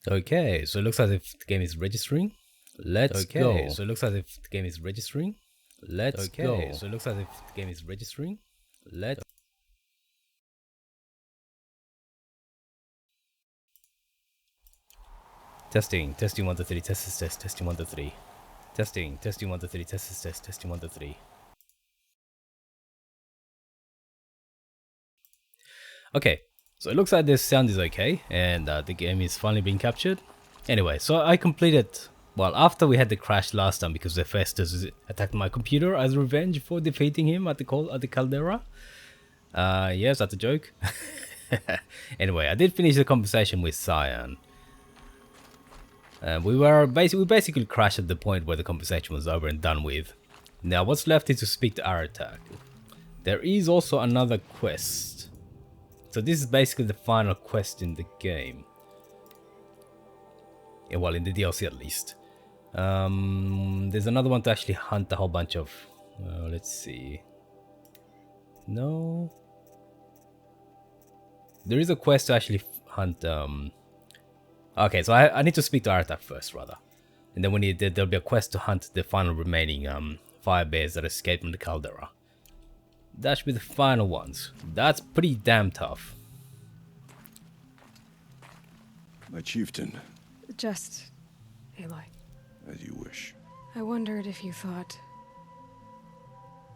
Okay, so it looks as if the game is registering. Let's go. So it looks as if the game is registering. Let's go. So it looks as if the game is registering. Let's testing 1 2 3 test testing 1 2 3 testing 1 2 3 test testing 1 2 3. Okay, so it looks like this sound is okay, and the game is finally being captured. Anyway, so I completed, well, after we had the crash last time because Hephaestus attacked my computer as revenge for defeating him at the caldera. Yes, that's a joke. Anyway, I did finish the conversation with Cyan. We basically crashed at the point where the conversation was over and done with. Now, what's left is to speak to Aratak. There is also another quest. So this is basically the final quest in the game. Yeah, well, in the DLC at least. There's another one to actually hunt a whole bunch of... let's see. No. There is a quest to actually hunt... Okay, so I need to speak to Aratak first, rather. And then there'll be a quest to hunt the final remaining fire bears that escaped from the caldera. That should be the final ones. That's pretty damn tough. My chieftain. Just... Aloy. As you wish. I wondered if you thought...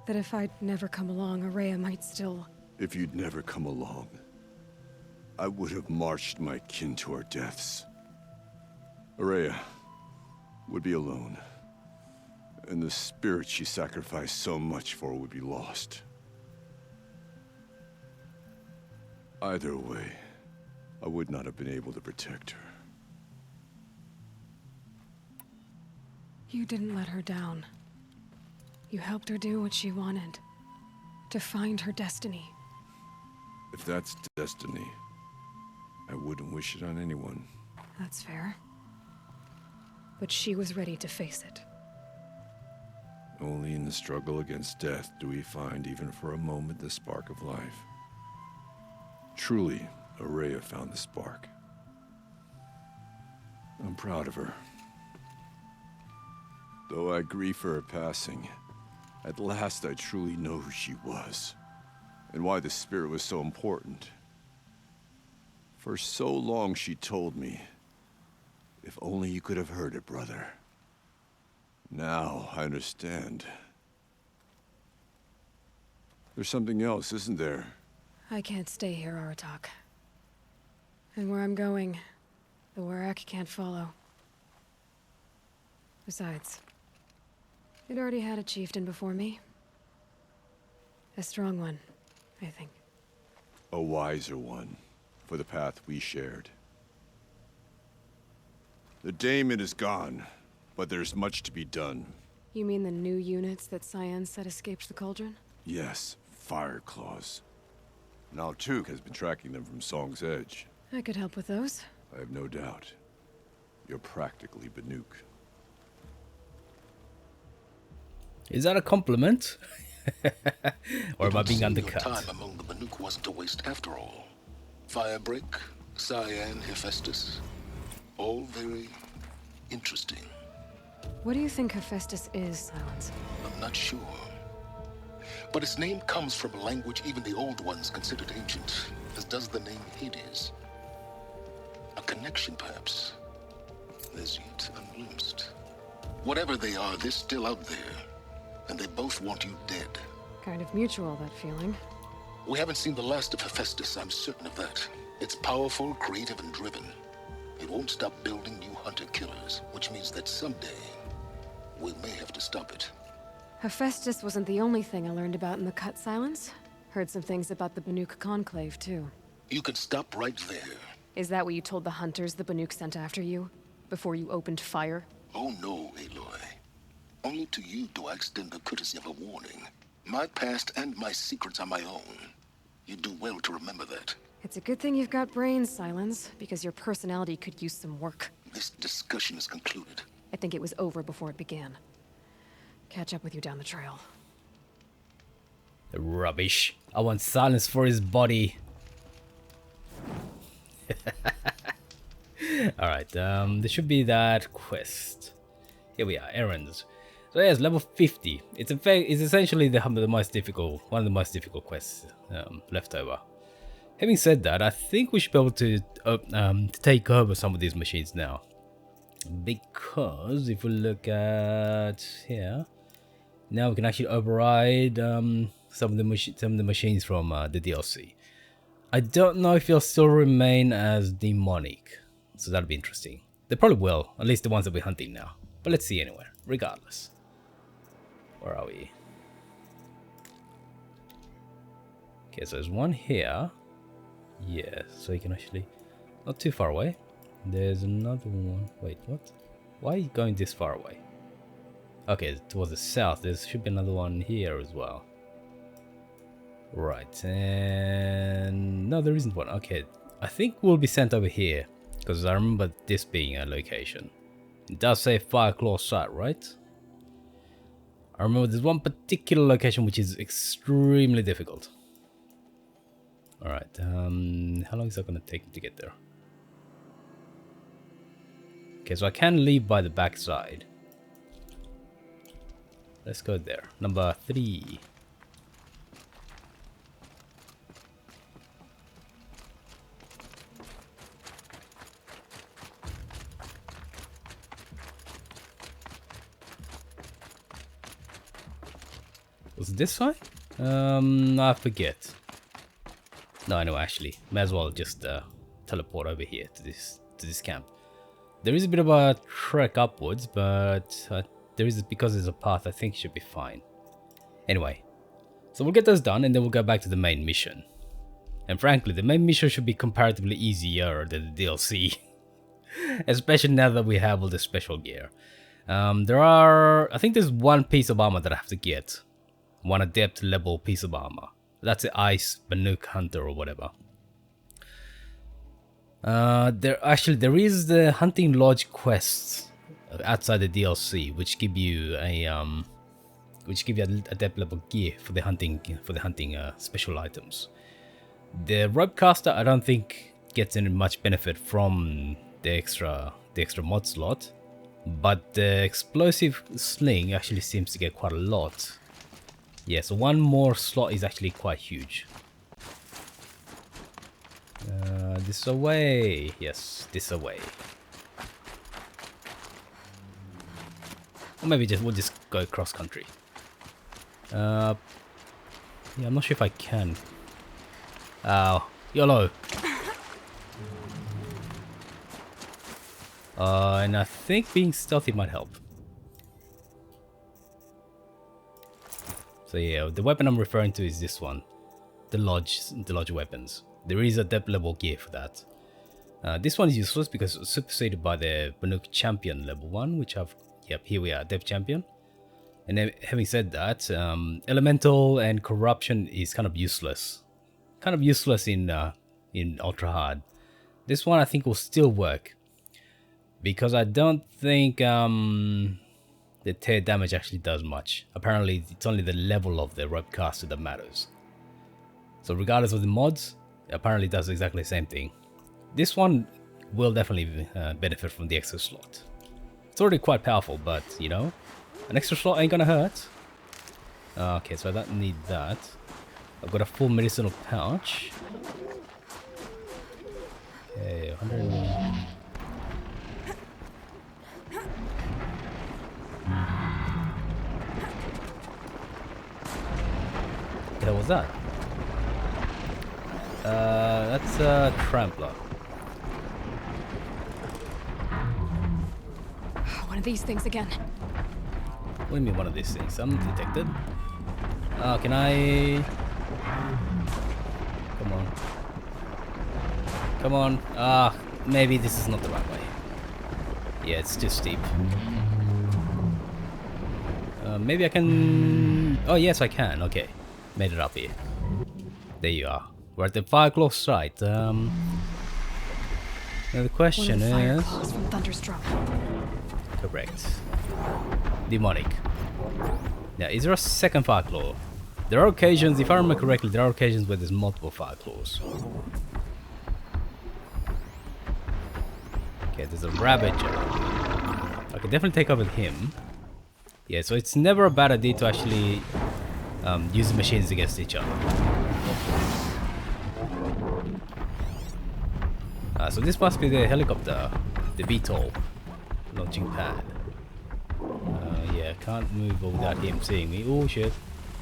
that if I'd never come along, Araya might still... If you'd never come along, I would have marched my kin to our deaths. Araya would be alone, and the spirit she sacrificed so much for would be lost. Either way, I would not have been able to protect her. You didn't let her down. You helped her do what she wanted. To find her destiny. If that's destiny, I wouldn't wish it on anyone. That's fair. But she was ready to face it. Only in the struggle against death do we find, even for a moment, the spark of life. Truly, Araya found the spark. I'm proud of her. Though I grieve for her passing, at last I truly know who she was, and why the spirit was so important. For so long she told me, if only you could have heard it, brother. Now I understand. There's something else, isn't there? I can't stay here, Aratak. And where I'm going, the Warak can't follow. Besides, it already had a chieftain before me. A strong one, I think. A wiser one, for the path we shared. The daemon is gone, but there's much to be done. You mean the new units that Cyan said escaped the cauldron? Yes, fire claws. Now Tuk has been tracking them from Song's Edge. I could help with those. I have no doubt. You're practically Banuk. Is that a compliment? Or am I being undercut? Your time among the Banuk wasn't a waste after all. Firebreak, Cyan, Hephaestus. All very interesting. What do you think Hephaestus is, Silence? I'm not sure. But its name comes from a language even the old ones considered ancient, as does the name Hades. A connection, perhaps, as yet unglimpsed. Whatever they are, they're still out there. And they both want you dead. Kind of mutual, that feeling. We haven't seen the last of Hephaestus, I'm certain of that. It's powerful, creative, and driven. It won't stop building new hunter-killers, which means that someday, we may have to stop it. Hephaestus wasn't the only thing I learned about in the Cut Silence. Heard some things about the Banuk Conclave, too. You can stop right there. Is that what you told the hunters the Banuk sent after you? Before you opened fire? Oh no, Aloy. Only to you do I extend the courtesy of a warning. My past and my secrets are my own. You do well to remember that. It's a good thing you've got brains, Silence, because your personality could use some work. This discussion is concluded. I think it was over before it began. Catch up with you down the trail. Rubbish. I want Silence for his body. Alright, there should be that quest. Here we are, errands. So yes, level 50. It's essentially the most difficult, one of the most difficult quests left over. Having said that, I think we should be able to take over some of these machines now. Because if we look at here, now we can actually override some of the machines from the DLC. I don't know if they'll still remain as demonic, so that'll be interesting. They probably will, at least the ones that we're hunting now. But let's see anyway, regardless. Where are we? Okay, so there's one here. Yeah, so you can actually... Not too far away. There's another one. Wait, what? Why are you going this far away? Okay, towards the south. There should be another one here as well. Right, and... No, there isn't one. Okay, I think we'll be sent over here. Because I remember this being a location. It does say Fireclaw site, right? I remember there's one particular location which is extremely difficult. Alright, how long is that going to take to get there? Okay, so I can leave by the back side. Let's go there. Number 3. Was it this way? I forget. No, no, actually, may as well just teleport over here to this camp. There is a bit of a trek upwards, but because there's a path, I think it should be fine. Anyway, so we'll get those done, and then we'll go back to the main mission. And frankly, the main mission should be comparatively easier than the DLC, especially now that we have all the special gear. I think there's one piece of armor that I have to get, one adept level piece of armor. That's the Ice Banuk Hunter or whatever. There is the Hunting Lodge quests outside the DLC, which give you a adept level gear for the hunting special items. The rope caster, I don't think gets any much benefit from the extra mod slot, but the explosive sling actually seems to get quite a lot. Yeah, so one more slot is actually quite huge. This away. Yes, this away. Or maybe we'll just go cross country. Yeah, I'm not sure if I can. YOLO. And I think being stealthy might help. So yeah, the weapon I'm referring to is this one, the lodge weapons. There is a depth level gear for that. This one is useless because it's superseded by the Banuk Champion level 1, which here we are, Depth Champion. And then, having said that, Elemental and Corruption is kind of useless. Kind of useless in UltraHard. This one I think will still work, because I don't think the tear damage actually does much. Apparently, it's only the level of the rope caster that matters. So regardless of the mods, it apparently does exactly the same thing. This one will definitely benefit from the extra slot. It's already quite powerful, but you know, an extra slot ain't gonna hurt. Okay, so I don't need that. I've got a full medicinal pouch. Okay, 100. What the hell was that? That's a trampler. One of these things again. What do you mean one of these things? I'm detected. Can I... Come on. Come on. Maybe this is not the right way. Yeah, it's too steep. Maybe I can... Oh, yes, I can. Okay. Made it up here. There you are. We're at the Fireclaw site. Now the question is... From Thunderstruck. Correct. Demonic. Now, is there a second Fireclaw? There are occasions, if I remember correctly, there are occasions where there's multiple Fireclaws. Okay, there's a Ravager. I can definitely take over him. Yeah, so it's never a bad idea to actually use the machines against each other. So this must be the helicopter, the VTOL launching pad. Yeah, can't move without him seeing me. Oh shit.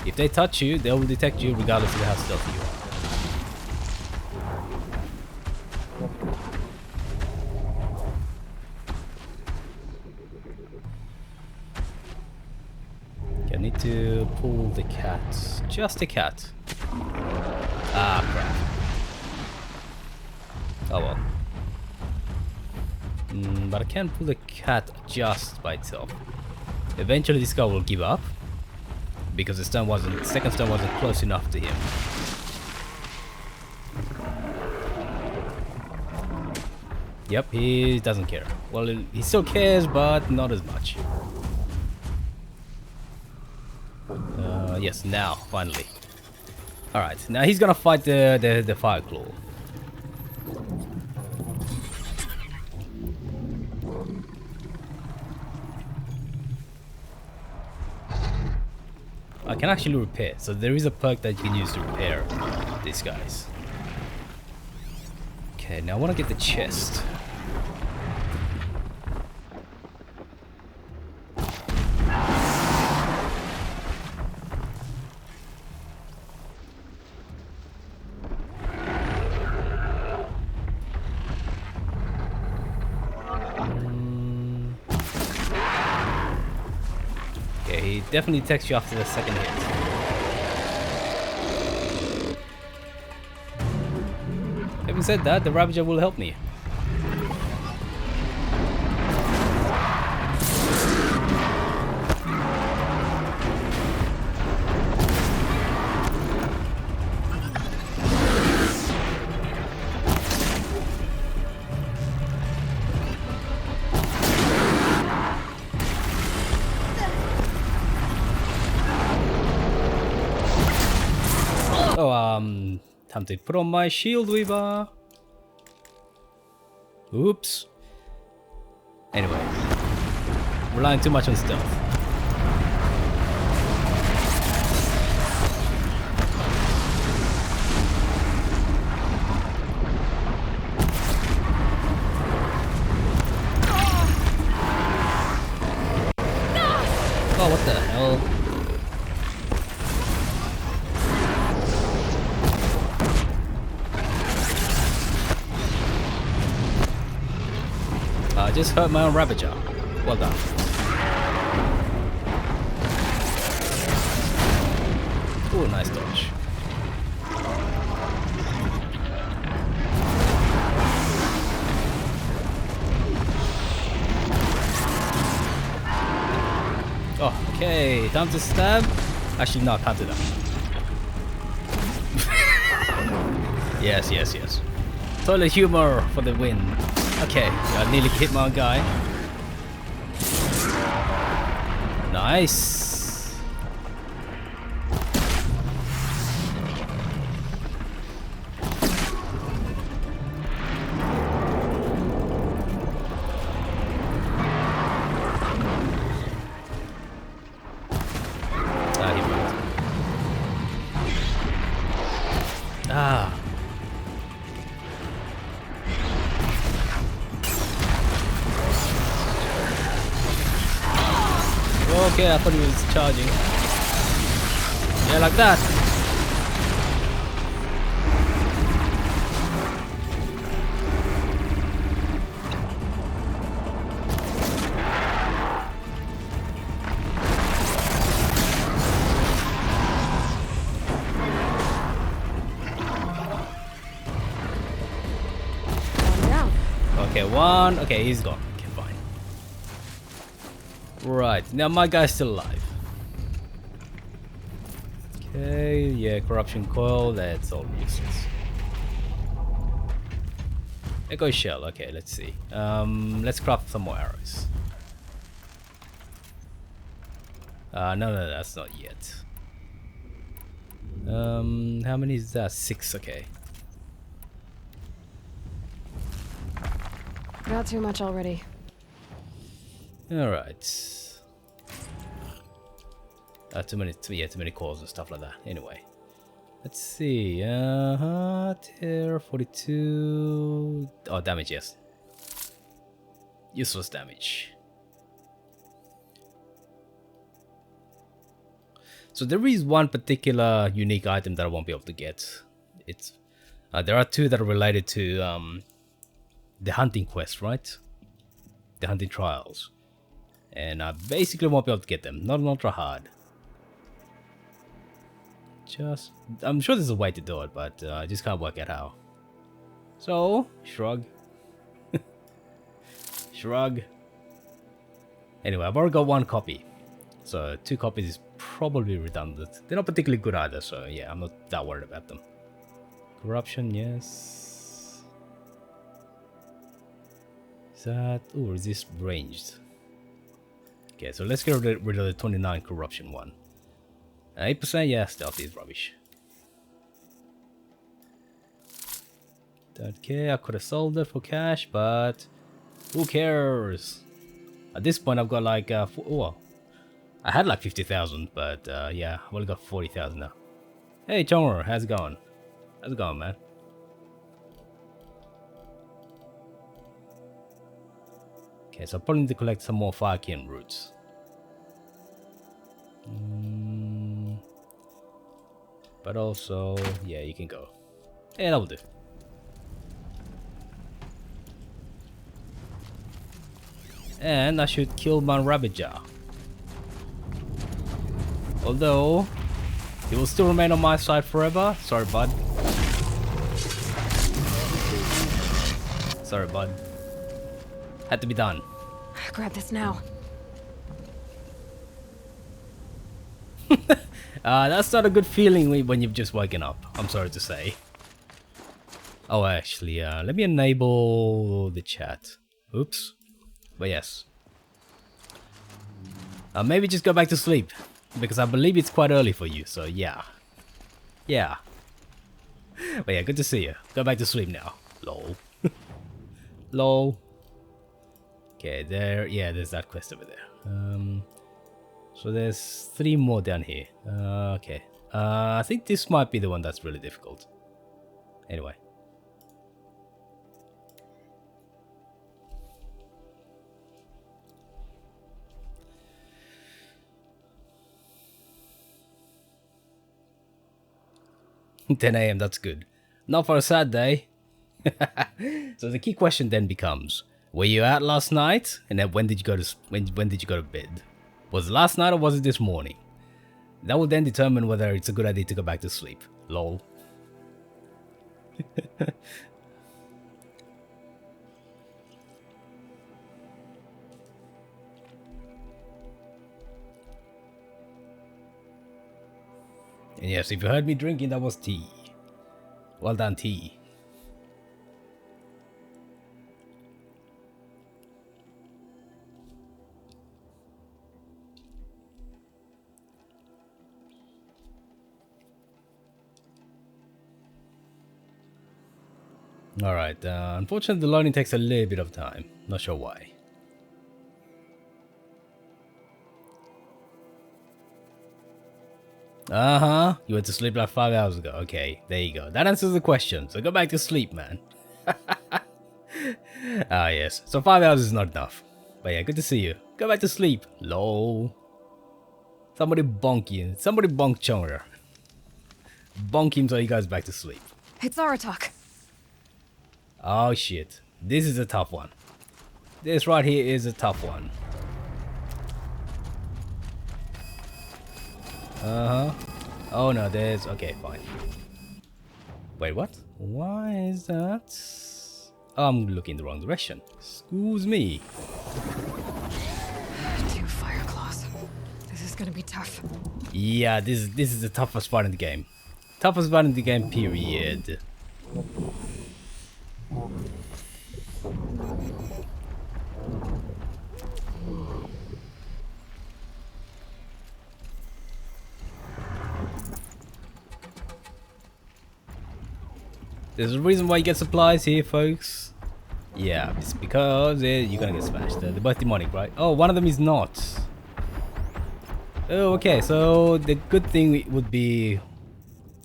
If they touch you, they will detect you regardless of how stealthy you are. Okay, I need to pull the cat. Just a cat. Ah, crap. Oh well. But I can't pull the cat just by itself. Eventually this guy will give up. Because the second stun wasn't close enough to him. Yep, he doesn't care. Well, he still cares, but not as much. Yes, now, finally. Alright, now he's gonna fight the Fire Claw. I can actually repair, so there is a perk that you can use to repair these guys. Okay, now I want to get the chest. Okay, he definitely detects you after the second hit. Having said that, the Ravager will help me. Oh, time to put on my shield weaver. Oops. Anyway, relying too much on stealth. Oh, what the hell? I just hurt my own Ravager. Well done. Ooh, nice dodge. Oh, okay, time to stab. Actually, no, can't do that. Yes, yes, yes. Toilet humor for the win. Okay, I nearly hit my guy. Nice. Ah, he moved. Ah. Okay, I thought he was charging. Yeah, like that. One down. Okay, one. Okay, he's gone. Okay, fine. Right, now my guy's still alive. Okay, yeah, corruption coil, that's all useless. Echo shell, okay, let's see. Let's craft some more arrows. No, that's not yet. How many is that? 6, okay. Put out too much already. Alright. Too many calls and stuff like that. Anyway. Let's see. Tier 42. Oh, damage, yes. Useless damage. So there is one particular unique item that I won't be able to get. It's there are two that are related to the hunting quest, right? The hunting trials, and I basically won't be able to get them. Not an UltraHard. I'm sure there's a way to do it, but I just can't work out how. So shrug. Shrug. Anyway, I've already got one copy, so 2 copies is probably redundant. They're not particularly good either, so yeah, I'm not that worried about them. Corruption, yes. Is that... oh, resist ranged. Okay, so let's get rid of the 29 corruption one. 8%, yeah, stealth is rubbish. Don't care, I could have sold it for cash, but who cares? At this point, I've got like, oh, I had like 50,000, but yeah, I've only got 40,000 now. Hey, Chonger, how's it going? How's it going, man? Okay, so I probably need to collect some more Firekin roots. But also, yeah, you can go. Yeah, that will do. And I should kill my rabbit jar. Although, he will still remain on my side forever. Sorry, bud. Sorry, bud. Had to be done. Grab this now. That's not a good feeling when you've just woken up. I'm sorry to say. Oh, actually, let me enable the chat. Oops. But yes. Maybe just go back to sleep. Because I believe it's quite early for you, so yeah. Yeah. But yeah, good to see you. Go back to sleep now. Lol. Lol. Okay, there. Yeah, there's that quest over there. So there's 3 more down here. Okay. I think this might be the one that's really difficult. Anyway. $10 AM, that's good. Not for a sad day. So the key question then becomes: were you out last night? And then when did you go to bed? Was it last night or was it this morning? That will then determine whether it's a good idea to go back to sleep. Lol. And yes, if you heard me drinking, that was tea. Well done, tea. Alright, unfortunately the loading takes a little bit of time. Not sure why. You went to sleep like 5 hours ago. Okay, there you go. That answers the question. So go back to sleep, man. Ah, yes. So 5 hours is not enough. But yeah, good to see you. Go back to sleep. Lol. Somebody bonk you. Somebody bonk Chonger. Bonk him so he goes back to sleep. It's Aratak. Oh shit. This is a tough one. This right here is a tough one. Oh no, there's... okay, fine. Wait, what? Why is that? Oh, I'm looking the wrong direction. Excuse me. 2 fire claws. This is gonna be tough. Yeah, this is the toughest part in the game. Toughest part in the game, period. There's a reason why you get supplies here, folks. Yeah, it's because you're gonna get smashed. They're both demonic, right? Oh, one of them is not. Oh, okay, so the good thing would be...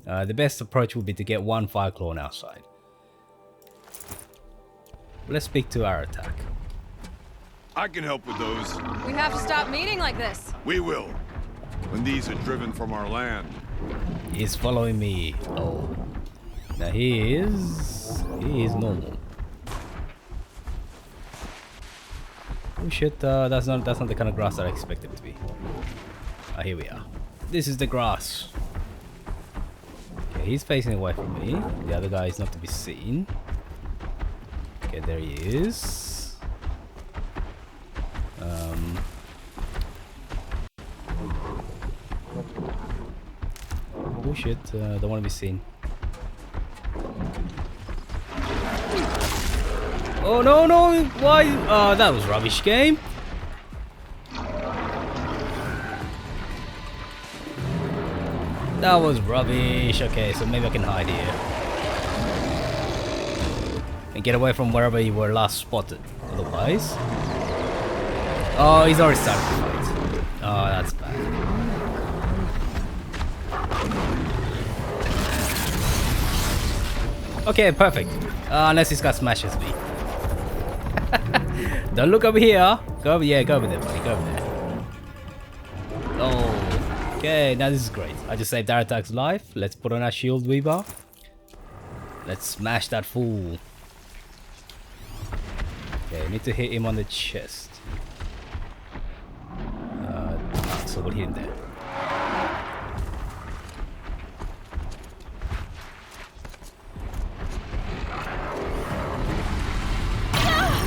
the best approach would be to get one fire claw on our side. Let's speak to our attack. I can help with those. We have to stop meeting like this. We will. When these are driven from our land. He's following me. Oh. Now he is normal. Oh shit, that's not the kind of grass that I expected it to be. Ah, here we are. This is the grass. Okay, he's facing away from me. The other guy is not to be seen. Okay, there he is. Oh shit, don't want to be seen. Oh no, no, why? That was rubbish game. That was rubbish. Okay, so maybe I can hide here. And get away from wherever you were last spotted. Otherwise... Oh, he's already started the fight. Oh, that's bad. Okay, perfect. Unless this guy smashes me. Don't look over here. Go over, yeah, go over there, buddy. Go over there. Oh, okay. Now this is great. I just saved our attack's life. Let's put on our shield weaver. Let's smash that fool. Okay, need to hit him on the chest. So we'll hit him there.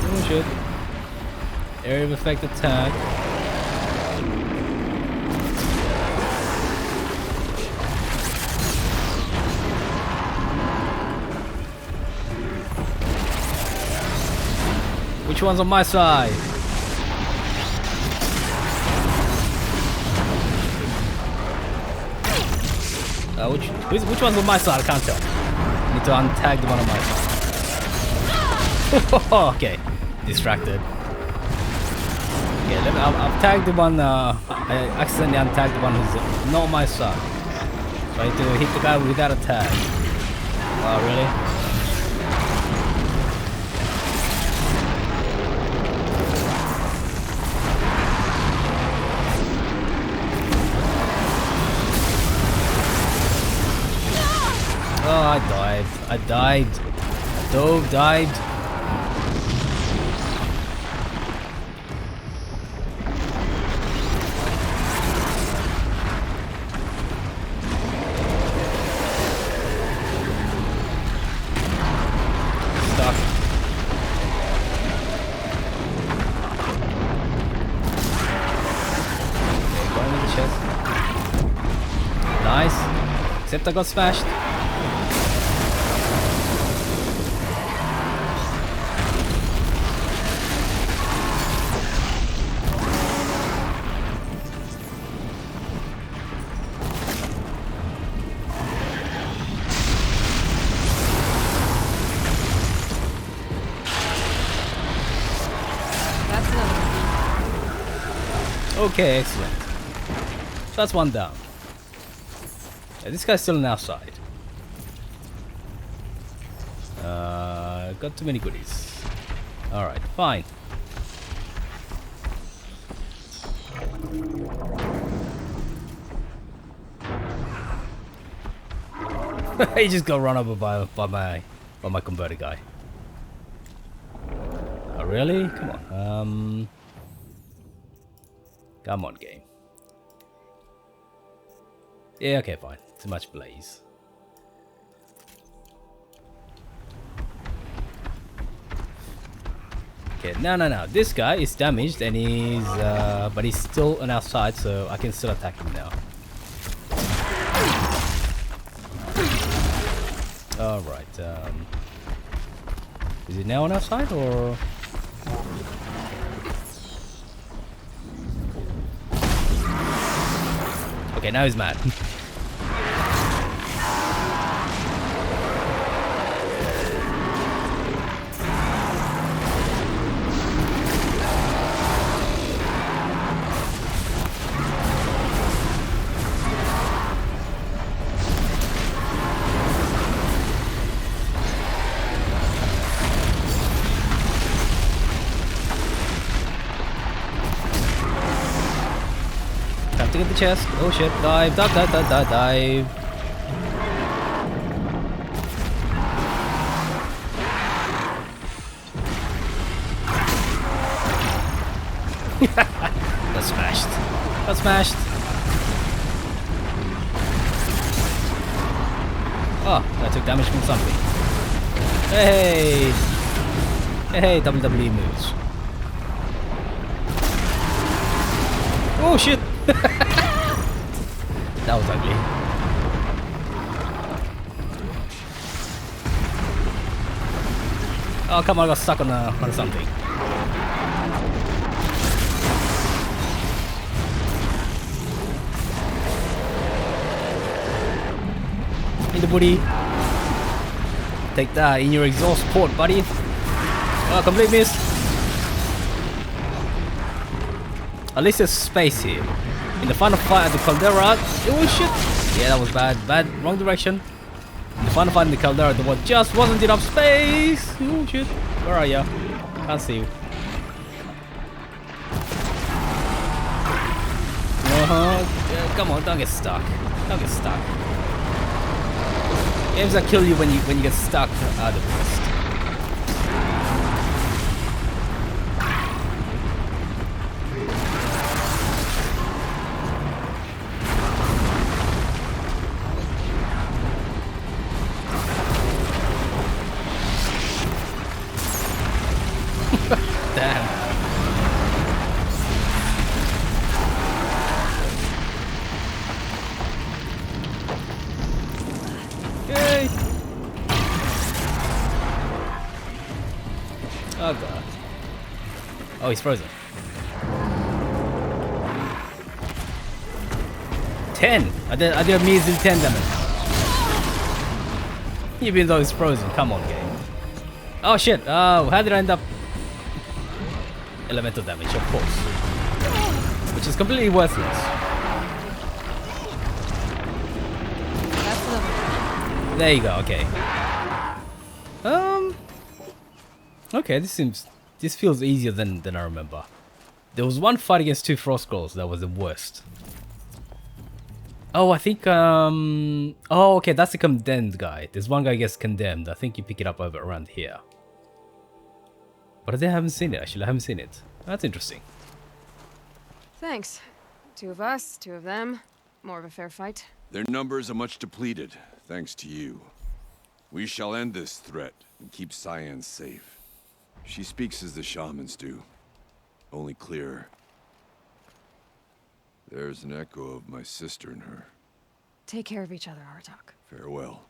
Oh shit. Area of effect attack. Which one's on my side? Which one's on my side? I can't tell. Need to untag the one on my side. Okay, distracted. Yeah, I've tagged the one. I accidentally untagged the one who's not on my side. So I need to hit the guy without a tag. Oh, really? Oh, I died. I died. Dove died. Stuck. Okay, going in the chest. Nice. Except I got smashed. Okay, excellent. So that's one down. Yeah, this guy's still on our side. Got too many goodies. Alright, fine. He just got run over by my converter guy. Oh, really? Come on. Come on, game. Yeah, okay, fine. Too much blaze. Okay, no. This guy is damaged and he's... but he's still on our side, so I can still attack him now. Alright, is he now on our side, or...? Okay, now he's mad. chest. Oh shit, dive, dive, dive, dive, dive, dive. That's smashed. That's smashed. Oh, I took damage from something. Hey! Hey, WWE moves. Oh shit! That was ugly. Oh come on, I got stuck on something. In the booty. Take that in your exhaust port, buddy. Oh, complete miss. At least there's space here. In the final fight at the caldera. Oh shit! Yeah, that was bad. Bad. Wrong direction. In the final fight in the caldera, there just wasn't enough space. Oh shit! Where are ya? Can't see you. Yeah, come on, don't get stuck. Don't get stuck. Games that kill you when you get stuck are the best. Damn. Yay! Oh god. Oh, he's frozen. 10! I did a measly 10 damage. Even though he's frozen. Come on, game. Oh shit. Oh, how did I end up? Elemental damage, of course. Which is completely worthless. There you go, okay. Okay, this feels easier than I remember. There was one fight against 2 frost scrolls that was the worst. Oh, I think oh okay, that's the condemned guy. There's one guy gets condemned. I think you pick it up over around here. But I haven't seen it actually. I haven't seen it. That's interesting. Thanks. 2 of us, 2 of them. More of a fair fight. Their numbers are much depleted, thanks to you. We shall end this threat and keep Cyan safe. She speaks as the shamans do, only clearer. There's an echo of my sister in her. Take care of each other, Artok. Farewell.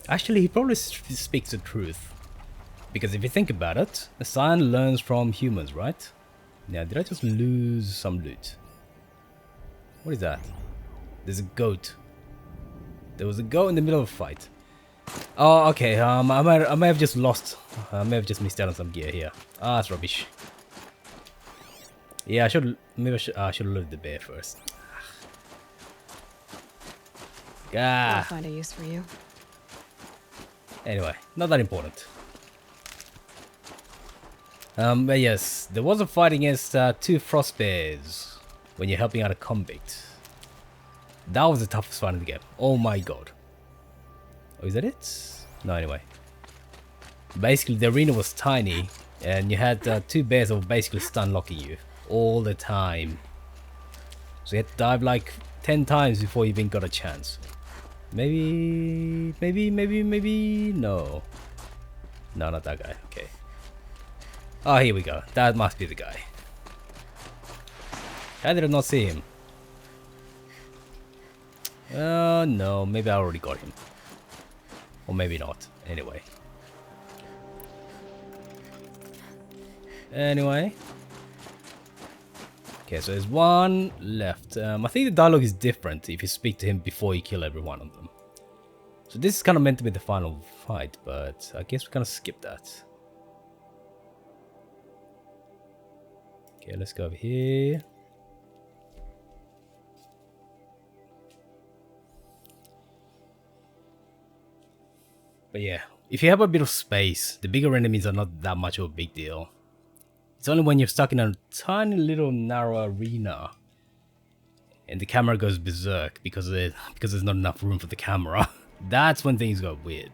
Actually, he probably speaks the truth. Because if you think about it, the Cyan learns from humans, right? Now, did I just lose some loot? What is that? There's a goat. There was a goat in the middle of a fight. Oh, okay. I may have just lost. I may have just missed out on some gear here. Ah, that's rubbish. Yeah, I should have loaded the bear first. I'll Ah. find a use for you. Anyway, not that important. But yes, there was a fight against 2 frost bears when you're helping out a convict. That was the toughest fight in the game. Oh my god. Oh, is that it? No, anyway. Basically, the arena was tiny, and you had 2 bears that were basically stun locking you all the time. So you had to dive like 10 times before you even got a chance. Maybe, no. No, not that guy. Okay. Oh, here we go. That must be the guy. How did I not see him? No, maybe I already got him. Or maybe not. Anyway. Okay, so there's one left. I think the dialogue is different if you speak to him before you kill every one of them. So this is kind of meant to be the final fight, but I guess we're gonna skip that. Okay, let's go over here. But yeah, if you have a bit of space, the bigger enemies are not that much of a big deal. It's only when you're stuck in a tiny little narrow arena and the camera goes berserk because there's not enough room for the camera. That's when things got weird.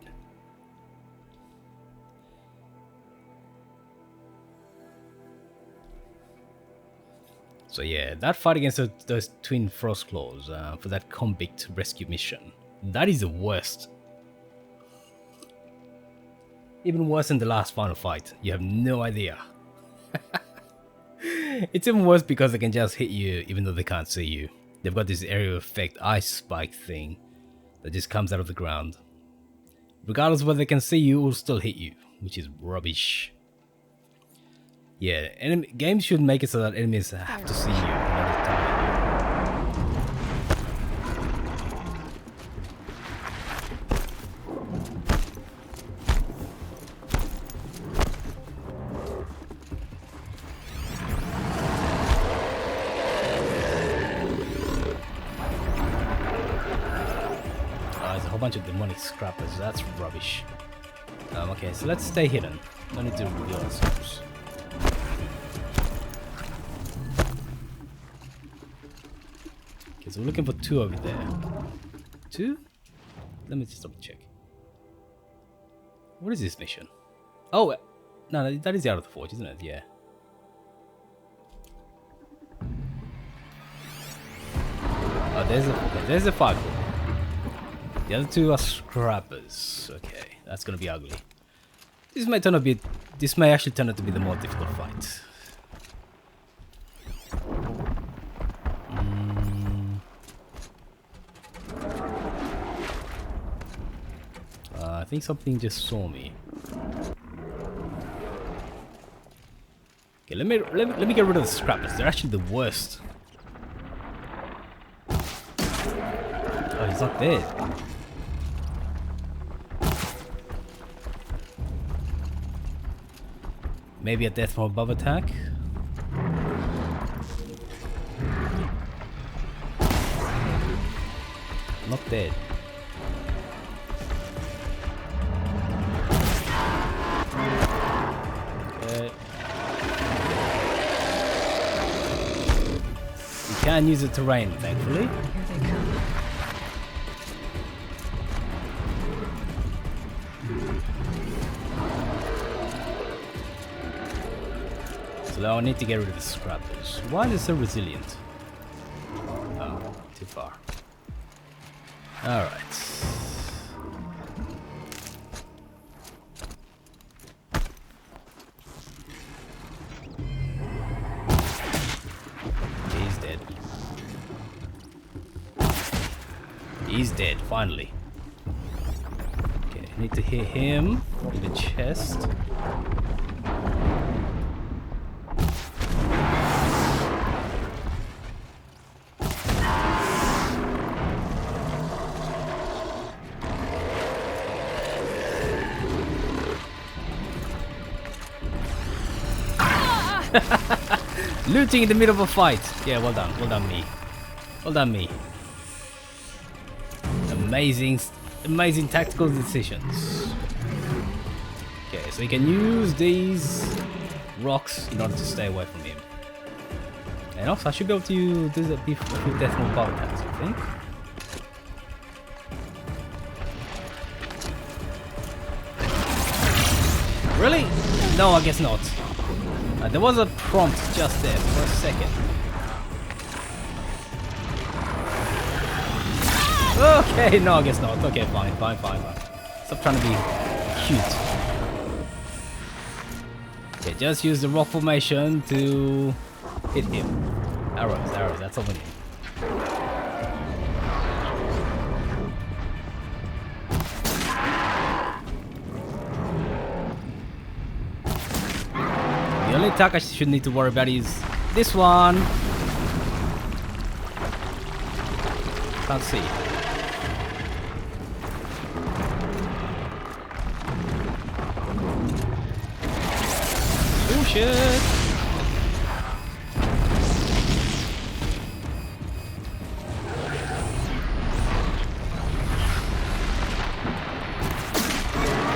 So yeah, that fight against those twin Frostclaws for that convict rescue mission, that is the worst. Even worse than the last final fight. You have no idea. It's even worse because they can just hit you even though they can't see you. They've got this aerial effect ice spike thing that just comes out of the ground. Regardless of whether they can see you, it will still hit you, which is rubbish. Yeah, games should make it so that enemies have to see you another time. There's a whole bunch of demonic scrappers, that's rubbish. Okay, so let's stay hidden. No need to reveal ourselves. Okay, so we're looking for 2 over there. 2? Let me just double check. What is this mission? Oh, no, that is out of the forge, isn't it? Yeah. Oh, there's a 5. The other 2 are scrappers. Okay, that's gonna be ugly. This may actually turn out to be the more difficult fight. I think something just saw me. Okay, let me get rid of the scrappers. They're actually the worst. Oh, he's not dead. Maybe a death from above attack? Not dead. Okay. You can use the terrain, thankfully. Here they come. So now I need to get rid of the scrappers. Why are they so resilient? Oh, too far. Alright. He's dead. He's dead, finally. Okay, I need to hit him in the chest. Looting in the middle of a fight. Yeah, well done me. Well done me. Amazing tactical decisions. Okay, so you can use these rocks in order to stay away from him. And also, I should be able to do that with death from above attacks, I think. Really? No, I guess not. There was a prompt just there for a second. Okay, no, I guess not. Okay, fine. Stop trying to be cute. Okay, just use the rock formation to hit him. Arrows, that's all we need. The only attack I should need to worry about is this one. Can't see. Oh shit!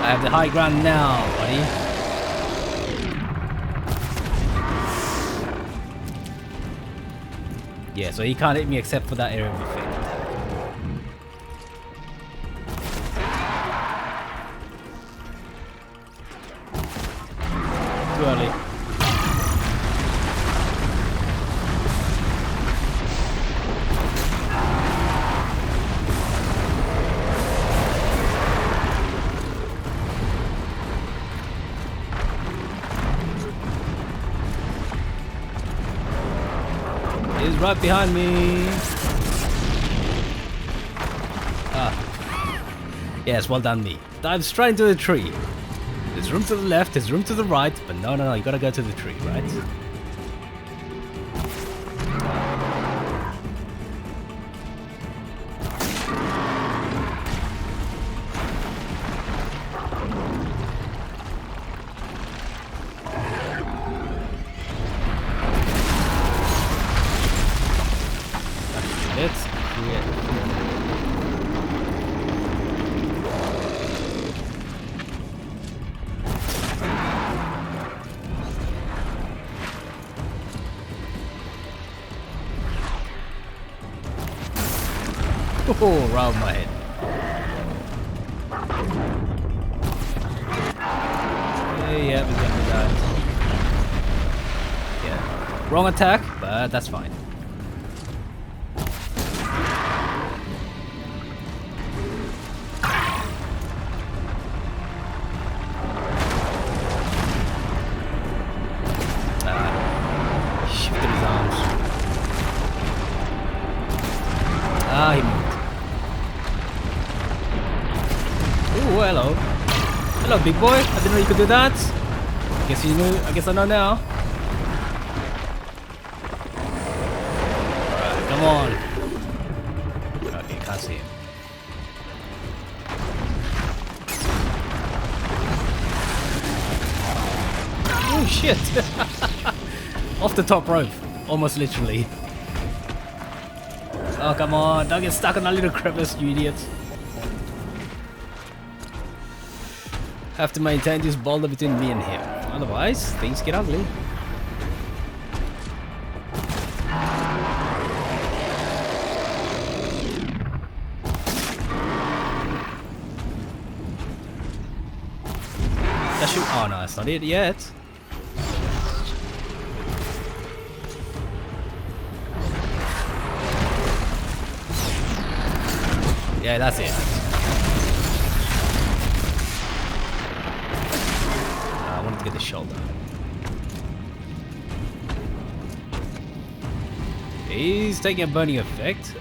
I have the high ground now, buddy. Yeah, so he can't hit me except for that area of effect. Too early. He's right behind me. Ah. Yes, well done me. Dive straight into the tree. There's room to the left, there's room to the right, but no, you gotta go to the tree, right? Let's create. Oh, round my head. Yeah, we can do that. Yeah. Wrong attack, but that's fine. Shifted his arms. Ah, he moved. Ooh, hello. Hello, big boy. I didn't know you could do that. Guess you knew. I guess I know now. Alright, come on. Okay, can't see him. Oh shit! Off the top rope, almost literally. Oh come on! Don't get stuck on that little crevice, you idiots. Have to maintain this boulder between me and him. Otherwise, things get ugly. That should. Oh no, that's not it yet. Yeah, that's it. I wanted to get the shoulder. He's taking a burning effect.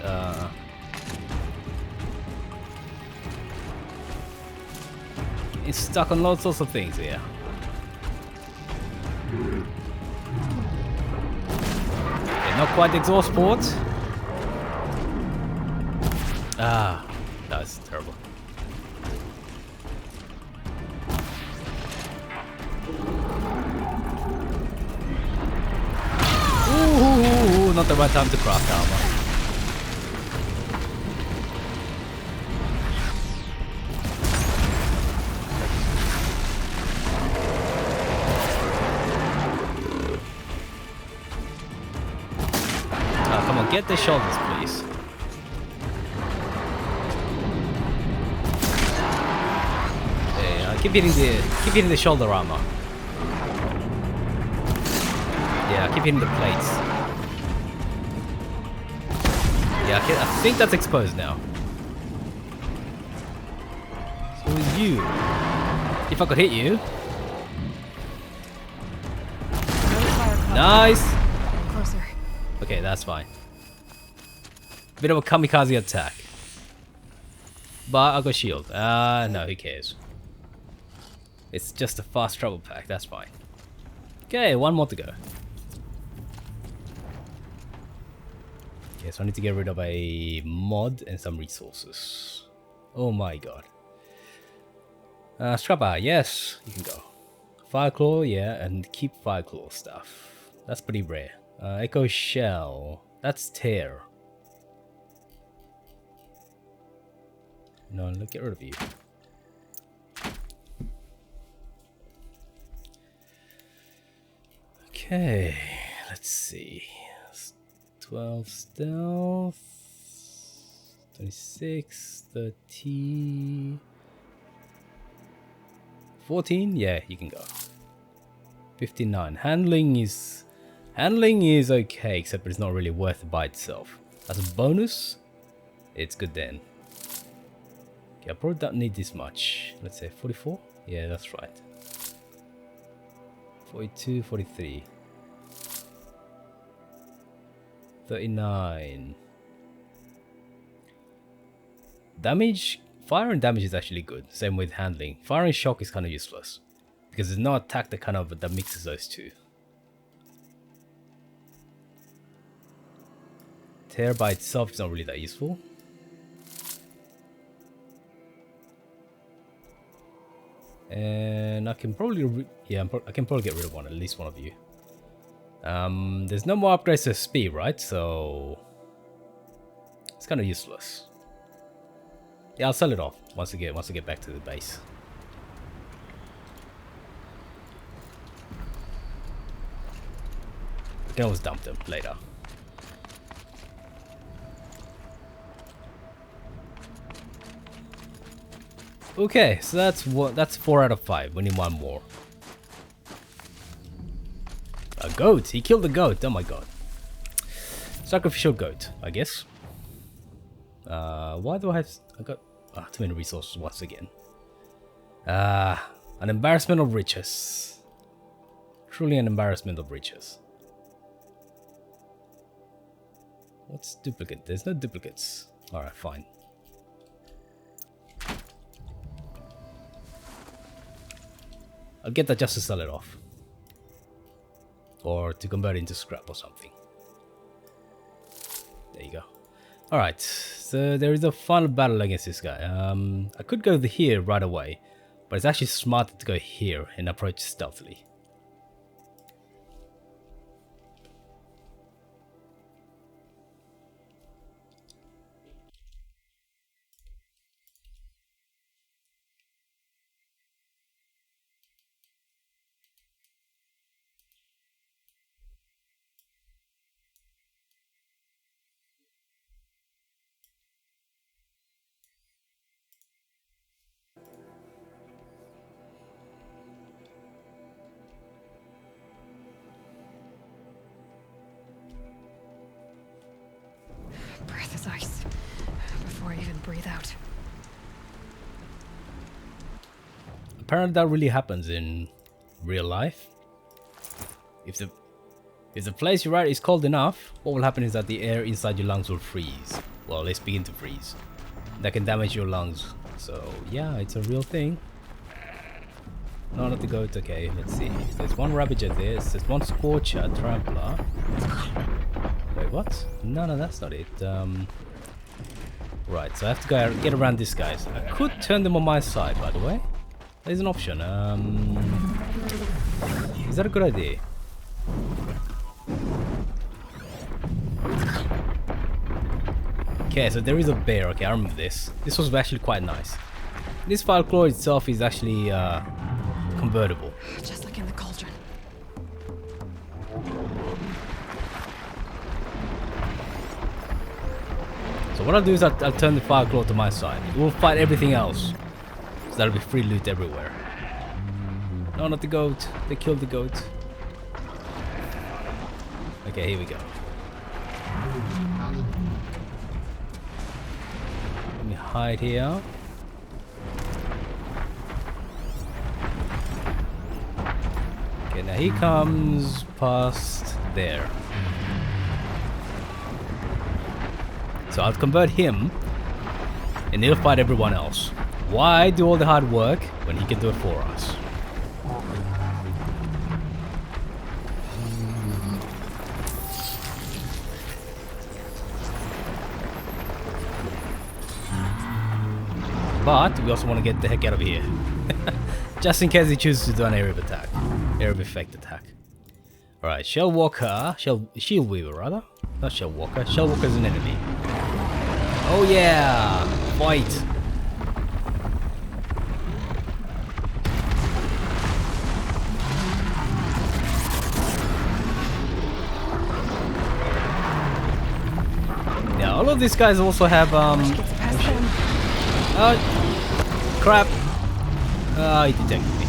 He's stuck on lots of things here. Okay, not quite the exhaust port. Ah, that was terrible. Ooh, not the right time to craft armor. Ah, come on, get the shoulders, please. Keep hitting the shoulder armor. Yeah, keep hitting the plates. Yeah, okay, I think that's exposed now. So is you. If I could hit you. Nice. Closer. Okay, that's fine. Bit of a kamikaze attack. But I got shield. No, who cares? It's just a fast travel pack, that's fine. Okay, one more to go. Okay, so I need to get rid of a mod and some resources. Oh my god. Strapper, yes, you can go. Fireclaw, yeah, and keep Fireclaw stuff. That's pretty rare. Echo Shell, that's Tear. No, let's get rid of you. Okay, let's see. 12 stealth. 26, 30. 14? Yeah, you can go. 59. Handling is okay, except it's not really worth it by itself. As a bonus, it's good then. Okay, I probably don't need this much. Let's say 44? Yeah, that's right. 42, 43. 39. Damage, fire and damage is actually good. Same with handling. Fire and shock is kind of useless because there's no attack that mixes those two. Tear by itself is not really that useful. And I can probably I can probably get rid of one, at least one of you. There's no more upgrades to speed, right? So it's kind of useless. Yeah, I'll sell it off once I get back to the base. I can always dump them later. Okay, so that's 4 out of 5. We need one more. A goat. He killed the goat. Oh my god. Sacrificial goat, I guess. Why do I have... I got too many resources once again. An embarrassment of riches. Truly an embarrassment of riches. What's duplicate? There's no duplicates. Alright, fine. I'll get that just to sell it off. Or to convert it into scrap or something. There you go. Alright, so there is a final battle against this guy. I could go here right away, but it's actually smarter to go here and approach stealthily. Breath is ice. Before I even breathe out. Apparently that really happens in real life. If the place you're at is cold enough, what will happen is that the air inside your lungs will freeze. Well, let's begin to freeze. That can damage your lungs. So yeah, it's a real thing. No, not the goat. Okay, let's see. There's one Ravager there. There's one Scorcher, Trampler. Wait, what? No, that's not it. Right, so I have to go get around these guys. I could turn them on my side, by the way. There's an option. Is that a good idea? Okay, so there is a bear. Okay, I remember this. This was actually quite nice. This file claw itself is actually convertible. Just like in the cauldron. So what I'll do is I'll turn the fire claw to my side. It will fight everything else. So that'll be free loot everywhere. No, not the goat. They killed the goat. Okay, here we go. Let me hide here. Okay, now he comes past there. So I'll convert him, and he'll fight everyone else. Why do all the hard work when he can do it for us? But we also want to get the heck out of here. Just in case he chooses to do an area of attack. Area of effect attack. Alright, Shell Walker. Shield Weaver, rather. Not Shell Walker. Shell Walker is an enemy. Oh yeah! Fight! know these guys also have Gets past them. oh crap. He detected me.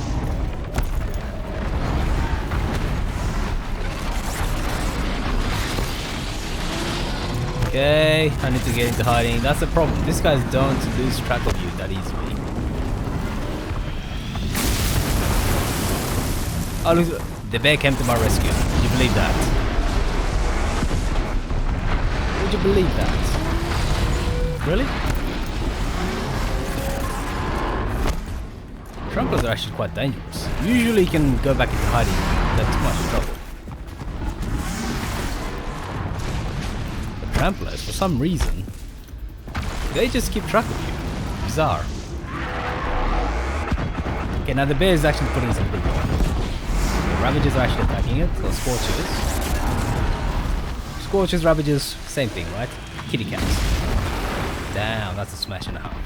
Okay, I need to get into hiding. That's the problem. These guys don't lose track of you that easily. Oh look, the bear came to my rescue. Would you believe that? Would you believe that? Really? Tramplers are actually quite dangerous. Usually you can go back into hiding without too much trouble. But tramplers, for some reason, they just keep track of you. Bizarre. Okay, now the bear is actually putting some good work. The Ravagers are actually attacking it, or Scorchers. Scorchers, Ravagers, same thing, right? Kitty cats. Damn, that's a smash and a half.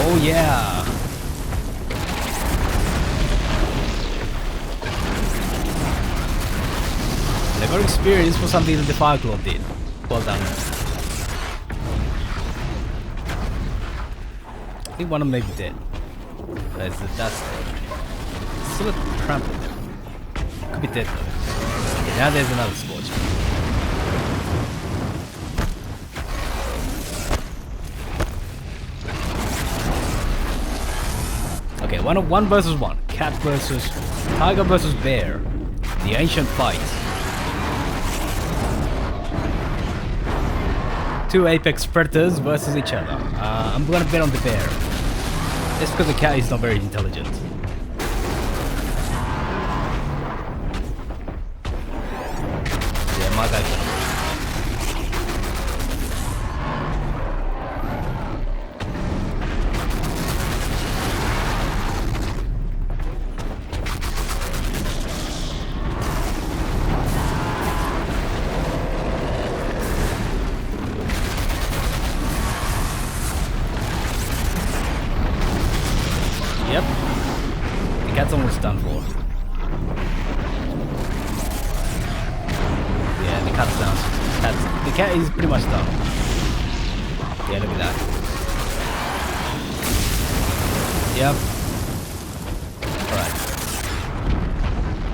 Oh yeah! They got experience for something that the Fireclaw did. Well done. I think one of them may be dead. That's still a trample there. Could be dead though. Okay, now there's another Scorcher. Okay, one versus one. Cat versus tiger versus bear. The ancient fight. Two apex predators versus each other. I'm gonna bet on the bear. Just because the cat is not very intelligent. Yeah, my guy. Yep. The cat's almost done for. Yeah, the cat's down. The cat is pretty much done. Yeah, look at that. Yep. Alright.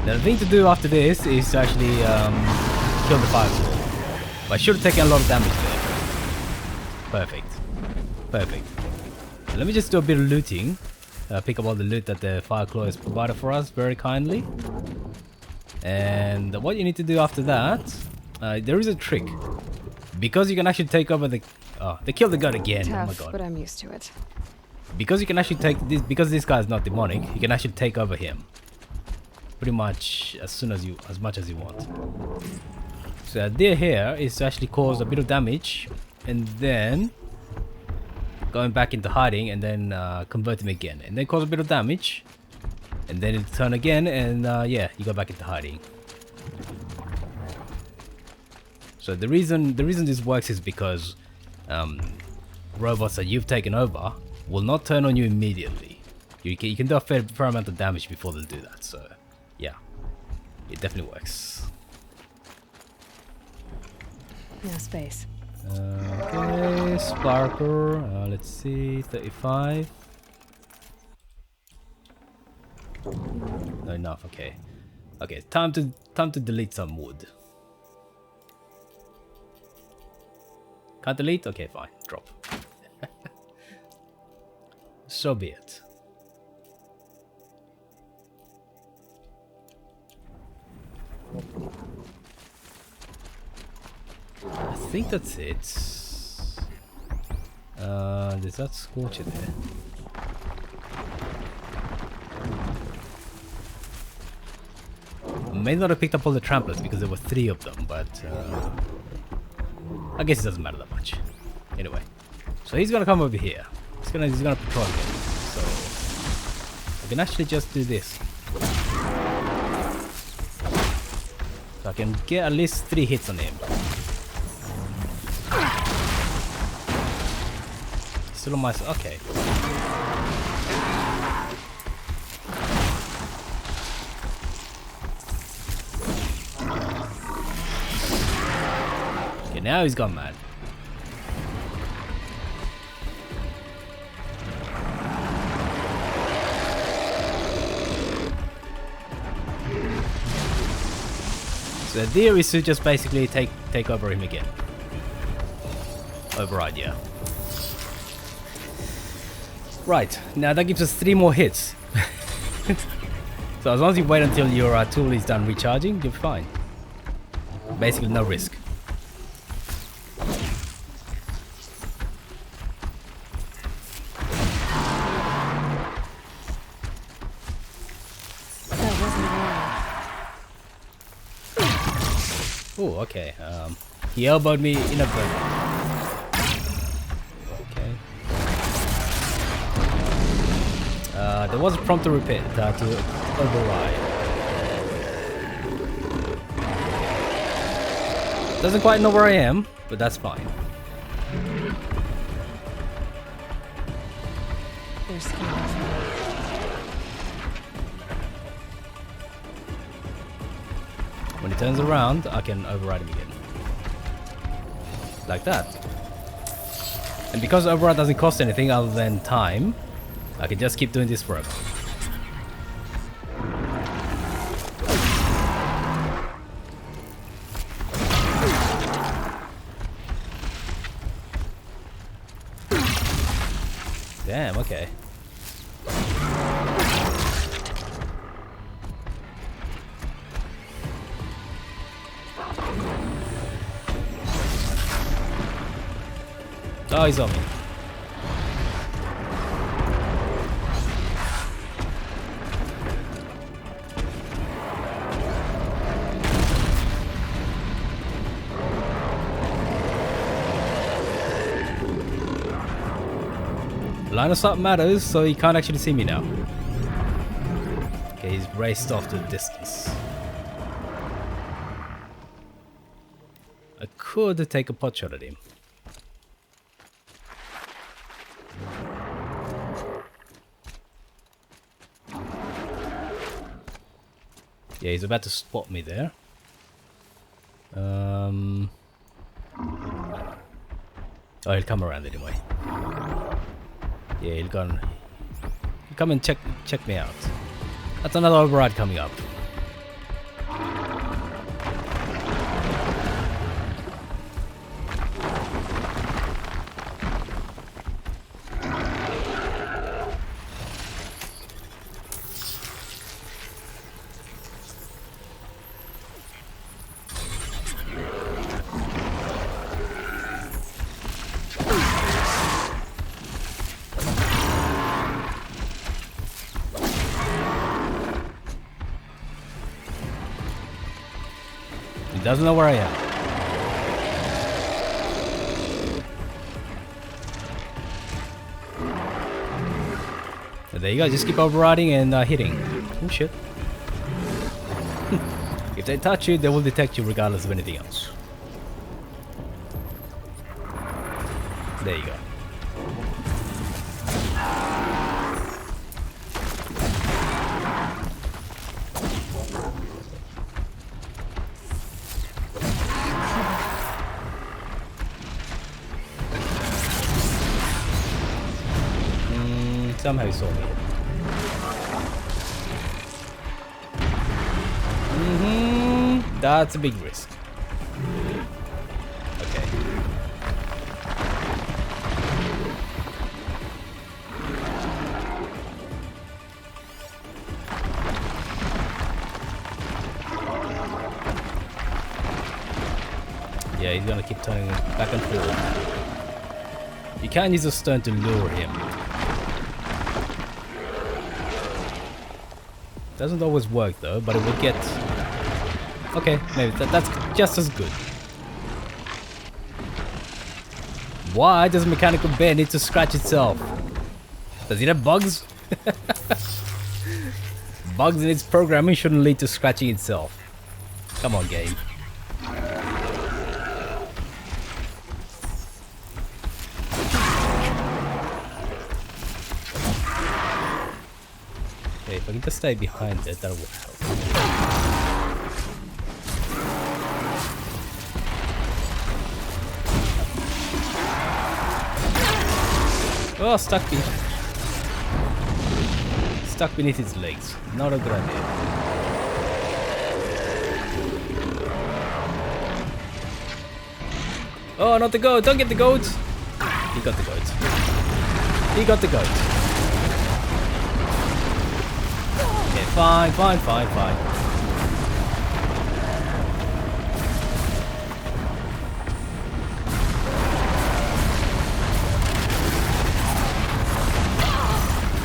Now the thing to do after this is to actually kill the Fireclaw. But I should have taken a lot of damage there. Perfect. Perfect. Let me just do a bit of looting. Pick up all the loot that the Fireclaw has provided for us very kindly. And what you need to do after that, there is a trick. Because you can actually take over the... Oh, they killed the god again. Tough, oh my god. but I'm used to it. Because you can actually take this... Because this guy is not demonic, you can actually take over him. Pretty much as much as you want. So the idea here is to actually cause a bit of damage. And then... going back into hiding and then convert him again and then cause a bit of damage and then it'll turn again and yeah, you go back into hiding. So the reason this works is because robots that you've taken over will not turn on you immediately. You can do a fair amount of damage before they'll do that, so yeah, it definitely works. No space. Okay, Sparker, let's see, 35. Not enough, okay. Okay, time to delete some wood. Can't delete? Okay, fine, drop. So be it. I think that's it. There's that Scorcher there. May not have picked up all the tramplers because there were 3 of them, but I guess it doesn't matter that much. Anyway, so he's gonna come over here. He's gonna patrol again. So I can actually just do this. So I can get at least 3 hits on him. Still on my... Okay. Okay, now he's gone mad. So the idea is to just basically take over him again. Override, yeah. Right, now that gives us 3 more hits. So as long as you wait until your tool is done recharging, you're fine. Basically no risk. That wasn't wrong. Oh, okay. He elbowed me inadvertently. Okay. There was a prompt to repeat, to override. Doesn't quite know where I am, but that's fine. They're scared of me. When he turns around, I can override him again. Like that. And because override doesn't cost anything other than time, I can just keep doing this forever. Damn, okay. Oh, he's on me. Line of sight matters, so he can't actually see me now. Okay, he's raced off to the distance. I could take a pot shot at him. Yeah, he's about to spot me there. Oh, he'll come around anyway. Yeah, he'll come and check me out. That's another override coming up. He doesn't know where I am. So there you go, just keep overriding and hitting. Oh shit. If they touch you, they will detect you regardless of anything else. There you go. Somehow he saw me. That's a big risk. Okay. Yeah, he's gonna keep turning back and forth. You can use a stone to lure him. Doesn't always work though, but it will get... Okay, maybe that's just as good. Why does mechanical bear need to scratch itself? Does it have bugs? Bugs in its programming shouldn't lead to scratching itself. Come on, game. Okay, if I can just stay behind it, that would help. Oh, stuck beneath its legs. Not a good idea. Oh, not the goat! Don't get the goat! He got the goat. He got the goat. Okay, fine.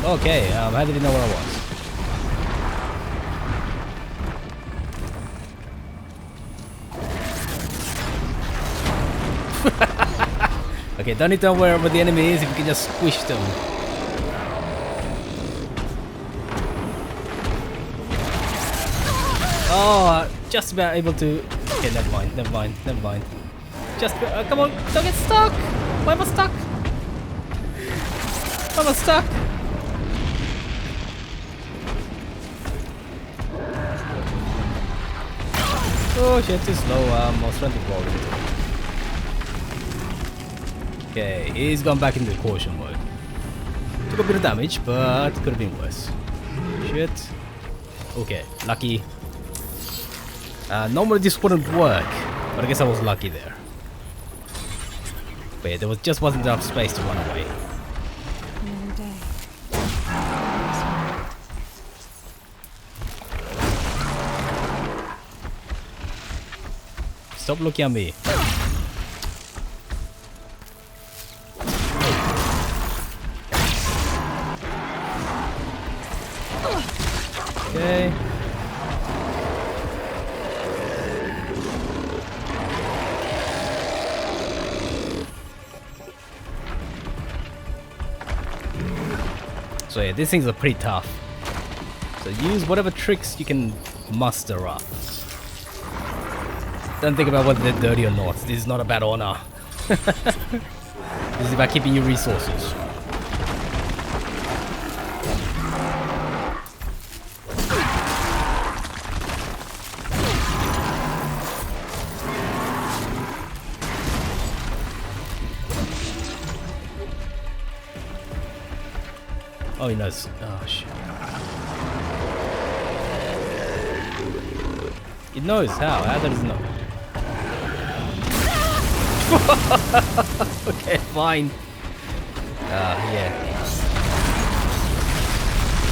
Okay, how did he know where I was? Okay, don't need to know where the enemy is if you can just squish them. Oh, just about able to... Okay, never mind. Just come on, don't get stuck! Why am I stuck? Why am I stuck? Oh shit, too slow. I was trying to roll into it. Okay, he's gone back into caution mode. Took a bit of damage, but could have been worse. Shit. Okay, lucky. Normally this wouldn't work, but I guess I was lucky there. But yeah, there just wasn't enough space to run away. Another day. Stop looking at me. Okay. So yeah, these things are pretty tough. So use whatever tricks you can muster up. Don't think about whether they're dirty or not. This is not about honor. This is about keeping your resources. Oh, he knows. Oh, shit. It knows how. How does it know? Okay, fine. Yeah.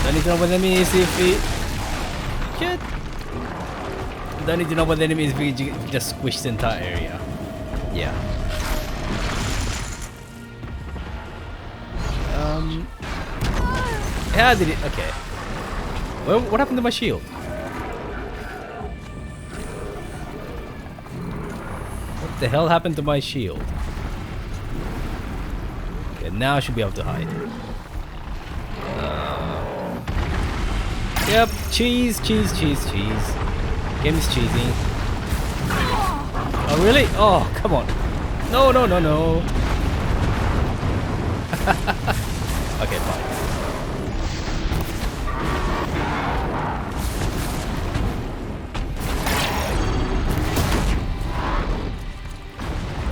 Don't need to know what the enemy is if we... Shit. Don't need to know what the enemy is if we just squish the entire area. Yeah. How did it... Okay. Well, what happened to my shield? What the hell happened to my shield? Okay, now I should be able to hide. Yep, cheese. Game is cheesy. Oh, really? Oh, come on. No. Okay, fine.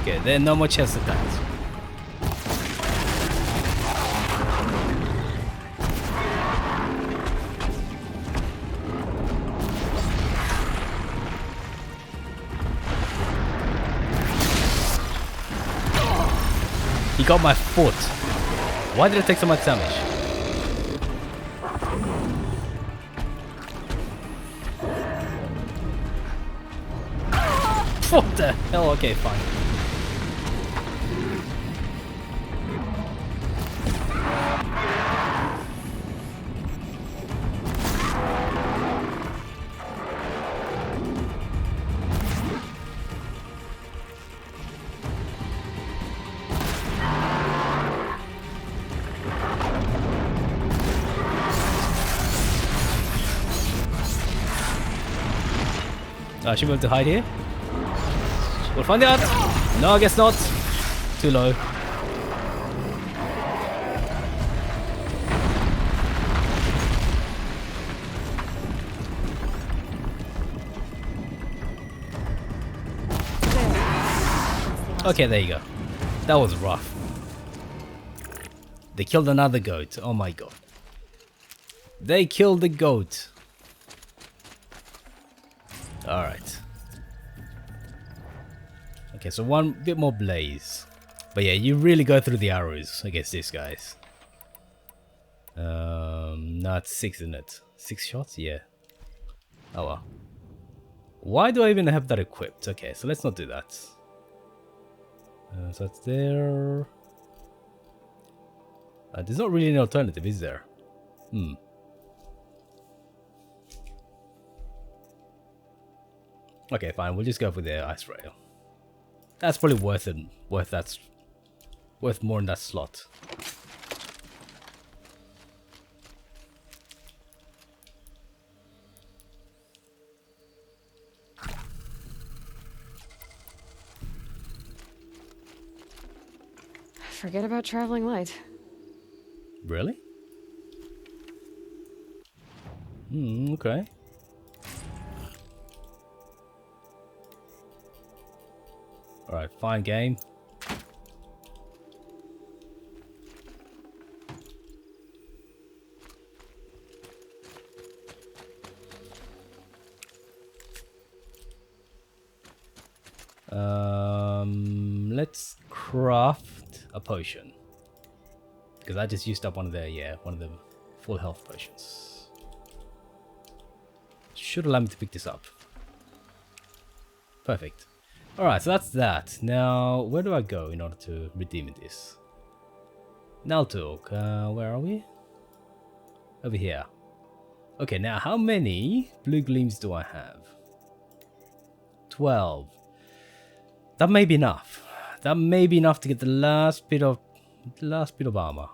Okay, there are no more chest attacks. He got my foot. Why did it take so much damage? What the hell? Okay, fine. I should be able to hide here. We'll find out. No, I guess not. Too low. Okay, there you go. That was rough. They killed another goat. Oh my god. They killed the goat. Alright. Okay, so one bit more blaze. But yeah, you really go through the arrows against these guys. No, it's 6, isn't it? 6 shots? Yeah. Oh well. Why do I even have that equipped? Okay, so let's not do that. So that's there. There's not really an alternative, is there? Okay, fine. We'll just go for the ice rail. That's probably worth it. Worth more in that slot. Forget about traveling light. Really? Okay. Alright, fine game. Let's craft a potion. Because I just used up one of the full health potions. Should allow me to pick this up. Perfect. Alright, so that's that. Now, where do I go in order to redeem this? Naltok, where are we? Over here. Okay, now how many blue gleams do I have? 12. That may be enough. That may be enough to get the last bit of armor.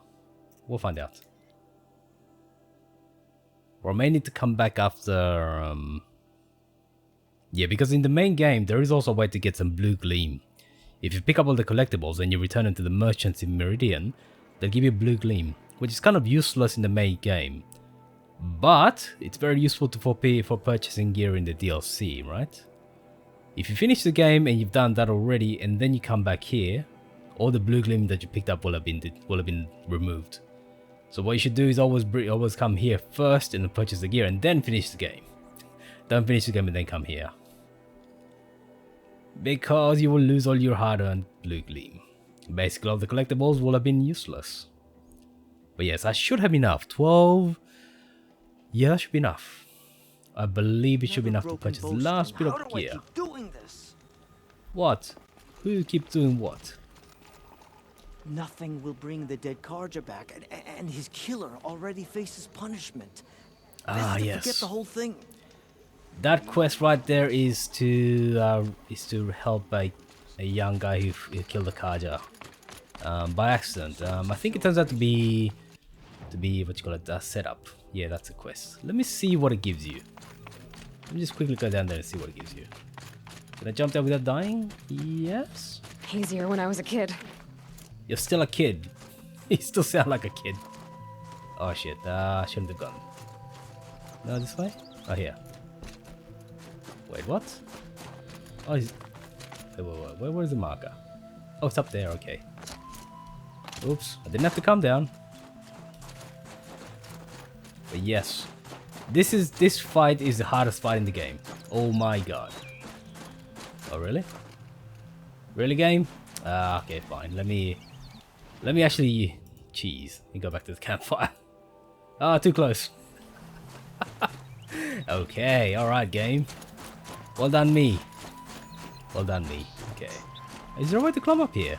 We'll find out. Or I may need to come back after. Yeah, because in the main game there is also a way to get some blue gleam. If you pick up all the collectibles and you return them to the merchants in Meridian, they'll give you blue gleam, which is kind of useless in the main game. But it's very useful for purchasing gear in the DLC, right? If you finish the game and you've done that already, and then you come back here, all the blue gleam that you picked up will have been removed. So what you should do is always come here first and purchase the gear, and then finish the game. Don't finish the game and then come here, because you will lose all your hard-earned blue gleam. Basically, all the collectibles will have been useless. But yes, I should have enough. 12. Yeah, that should be enough. I believe it should be enough to purchase the last bit of gear. What? Who keeps doing what? Nothing will bring the dead Karja back, and his killer already faces punishment. Ah, yes. Forget the whole thing. That quest right there is to help a young guy who killed the Karja by accident. I think it turns out to be what you call it, a setup. Yeah, that's a quest. Let me see what it gives you. Let me just quickly go down there and see what it gives you. Can I jump there without dying? Yes. Easier when I was a kid. You're still a kid. You still sound like a kid. Oh shit, I shouldn't have gone. No, this way? Oh, here. Wait, what? Oh, wait, where's the marker? Oh, it's up there, okay. Oops, I didn't have to come down. But yes, this fight is the hardest fight in the game. Oh my god. Oh really? Really, game? Okay, fine. Let me actually cheese and go back to the campfire. Ah, too close. Okay, all right, game. Well done, me. Well done, me. Okay. Is there a way to climb up here?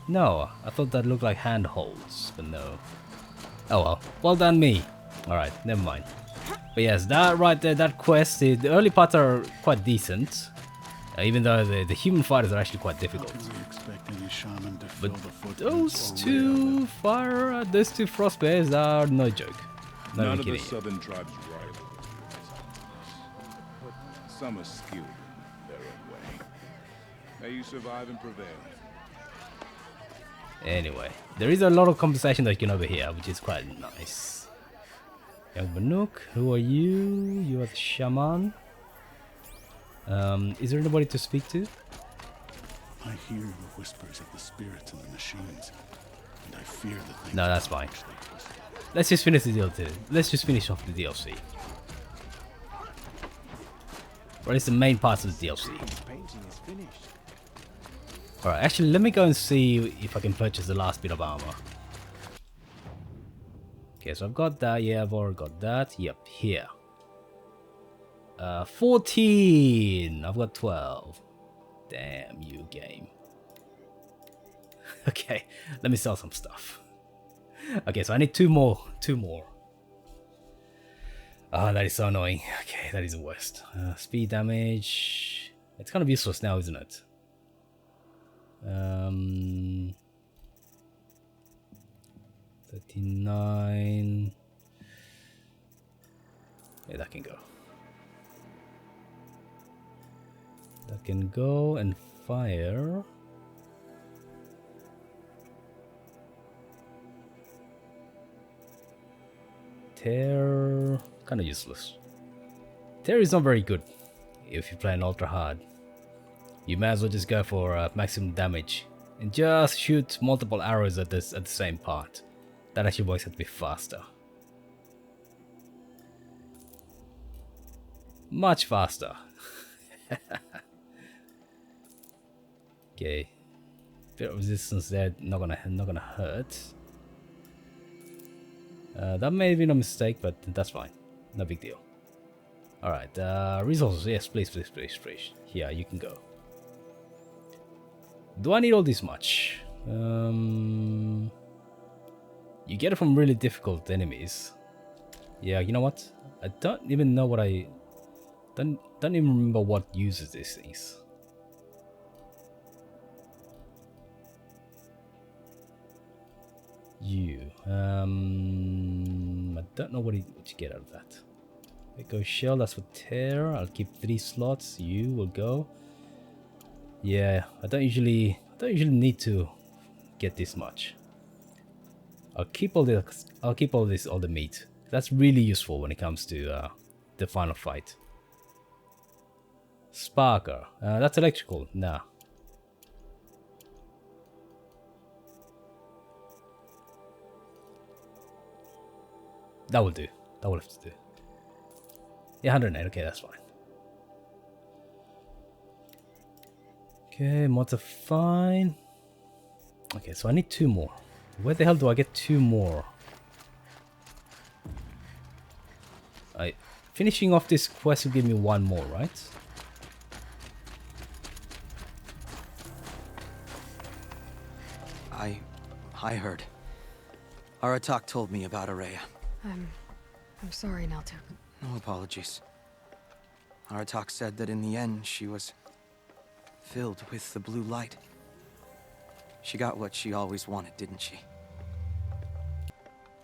No, I thought that looked like handholds, but no. Oh well, well done me. Alright, never mind. But yes, that right there, that quest, the early parts are quite decent. Even though the human fighters are actually quite difficult. But those two frost bears are no joke. None of the southern tribes rival, but some are skilled in their own way. May you survive and prevail. Anyway, there is a lot of conversation that you can overhear, which is quite nice. Young Banuk, who are you? You are the shaman. Is there anybody to speak to? I hear the whispers of the spirits and the machines, and I fear the things. No, that's fine. Let's just finish the DLC. Let's just finish off the DLC. Or at least the main parts of the DLC. Alright, actually, let me go and see if I can purchase the last bit of armor. Okay, so I've got that. Yeah, I've already got that. Yep, here. 14! I've got 12. Damn you, game. Okay, let me sell some stuff. Okay, so I need two more. Ah, that is so annoying. Okay, that is the worst. Speed damage. It's kind of useless now, isn't it? 39. Yeah, that can go. That can go and fire. Tear, kind of useless. Tear is not very good if you play an UltraHard. You may as well just go for maximum damage and just shoot multiple arrows at the same part. That actually works a bit faster. Much faster. Okay, bit of resistance there, not gonna hurt. That may have been a mistake, but that's fine. No big deal. Alright, resources. Yes, please. Here, you can go. Do I need all this much? You get it from really difficult enemies. Yeah, you know what? I don't even know what I... Don't even remember what uses these things. I don't know what you get out of that. Echo shell, that's for tear. I'll keep 3 slots. You will go. Yeah, I don't usually need to get this much. I'll keep all the meat. That's really useful when it comes to the final fight. Sparker. That's electrical. Nah. That will do. That will have to do. Yeah, 108. Okay, that's fine. Okay, mods are fine. Okay, so I need 2 more. Where the hell do I get 2 more? Finishing off this quest will give me 1 more, right? I heard. Aratak told me about Araya. I'm sorry, Naltuk. No apologies. Aratak said that in the end she was filled with the blue light. She got what she always wanted, didn't she?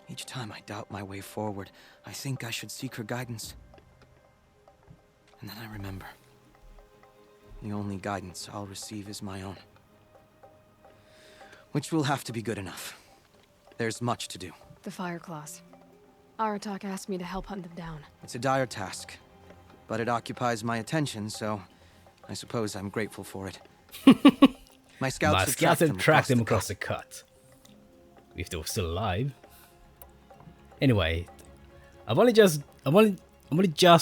Each time I doubt my way forward, I think I should seek her guidance. And then I remember. The only guidance I'll receive is my own. Which will have to be good enough. There's much to do. The Fire Claws. Aratak asked me to help hunt them down. It's a dire task, but it occupies my attention, so I suppose I'm grateful for it. My scouts have tracked them across the cut. If they were still alive. Anyway, I've only just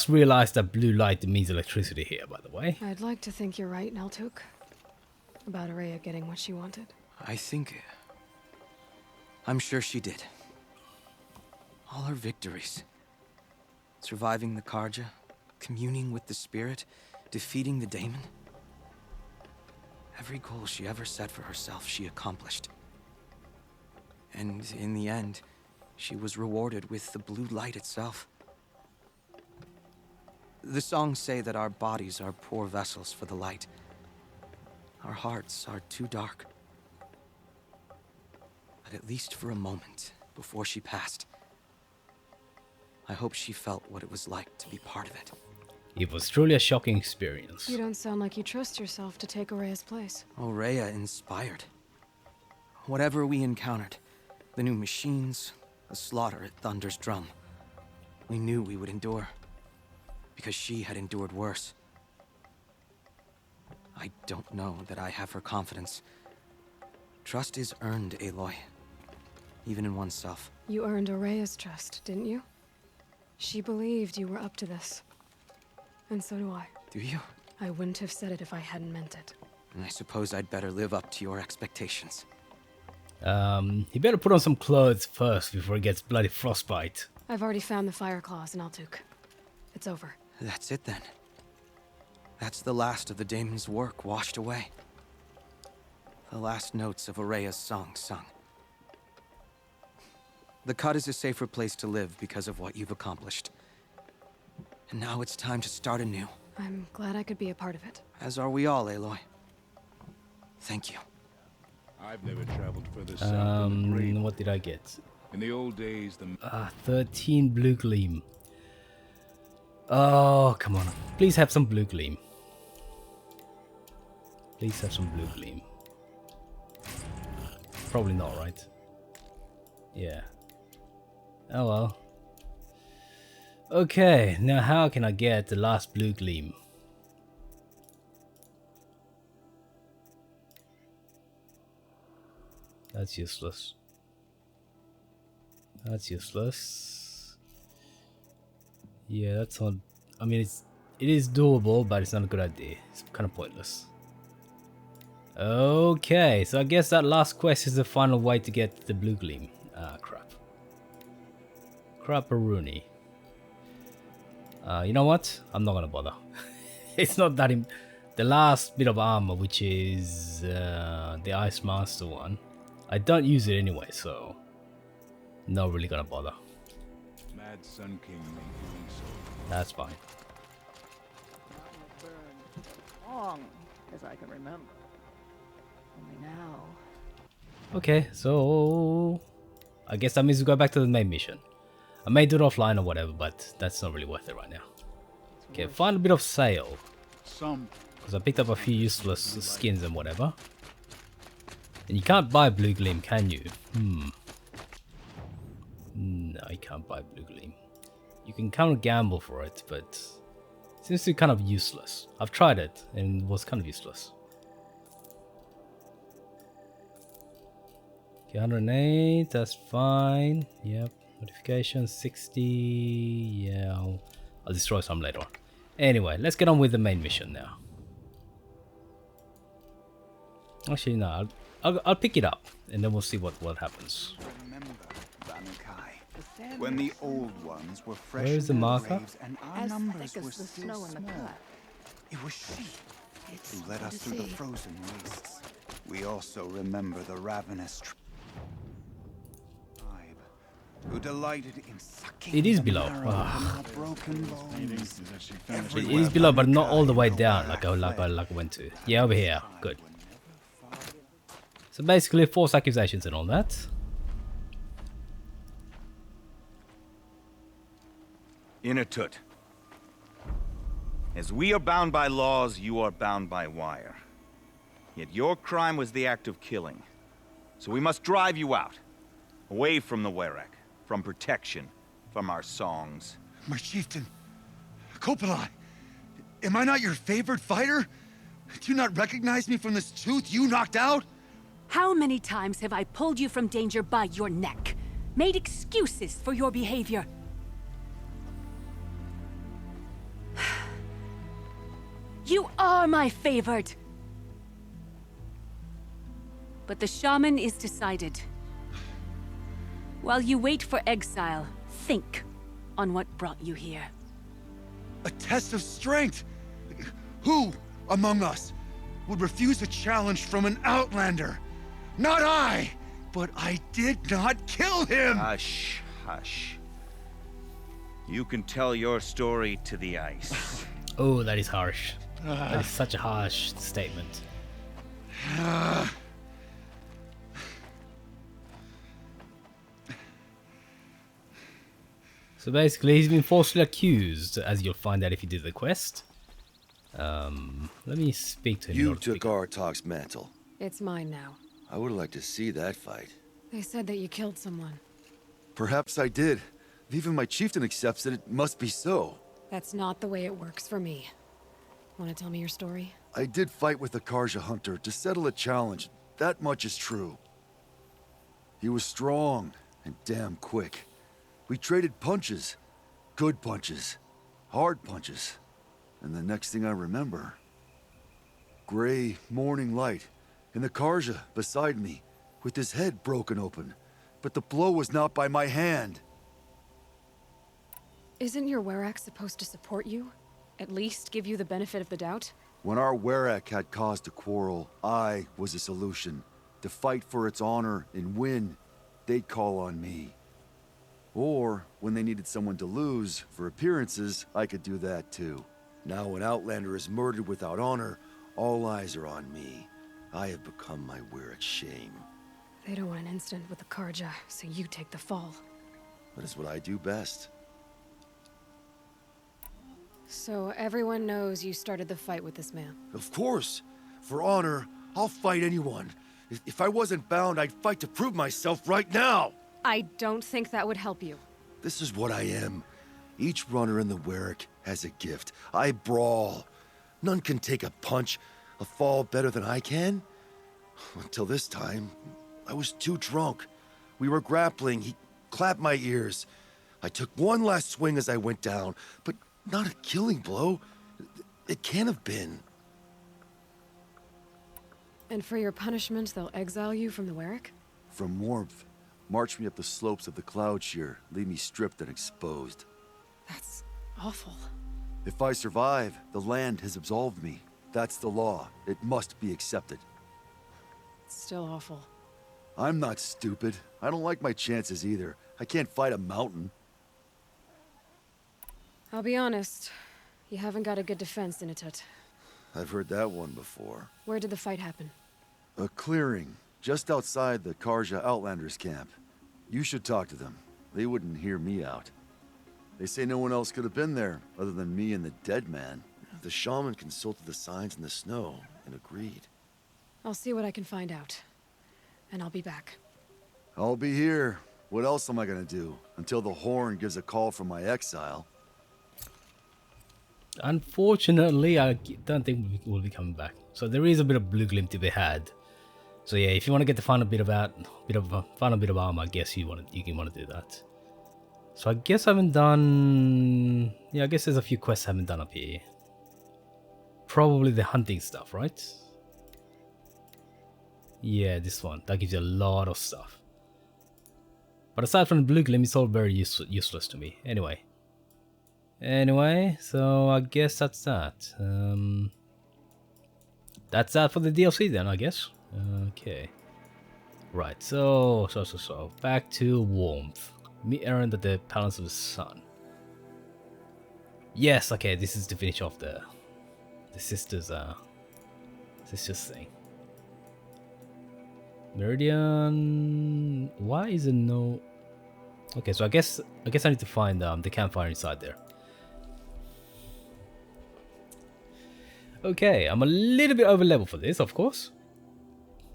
realized that blue light means electricity here, by the way. I'd like to think you're right, Naltuk. About Araya getting what she wanted. I'm sure she did. All her victories. Surviving the Karja, communing with the spirit, defeating the daemon. Every goal she ever set for herself, she accomplished. And in the end, she was rewarded with the blue light itself. The songs say that our bodies are poor vessels for the light. Our hearts are too dark. But at least for a moment, before she passed, I hope she felt what it was like to be part of it. It was truly a shocking experience. You don't sound like you trust yourself to take Araya's place. Rhea inspired. Whatever we encountered, the new machines, the slaughter at Thunder's drum, we knew we would endure. Because she had endured worse. I don't know that I have her confidence. Trust is earned, Aloy. Even in oneself. You earned Aurea's trust, didn't you? She believed you were up to this. And so do I. Do you? I wouldn't have said it if I hadn't meant it. And I suppose I'd better live up to your expectations. He better put on some clothes first before he gets bloody frostbite. I've already found the fire claws in Altuk. It's over. That's it then. That's the last of the daemon's work washed away. The last notes of Aurea's song sung. The Cut is a safer place to live because of what you've accomplished. And now it's time to start anew. I'm glad I could be a part of it. As are we all, Aloy. Thank you. I've never traveled further south than the Great. What did I get? In the old days, the 13 blue gleam. Oh, come on. Please have some blue gleam. Please have some blue gleam. Probably not, right? Yeah. Oh well. Okay, now how can I get the last blue gleam? That's useless. That's useless. Yeah, that's not. I mean, it is doable, but it's not a good idea. It's kind of pointless. Okay, so I guess that last quest is the final way to get the blue gleam. Ah, crap. Crapperoonie. You know what? I'm not gonna bother. It's not that. The last bit of armor, which is the Ice Master one, I don't use it anyway, so not really gonna bother. Mad Sun King made doing so. That's fine. Long as I can remember. Only now. Okay, so I guess that means we go back to the main mission. I may do it offline or whatever, but that's not really worth it right now. Okay, find a bit of sale. Some. Because I picked up a few useless skins and whatever. And you can't buy Blue Gleam, can you? No, you can't buy Blue Gleam. You can kind of gamble for it, but it seems to be kind of useless. I've tried it and it was kind of useless. Okay, 108, that's fine. Yep. Notification 60. Yeah, I'll destroy some later on. Anyway, let's get on with the main mission now. Actually, no, I'll pick it up and then we'll see what happens. Remember, Vanukai, when the old ones were fresh Where is the in their marker? graves and our As numbers thick were as the still snow in the small. cut. It was she It's who led us to through the see. frozen wastes. We also remember the ravenous tribe who delighted in sucking It is the below. marrow from our broken bones. It is below, but not all the way down like I went to. Yeah, over here. Good. So basically, false accusations and all that. Inatut. As we are bound by laws, you are bound by wire. Yet your crime was the act of killing. So we must drive you out. Away from the Werek. From protection. From our songs. My chieftain, Kopalai, am I not your favorite fighter? Do you not recognize me from this tooth you knocked out? How many times have I pulled you from danger by your neck? Made excuses for your behavior? You are my favored! But the shaman is decided. While you wait for exile, think on what brought you here. A test of strength? Who among us would refuse a challenge from an outlander? Not I! But I did not kill him! Hush, hush. You can tell your story to the ice. Oh, that is harsh. That is such a harsh statement. So basically, he's been falsely accused, as you'll find out if you do the quest. Let me speak to him. You took Artok's mantle. It's mine now. I would like to see that fight. They said that you killed someone. Perhaps I did. If even my chieftain accepts it, it must be so. That's not the way it works for me. Want to tell me your story? I did fight with the Karja hunter to settle a challenge. That much is true. He was strong and damn quick. We traded punches. Good punches. Hard punches. And the next thing I remember... gray morning light, and the Karja beside me, with his head broken open. But the blow was not by my hand. Isn't your Werak supposed to support you? At least give you the benefit of the doubt? When our Werak had cause to quarrel, I was a solution. To fight for its honor and win, they'd call on me. Or, when they needed someone to lose, for appearances, I could do that too. Now an Outlander is murdered without honor, all eyes are on me. I have become my Werak's shame. They don't want an incident with the Karja, so you take the fall. That is what I do best. So everyone knows you started the fight with this man? Of course. For honor, I'll fight anyone. If I wasn't bound, I'd fight to prove myself right now! I don't think that would help you. This is what I am. Each runner in the Werak has a gift. I brawl. None can take a punch, a fall better than I can. Until this time, I was too drunk. We were grappling. He clapped my ears. I took one last swing as I went down, but not a killing blow. It can't have been. And for your punishment, they'll exile you from the Werak? From warmth. March me up the slopes of the cloud shear, leave me stripped and exposed. That's awful. If I survive, the land has absolved me. That's the law. It must be accepted. It's still awful. I'm not stupid. I don't like my chances either. I can't fight a mountain. I'll be honest. You haven't got a good defense, Initut. I've heard that one before. Where did the fight happen? A clearing, just outside the Karja Outlanders camp. You should talk to them. They wouldn't hear me out. They say no one else could have been there, other than me and the dead man. The shaman consulted the signs in the snow and agreed. I'll see what I can find out. And I'll be back. I'll be here. What else am I gonna do? Until the Horn gives a call from my exile. Unfortunately, I don't think we'll be coming back. So there is a bit of blue glint to be had. So yeah, if you want to get the final bit of armor, I guess you can want to do that. So I guess I haven't done. Yeah, I guess there's a few quests I haven't done up here. Probably the hunting stuff, right? Yeah, this one. That gives you a lot of stuff. But aside from the blue glint, it's all very useless to me. Anyway, so I guess that's that. That's that for the DLC then, I guess. Okay. Right, so back to warmth. Meet Aaron at the Palace of the Sun. Yes, okay, this is to finish off the sisters thing. Meridian. Why is it no? Okay, so I guess I need to find the campfire inside there. Okay, I'm a little bit over level for this, of course.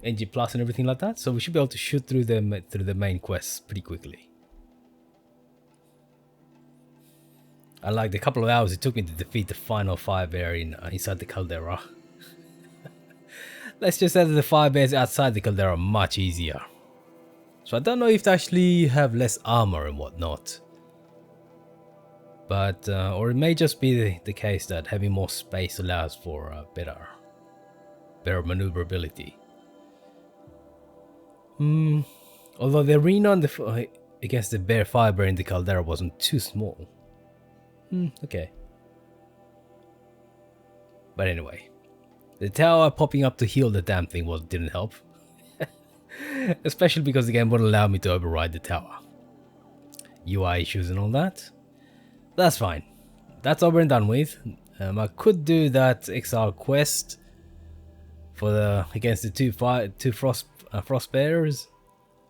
NG plus and everything like that, so we should be able to shoot through the main quests pretty quickly. I like the couple of hours it took me to defeat the final fire bear inside the caldera. Let's just say that the fire bears outside the caldera are much easier. So I don't know if they actually have less armor and whatnot. But, or it may just be the case that having more space allows for better maneuverability. Although the arena against the bear fiber in the caldera wasn't too small. Okay. But anyway, the tower popping up to heal the damn thing didn't help. Especially because the game wouldn't allow me to override the tower. UI issues and all that. That's fine. That's over and done with. I could do that exile quest for against the two frost bears,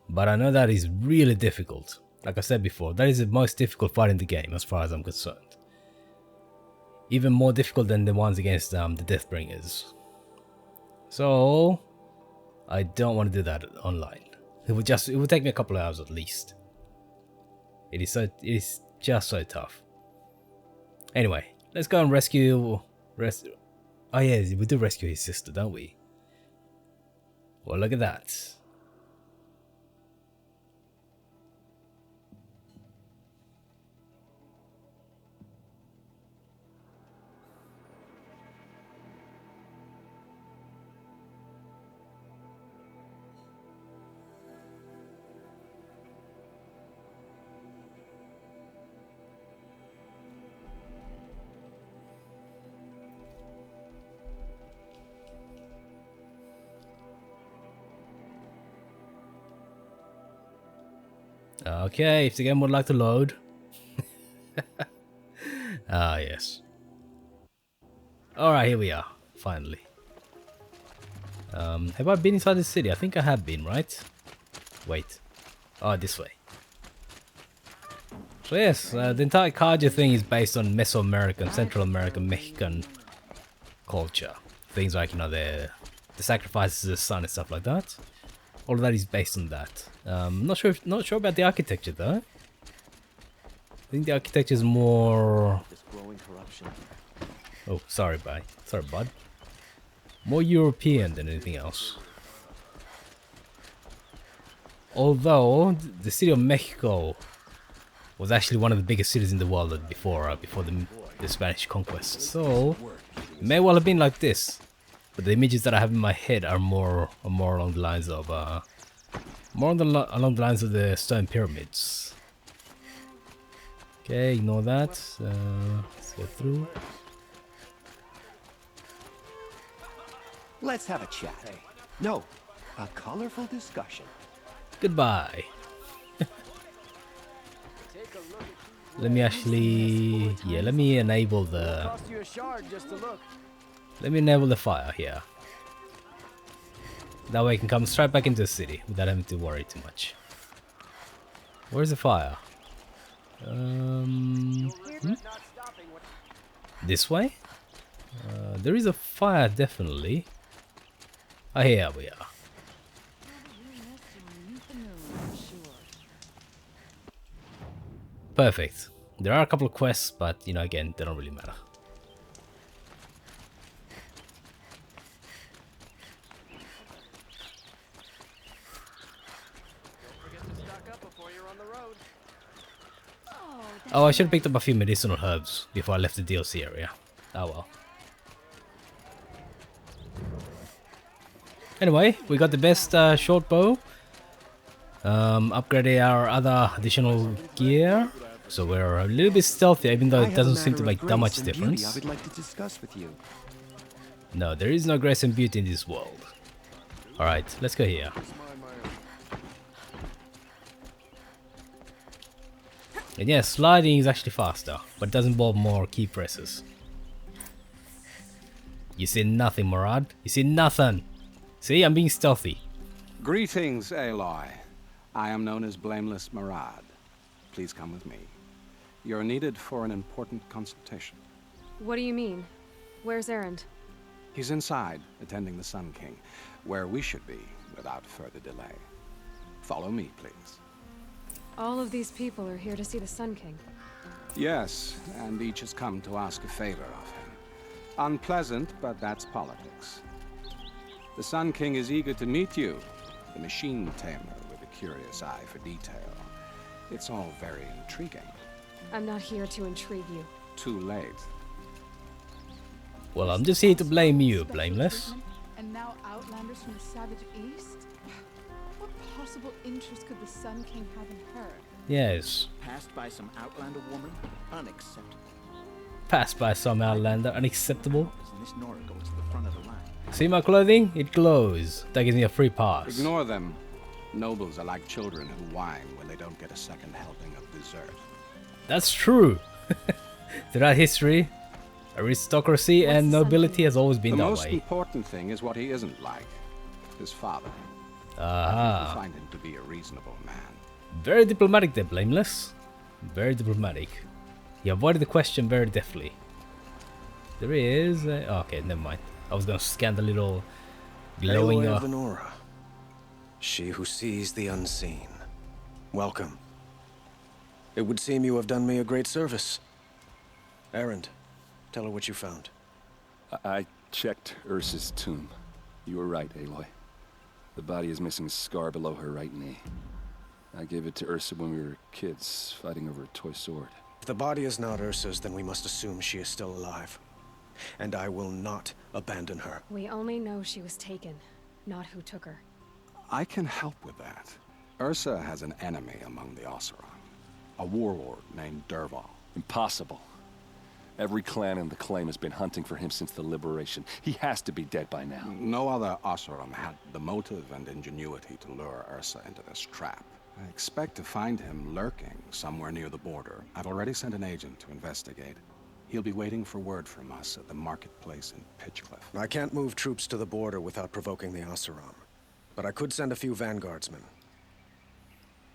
but I know that is really difficult. Like I said before, that is the most difficult fight in the game as far as I'm concerned. Even more difficult than the ones against the Deathbringers. So I don't want to do that online. It would take me a couple of hours at least. It is just so tough. Anyway, let's go and rescue Oh yeah, we do rescue his sister, don't we? Well, look at that. Okay, if the game would like to load. Ah, yes. Alright, here we are, finally. Have I been inside the city? I think I have been, right? Wait. Oh, this way. So yes, the entire Kaja thing is based on Mesoamerican, Central American, Mexican culture. Things like, you know, the sacrifices of the sun and stuff like that. All of that is based on that. Not sure about the architecture though. I think the architecture is more. Oh, sorry, bud. More European than anything else. Although the city of Mexico was actually one of the biggest cities in the world before the Spanish conquest. So it may well have been like this, but the images that I have in my head are more along the lines of along the lines of the stone pyramids. Okay, ignore that. Let's go through. Let's have a chat. No, a colorful discussion. Goodbye. Let me actually, yeah, let me enable the fire here. That way I can come straight back into the city without having to worry too much. Where's the fire? This way? There is a fire, definitely. Oh, here we are. Perfect. There are a couple of quests, but, you know, again, they don't really matter. Oh, I should have picked up a few medicinal herbs before I left the DLC area. Oh well. Anyway, we got the best short bow. Upgraded our other additional gear. So we're a little bit stealthier, even though it doesn't seem to make that much difference. I would like to discuss with you. No, there is no grace and beauty in this world. Alright, let's go here. And yeah, sliding is actually faster, but it does involve more key presses. You see nothing, Murad. You see nothing. See, I'm being stealthy. Greetings, Aloy. I am known as Blameless Murad. Please come with me. You're needed for an important consultation. What do you mean? Where's Erend? He's inside, attending the Sun King, where we should be without further delay. Follow me, please. All of these people are here to see the Sun King. Yes, and each has come to ask a favor of him. Unpleasant, but that's politics. The Sun King is eager to meet you, the machine tamer with a curious eye for detail. It's all very intriguing. I'm not here to intrigue you. Too late. Well, I'm just here to blame you, Blameless. And now outlanders from the savage east? What possible interest could the Sun King have in her? Yes. Passed by some outlander woman? Unacceptable. Passed by some outlander, unacceptable. Miss Nora goes to the front of the line. See my clothing? It glows. That gives me a free pass. Ignore them. Nobles are like children who whine when they don't get a second helping of dessert. That's true. Throughout history, aristocracy and nobility has always been that way. The most important thing is what he isn't like. His father. Aha. I find him to be a reasonable man. Very diplomatic there, Blameless. Very diplomatic. He avoided the question very deftly. There is... oh, okay, never mind. I was gonna scan the little glowing... Aloy of Venora. She who sees the unseen. Welcome. It would seem you have done me a great service. Erend, tell her what you found. I checked Ursa's tomb. You were right, Aloy. The body is missing a scar below her right knee. I gave it to Ursa when we were kids, fighting over a toy sword. If the body is not Ursa's, then we must assume she is still alive. And I will not abandon her. We only know she was taken, not who took her. I can help with that. Ursa has an enemy among the Oseram. A warlord named Dervahl. Impossible. Every clan in the claim has been hunting for him since the liberation. He has to be dead by now. No other Oseram had the motive and ingenuity to lure Ursa into this trap. I expect to find him lurking somewhere near the border. I've already sent an agent to investigate. He'll be waiting for word from us at the marketplace in Pitchcliff. I can't move troops to the border without provoking the Oseram. But I could send a few vanguardsmen.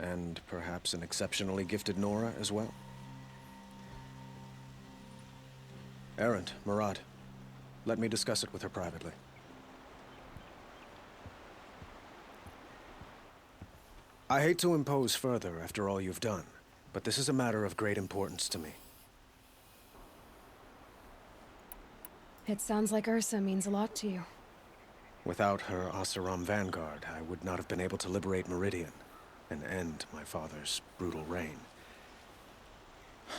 And perhaps an exceptionally gifted Nora as well. Erend, Murad, let me discuss it with her privately. I hate to impose further after all you've done, but this is a matter of great importance to me. It sounds like Ursa means a lot to you. Without her Oseram vanguard, I would not have been able to liberate Meridian and end my father's brutal reign.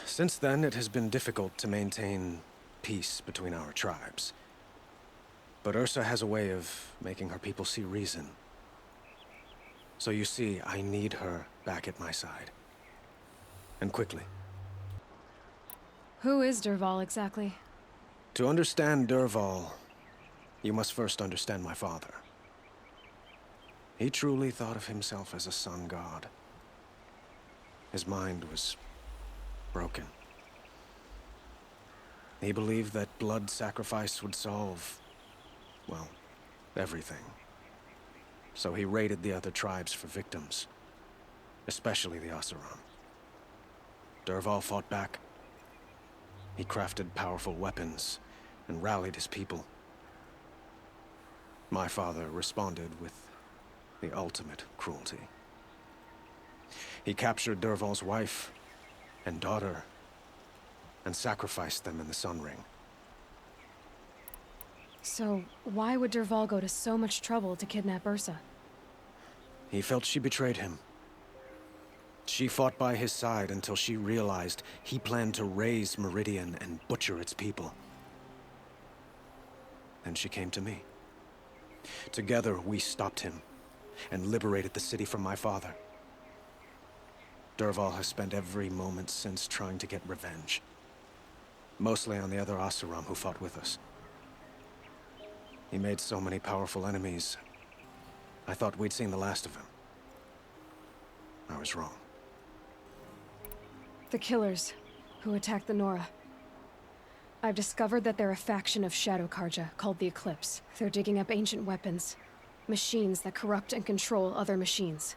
Since then, it has been difficult to maintain peace between our tribes. But Ursa has a way of making her people see reason. So you see, I need her back at my side. And quickly. Who is Dervahl exactly? To understand Dervahl, you must first understand my father. He truly thought of himself as a sun god. His mind was broken. He believed that blood sacrifice would solve, well, everything. So he raided the other tribes for victims, especially the Oseram. Dervahl fought back. He crafted powerful weapons and rallied his people. My father responded with the ultimate cruelty. He captured Dervahl's wife and daughter and sacrificed them in the Sun Ring. So, why would Dervahl go to so much trouble to kidnap Ursa? He felt she betrayed him. She fought by his side until she realized he planned to raise Meridian and butcher its people. Then she came to me. Together, we stopped him and liberated the city from my father. Dervahl has spent every moment since trying to get revenge. Mostly on the other Oseram who fought with us. He made so many powerful enemies. I thought we'd seen the last of him. I was wrong. The killers who attacked the Nora. I've discovered that they're a faction of Shadow Karja called the Eclipse. They're digging up ancient weapons. Machines that corrupt and control other machines.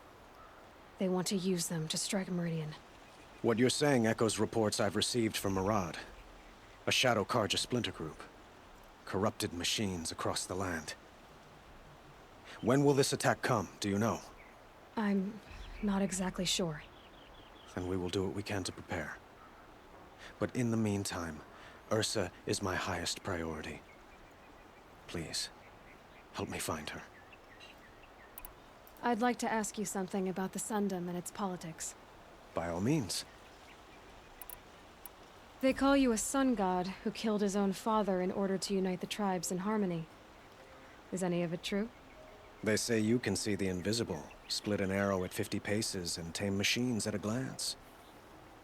They want to use them to strike Meridian. What you're saying echoes reports I've received from Murad. A Shadow Karja splinter group. Corrupted machines across the land. When will this attack come, do you know? I'm not exactly sure. Then we will do what we can to prepare. But in the meantime, Ursa is my highest priority. Please, help me find her. I'd like to ask you something about the Sundom and its politics. By all means. They call you a sun god who killed his own father in order to unite the tribes in harmony. Is any of it true? They say you can see the invisible, split an arrow at 50 paces, and tame machines at a glance.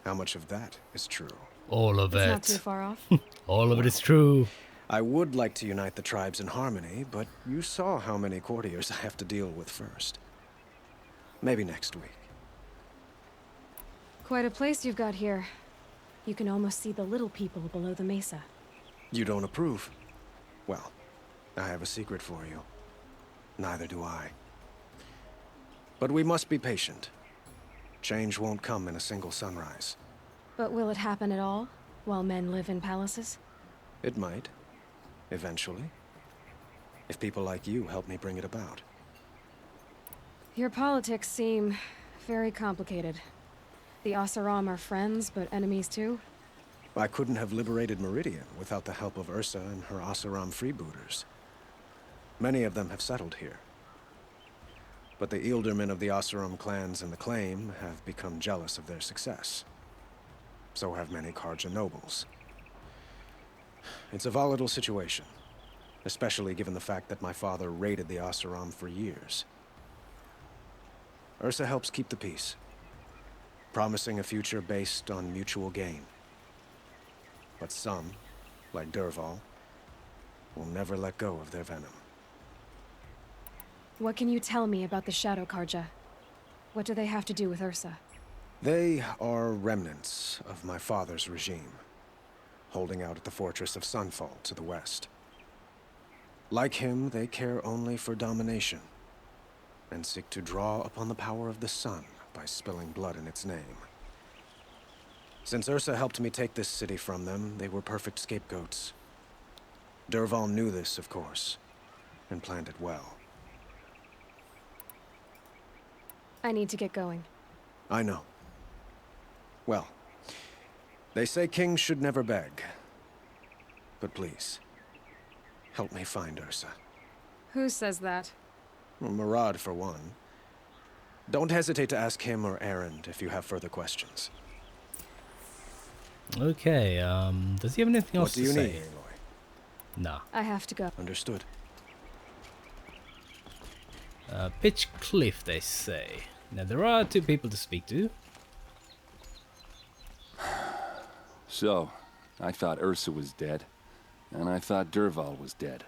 How much of that is true? All of it. It's not too far off. All of it is true. I would like to unite the tribes in harmony, but you saw how many courtiers I have to deal with first. Maybe next week. Quite a place you've got here. You can almost see the little people below the mesa. You don't approve? Well, I have a secret for you. Neither do I. But we must be patient. Change won't come in a single sunrise. But will it happen at all, while men live in palaces? It might. Eventually. If people like you help me bring it about. Your politics seem very complicated. The Oseram are friends, but enemies too? I couldn't have liberated Meridian without the help of Ursa and her Oseram freebooters. Many of them have settled here. But the Ealdormen of the Oseram clans and the Claim have become jealous of their success. So have many Carja nobles. It's a volatile situation, especially given the fact that my father raided the Oseram for years. Ursa helps keep the peace, promising a future based on mutual gain. But some, like Dervahl, will never let go of their venom. What can you tell me about the Shadow Carja? What do they have to do with Ursa? They are remnants of my father's regime, holding out at the fortress of Sunfall to the west. Like him, they care only for domination, and seek to draw upon the power of the sun by spilling blood in its name. Since Ursa helped me take this city from them, they were perfect scapegoats. Dervahl knew this, of course, and planned it well. I need to get going. I know. Well, they say kings should never beg. But please, help me find Ursa. Who says that? Well, Murad, for one. Don't hesitate to ask him or Erend if you have further questions. Okay, does he have anything else to say? What do you need, Aloy? Nah. I have to go. Understood. Pitch Cliff, they say. Now, there are 2 people to speak to. So, I thought Ursa was dead, and I thought Dervahl was dead.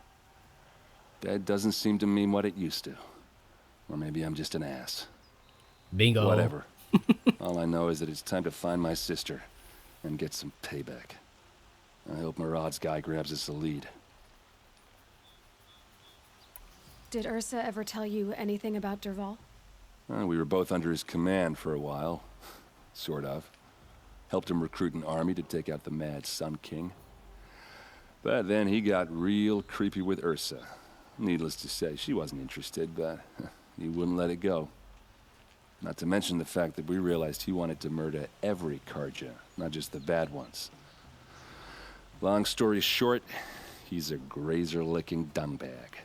Dead doesn't seem to mean what it used to. Or maybe I'm just an ass. Bingo. Whatever. All I know is that it's time to find my sister and get some payback. I hope Murad's guy grabs us a lead. Did Ursa ever tell you anything about Dervahl? We were both under his command for a while. Sort of. Helped him recruit an army to take out the mad Sun King. But then he got real creepy with Ursa. Needless to say, she wasn't interested, but he wouldn't let it go. Not to mention the fact that we realized he wanted to murder every Carja, not just the bad ones. Long story short, he's a grazer-licking dungbag.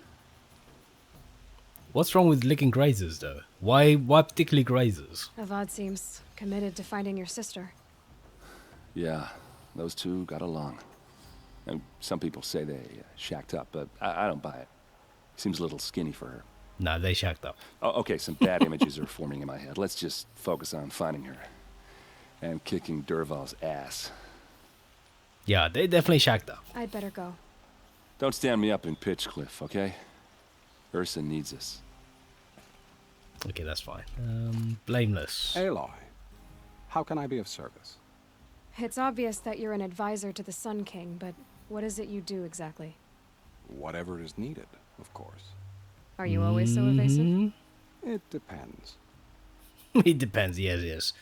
What's wrong with licking grazers, though? Why particularly grazers? Avad seems committed to finding your sister. Yeah, those 2 got along. And some people say they shacked up, but I don't buy it. Seems a little skinny for her. Nah, they shacked up. Oh, okay, some bad images are forming in my head. Let's just focus on finding her. And kicking Dervahl's ass. Yeah, they definitely shacked up. I'd better go. Don't stand me up in Pitchcliff, okay? Ursa needs us. Okay, that's fine. Blameless. Aloy, how can I be of service? It's obvious that you're an advisor to the Sun King, but what is it you do exactly? Whatever is needed, of course. Are you always so evasive? It depends. It depends, yes.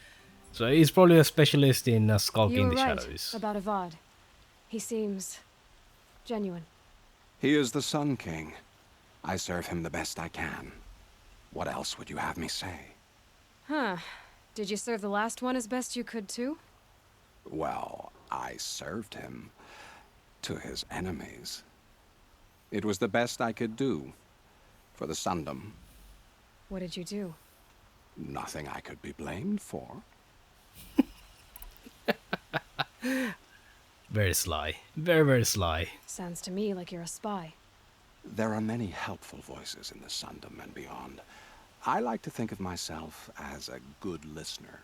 So he's probably a specialist in skulking in the right shadows. About Avad. He seems genuine. He is the Sun King. I serve him the best I can. What else would you have me say? Huh. Did you serve the last one as best you could, too? Well, I served him to his enemies. It was the best I could do for the Sundom. What did you do? Nothing I could be blamed for. Very sly. Very, very sly. Sounds to me like you're a spy. There are many helpful voices in the Sundom and beyond. I like to think of myself as a good listener.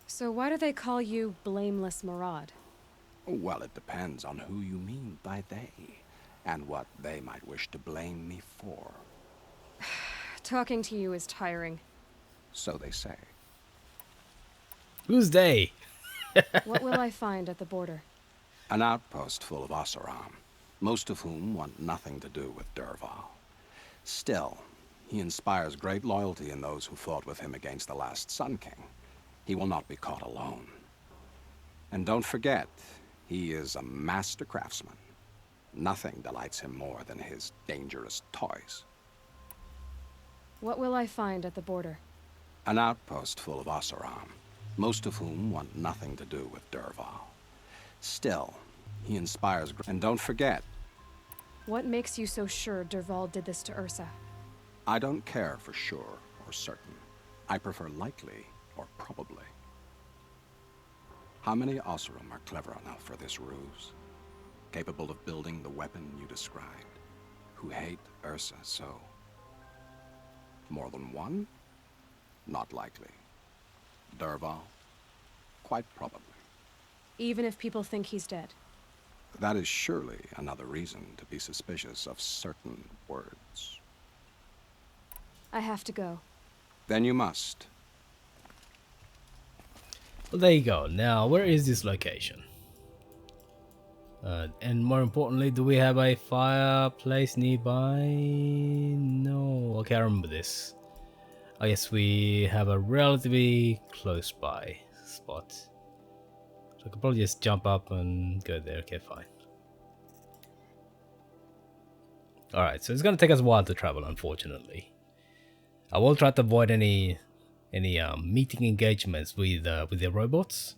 So why do they call you Blameless Murad? Well, it depends on who you mean by they, and what they might wish to blame me for. Talking to you is tiring. So they say. Who's they? What will I find at the border? An outpost full of Oseram, most of whom want nothing to do with Dervahl. Still, he inspires great loyalty in those who fought with him against the last Sun King. He will not be caught alone. And don't forget, he is a master craftsman. Nothing delights him more than his dangerous toys. What will I find at the border? An outpost full of Oseram, most of whom want nothing to do with Dervahl. Still, he inspires... And don't forget, What makes you so sure Dervahl did this to Ursa? I don't care for sure or certain. I prefer likely or probably. How many Oseram are clever enough for this ruse? Capable of building the weapon you described? Who hate Ursa so? More than one? Not likely. Dervahl? Quite probably. Even if people think he's dead. That is surely another reason to be suspicious of certain words. I have to go. Then you must. Well, there you go. Now, where is this location? And more importantly, do we have a fireplace nearby? No. Okay, I remember this. I guess we have a relatively close by spot. So I could probably just jump up and go there. Okay, fine. Alright, so it's gonna take us a while to travel, unfortunately. I will try to avoid any meeting engagements with the robots.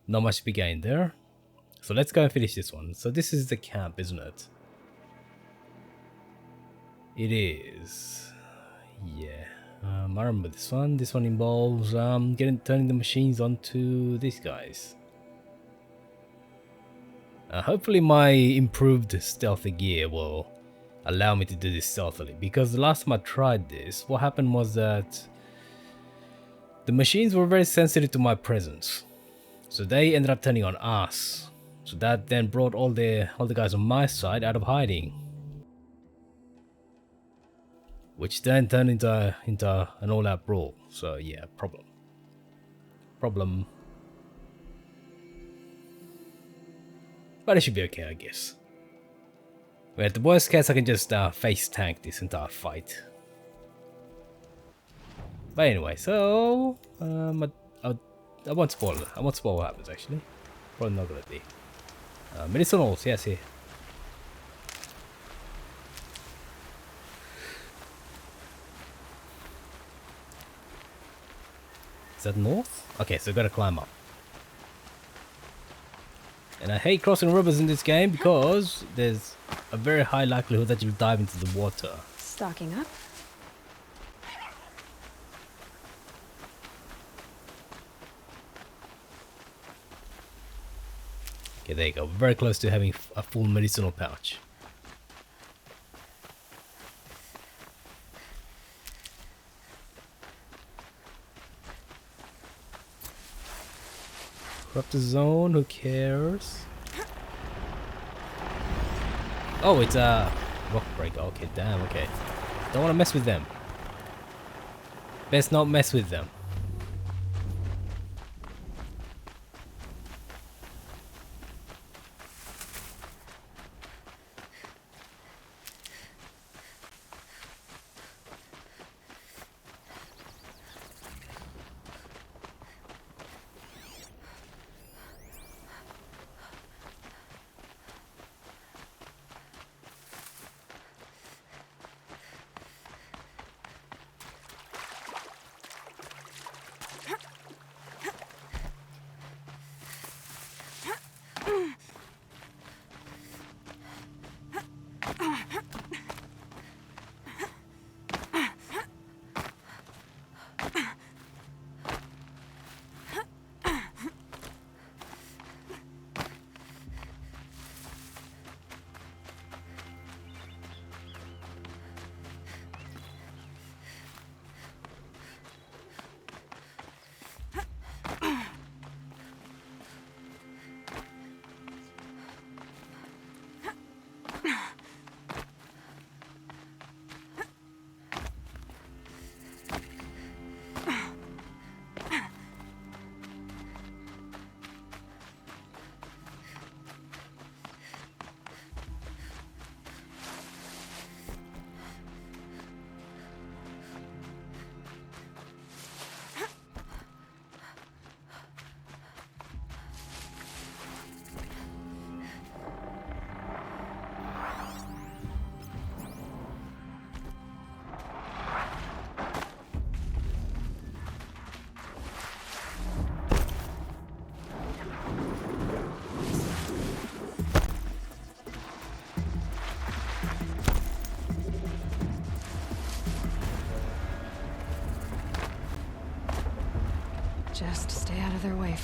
Not much to be gained there. So let's go and finish this one. So this is the camp, isn't it? It is. Yeah. I remember this one. This one involves turning the machines onto these guys. Hopefully my improved stealthy gear will allow me to do this stealthily, because the last time I tried this, what happened was that the machines were very sensitive to my presence, so they ended up turning on us. So that then brought all the guys on my side out of hiding, which then turned into an all-out brawl. So yeah, problem. But it should be okay, I guess. Well, at the worst case, I can just face tank this entire fight. But anyway, so I won't spoil it. I won't spoil what happens actually. Probably not gonna be. Medicinals, yes, here. Is that north? Okay, so I gotta climb up. And I hate crossing rivers in this game because there's a very high likelihood that you'll dive into the water. Stocking up. Okay, there you go. Very close to having a full medicinal pouch. Corrupt the zone, who cares? Oh, it's a rock break. Okay, damn, okay. Don't want to mess with them. Best not mess with them.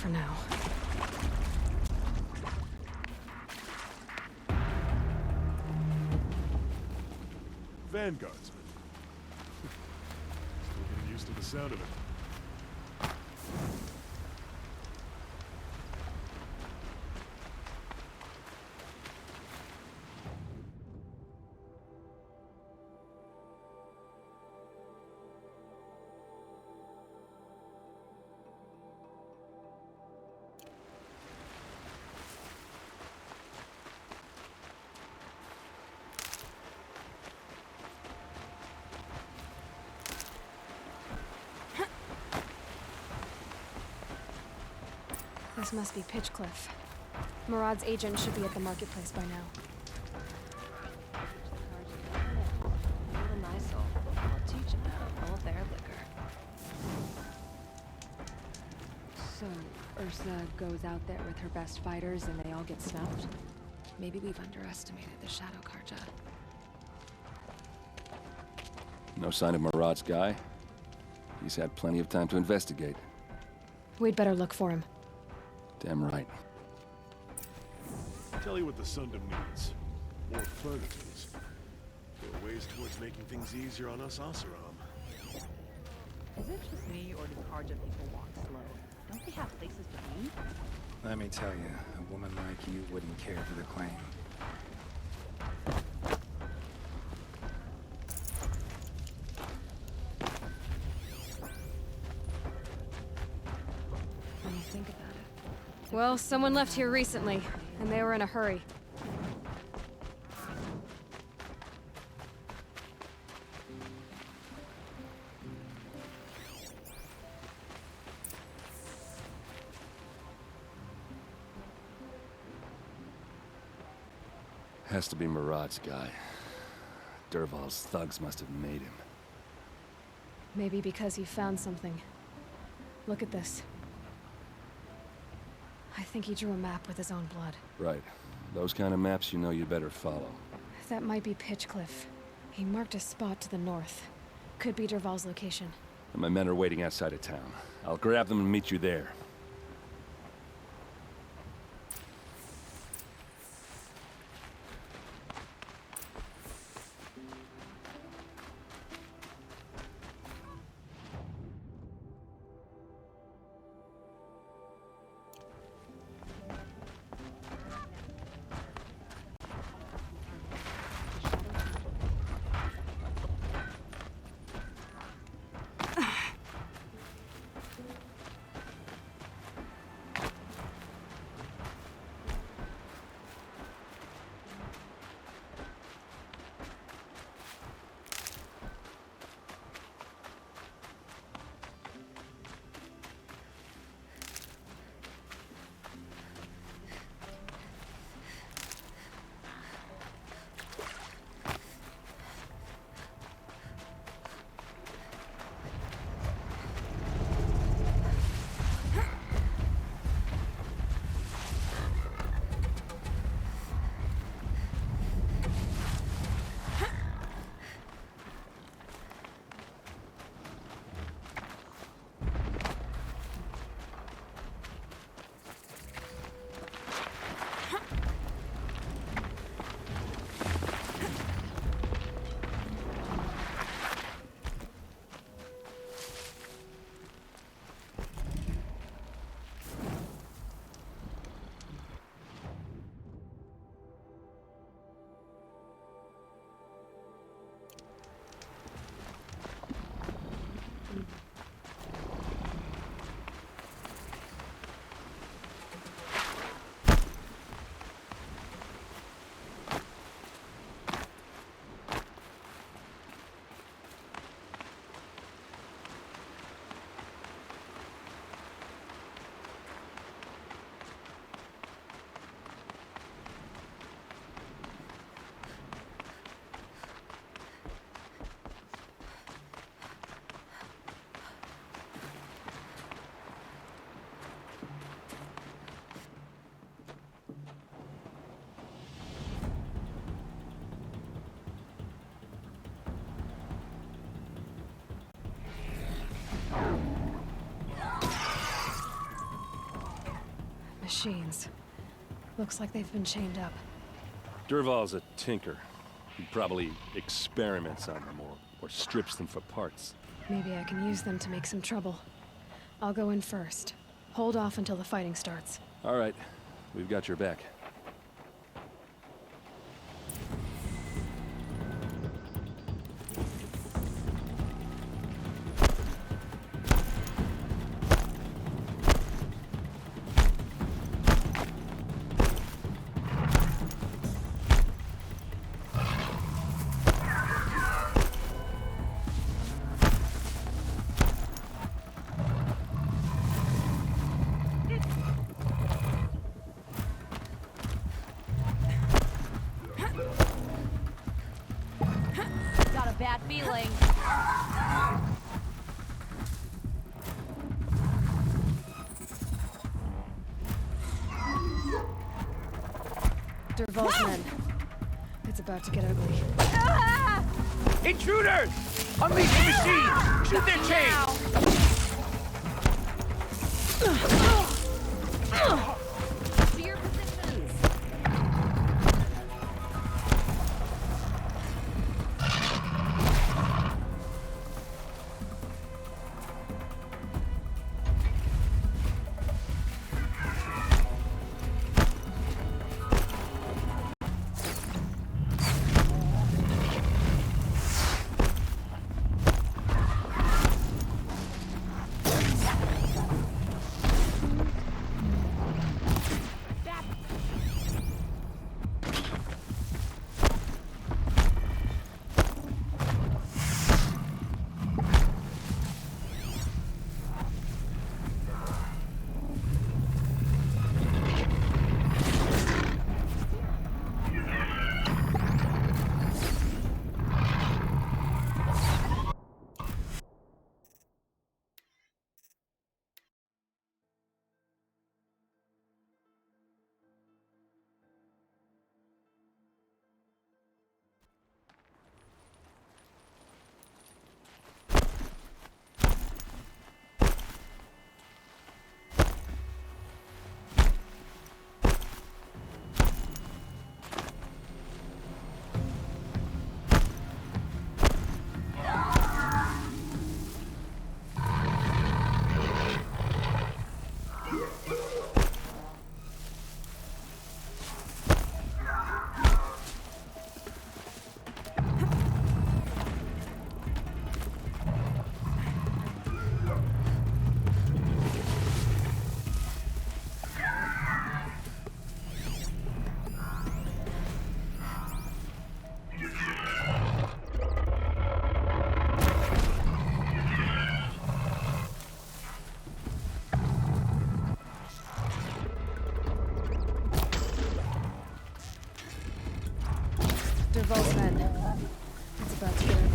for now. Vanguardsman. Still getting used to the sound of it. This must be Pitchcliff. Murad's agent should be at the marketplace by now. Little nice soul. I'll teach him how to hold their liquor. So, Ursa goes out there with her best fighters and they all get snuffed? Maybe we've underestimated the Shadow Karja. No sign of Murad's guy? He's had plenty of time to investigate. We'd better look for him. Damn right. Tell you what the Sundom needs. More furnaces. There are ways towards making things easier on us Oseram. Is it just me, or do Karja people walk slow? Don't they have places to be? Let me tell you, a woman like you wouldn't care for the claim. When you think about it. Well, someone left here recently, and they were in a hurry. Has to be Murad's guy. Dervahl's thugs must have made him. Maybe because he found something. Look at this. I think he drew a map with his own blood. Right. Those kind of maps you know you better follow. That might be Pitchcliff. He marked a spot to the north. Could be Dervahl's location. And my men are waiting outside of town. I'll grab them and meet you there. machines. Looks like they've been chained up. Durval's a tinker. He probably experiments on them or strips them for parts. Maybe I can use them to make some trouble. I'll go in first. Hold off until the fighting starts. All right, we've got your back. Got a bad feeling. Durval's men. It's about to get ugly. Intruders! Unleash the machine! Shoot their chains! To your positions. Durval's men. It's about to get ugly.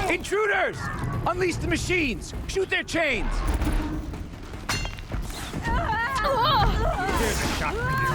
Intruders! Unleash the machines! Shoot their chains! There's a shot for you.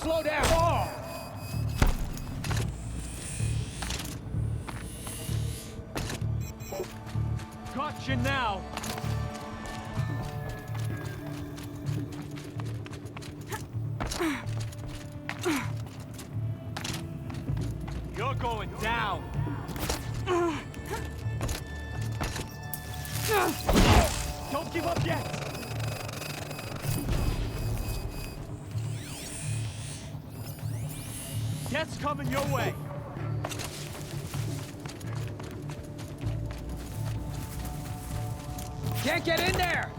Slow down! Gotcha now! You're going down! Don't give up yet! Death's coming your way! Can't get in there!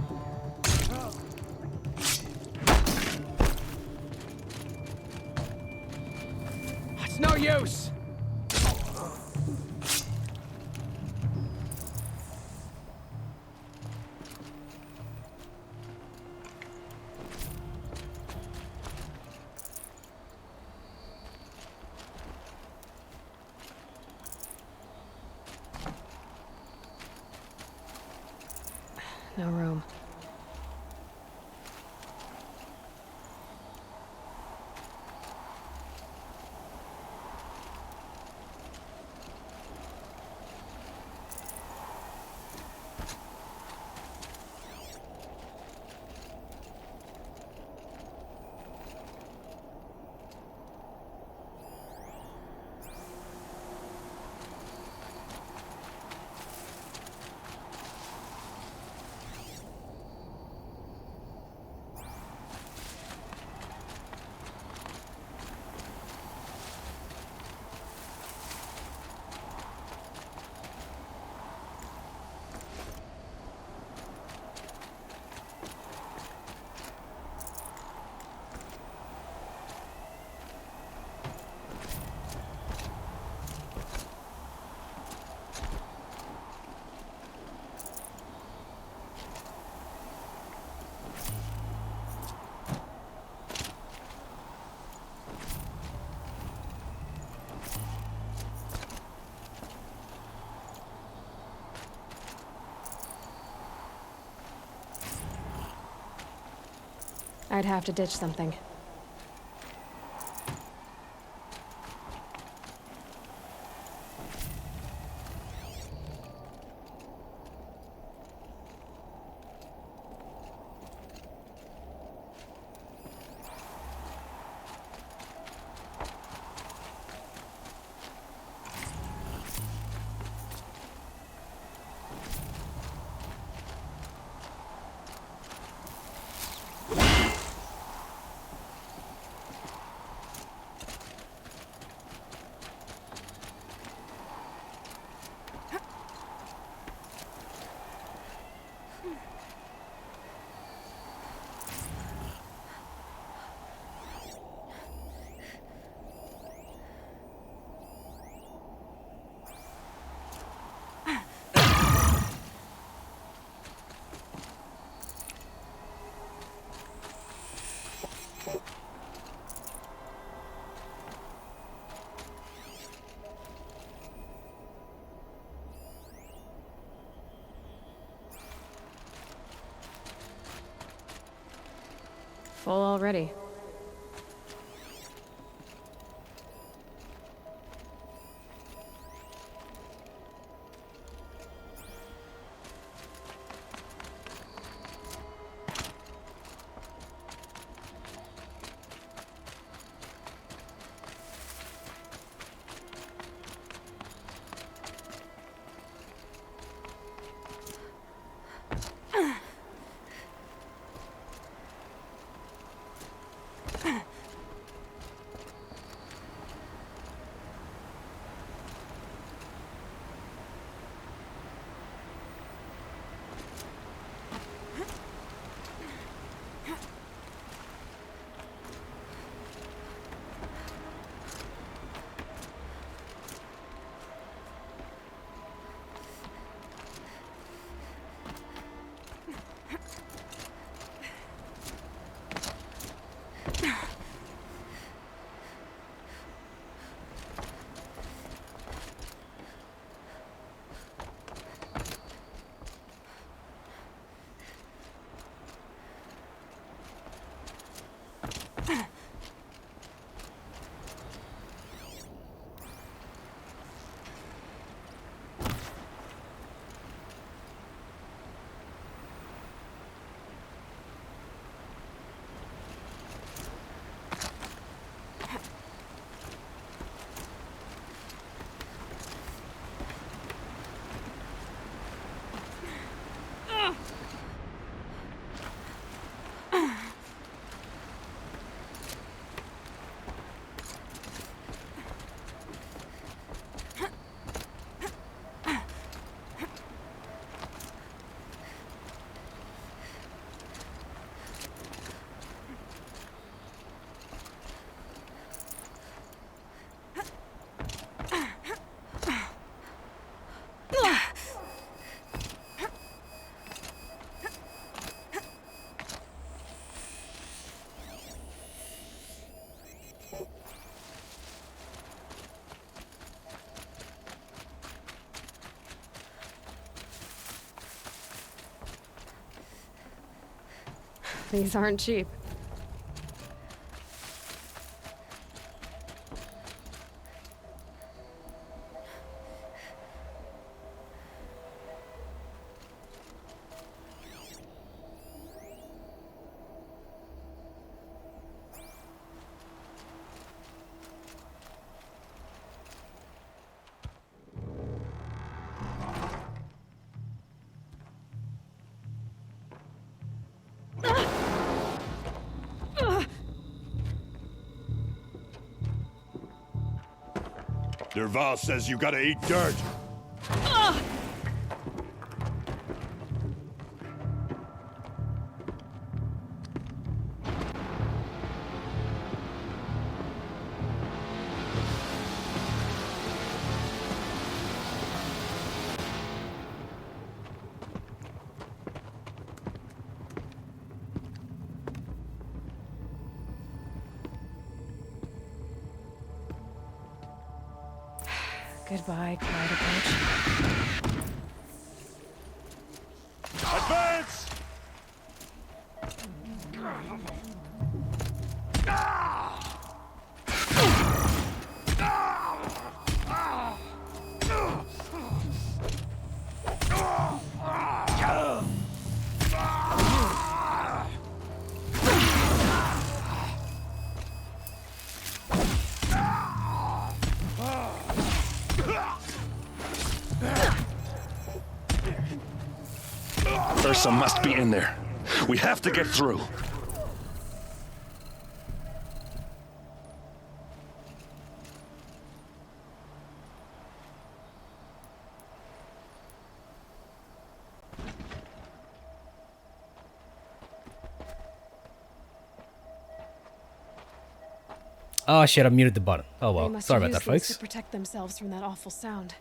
It's no use! No room. I'd have to ditch something. Full already. These aren't cheap. Derval says you gotta eat dirt. Goodbye, cloud approach. Advance! Ursa must be in there. We have to get through. Oh shit, I muted the button. Oh They well, must sorry have about that, used these folks. to protect themselves from that awful sound.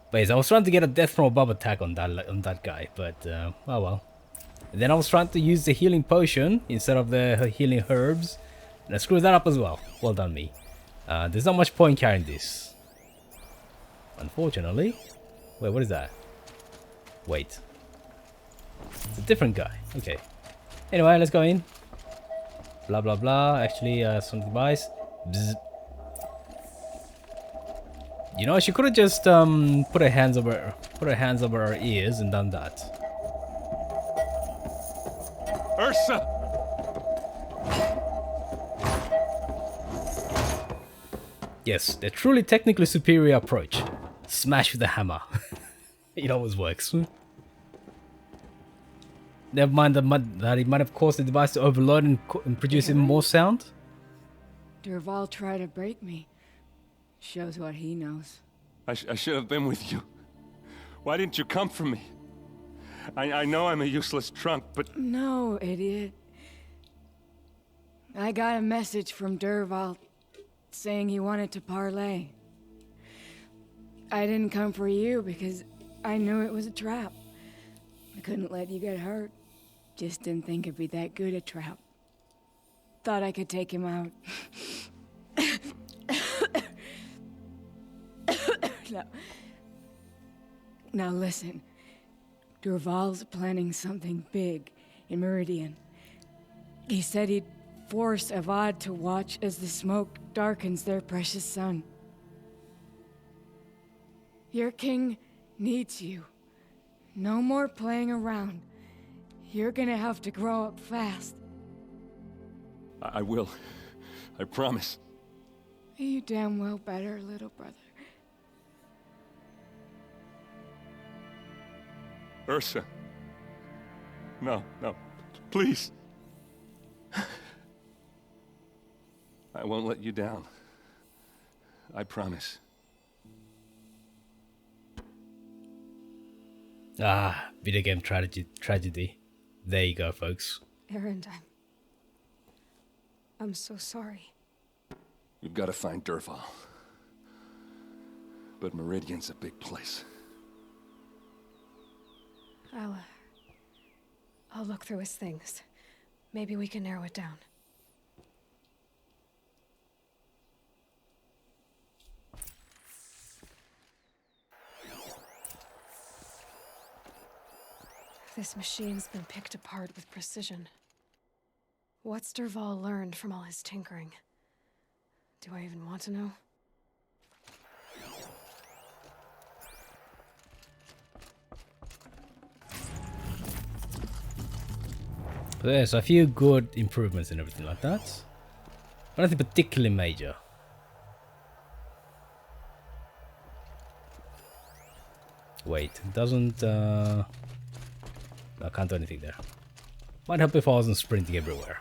But yes, I was trying to get a death from above attack on that guy, but oh well. And then I was trying to use the healing potion instead of the healing herbs, and I screwed that up as well. Well done, me. There's not much point carrying this, unfortunately. Wait, what is that? Wait, it's a different guy. Okay. Anyway, let's go in. Blah blah blah. Actually, some device. Bzz. You know, she could have just put her hands over her ears and done that. Ursa! Yes, the truly technically superior approach. Smash with the hammer. It always works. Never mind that it might have caused the device to overload and produce even more sound. Derval tried to break me. Shows what he knows. I should have been with you. Why didn't you come for me? I know I'm a useless trunk, but... No, idiot. I got a message from Derval saying he wanted to parlay. I didn't come for you because I knew it was a trap. I couldn't let you get hurt. Just didn't think it'd be that good a trap. Thought I could take him out. Now listen. Derval's planning something big in Meridian. He said he'd force Avad to watch as the smoke darkens their precious sun. Your king needs you. No more playing around. You're gonna have to grow up fast. I will. I promise. You damn well better, little brother. Ursa. No, please. I won't let you down. I promise. Ah, video game tragedy. There you go, folks. Erend, I'm so sorry. We've got to find Derval. But Meridian's a big place. I'll look through his things. Maybe we can narrow it down. This machine's been picked apart with precision. What's Dervahl learned from all his tinkering? Do I even want to know? So there's a few good improvements and everything like that. But nothing particularly major. Wait, it doesn't... I can't do anything there. Might help if I wasn't sprinting everywhere.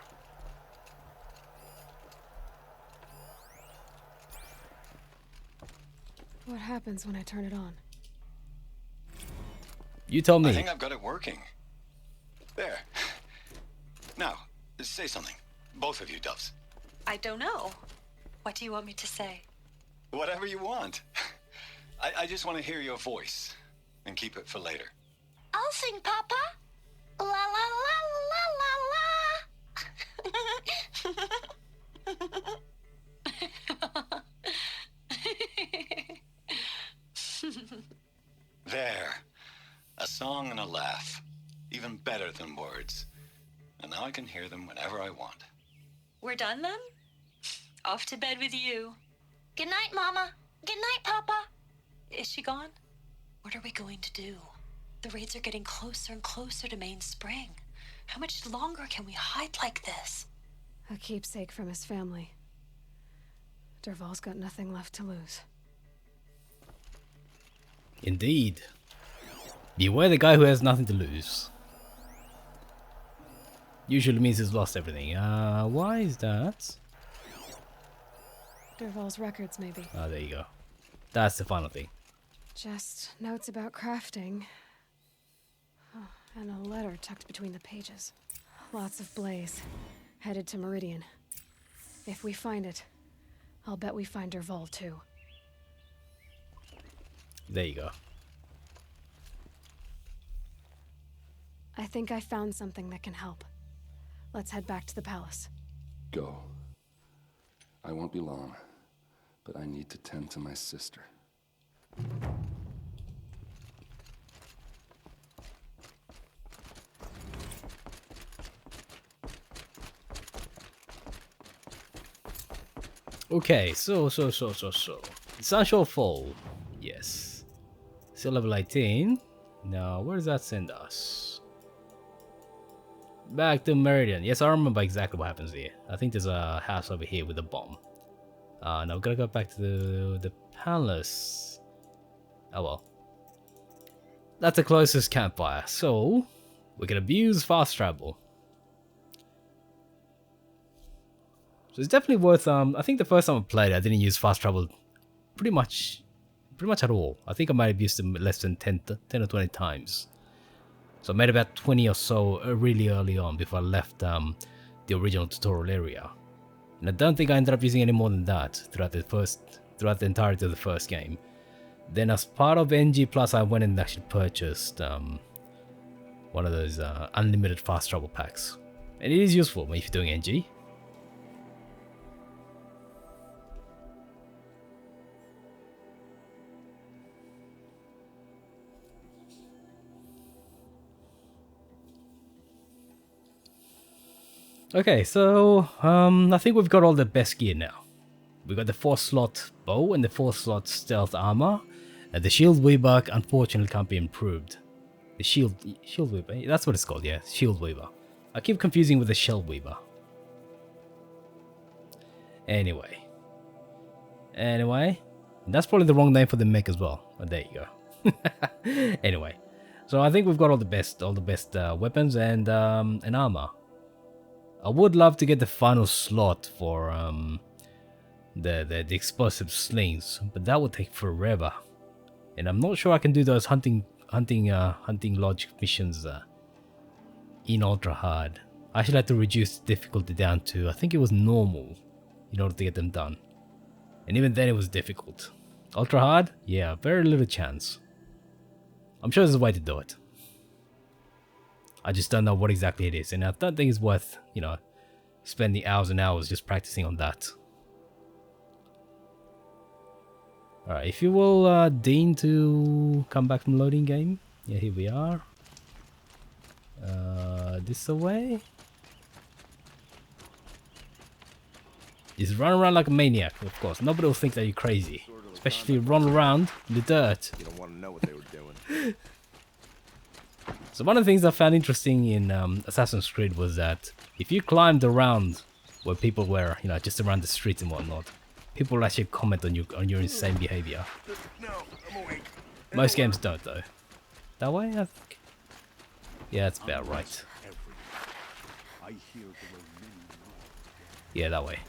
What happens when I turn it on? You tell me. I think I've got it working. There. Now, say something. Both of you, Doves. I don't know. What do you want me to say? Whatever you want. I just want to hear your voice. And keep it for later. I'll sing, Papa. La la la la la. There. A song and a laugh. Even better than words. And now I can hear them whenever I want. We're done then? Off to bed with you. Good night, Mama. Good night, Papa. Is she gone? What are we going to do? The raids are getting closer and closer to Main Spring. How much longer can we hide like this? A keepsake from his family. Dervahl's got nothing left to lose. Indeed. Beware the guy who has nothing to lose. Usually means he's lost everything. Why is that? Dervahl's records, maybe. Ah, there you go. That's the final thing. Just notes about crafting. Oh, and a letter tucked between the pages. Lots of blaze. Headed to Meridian. If we find it, I'll bet we find Dervahl too. There you go. I think I found something that can help. Let's head back to the palace. Go. I won't be long, but I need to tend to my sister. Okay, so. Essential Fall. Yes. Still level 18. Now, where does that send us? Back to Meridian. Yes, I remember exactly what happens here. I think there's a house over here with a bomb. Now we're gonna go back to the palace. Oh well. That's the closest campfire. So, we can abuse fast travel. So it's definitely worth, I think the first time I played I didn't use fast travel pretty much at all. I think I might have used them less than 10 or 20 times. So I made about 20 or so really early on before I left the original tutorial area. And I don't think I ended up using any more than that throughout the entirety of the first game. Then as part of NG Plus I went and actually purchased one of those unlimited fast travel packs. And it is useful if you're doing NG. Okay, so I think we've got all the best gear now. We've got the 4-slot bow and the 4-slot stealth armor. And the shield weaver unfortunately can't be improved. The shield weaver, that's what it's called, yeah, shield weaver. I keep confusing with the shell weaver. Anyway, that's probably the wrong name for the mech as well. But there you go. Anyway, so I think we've got all the best weapons and armor. I would love to get the final slot for the explosive slings, but that would take forever, and I'm not sure I can do those hunting lodge missions in UltraHard. I actually had to reduce the difficulty down to, I think it was normal, in order to get them done, and even then it was difficult. UltraHard, yeah, very little chance. I'm sure there's a way to do it. I just don't know what exactly it is, and I don't think it's worth, spending hours and hours just practicing on that. Alright, if you will deign to come back from loading game. Yeah, here we are. This away? Just run around like a maniac, of course. Nobody will think that you're crazy. Especially if you run around in the dirt. You don't want to know what they were doing. So one of the things I found interesting in Assassin's Creed was that if you climbed around where people were, you know, just around the streets and whatnot, people will actually comment on your insane behavior. No, I'm awake. Most games don't, though. That way, I think. Yeah, that's about right. Yeah, that way.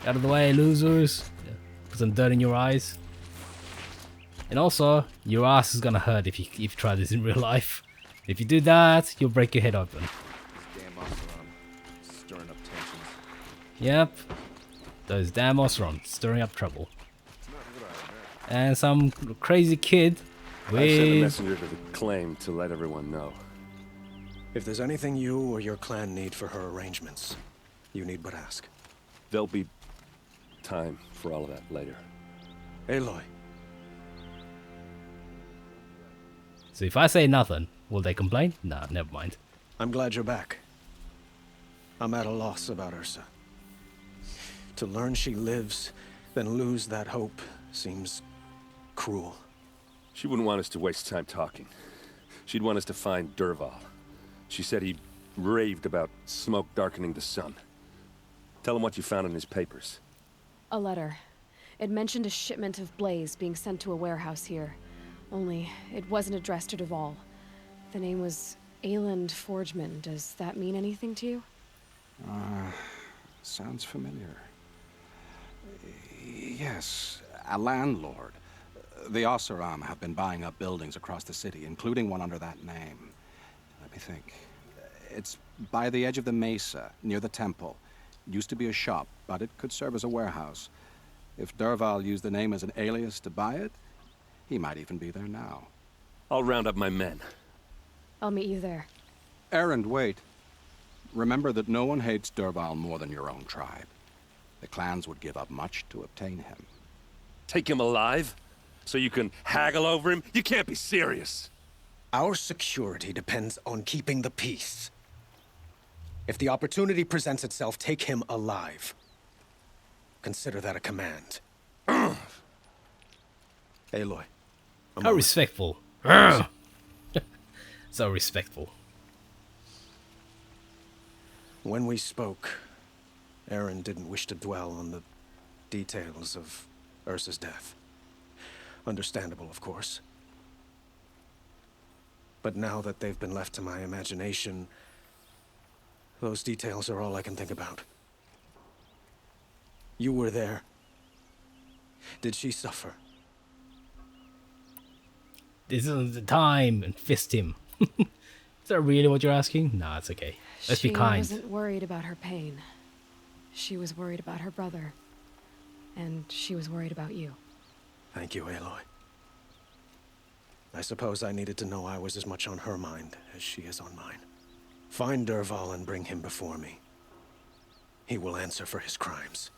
Out of the way, losers. Yeah. Put some dirt in your eyes. And also, your ass is gonna hurt if you try this in real life. If you do that, you'll break your head open. Damn Oseram, stirring up tensions. Yep. Those damn Oseram stirring up trouble. And some crazy kid with... I sent a messenger to the claim to let everyone know. If there's anything you or your clan need for her arrangements, you need but ask. There'll be time for all of that later. Aloy. So if I say nothing, will they complain? Nah, never mind. I'm glad you're back. I'm at a loss about Ursa. To learn she lives, then lose that hope seems cruel. She wouldn't want us to waste time talking. She'd want us to find Dervahl. She said he raved about smoke darkening the sun. Tell him what you found in his papers. A letter. It mentioned a shipment of blaze being sent to a warehouse here. Only, it wasn't addressed to Dervahl. The name was Ayland Forgeman. Does that mean anything to you? Sounds familiar. Yes, a landlord. The Oseram have been buying up buildings across the city, including one under that name. Let me think. It's by the edge of the mesa, near the temple. Used to be a shop, but it could serve as a warehouse. If Dervahl used the name as an alias to buy it, he might even be there now. I'll round up my men. I'll meet you there. Erend, wait. Remember that no one hates Dervahl more than your own tribe. The clans would give up much to obtain him. Take him alive? So you can haggle over him? You can't be serious. Our security depends on keeping the peace. If the opportunity presents itself, take him alive. Consider that a command. Aloy. How respectful. So respectful. When we spoke, Erend didn't wish to dwell on the details of Ursa's death. Understandable, of course. But now that they've been left to my imagination, those details are all I can think about. You were there. Did she suffer? This isn't the time, and fist him. Is that really what you're asking? Nah, it's okay. Let's be kind. She wasn't worried about her pain. She was worried about her brother. And she was worried about you. Thank you, Aloy. I suppose I needed to know I was as much on her mind as she is on mine. Find Dervahl and bring him before me. He will answer for his crimes.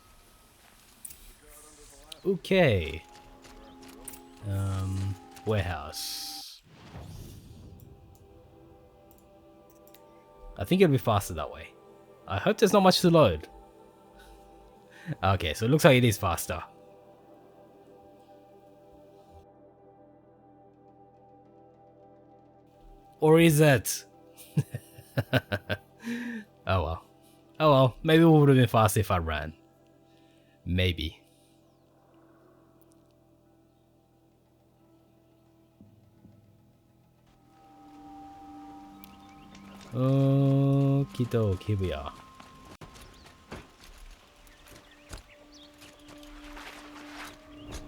Okay. Warehouse. I think it'll be faster that way. I hope there's not much to load. Okay, so it looks like it is faster. Or is it? Oh well. Oh well, maybe it would have been faster if I ran. Maybe. Okie dokie, here we are.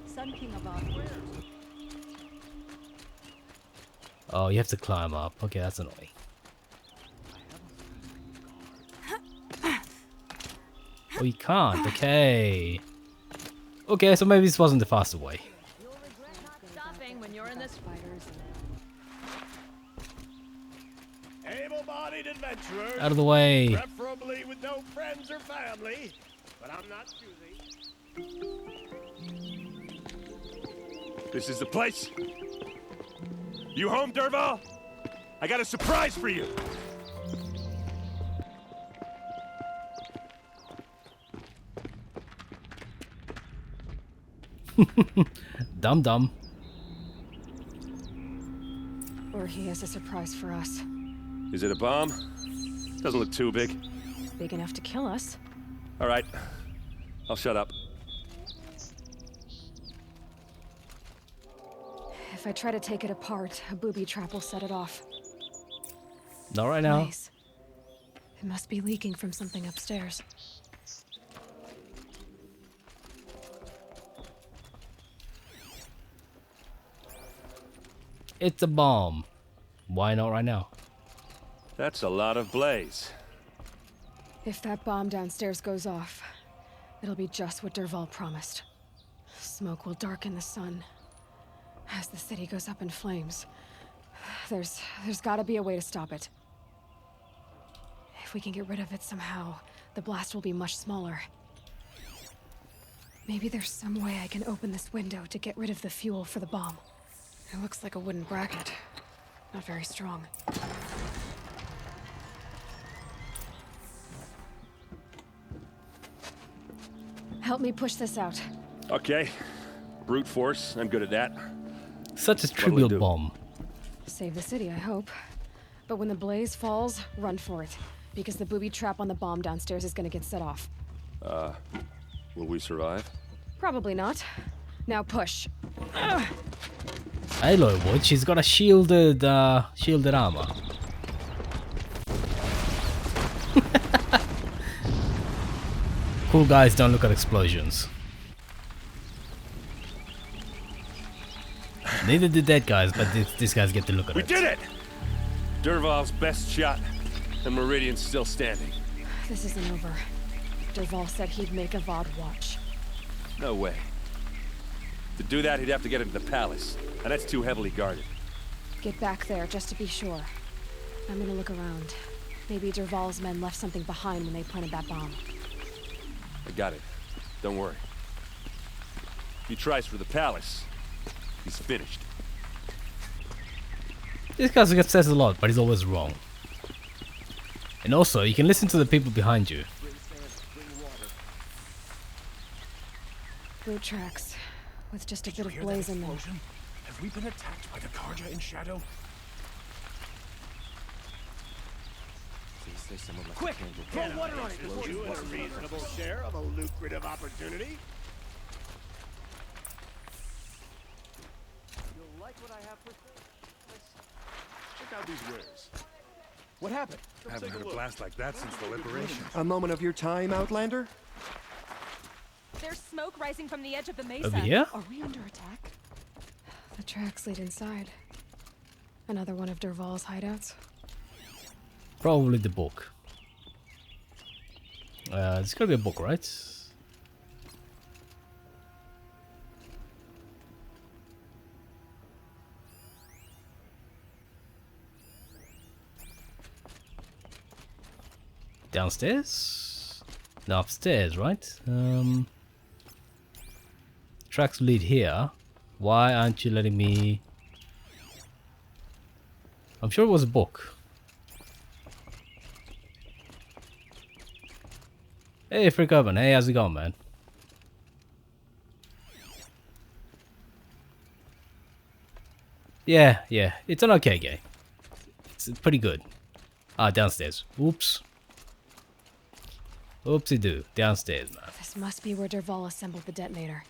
Sun King of Oz. Oh, you have to climb up. Okay, that's annoying. Oh, you can't. Okay. Okay, so maybe this wasn't the faster way. You'll regret not stopping when you're in this fighters. Able-bodied adventurers. Out of the way. Preferably with no friends or family, but I'm not choosy. This is the place. You home, Dervahl? I got a surprise for you! Dumb. Or he has a surprise for us. Is it a bomb? Doesn't look too big. Big enough to kill us. All right. I'll shut up. If I try to take it apart, a booby trap will set it off. Not right now. Nice. It must be leaking from something upstairs. It's a bomb. Why not right now? That's a lot of blaze. If that bomb downstairs goes off, it'll be just what Dervahl promised. Smoke will darken the sun. As the city goes up in flames, there's gotta be a way to stop it. If we can get rid of it somehow, the blast will be much smaller. Maybe there's some way I can open this window to get rid of the fuel for the bomb. It looks like a wooden bracket. Not very strong. Help me push this out. Okay. Brute force. I'm good at that. Such a trivial bomb. Save the city, I hope. But when the blaze falls, run for it. Because the booby trap on the bomb downstairs is gonna get set off. Will we survive? Probably not. Now push. Hello, Wood. She's got a shielded armor. Cool guys don't look at explosions. Neither do dead guys, but these guys get to look at it. We did it! Dervahl's best shot, and Meridian's still standing. This isn't over. Dervahl said he'd make a VOD watch. No way. To do that, he'd have to get into the palace, and that's too heavily guarded. Get back there, just to be sure. I'm gonna look around. Maybe Dervahl's men left something behind when they planted that bomb. I got it. Don't worry. If he tries for the palace, he's finished. This guy says a lot, but he's always wrong. And also, you can listen to the people behind you. Boot tracks, with just a bit of blaze in them. Have we been attacked by the Karja in shadow? Quick! Throw water on it before you a reasonable share of a lucrative opportunity. You'll like what I have for check out these wares. What happened? I haven't had a blast like that since the liberation. A moment of your time, Outlander? There's smoke rising from the edge of the mesa. Over here? Are we under attack? The tracks lead inside. Another one of Dervahl's hideouts. Probably the book. It's gotta be a book, right? Downstairs? No, upstairs, right? Tracks lead here. Why aren't you letting me... I'm sure it was a book. Hey, Freak Urban. Hey, how's it going, man? Yeah. It's an okay game. It's pretty good. Ah, downstairs. Oops. Oopsie-doo. Downstairs, man. This must be where Dervahl assembled the detonator.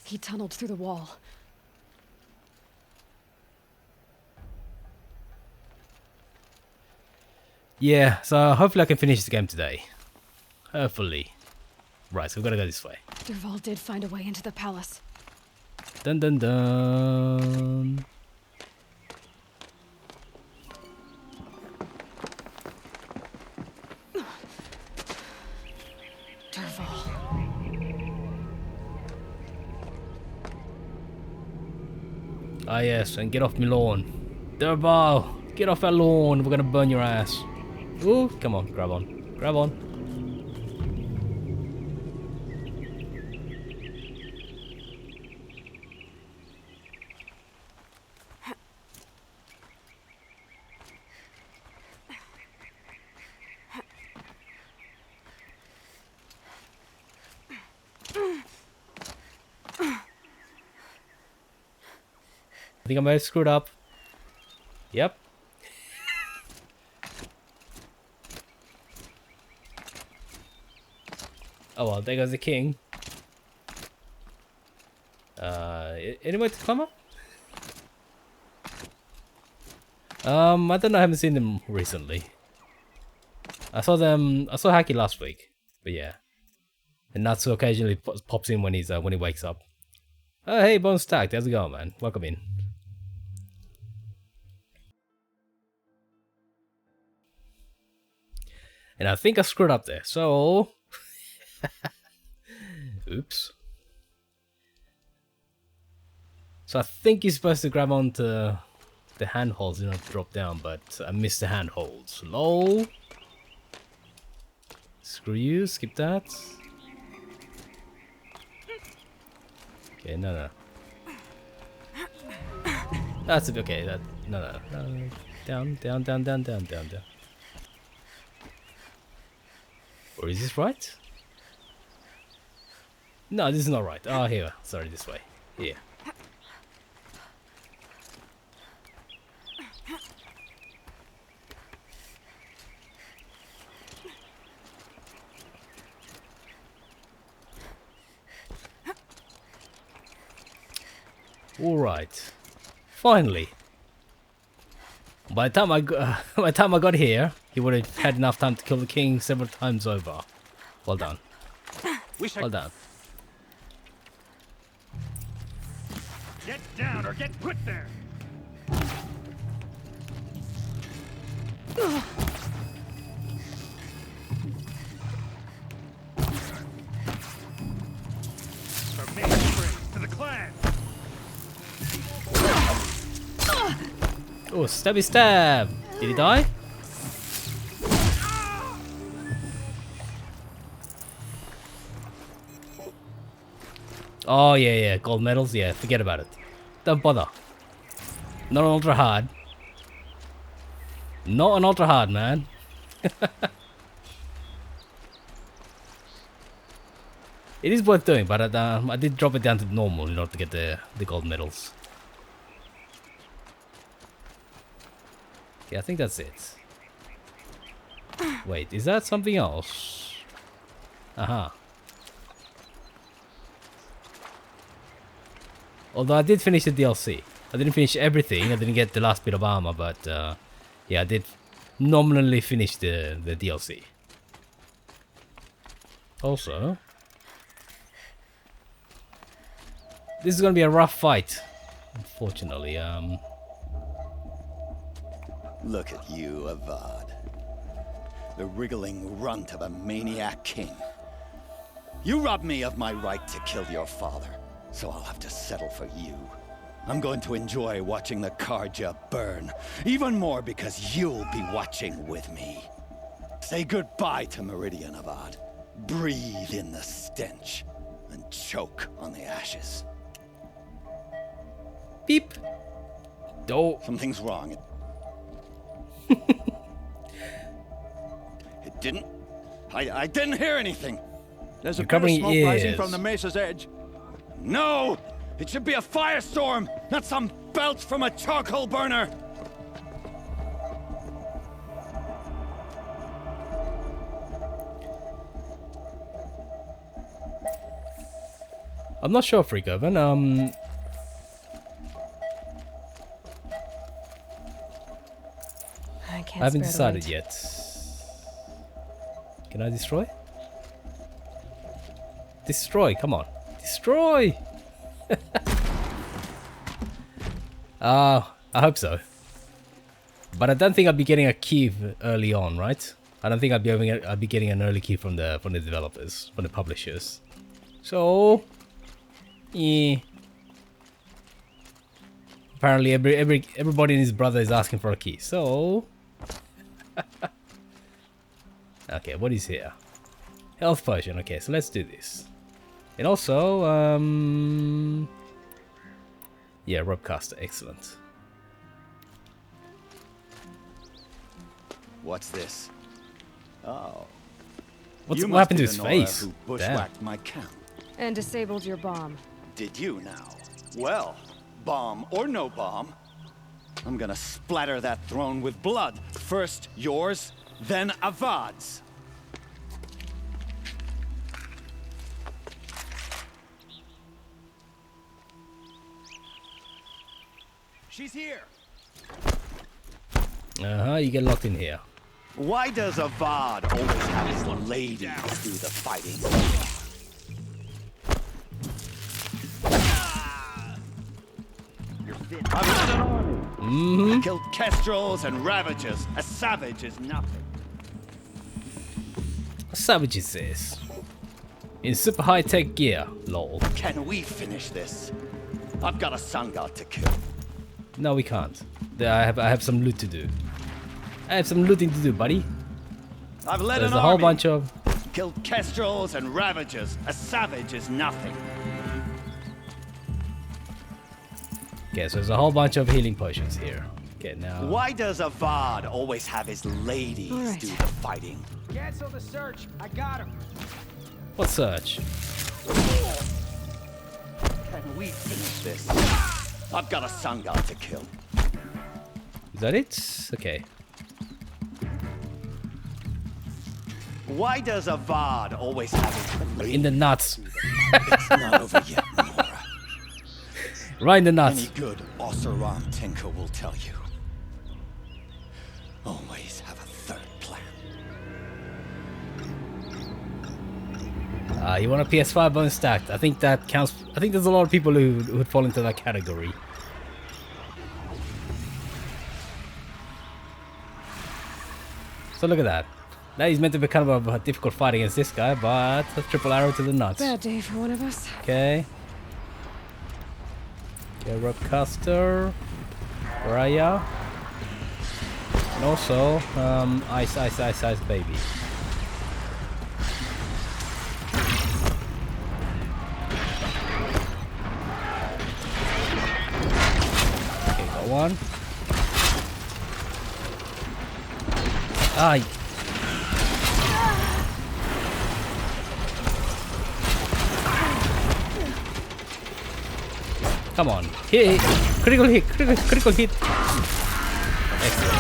He tunneled through the wall. Yeah, so hopefully I can finish this game today. Hopefully. Right, so we've got to go this way. Dervahl did find a way into the palace. Dun dun dun. Dervahl. Ah yes, and get off my lawn. Dervahl, get off our lawn. We're gonna burn your ass. Ooh, come on, grab on. Grab on. think I might have screwed up. Yep. Oh well, there goes the king. Any way to climb up? I don't know, I haven't seen them recently. I saw Haki last week, but yeah. And Natsu occasionally pops in when he wakes up. Oh hey, Bone Stacked, how's it going, man? Welcome in. And I think I screwed up there, so... Oops. So I think you're supposed to grab onto the handholds and not drop down, but I missed the handholds. Lol. Screw you, skip that. Okay, no. That's okay, that... No. Down. Or is this right? No, this is not right. Oh, here. Sorry, this way. Here. All right. Finally. By the time I got here, he would have had enough time to kill the king several times over. Well done. Well done. Get down or get put there. From mainspring to the clan. Oh, stabby stab! Did he die? Oh yeah, gold medals, yeah, forget about it. Don't bother. Not an ultra hard. Not an ultra hard, man. It is worth doing, but I did drop it down to normal in order to get the gold medals. Okay, I think that's it. Wait, is that something else? Aha. Although I did finish the DLC. I didn't finish everything, I didn't get the last bit of armor, but yeah, I did nominally finish the DLC. Also, this is gonna be a rough fight, unfortunately. Look at you, Avad. The wriggling runt of a maniac king. You robbed me of my right to kill your father, so I'll have to settle for you. I'm going to enjoy watching the Karja burn, even more because you'll be watching with me. Say goodbye to Meridian, Avad. Breathe in the stench, and choke on the ashes. Beep. Don't. Something's wrong. It didn't. I didn't hear anything. There's a bit of smoke rising from the mesa's edge. No! It should be a firestorm, not some belch from a charcoal burner! I'm not sure, Freakoven. I haven't decided yet. Can I destroy? Destroy, come on. Destroy! I hope so. But I don't think I'll be getting a key early on, right? I don't think I'll be getting an early key from the developers, from the publishers. So, yeah. Apparently, everybody and his brother is asking for a key. So, okay, what is here? Health potion. Okay, so let's do this. And also, yeah, rope caster. Excellent. What's this? Oh. What happened to his face? Who bushwhacked my camp. And disabled your bomb. Did you now? Well, Bomb or no bomb, I'm gonna splatter that throne with blood. First yours, then Avad's. She's here. You get locked in here. Why does Avad always have his ladies do the fighting? I've led an army. Killed kestrels and ravagers. A savage is nothing. A savage is this? In super high-tech gear, lol. Can we finish this? I've got a sun god to kill. No, we can't. I have some loot to do. I have some looting to do, buddy. I've led There's an a whole army. bunch of... Killed kestrels and ravagers. A savage is nothing. Okay, so there's a whole bunch of healing potions here. Okay, now... Why does Avad always have his ladies do the fighting? Cancel the search. I got him. What search? Can we finish this? I've got a sun god to kill. Is that it? Okay. Why does Avad always have his ladies? In the nuts. It's not over yet, Nora. Right in the nuts. Any good Oseram tinker will tell you. Always have a third plan. You want a PS5 bonus stacked? I think that counts. I think there's a lot of people who would fall into that category. So look at that. That is meant to be kind of a difficult fight against this guy, but a triple arrow to the nuts. Bad day for one of us. Okay. Okay, Rockcaster, Raya, and also Ice Baby. Okay, got one. Aye. Come on. Hit. Critical hit. Critical hit. Excellent.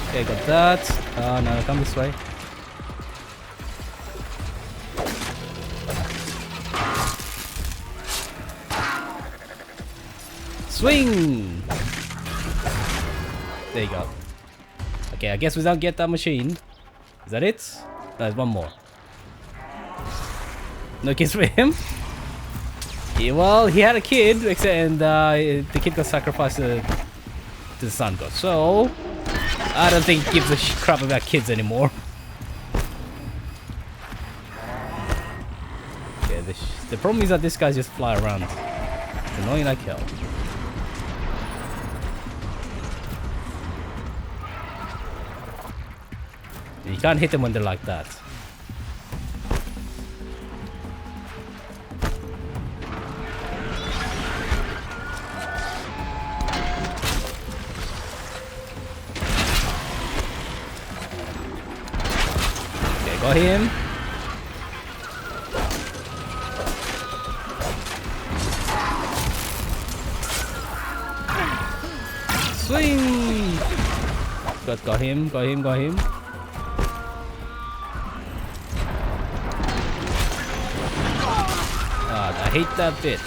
Okay, got that. No, come this way. Swing! There you go. Okay, I guess we don't get that machine. Is that it? No, there's one more. No kids for him? Yeah, well, he had a kid, and the kid got sacrificed to the sun god. So, I don't think he gives a crap about kids anymore. Yeah, the problem is that this guy just fly around. It's annoying like hell. You can't hit them when they're like that. Okay, got him. Swing! Got him. I hate that bit.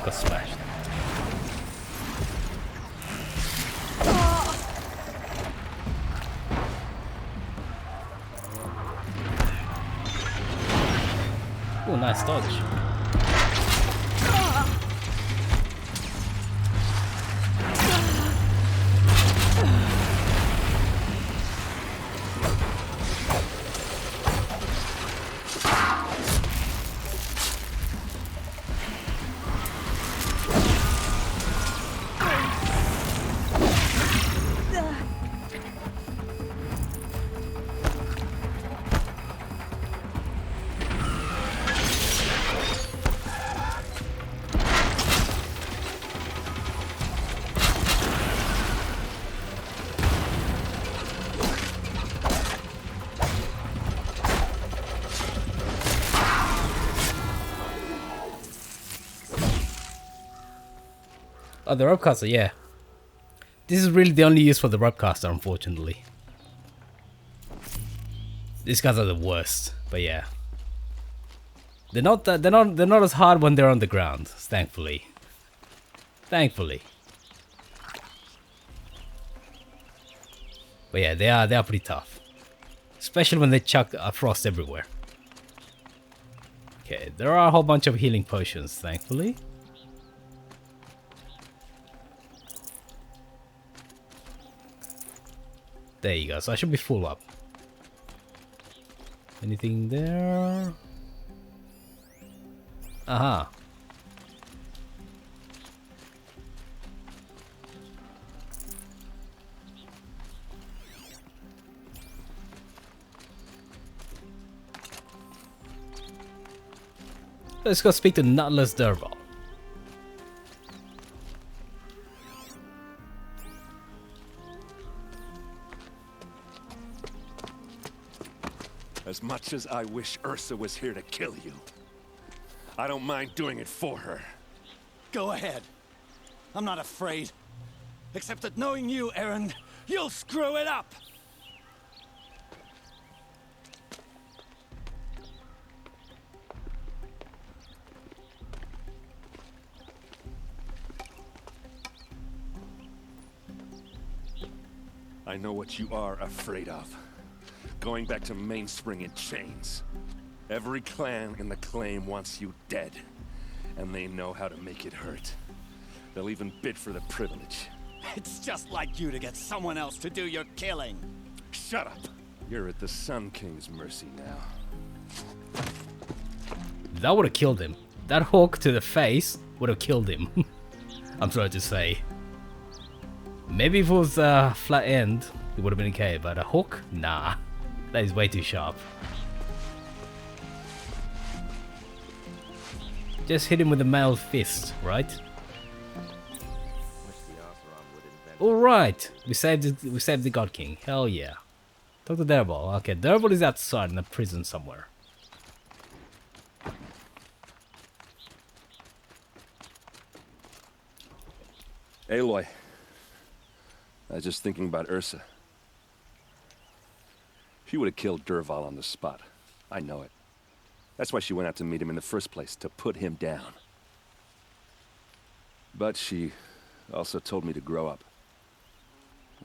Got smashed. Oh, nice dodge. Oh, the ropecaster, yeah. This is really the only use for the ropecaster, unfortunately. These guys are the worst, but yeah. They're not as hard when they're on the ground, thankfully. Thankfully. But yeah, they are pretty tough. Especially when they chuck frost everywhere. Okay, there are a whole bunch of healing potions, thankfully. There you go, so I should be full up. Anything there? Aha. Let's go speak to Nutless Derval. As much as I wish Ursa was here to kill you, I don't mind doing it for her. Go ahead. I'm not afraid. Except that knowing you, Aaron, you'll screw it up! I know what you are afraid of. Going back to Mainspring in chains. Every clan in the claim wants you dead. And they know how to make it hurt. They'll even bid for the privilege. It's just like you to get someone else to do your killing. Shut up! You're at the Sun King's mercy now. That would have killed him. That hook to the face would have killed him. I'm sorry to say. Maybe if it was a flat end, it would have been okay, but a hook? Nah. That is way too sharp. Just hit him with a metal fist, right? Alright! We saved the God King. Hell yeah. Talk to Derval. Okay, Derval is outside in a prison somewhere. Aloy. I was just thinking about Ursa. She would have killed Derval on the spot. I know it. That's why she went out to meet him in the first place, to put him down. But she also told me to grow up.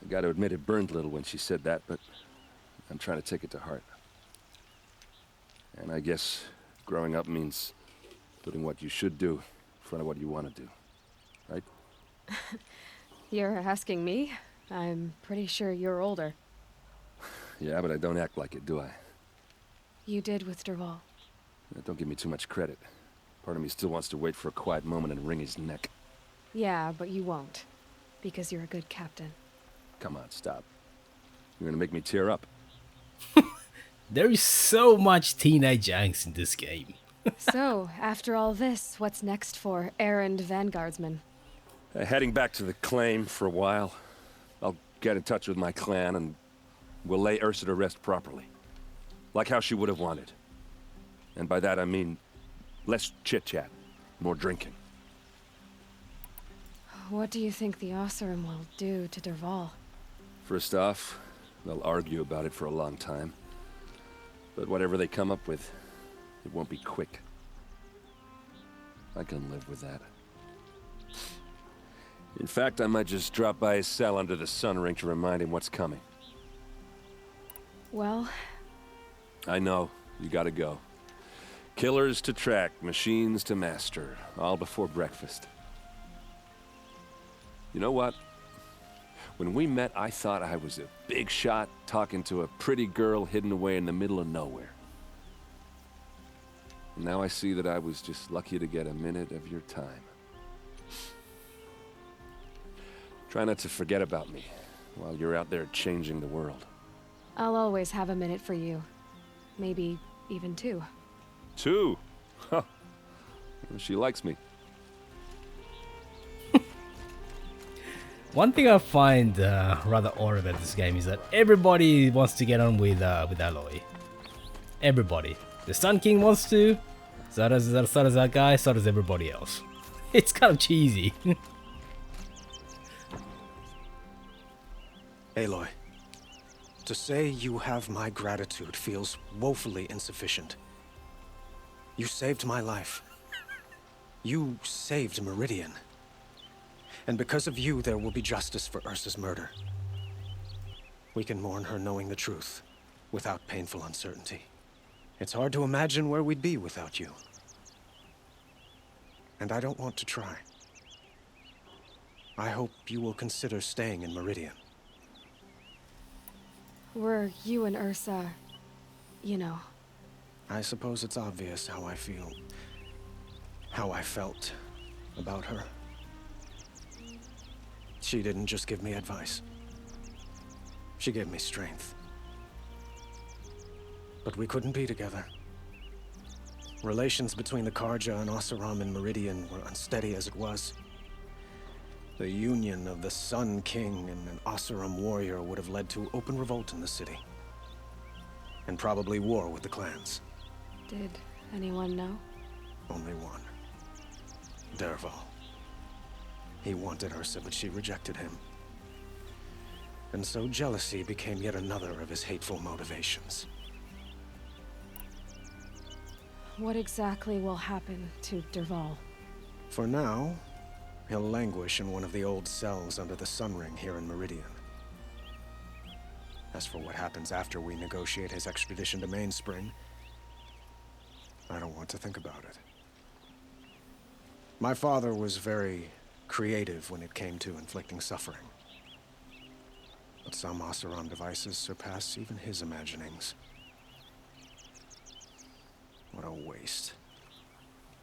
I gotta admit it burned a little when she said that, but I'm trying to take it to heart. And I guess growing up means putting what you should do in front of what you want to do. Right? You're asking me? I'm pretty sure you're older. Yeah, but I don't act like it, do I? You did with Derval. Don't give me too much credit. Part of me still wants to wait for a quiet moment and wring his neck. Yeah, but you won't. Because you're a good captain. Come on, stop. You're gonna make me tear up. There is so much teenage angst in this game. So, after all this, what's next for errand vanguardsman? Heading back to the claim for a while. I'll get in touch with my clan and we'll lay Ursa to rest properly. Like how she would have wanted. And by that I mean less chit-chat, more drinking. What do you think the Oseram will do to Derval? First off, they'll argue about it for a long time. But whatever they come up with, it won't be quick. I can live with that. In fact, I might just drop by his cell under the sun ring to remind him what's coming. Well... I know, you gotta go. Killers to track, machines to master, all before breakfast. You know what? When we met, I thought I was a big shot talking to a pretty girl hidden away in the middle of nowhere. And now I see that I was just lucky to get a minute of your time. Try not to forget about me while you're out there changing the world. I'll always have a minute for you. Maybe even two. Two? Huh. She likes me. One thing I find rather odd about this game is that everybody wants to get on with Aloy. Everybody. The Sun King wants to, so does that guy, so does everybody else. It's kind of cheesy. Aloy, to say you have my gratitude feels woefully insufficient. You saved my life. You saved Meridian. And because of you, there will be justice for Ursa's murder. We can mourn her knowing the truth, without painful uncertainty. It's hard to imagine where we'd be without you. And I don't want to try. I hope you will consider staying in Meridian. Were you and Ursa, you know? I suppose it's obvious how I feel. How I felt about her. She didn't just give me advice. She gave me strength. But we couldn't be together. Relations between the Karja and Oseram and Meridian were unsteady as it was. The union of the Sun King and an Oseram warrior would have led to open revolt in the city. And probably war with the clans. Did anyone know? Only one. Dervahl. He wanted Ursa, but she rejected him. And so jealousy became yet another of his hateful motivations. What exactly will happen to Dervahl? For now, he'll languish in one of the old cells under the Sun Ring here in Meridian. As for what happens after we negotiate his extradition to Mainspring, I don't want to think about it. My father was very creative when it came to inflicting suffering. But some Oseram devices surpass even his imaginings. What a waste.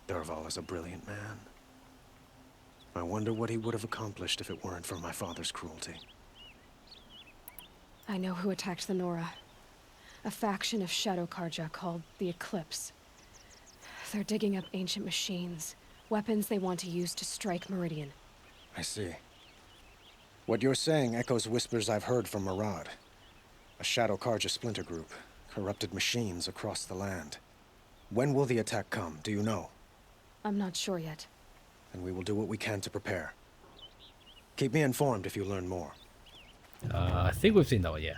Dervahl is a brilliant man. I wonder what he would have accomplished if it weren't for my father's cruelty. I know who attacked the Nora. A faction of Shadow Karja called the Eclipse. They're digging up ancient machines, weapons they want to use to strike Meridian. I see. What you're saying echoes whispers I've heard from Murad. A Shadow Karja splinter group, corrupted machines across the land. When will the attack come, do you know? I'm not sure yet. And we will do what we can to prepare. Keep me informed if you learn more. I think we've seen that one, yeah.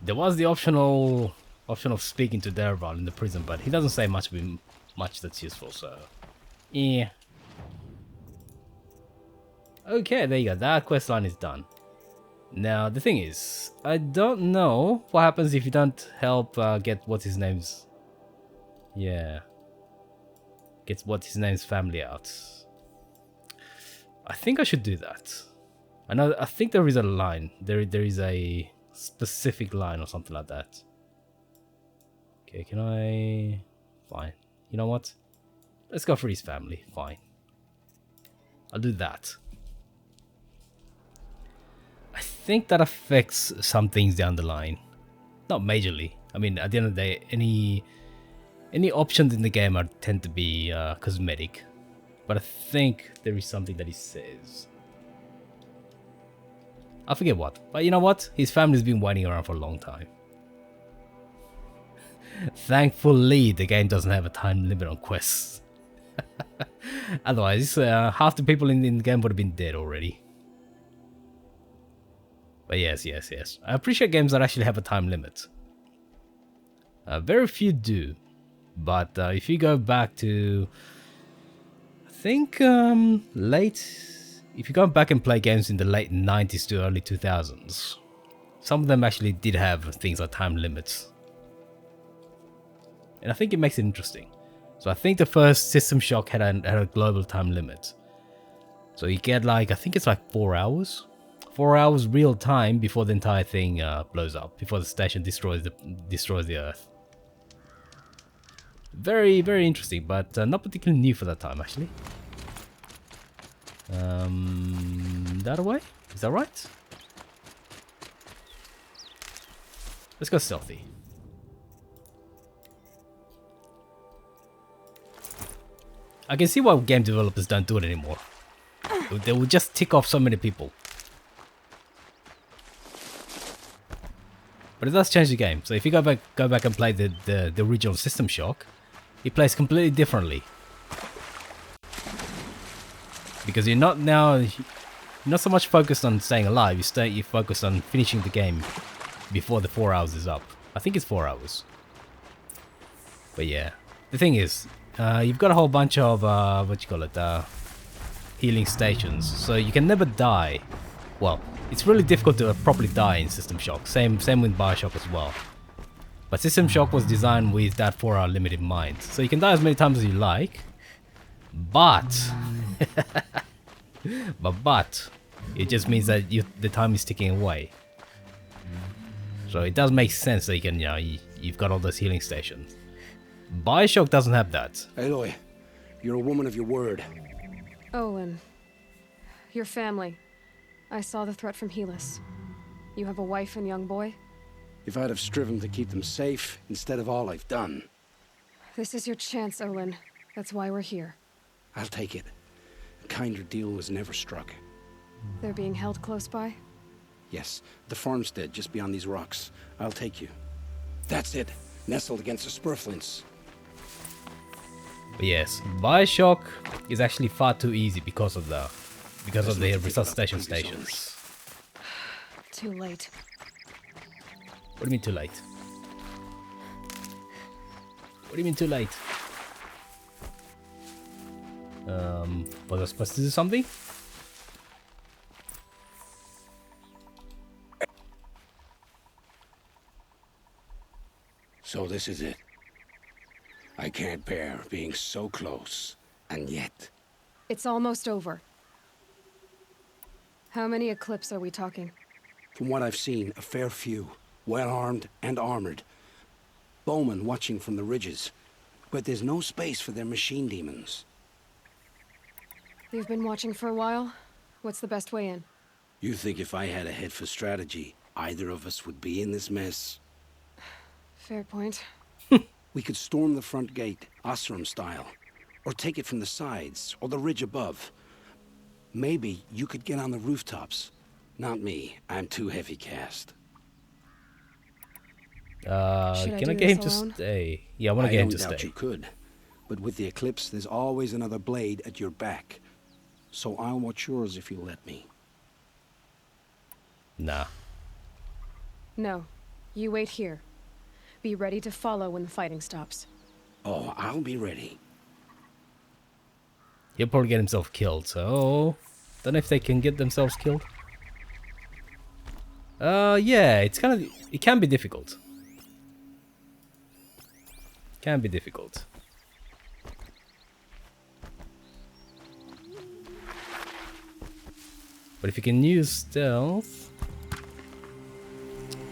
There was the option of speaking to Dervahl in the prison, but he doesn't say much that's useful, so yeah. Okay, there you go. That quest line is done. Now the thing is, I don't know what happens if you don't help get what's his name's. Yeah. Gets what's his name's family out. I think I should do that. I think there is a line. There is a specific line or something like that. Okay, can I? Fine. You know what? Let's go for his family. Fine. I'll do that. I think that affects some things down the line. Not majorly. I mean, at the end of the day, any options in the game tend to be cosmetic. But I think there is something that he says. I forget what. But you know what? His family's been waiting around for a long time. Thankfully, the game doesn't have a time limit on quests. Otherwise, half the people in the game would have been dead already. But yes. I appreciate games that actually have a time limit. Very few do. But if you go back to... I think if you go back and play games in the late 90s to early 2000s, some of them actually did have things like time limits. And I think it makes it interesting. So I think the first System Shock had a global time limit. So you get like, I think it's like 4 hours. 4 hours real time before the entire thing blows up, before the station destroys the Earth. Very, very interesting, but not particularly new for that time, actually. That away? Is that right? Let's go stealthy. I can see why game developers don't do it anymore. They will just tick off so many people. But it does change the game. So if you go back and play the original System Shock, it plays completely differently. Because you're not now you're not so much focused on staying alive, you focus on finishing the game before the 4 hours is up. I think it's 4 hours. But yeah, the thing is, you've got a whole bunch of, healing stations, so you can never die. Well, it's really difficult to properly die in System Shock, same with Bioshock as well. But System Shock was designed with that 4-hour limit in mind, so you can die as many times as you like, but... but it just means that the time is ticking away. So it does make sense that you can, you've got all those healing stations. Bioshock doesn't have that. Aloy, you're a woman of your word. Owen, your family. I saw the threat from Helis. You have a wife and young boy? If I'd have striven to keep them safe instead of all I've done. This is your chance, Owen. That's why we're here. I'll take it. A kinder deal was never struck. They're being held close by? Yes, the farmstead just beyond these rocks. I'll take you. That's it. Nestled against the spurflints. But yes, Bioshock is actually far too easy because of the resuscitation stations. Too late. What do you mean too late? What do you mean too late? Was I supposed to do something? So this is it. I can't bear being so close, and yet... It's almost over. How many Eclipse are we talking? From what I've seen, a fair few. Well-armed and armored. Bowmen watching from the ridges. But there's no space for their machine demons. You've been watching for a while? What's the best way in? You think if I had a head for strategy, either of us would be in this mess? Fair point. We could storm the front gate, Osram style. Or take it from the sides, or the ridge above. Maybe you could get on the rooftops. Not me. I'm too heavy cast. Can I get him to stay? Yeah, I want to get him to stay. You could. But with the Eclipse, there's always another blade at your back. So I'll watch yours if you let me. Nah. No. You wait here. Be ready to follow when the fighting stops. Oh, I'll be ready. He'll probably get himself killed, so... Don't know if they can get themselves killed. Yeah, it's kind of... It can be difficult. Can be difficult. But if you can use stealth...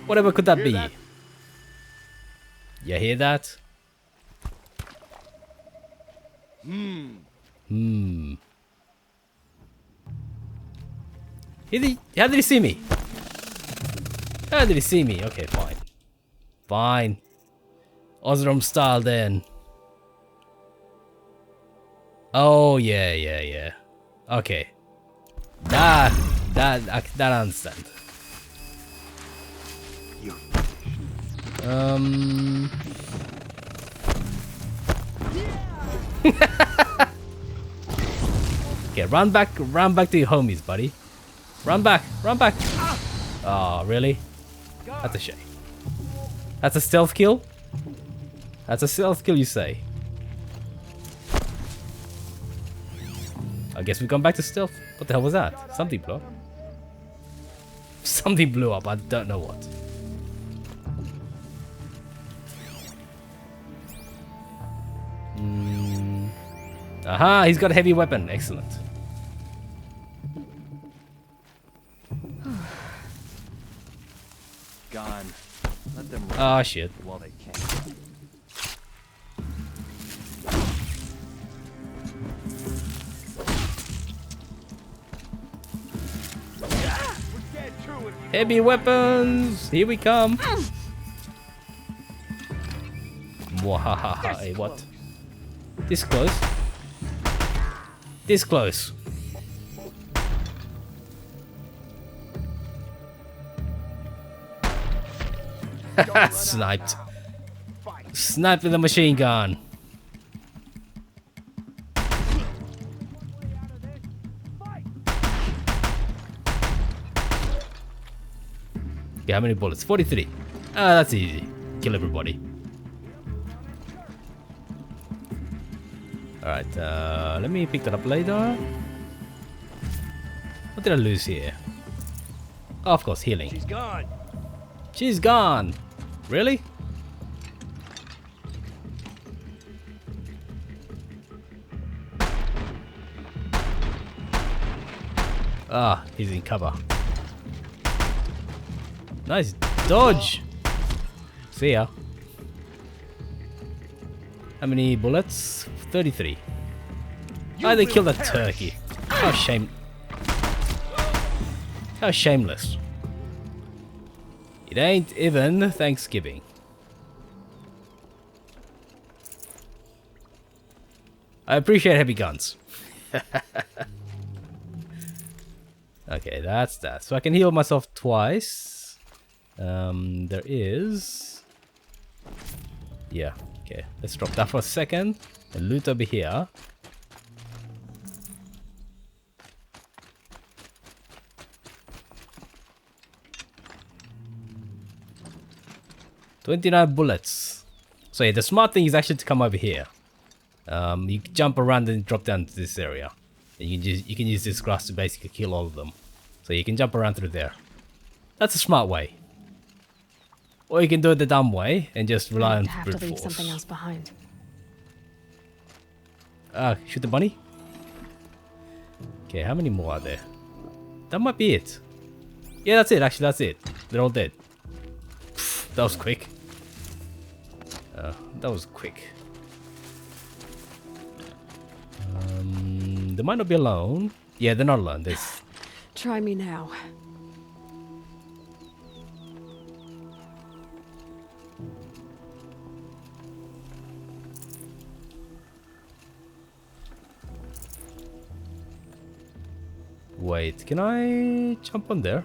Whatever could that be? That? You hear that? How did he see me? How did he see me? Okay, fine. Fine. Osram style then. Oh, yeah. Okay. That I understand. Okay, run back to your homies, buddy. Run back. Oh, really? That's a shame. That's a stealth kill? That's a stealth kill, you say? I guess we've gone back to stealth. What the hell was that? Something blew up. Something blew up, I don't know what. Aha, he's got a heavy weapon. Excellent. Gone. Let them run. Ah, shit. While they can. Heavy weapons! Here we come! Mwahaha, hey, what? This close? This close. Sniped. Sniped with a machine gun. Yeah, how many bullets? 43. Ah, that's easy. Kill everybody. Alright, let me pick that up later. What did I lose here? Oh, of course, healing. She's gone. She's gone. Really? Ah, he's in cover. Nice dodge. See ya. How many bullets? 33. Oh, they killed that turkey. How How shameless. It ain't even Thanksgiving. I appreciate heavy guns. Okay, that's that. So I can heal myself twice. There is... Yeah, okay. Let's drop that for a second. And loot over here. $29 bullets. So yeah, the smart thing is actually to come over here. You can jump around and drop down to this area. And you can use this grass to basically kill all of them. So you can jump around through there. That's a smart way. Or you can do it the dumb way and just rely on have brute to leave force. something else behind. Shoot the bunny. Okay, how many more are there? That might be it. Yeah, that's it. Actually, that's it. They're all dead. Pfft, that was quick. That was quick. They might not be alone. Yeah, they're not alone. There's... Try me now. Wait, can I jump on there?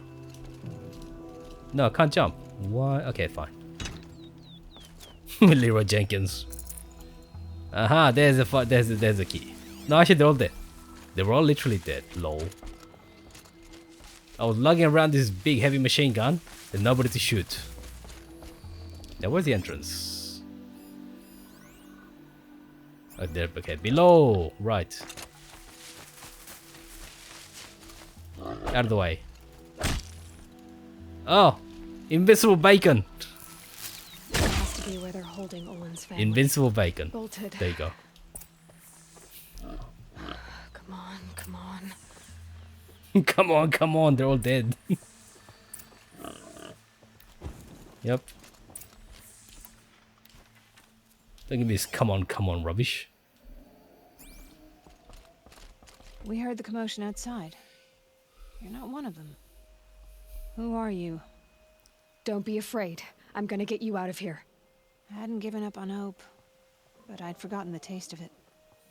No, I can't jump. Why? Okay, fine. Leroy Jenkins. Aha, there's a key. No, actually they're all dead. They were all literally dead. Lol. I was lugging around this big heavy machine gun. There's nobody to shoot. Now where's the entrance? Oh, there. Okay, below. Right. Out of the way. Oh, invincible bacon. It has to be where they're holding Olin's family. Invincible bacon. Bolted. There you go. Come on, come on. Come on, come on. They're all dead. Yep. Don't give me this come on rubbish. We heard the commotion outside. You're not one of them. Who are you? Don't be afraid. I'm gonna get you out of here. I hadn't given up on hope, but I'd forgotten the taste of it.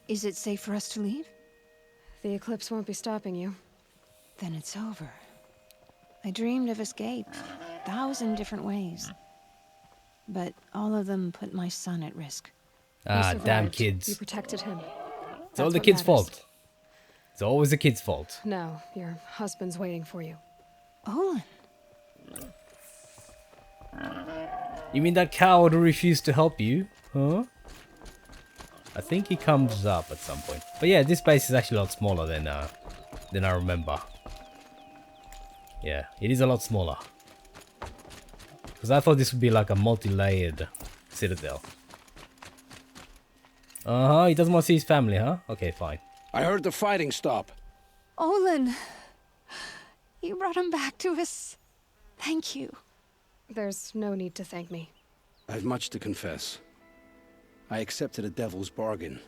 Is it safe for us to leave? The eclipse won't be stopping you. Then it's over. I dreamed of escape, 1,000 different ways. But all of them put my son at risk. Ah, You damn survived. kids. You protected him. It's all That's the what kids' matters. fault. It's always the kids' fault. No, your husband's waiting for you. Olin. You mean that coward who refused to help you? Huh? I think he comes up at some point. But yeah, this base is actually a lot smaller than I remember. Yeah, it is a lot smaller. Because I thought this would be like a multi-layered citadel. Uh-huh, he doesn't want to see his family, huh? Okay, fine. I heard the fighting stop. Olin, you brought him back to us. Thank you. There's no need to thank me. I've much to confess. I accepted a devil's bargain.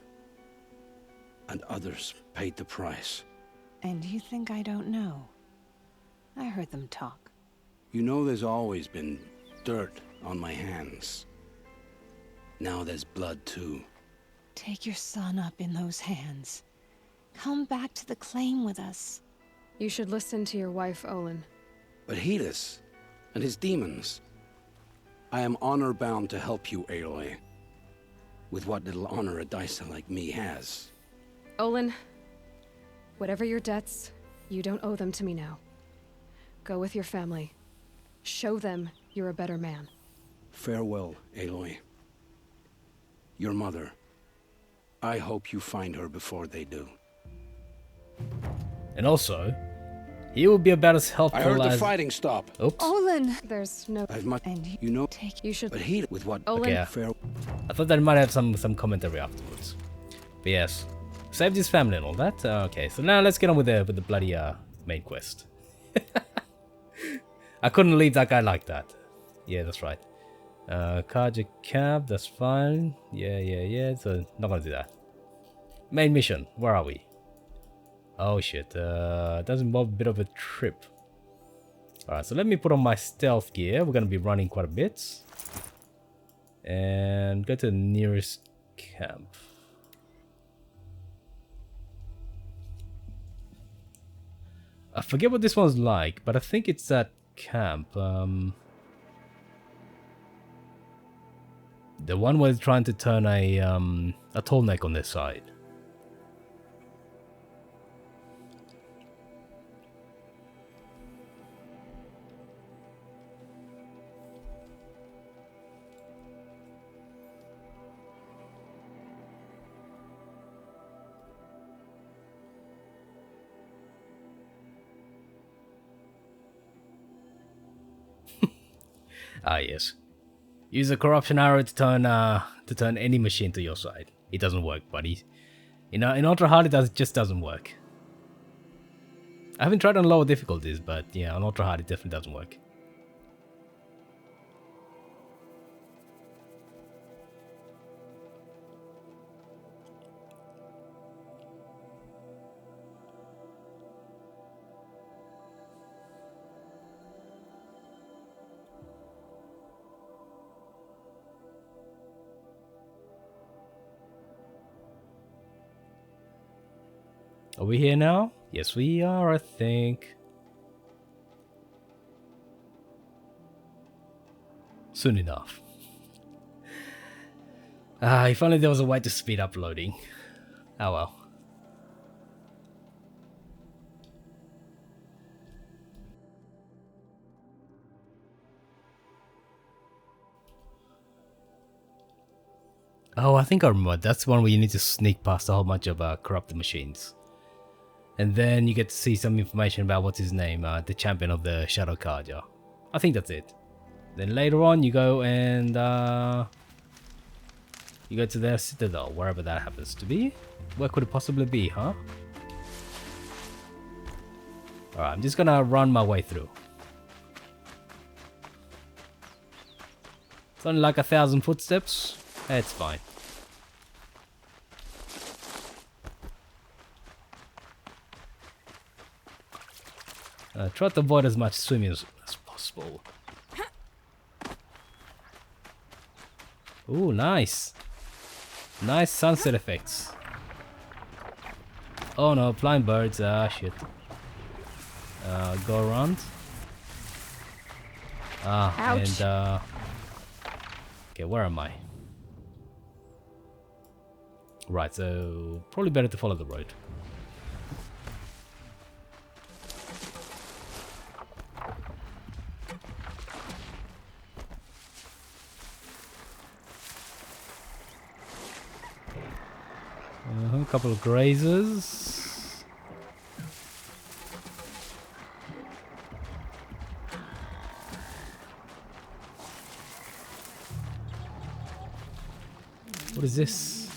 And others paid the price. And you think I don't know? I heard them talk. You know there's always been dirt on my hands. Now there's blood too. Take your son up in those hands. Come back to the claim with us. You should listen to your wife, Olin. But Hedis and his demons. I am honor-bound to help you, Aloy. With what little honor a dicer like me has. Olin, whatever your debts, you don't owe them to me now. Go with your family. Show them you're a better man. Farewell, Aloy. Your mother. I hope you find her before they do. And also, he will be about as helpful as... I heard the fighting stop. Oops. Olin! There's no... I've much... You know... You should... But heed with what... Olin... I thought that might have some commentary afterwards. But yes. Saved his family and all that. Okay, so now let's get on with the bloody main quest. I couldn't leave that guy like that. Yeah, that's right. Karja cab, that's fine. Yeah. So not gonna do that. Main mission, where are we? Oh shit, does involve a bit of a trip. Alright, so let me put on my stealth gear. We're gonna be running quite a bit. And go to the nearest camp. I forget what this one's like, but I think it's that camp. The one where they're trying to turn a tall neck on their side. Ah yes. Use a corruption arrow to turn any machine to your side. It doesn't work, buddy. In UltraHard it just doesn't work. I haven't tried on lower difficulties, but yeah, on UltraHard it definitely doesn't work. Are we here now? Yes, we are, I think. Soon enough. If only there was a way to speed up loading. Oh well. Oh, I think I remember. That's one where you need to sneak past a whole bunch of corrupted machines. And then you get to see some information about what's his name, the champion of the Shadow Karja. I think that's it. Then later on you go and you go to their citadel, wherever that happens to be. Where could it possibly be, huh? Alright, I'm just gonna run my way through. It's only like 1,000 footsteps. It's fine. Try to avoid as much swimming as possible. Ooh, nice. Nice sunset effects. Oh no, flying birds. Ah, shit. Go around. Ouch. And okay, where am I? Right, so probably better to follow the road. A couple of grazers. What is this?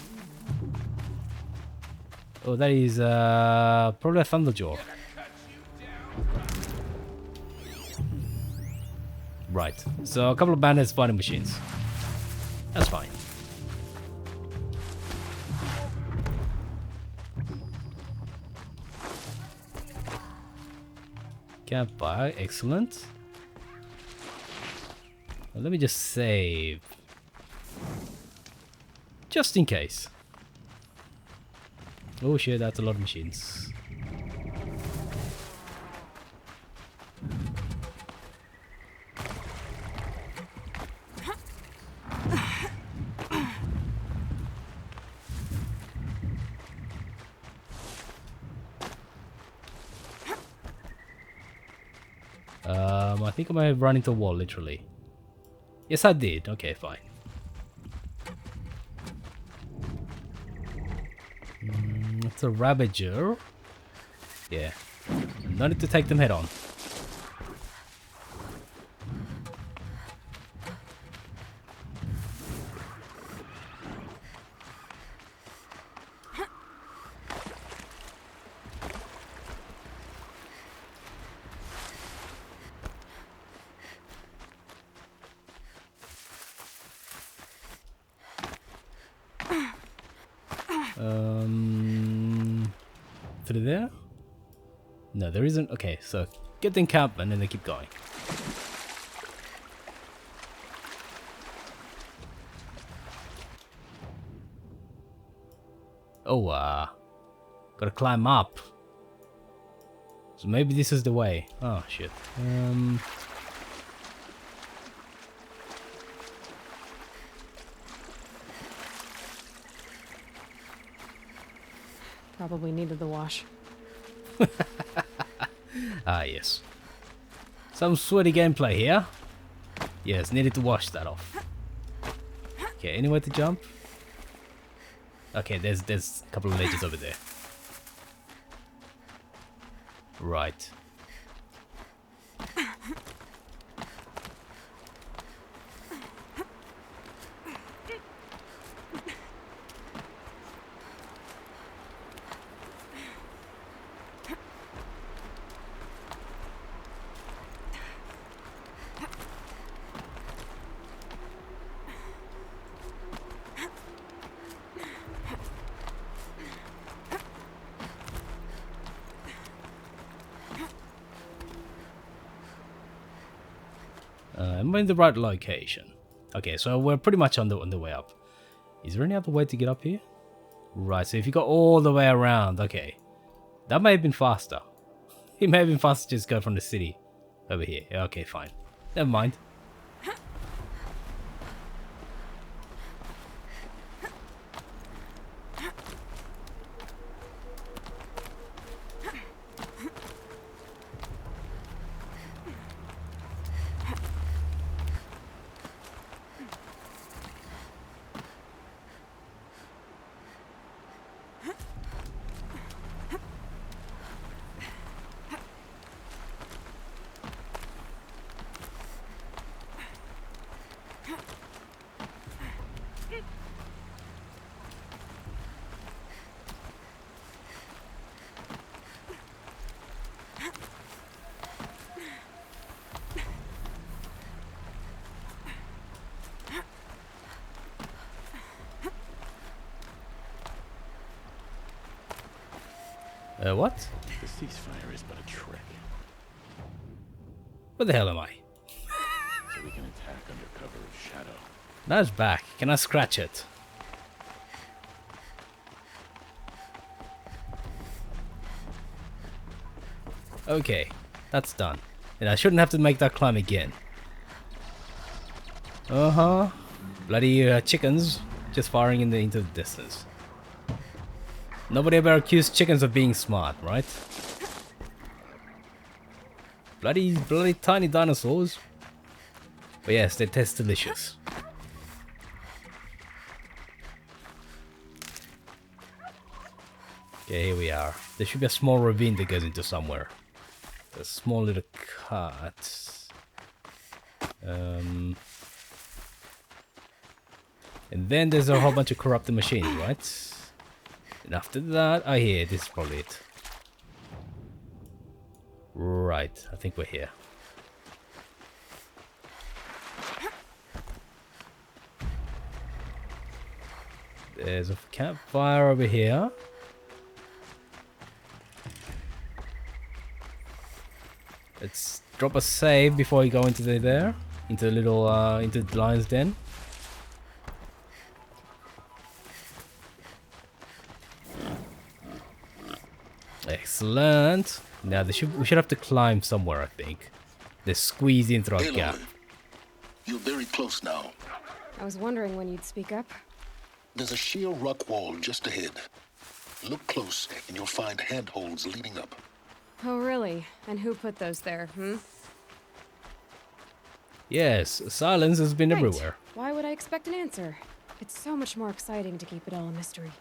Oh, that is probably a Thunderjaw. Right, so a couple of bandits fighting machines. That's fine. Campfire, excellent. Well, let me just save. Just in case. Oh shit, that's a lot of machines. I think I might have run into a wall, literally. Yes, I did. Okay, fine. It's a Ravager. Yeah. No need to take them head on. Through there? No, there isn't. Okay, so get the encampment and then keep going. Oh, gotta climb up. So maybe this is the way. Oh, shit. Probably needed the wash. Ah, yes. Some sweaty gameplay here. Yes, needed to wash that off. Okay, anywhere to jump? Okay, there's a couple of ledges over there. Right. Am I in the right location? Okay, so we're pretty much on the way up. Is there any other way to get up here? Right, so if you go all the way around, okay. That may have been faster. It may have been faster to just go from the city over here. Okay, fine. Never mind. What? The ceasefire is but a trick. Where the hell am I? So we can attack under cover of shadow. Now it's back. Can I scratch it? Okay, that's done. And I shouldn't have to make that climb again. Uh-huh. Bloody chickens just firing into the distance. Nobody ever accused chickens of being smart, right? Bloody tiny dinosaurs. But yes, they taste delicious. Okay, here we are. There should be a small ravine that goes into somewhere. A small little cut. And then there's a whole bunch of corrupted machines, right? And after that, here, this is probably it. Right, I think we're here. There's a campfire over here. Let's drop a save before we go into the little into the lion's den. Excellent. Now we should have to climb somewhere, I think. Let's squeeze in through a gap. You're very close now. I was wondering when you'd speak up. There's a sheer rock wall just ahead. Look close, and you'll find handholds leading up. Oh, really? And who put those there, hmm? Yes, silence has been Right. everywhere. Why would I expect an answer? It's so much more exciting to keep it all a mystery.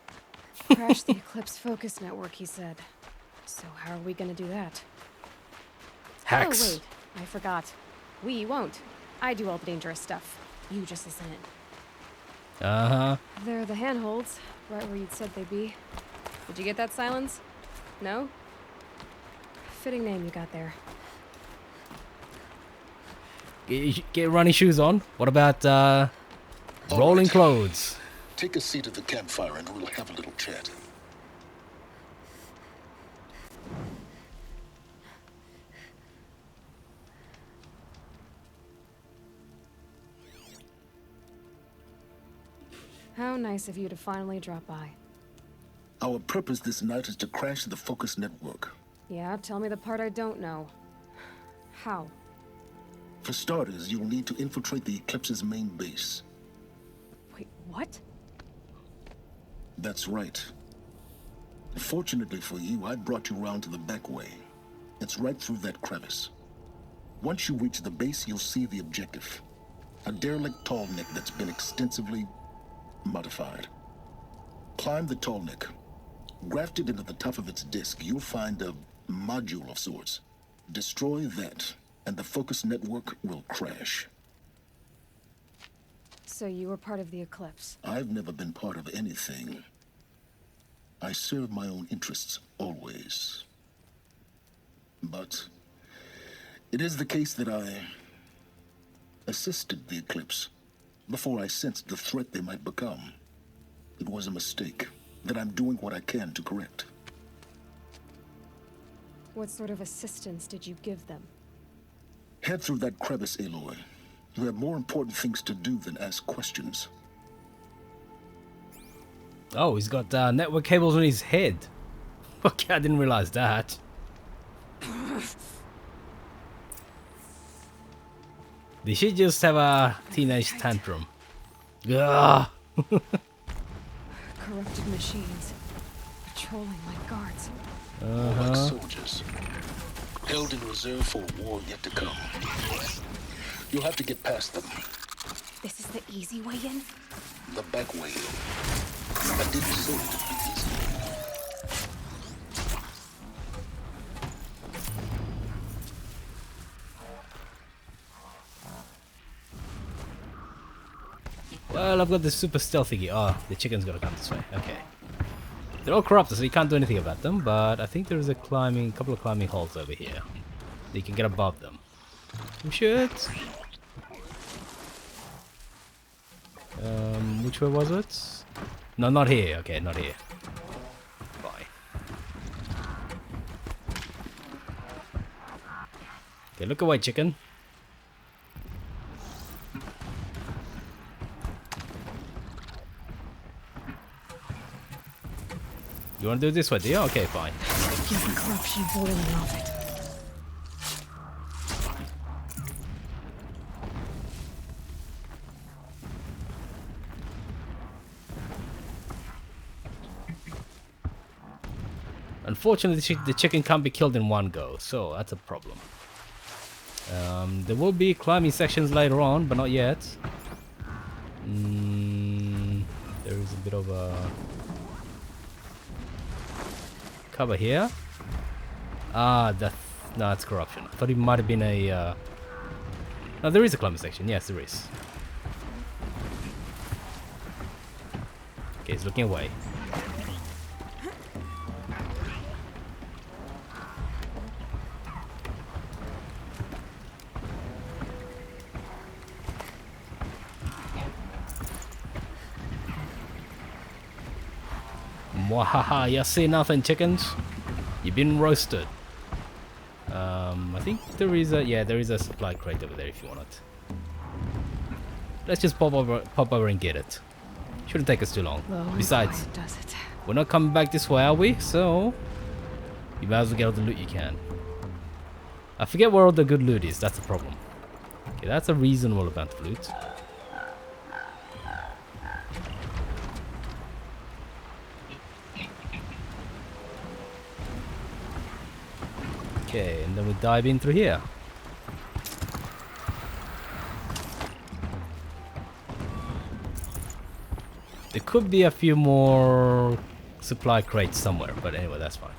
Crash the Eclipse focus network, he said. So how are we gonna do that? Hacks. Oh, wait. I forgot. We won't. I do all the dangerous stuff. You just listen in. Uh-huh. They're the handholds, right where you'd said they'd be. Did you get that, Silence? No? Fitting name you got there. Get running shoes on. What about, rolling clothes? Take a seat at the campfire and we'll have a little chat. How nice of you to finally drop by. Our purpose this night is to crash the focus network. Yeah, tell me the part I don't know. How? For starters, you'll need to infiltrate the Eclipse's main base. Wait, what? That's right. Fortunately for you, I brought you around to the back way. It's right through that crevice. Once you reach the base, you'll see the objective. A derelict tall neck that's been extensively modified. Climb the tall neck. Grafted into the top of its disk, you'll find a module of sorts. Destroy that, and the focus network will crash. So you were part of the Eclipse. I've never been part of anything. I serve my own interests, always. But it is the case that I assisted the Eclipse before I sensed the threat they might become. It was a mistake that I'm doing what I can to correct. What sort of assistance did you give them? Head through that crevice, Aloy. You have more important things to do than ask questions. Oh, he's got network cables on his head. Okay, I didn't realize that. Did she just have a teenage tantrum? Ugh. Corrupted machines. Patrolling like guards. Like soldiers. Held in reserve for a war yet to come. You'll have to get past them. This is the easy way in? The back way. I didn't say it'd be easy. Well, I've got this super stealthy gear. Oh, the chicken's gotta come this way. Okay. They're all corrupted, so you can't do anything about them, but I think there's a couple of climbing holes over here. You can get above them. Oh shit! Which way was it? No, not here. Okay, not here. Bye. Okay, look away, chicken. You want to do it this way, do you? Okay, fine. Feel the corruption boiling off it. Unfortunately, the chicken can't be killed in one go, so that's a problem. There will be climbing sections later on, but not yet. There is a bit of a cover here. Ah, no, it's corruption. I thought it might have been a. No, there is a climbing section. Yes, there is. Okay, he's looking away. Mwahaha, you see nothing, chickens? You've been roasted. I think there is a supply crate over there if you want it. Let's just pop over and get it. Shouldn't take us too long. Besides, we're not coming back this way, are we? So you might as well get all the loot you can. I forget where all the good loot is, that's the problem. Okay, that's a reasonable amount of loot. Okay, and then we dive in through here. There could be a few more supply crates somewhere, but anyway, that's fine.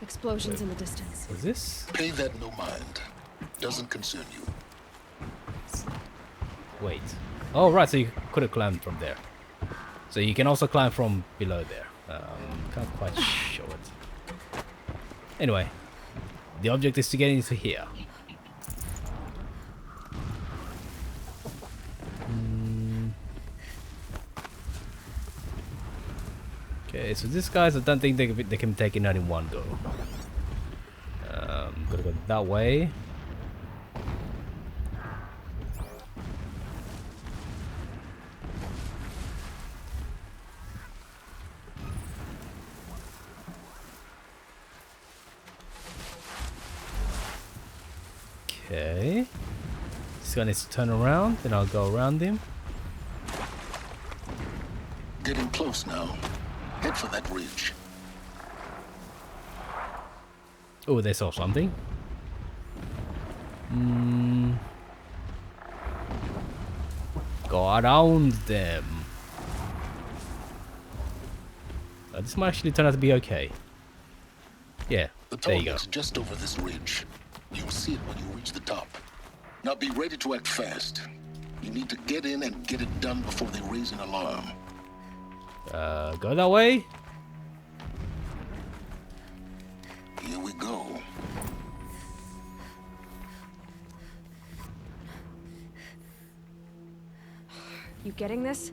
Explosions in the distance. What's this? Pay that no mind. Doesn't concern you. Wait. Oh, right, so you could have climbed from there. So you can also climb from below there. Can't quite show it. Anyway, the object is to get into here. Okay, so these guys, I don't think they can take it out in one go. Gotta go that way. Okay. This guy needs to turn around, then I'll go around him. Getting close now. Head for that ridge. Oh, they saw something. Go around them. This might actually turn out to be okay. Yeah, there you go. The just over this ridge. You'll see it when you reach the top. Now be ready to act fast. You need to get in and get it done before they raise an alarm. Go that way. Here we go. You getting this?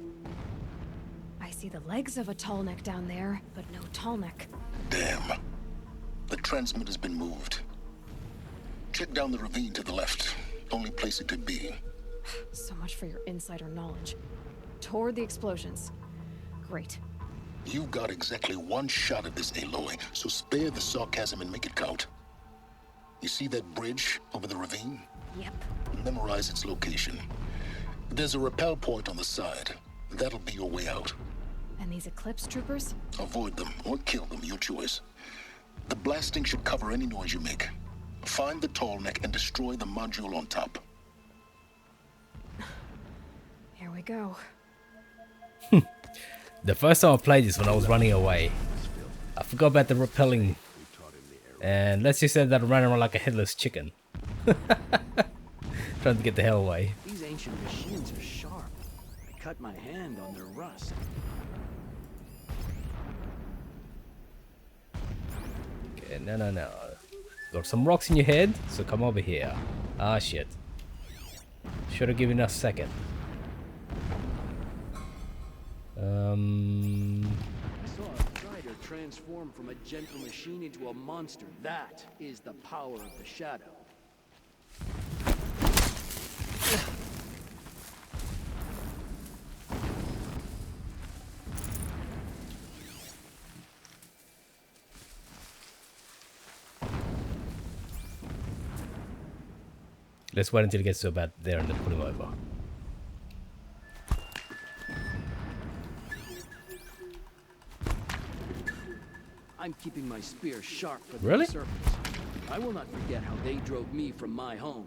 I see the legs of a tall neck down there, but no tall neck. Damn. The transmitter's been moved. Check down the ravine to the left. Only place it could be. So much for your insider knowledge. Toward the explosions. Great. You've got exactly one shot at this, Aloy, so spare the sarcasm and make it count. You see that bridge over the ravine? Yep. Memorize its location. There's a rappel point on the side. That'll be your way out. And these Eclipse troopers? Avoid them or kill them, your choice. The blasting should cover any noise you make. Find the tall neck and destroy the module on top. Here we go. The first time I played this when I was running away, I forgot about the rappelling. And let's just say that I ran around like a headless chicken. Trying to get the hell away. These ancient machines are sharp. I cut my hand on their rust. Okay, no. Got some rocks in your head, so come over here. Ah, shit. Should have given us a second. I saw a strider transform from a gentle machine into a monster. That is the power of the shadow. Let's wait until it gets so bad there and then put him over. I'm keeping my spear sharp for the Really? serpents. I will not forget how they drove me from my home.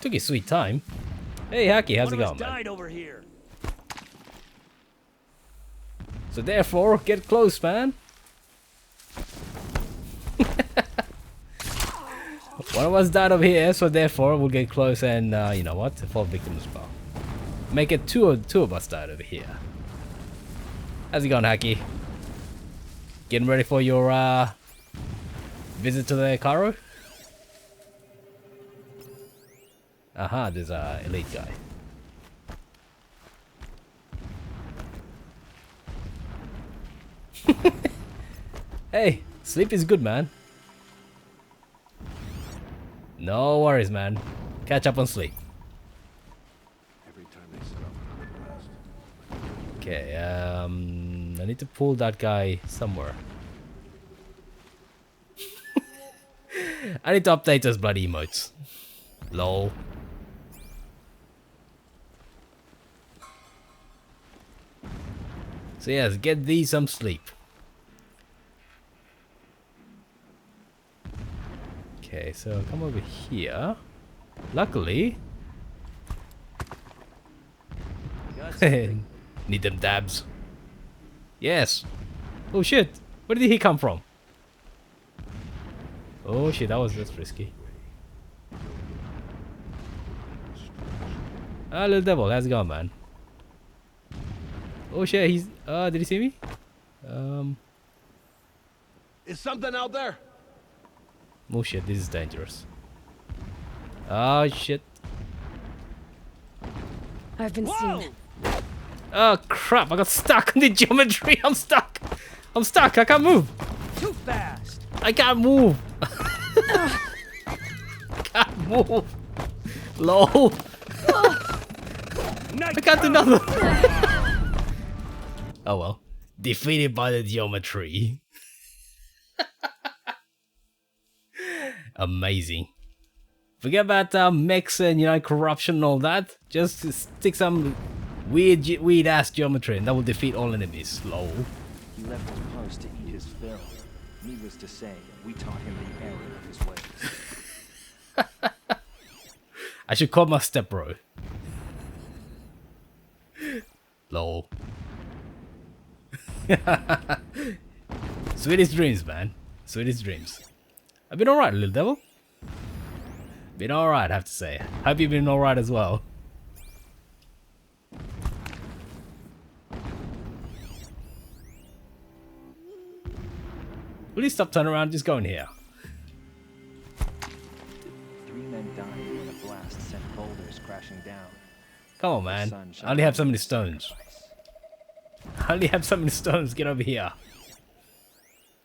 Took his sweet time. Hey, Haki, how's it One of going, us man? died over here. So therefore, get close, man. One of us died over here, so therefore we'll get close and, you know what, fall victim as well. Make it two of us died over here. How's it going, Haki? Getting ready for your visit to the Caro? Aha, there's a elite guy. Hey, sleep is good, man. No worries, man. Catch up on sleep. Every time they set off another blast. Okay, I need to pull that guy somewhere. I need to update those bloody emotes. Lol. So yes, get thee some sleep. Okay, so come over here. Luckily, Need them dabs. Yes. Oh shit. Where did he come from? Oh shit, that's risky. Ah, little devil, how's it going, man? Oh shit, he's did he see me? Is something out there? Oh shit, this is dangerous. Oh shit. I've been seen. Oh crap, I got stuck on the geometry. I'm stuck. I'm stuck. I can't move. Too fast. I can't move. I can't move. Lol. I can't do nothing. Oh well. Defeated by the geometry. Amazing. Forget about mechs and, you know, corruption and all that. Just stick some weird ass geometry and that will defeat all enemies. Lol. He left his post to eat his fill. Needless to say, we taught him the error of his ways. I should call my stepbro. Lol. Sweetest dreams, man. Sweetest dreams. I've been alright, little devil. Been alright, I have to say. Hope you've been alright as well. Will you stop turning around? Just go in here. 3 men died when a blast sent boulders crashing down. Come on, man. I only have so many stones. I only have so many stones. Get over here.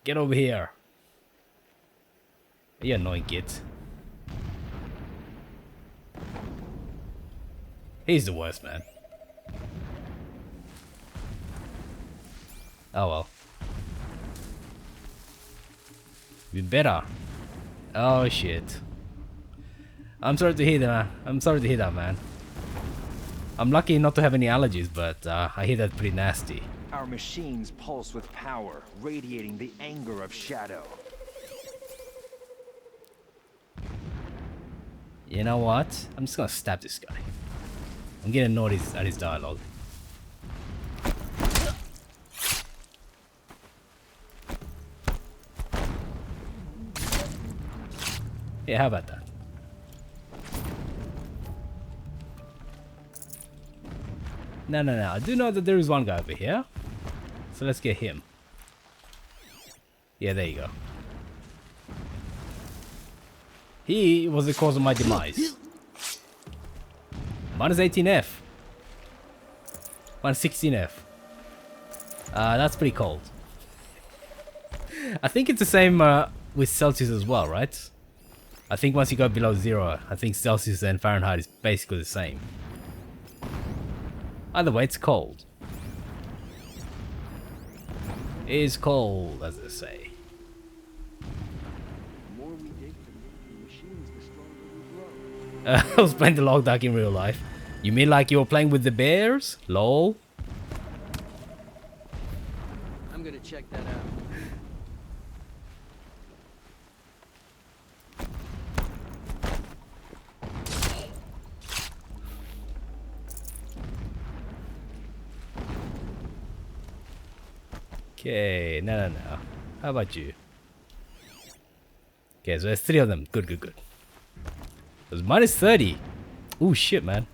Get over here. You annoying git. He's the worst, man. Oh well. Been better. Oh shit. I'm sorry to hear that. I'm sorry to hear that, man. I'm lucky not to have any allergies, but I hear that pretty nasty. Our machines pulse with power, radiating the anger of Shadow. You know what? I'm just gonna stab this guy. I'm getting annoyed at his dialogue. Yeah, how about that? No. I do know that there is one guy over here. So let's get him. Yeah, there you go. He was the cause of my demise. Minus 18F. Minus 16F. That's pretty cold. I think it's the same with Celsius as well, right? I think once you go below 0, I think Celsius and Fahrenheit is basically the same. Either way, it's cold. It is cold, as they say. The more we dig the machines, the stronger we grow. I was playing the log duck in real life. You mean like you were playing with the bears? Lol. I'm gonna check that out. Okay, no. How about you? Okay, so there's 3 of them. Good. It was minus 30. Ooh, shit, man.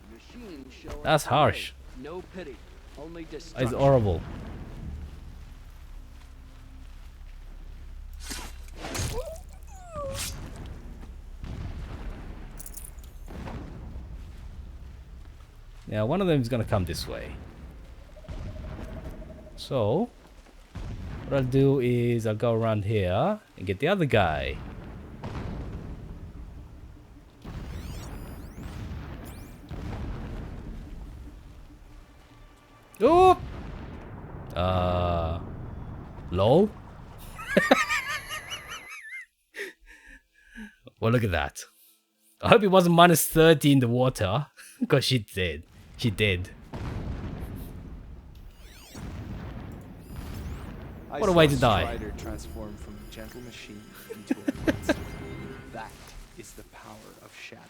That's harsh. No pity, only That's destruction. horrible. Now, one of them is gonna come this way. So, what I'll do is I'll go around here and get the other guy. Oh! Lol? Well, look at that. I hope it wasn't minus 30 in the water, because she did. She did. What a way to die. Strider transform from a gentle machine into a monster. That is the power of Shadow.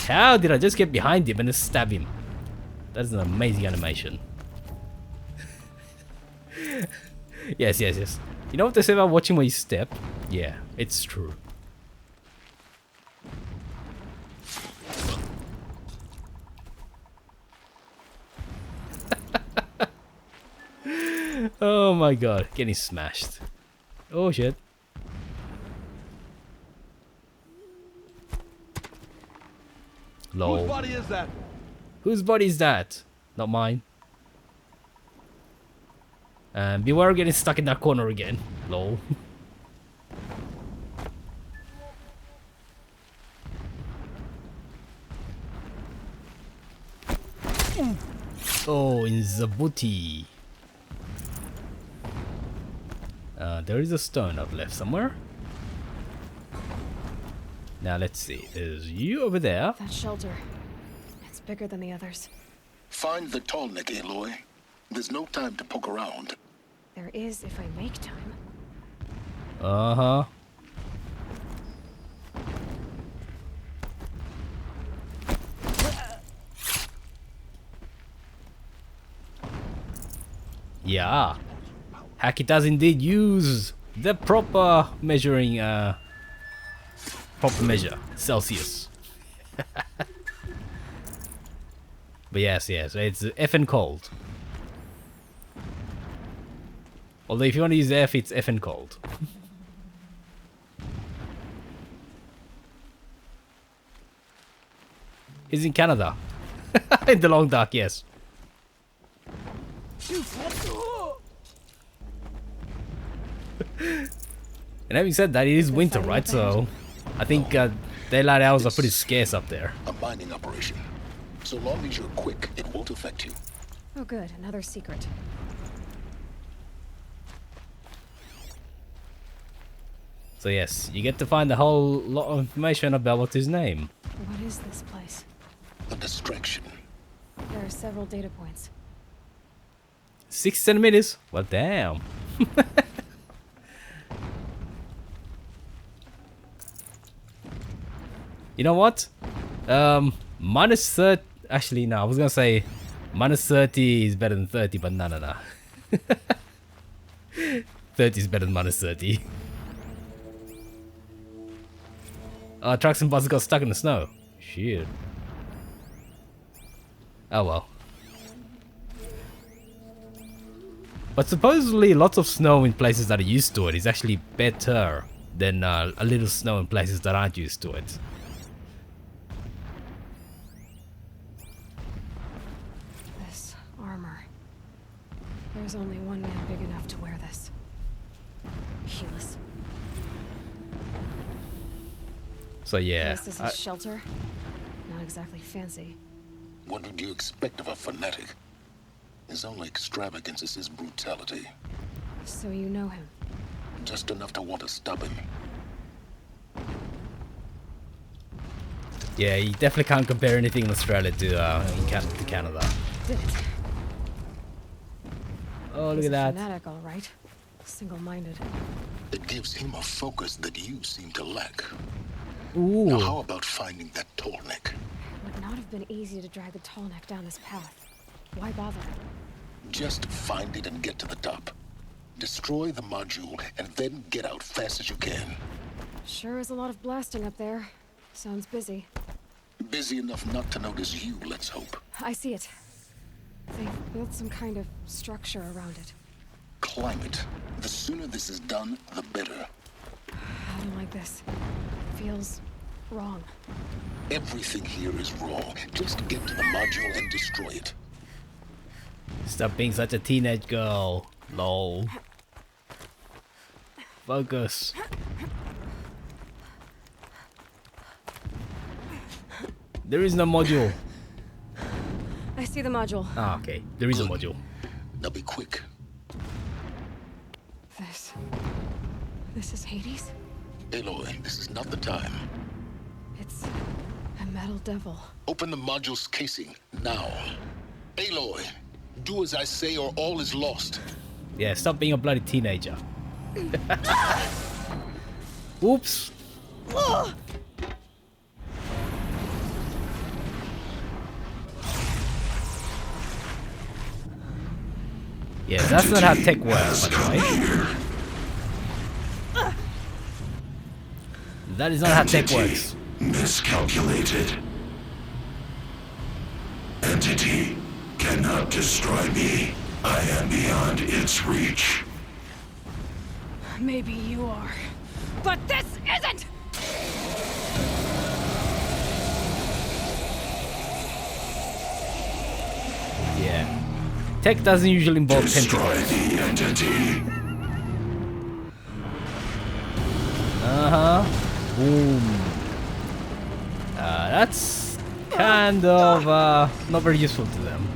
How did I just get behind him and just stab him? That is an amazing animation. Yes. You know what they say about watching where you step? Yeah, it's true. Oh my god, getting smashed. Oh shit. Lol. Whose body is that? Whose body is that? Not mine. And beware of getting stuck in that corner again. Lol. Oh, in the booty. There is a stone I've left somewhere. Now let's see. There's you over there. That shelter. It's bigger than the others. Find the tall neck, Aloy. There's no time to poke around. There is if I make time. Uh-huh. Yeah. Haki does indeed use the proper measuring, proper measure, Celsius. But yes, it's effing cold. Although if you want to use F, it's effing cold. He's in Canada. In the long dark, yes. And having said that, it is winter, right? So I think daylight hours are pretty scarce up there. A mining operation. So long as you're quick, it won't affect you. Oh good, another secret. So yes, you get to find a whole lot of information about what's his name. What is this place? A distraction. There are several data points. 6 centimeters? Well, damn. You know what? Minus 30. Actually, no, I was gonna say minus 30 is better than 30, but no. 30 is better than minus 30. Trucks and buses got stuck in the snow. Shit. Oh well. But supposedly lots of snow in places that are used to it is actually better than a little snow in places that aren't used to it. This armor. There's only one man big enough to wear this. Helis. So yeah. This is his shelter. Not exactly fancy. What would you expect of a fanatic? His only extravagance is his brutality. So you know him? Just enough to want to stop him. Yeah, you definitely can't compare anything in Australia to Canada. Did it. Oh, look He's at that. A fanatic, all right. Single-minded. It gives him a focus that you seem to lack. Ooh. Now how about finding that tall neck? It would not have been easy to drag the tall neck down this path. Why bother? Just find it and get to the top. Destroy the module and then get out fast as you can. Sure is a lot of blasting up there. Sounds busy. Busy enough not to notice you, let's hope. I see it. They've built some kind of structure around it. Climb it. The sooner this is done, the better. I don't like this. Feels wrong. Everything here is wrong. Just get to the module and destroy it. Stop being such a teenage girl. Lol. Focus. There is no module. I see the module. Ah, okay. There is a module. Now be quick. This is Hades? Aloy, this is not the time. It's a metal devil. Open the module's casing, now. Aloy, do as I say or all is lost. Yeah, stop being a bloody teenager. Oops. Yeah, that's not how tech works, by the way. That is not how tech works. Miscalculated. Entity cannot destroy me. I am beyond its reach. Maybe you are. But this isn't! Yeah. Tech doesn't usually involve Destroy tentacles. the entity. Boom. That's kind of not very useful to them.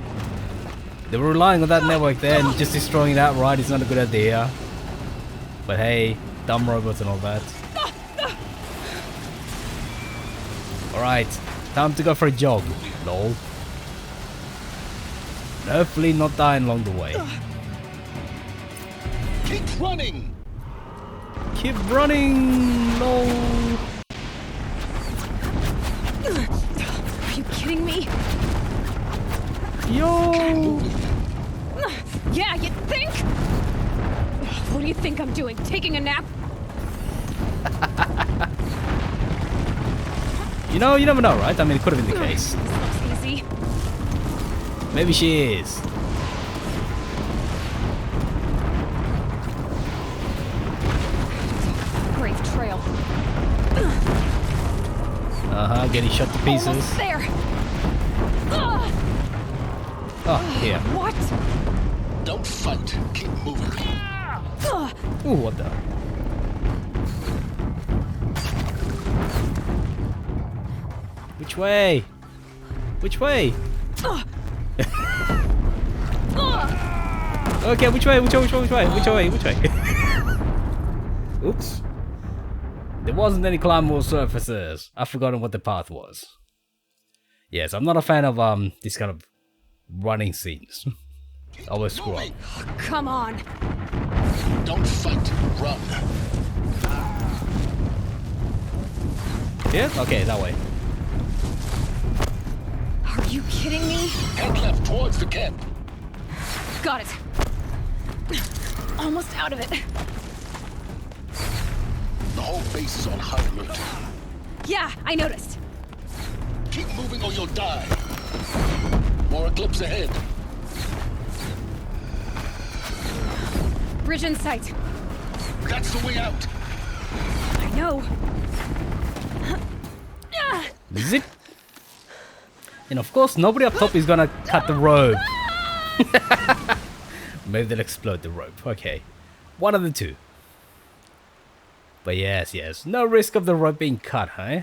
They were relying on that network there, and just destroying that right is not a good idea. But hey, dumb robots and all that. Alright, time to go for a jog, lol. And hopefully not dying along the way. Keep running! Keep running, lol. Are you kidding me? Yo! Yeah, you think? What do you think I'm doing? Taking a nap? You know, you never know, right? I mean, it could have been the case. This looks easy. Maybe she is. Grave trail. Getting shot to pieces. Almost there. Oh, here. What? Don't fight. Keep moving. Ooh, what the? Which way? Which way? Okay, which way? Which way? Which way? Which way? Which way? Which way? Oops. There wasn't any climbable surfaces. I've forgotten what the path was. Yes, I'm not a fan of this kind of running scenes. Always screw up. Come on. Don't fight. Run. Yeah? Okay, that way. Are you kidding me? Head left towards the camp. Got it. Almost out of it. The whole base is on high alert. Yeah, I noticed. Keep moving or you'll die. More eclipse ahead. Bridge in sight. That's the way out. I know. Zip. And of course, nobody up top is gonna cut the rope. Maybe they'll explode the rope. Okay. One of the two. But yes, no risk of the rope being cut, huh?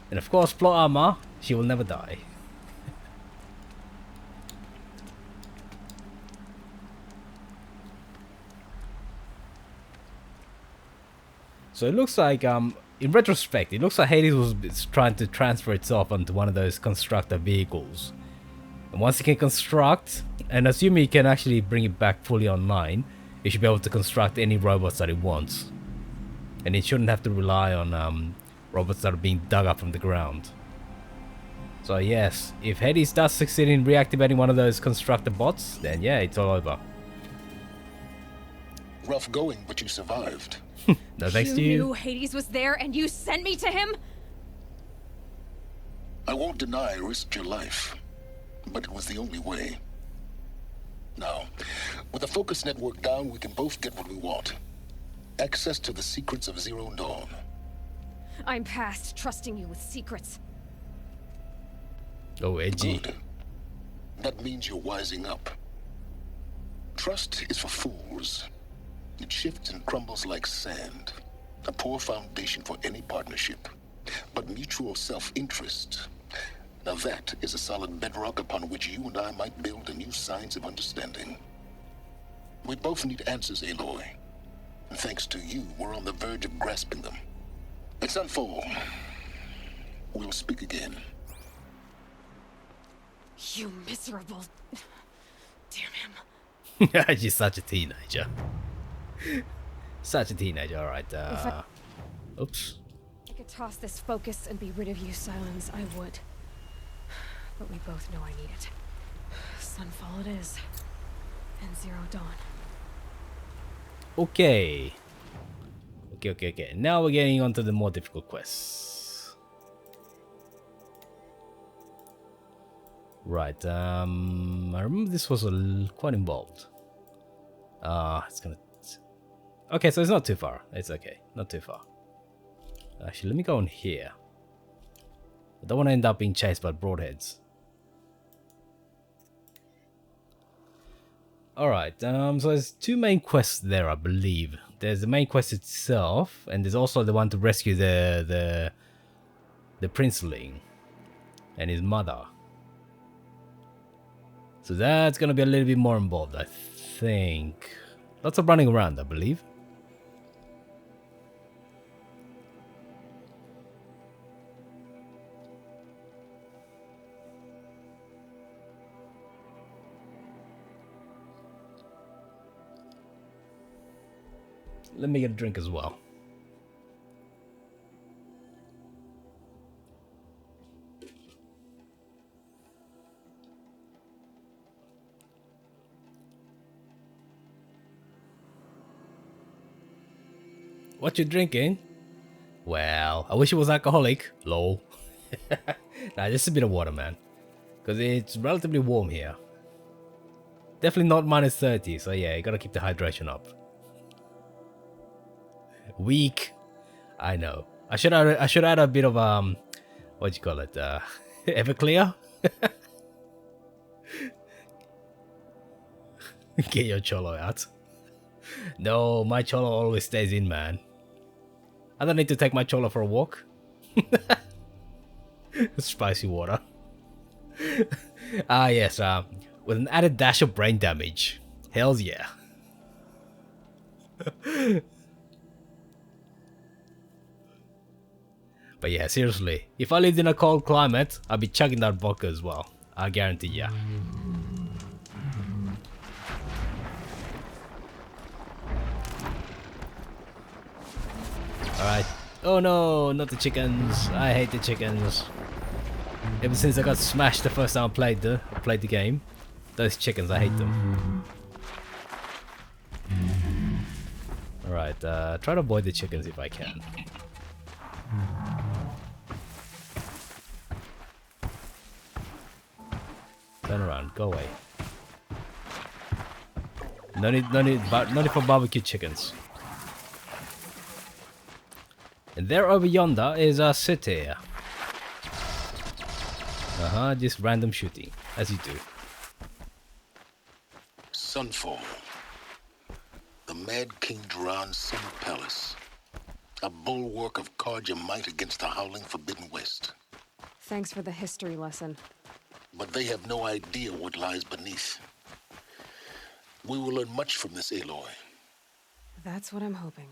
And of course, plot armor, she will never die. So it looks like, in retrospect, it looks like Hades was trying to transfer itself onto one of those constructor vehicles. And once it can construct, and assuming it can actually bring it back fully online, it should be able to construct any robots that it wants. And it shouldn't have to rely on robots that are being dug up from the ground. So yes, if Hades does succeed in reactivating one of those constructor bots, then yeah, it's all over. Rough going, but you survived. No thanks You to you. knew Hades was there and you sent me to him? I won't deny I risked your life, but it was the only way. Now, with the focus network down, we can both get what we want. Access to the secrets of Zero Dawn. I'm past trusting you with secrets. Oh, edgy. Good. That means you're wising up. Trust is for fools. It shifts and crumbles like sand. A poor foundation for any partnership. But mutual self-interest, now that is a solid bedrock upon which you and I might build a new science of understanding. We both need answers, Aloy. And thanks to you, we're on the verge of grasping them. Let's unfold. We'll speak again. You miserable... Damn him. She's such a teenager. Such a teenager, alright. Oops. I could toss this focus and be rid of you, Silence, I would. But we both know I need it. Sunfall it is. And Zero Dawn. Okay. Okay. Now we're getting on to the more difficult quests. Right, I remember this was quite involved. It's gonna... Okay, so it's not too far. It's okay, not too far. Actually, let me go in here. I don't want to end up being chased by broadheads. Alright, so there's two main quests there, I believe. There's the main quest itself, and there's also the one to rescue the princeling and his mother. So that's gonna be a little bit more involved, I think. Lots of running around, I believe. Let me get a drink as well. What you drinking? Well, I wish it was alcoholic. Lol. Nah, just a bit of water, man. Because it's relatively warm here. Definitely not minus 30, so yeah, you gotta keep the hydration up. Weak. I know. I should add a bit of what do you call it? Everclear? Get your cholo out. No, my cholo always stays in, man. I don't need to take my cholo for a walk. Spicy water. Ah yes, with an added dash of brain damage. Hells yeah. But yeah, seriously, if I lived in a cold climate, I'd be chugging that vodka as well. I guarantee ya. Alright. Oh no, not the chickens. I hate the chickens. Ever since I got smashed the first time I played the game. Those chickens, I hate them. Alright, try to avoid the chickens if I can. Turn around, go away. No need for barbecue chickens. And there over yonder is a city. Just random shooting, as you do. Sunfall. The Mad King Duran's summer palace. A bulwark of Karja might against the howling Forbidden West. Thanks for the history lesson. But they have no idea what lies beneath. We will learn much from this Aloy. That's what I'm hoping.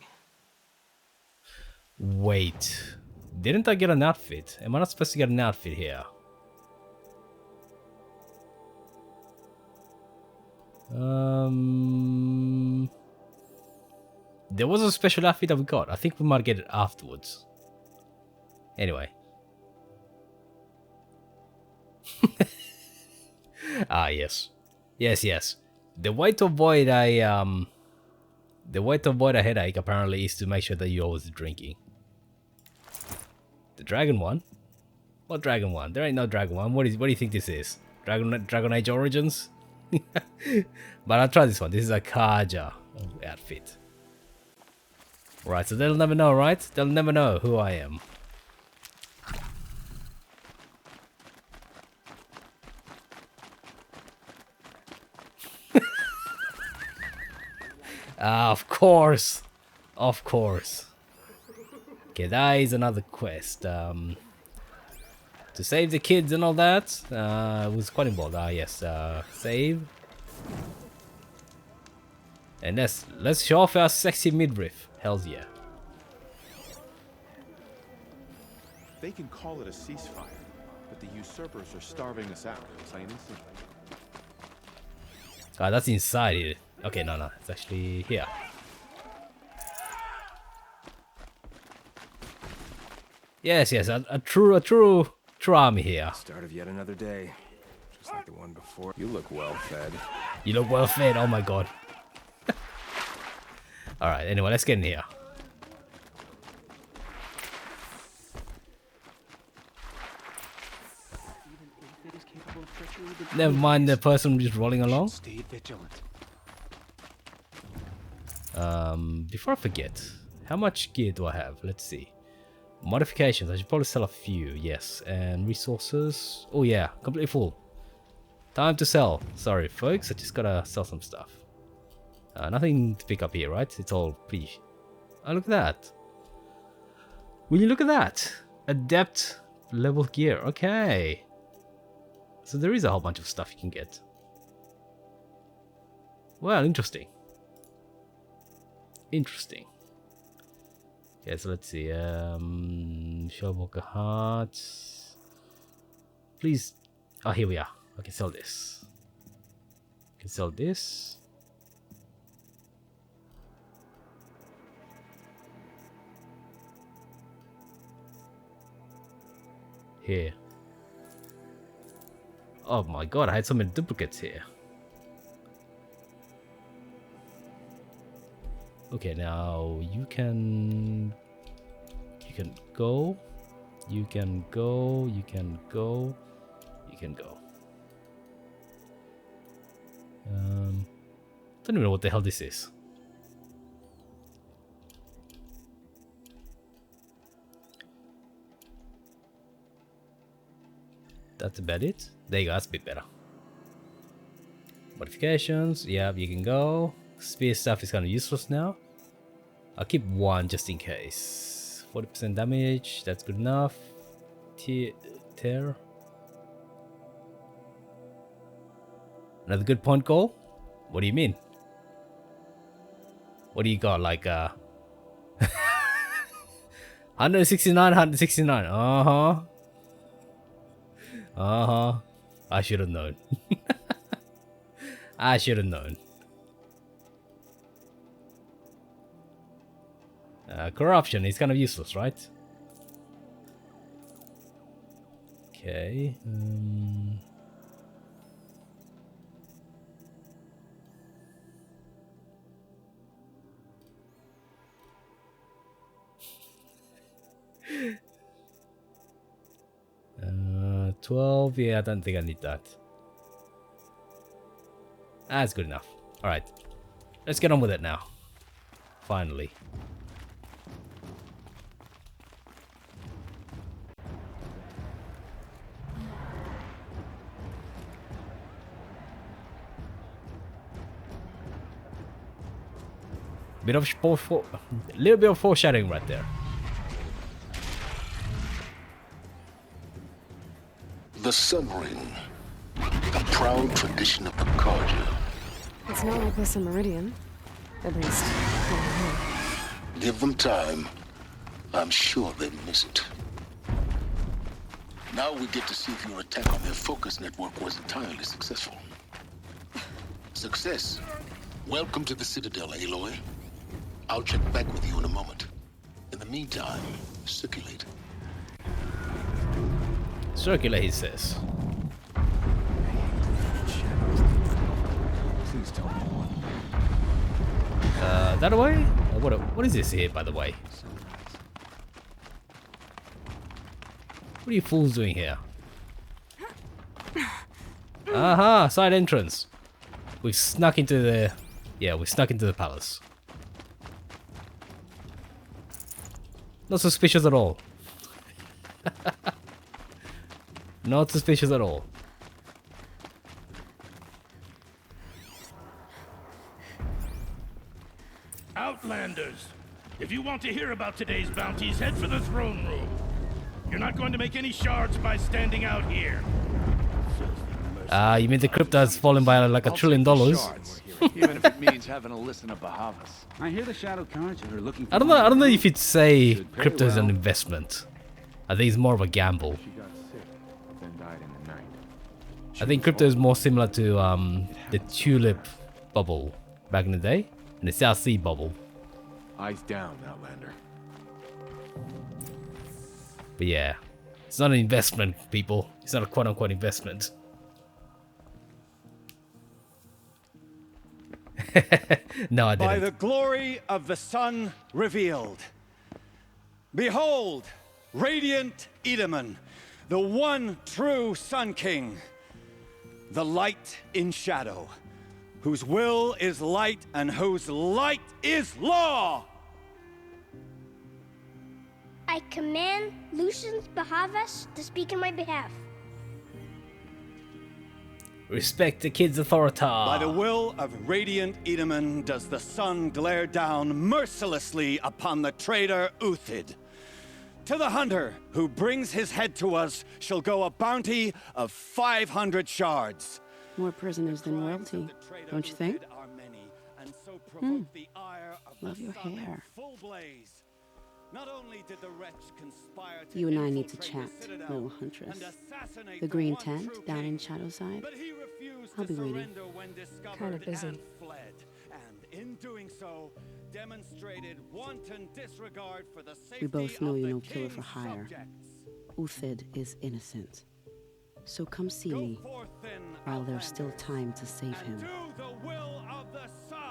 Wait, didn't I get an outfit? Am I not supposed to get an outfit here? There was a special outfit that we got. I think we might get it afterwards. Anyway. Ah, yes. Yes. The way to avoid a headache apparently is to make sure that you're always drinking. The dragon one? What dragon one? There ain't no dragon one. What do you think this is? Dragon Age Origins? But I'll try this one. This is a Karja outfit. Right, so they'll never know, right? They'll never know who I am. Of course. Of course. Okay, that is another quest. To save the kids and all that. Was quite involved. Yes. Save. And let's show off our sexy midriff. Hells yeah. They can call it a ceasefire, but the usurpers are starving us out, plain and simple. Ah, that's inside here. Okay, no, it's actually here. Yes, a true army here. Start of yet another day. Just like the one before. You look well fed. You look well fed. Oh my god. All right. Anyway, let's get in here. Never mind the person just rolling along. Stay vigilant. Before I forget, how much gear do I have? Let's see. Modifications. I should probably sell a few. Yes, and resources. Oh yeah, completely full. Time to sell. Sorry, folks. I just gotta sell some stuff. Nothing to pick up here, right? It's all pretty. Oh, look at that. Will you look at that? Adept level gear. Okay. So there is a whole bunch of stuff you can get. Well, interesting. Interesting. Okay, so let's see. Showbook hearts. Please. Oh, here we are. I can sell this. I can sell this. Here. Oh my god, I had so many duplicates here. Okay, now you can go, you can go, you can go, you can go. Don't even know what the hell this is. That's about it. There you go, that's a bit better. Modifications, yeah, you can go. Spear stuff is kind of useless now. I'll keep one just in case. 40% damage, that's good enough. Tear. Another good point goal? What do you mean? What do you got, like 169, 169, uh-huh. Uh-huh. I should have known. I should have known. Corruption is kind of useless, right? Okay. Uh, 12. Yeah, I don't think I need that. That's good enough. Alright. Let's get on with it now. Finally. Little bit of foreshadowing right there. The Sun Ring. The proud tradition of the Carja. It's not like this in Meridian. At least, not here. Give them time. I'm sure they'd miss it. Now we get to see if your attack on their focus network was entirely successful. Success. Welcome to the Citadel, Aloy. I'll check back with you in a moment. In the meantime, circulate. Circulate, he says. Please tell me what. That way? What is this here, by the way? What are you fools doing here? Aha! Side entrance. We've snuck into the... Yeah, we snuck into the palace. Not suspicious at all. Not suspicious at all. Outlanders, if you want to hear about today's bounties, head for the throne room. You're not going to make any shards by standing out here. You mean the crypto has fallen by like $1 trillion? Even if it means having a list in a Bahamas. I hear the Shadow Carja are looking for I don't know if you'd say crypto is an investment. I think it's more of a gamble. I think crypto is more similar to the tulip bubble back in the day, and the South Sea bubble. Eyes down, Outlander. But yeah, it's not an investment, people. It's not a quote-unquote investment. No, I By didn't. the glory of the sun revealed. Behold, radiant Edaman, the one true Sun King. The light in shadow, whose will is light and whose light is law. I command Lucius Bahavas to speak in my behalf. Respect the kid's authority. By the will of radiant Edaman does the sun glare down mercilessly upon the traitor Uthid. To the hunter who brings his head to us shall go a bounty of 500 shards. More prisoners than royalty, don't you think? Love your hair. Not only did the wretch conspire to You and I need to chat, little huntress. The green tent down in Shadowside. I'll be waiting. Kind of busy. In doing so, demonstrated wanton disregard for the safety We both know of you're the no killer for king's hire. subjects. Uthid is innocent. So come see me while there's still time to save him.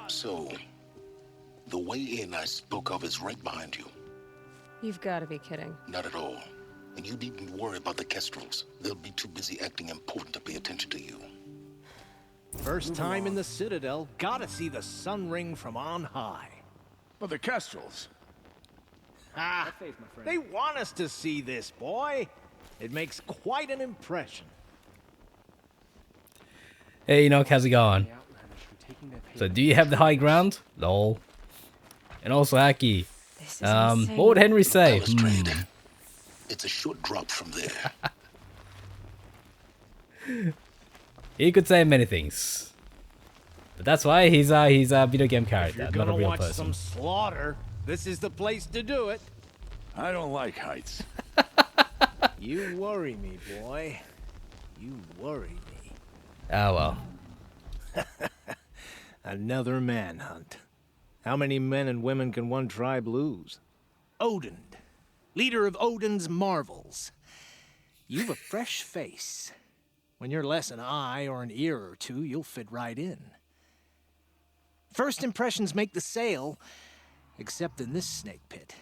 So, the way in I spoke of is right behind you. You've got to be kidding. Not at all. And you needn't worry about the Kestrels. They'll be too busy acting important to pay attention to you. First time in the Citadel, gotta see the sun ring from on high. Well, the Kestrels. Ah, they want us to see this, boy. It makes quite an impression. Hey, Enoch, how's it going? So, do you have the high ground? Lol. And also, Aki. What would Henry say? It's a short drop from there. He could say many things. But that's why he's a video game character, not a real watch person. some slaughter, this is the place to do it. I don't like heights. You worry me, boy. You worry me. Oh well. Another manhunt. How many men and women can one tribe lose? Odin, leader of Odin's marvels. You've a fresh face. When you're less an eye or an ear or two, you'll fit right in. First impressions make the sale, except in this snake pit.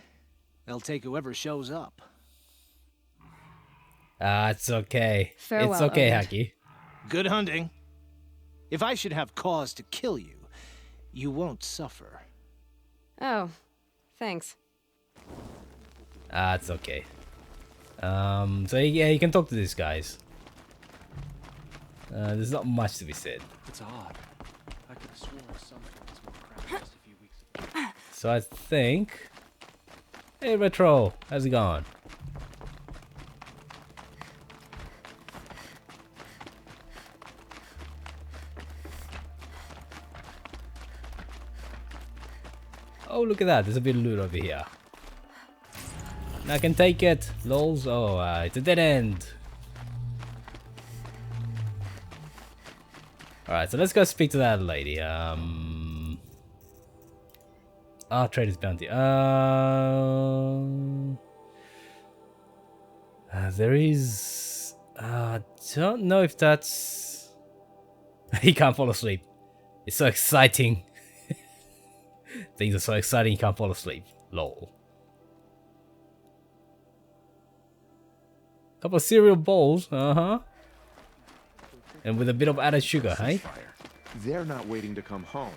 They'll take whoever shows up. It's okay. Farewell, it's okay, Odin. Haki. Good hunting. If I should have cause to kill you, you won't suffer. Oh, thanks. It's okay. So yeah, you can talk to these guys. There's not much to be said. It's odd. I could have sworn something was more crowded just a few weeks ago. So I think... Hey, Retro, how's it going? Oh, look at that. There's a bit of loot over here. And I can take it. Lols. Oh, it's a dead end. Alright, so let's go speak to that lady. Trader's bounty. There is... I don't know if that's... He can't fall asleep. It's so exciting. Things are so exciting you can't fall asleep. Lol. Couple of cereal bowls, and with a bit of added sugar, hey? They're not waiting to come home.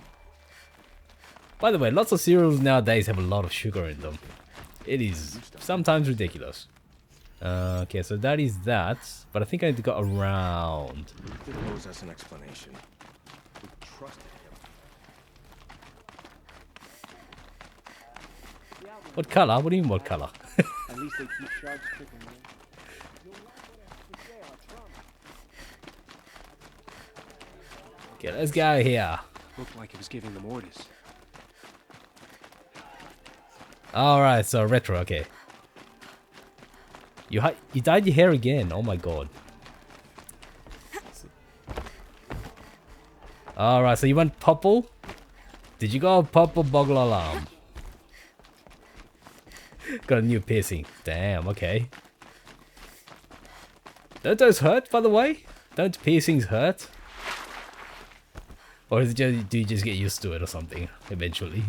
By the way, lots of cereals nowadays have a lot of sugar in them. It is sometimes ridiculous. Okay, so that is that. But I think I need to go around. It owes us an explanation. We trusted him. What color? What do you mean, what color? At least they keep shards cooking. Okay, let's get out of here. Looked like he was giving them orders. Alright, so Retro, okay. You dyed your hair again. Oh my god. Alright, so you went purple? Did you go purple boggle alarm? Got a new piercing. Damn, okay. Don't those hurt, by the way? Don't piercings hurt? Or is it just, do you just get used to it or something eventually?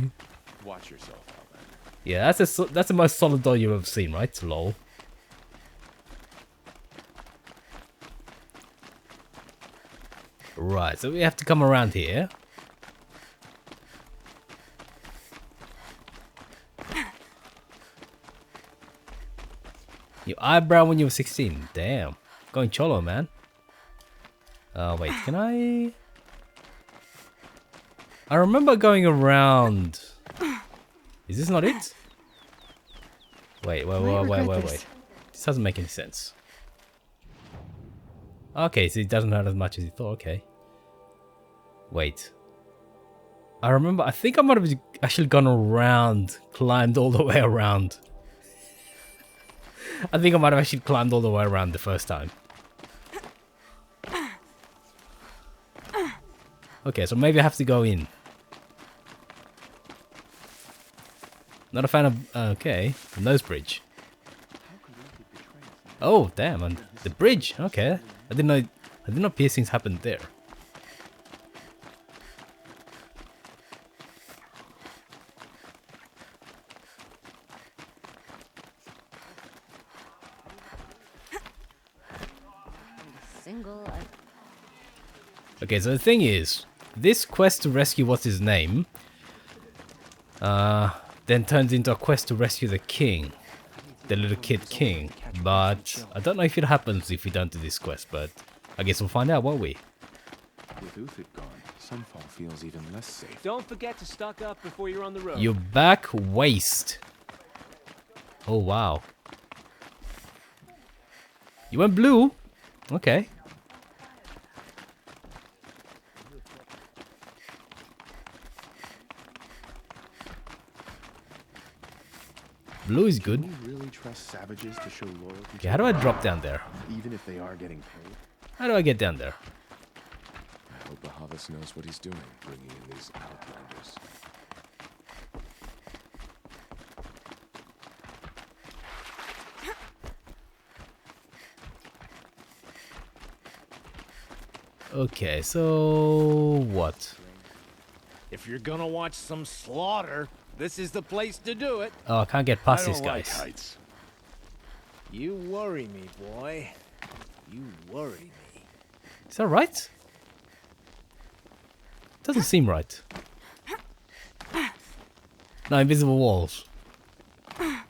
Watch yourself, Outlander. Yeah, that's the most solid door you've ever seen, right? Lol. Right, so we have to come around here. Your eyebrow when you were 16. Damn. Going cholo, man. Wait, can I... I remember going around... Is this not it? Wait. This doesn't make any sense. Okay, so it doesn't hurt as much as you thought. Okay. Wait. I think I might have actually gone around, climbed all the way around. I think I might have actually climbed all the way around the first time. Okay, so maybe I have to go in. Not a fan of... okay, the nose bridge. Oh, damn, and the bridge. Okay, I didn't know piercings happened there. Okay, so the thing is, this quest to rescue what's his name, then turns into a quest to rescue the king, the little kid king. But I don't know if it happens if we don't do this quest, but I guess we'll find out, won't we? With Uthid gone, Sunfall feels even less safe. Don't forget to stock up before you're on the road. Your back waist. Oh wow. You went blue? Okay. Blue is good. Can you really trust savages to show loyalty? Okay, how do I drop down there? Even if they are getting paid? How do I get down there? I hope Bahavas knows what he's doing, bringing in these outlanders. Okay, so what? If you're gonna watch some slaughter, this is the place to do it. Oh, I can't get past I these don't like guys. heights. You worry me, boy. You worry me. Is that right? Doesn't seem right. No, invisible walls. I'm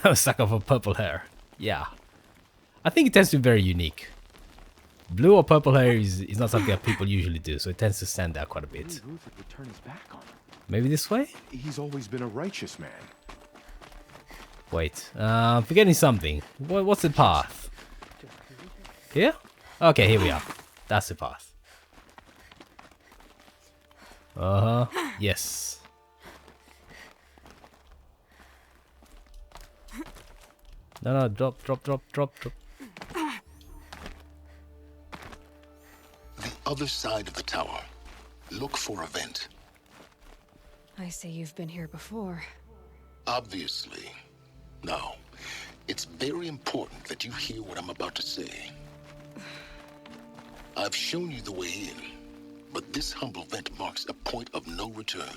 a sucker for purple hair. Yeah. I think it tends to be very unique. Blue or purple hair is not something that people usually do, so it tends to stand out quite a bit. Uthid would turn his back on him. Maybe this way? He's always been a righteous man. Wait, I'm forgetting something. What's the path? Here? Okay, here we are. That's the path. Uh-huh. Yes. No, drop. The other side of the tower. Look for a vent. I say you've been here before. Obviously. Now, it's very important that you hear what I'm about to say. I've shown you the way in, but this humble vent marks a point of no return.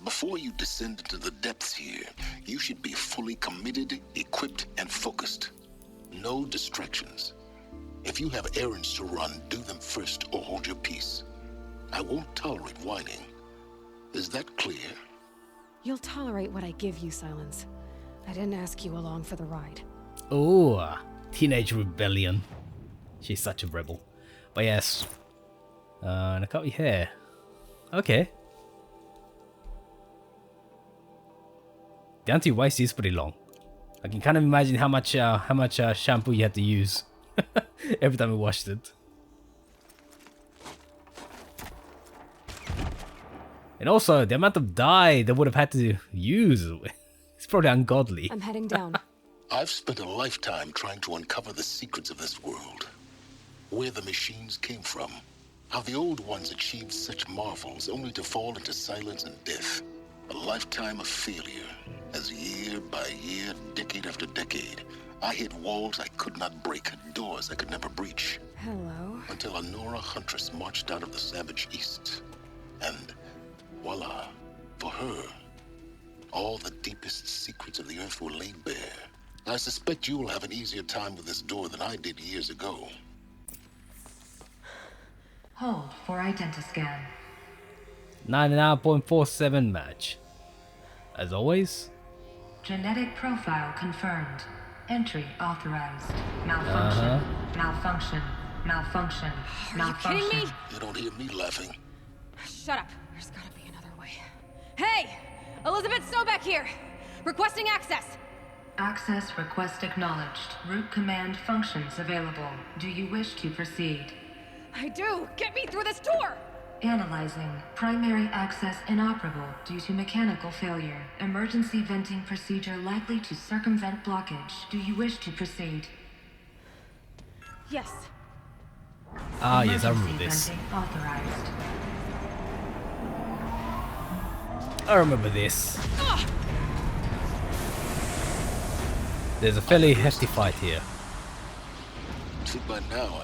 Before you descend into the depths here, you should be fully committed, equipped, and focused. No distractions. If you have errands to run, do them first or hold your peace. I won't tolerate whining. Is that clear? You'll tolerate what I give you, Silence. I didn't ask you along for the ride. Oh, teenage rebellion. She's such a rebel. But yes. And I cut your hair. Okay. Down to your waist is pretty long. I can kind of imagine how much shampoo you had to use every time you washed it. And also, the amount of dye they would have had to use, it's probably ungodly. I'm heading down. I've spent a lifetime trying to uncover the secrets of this world. Where the machines came from. How the old ones achieved such marvels only to fall into silence and death. A lifetime of failure. As year by year, decade after decade, I hit walls I could not break, doors I could never breach. Hello. Until a Nora huntress marched out of the savage east. And voila, for her, all the deepest secrets of the Earth were laid bare. I suspect you will have an easier time with this door than I did years ago. Hold for identiscan. 99.47 match. As always. Genetic profile confirmed. Entry authorized. Malfunction. Malfunction. Malfunction. Malfunction. Are you kidding me? You don't hear me laughing. Shut up. There's gotta be another way. Hey! Elizabeth Sobeck here! Requesting access! Access request acknowledged. Root command functions available. Do you wish to proceed? I do! Get me through this door! Analyzing. Primary access inoperable due to mechanical failure. Emergency venting procedure likely to circumvent blockage. Do you wish to proceed? Yes. Ah, yes, I remember this. Venting authorized. I remember this. There's a fairly hefty fight here. See, by now,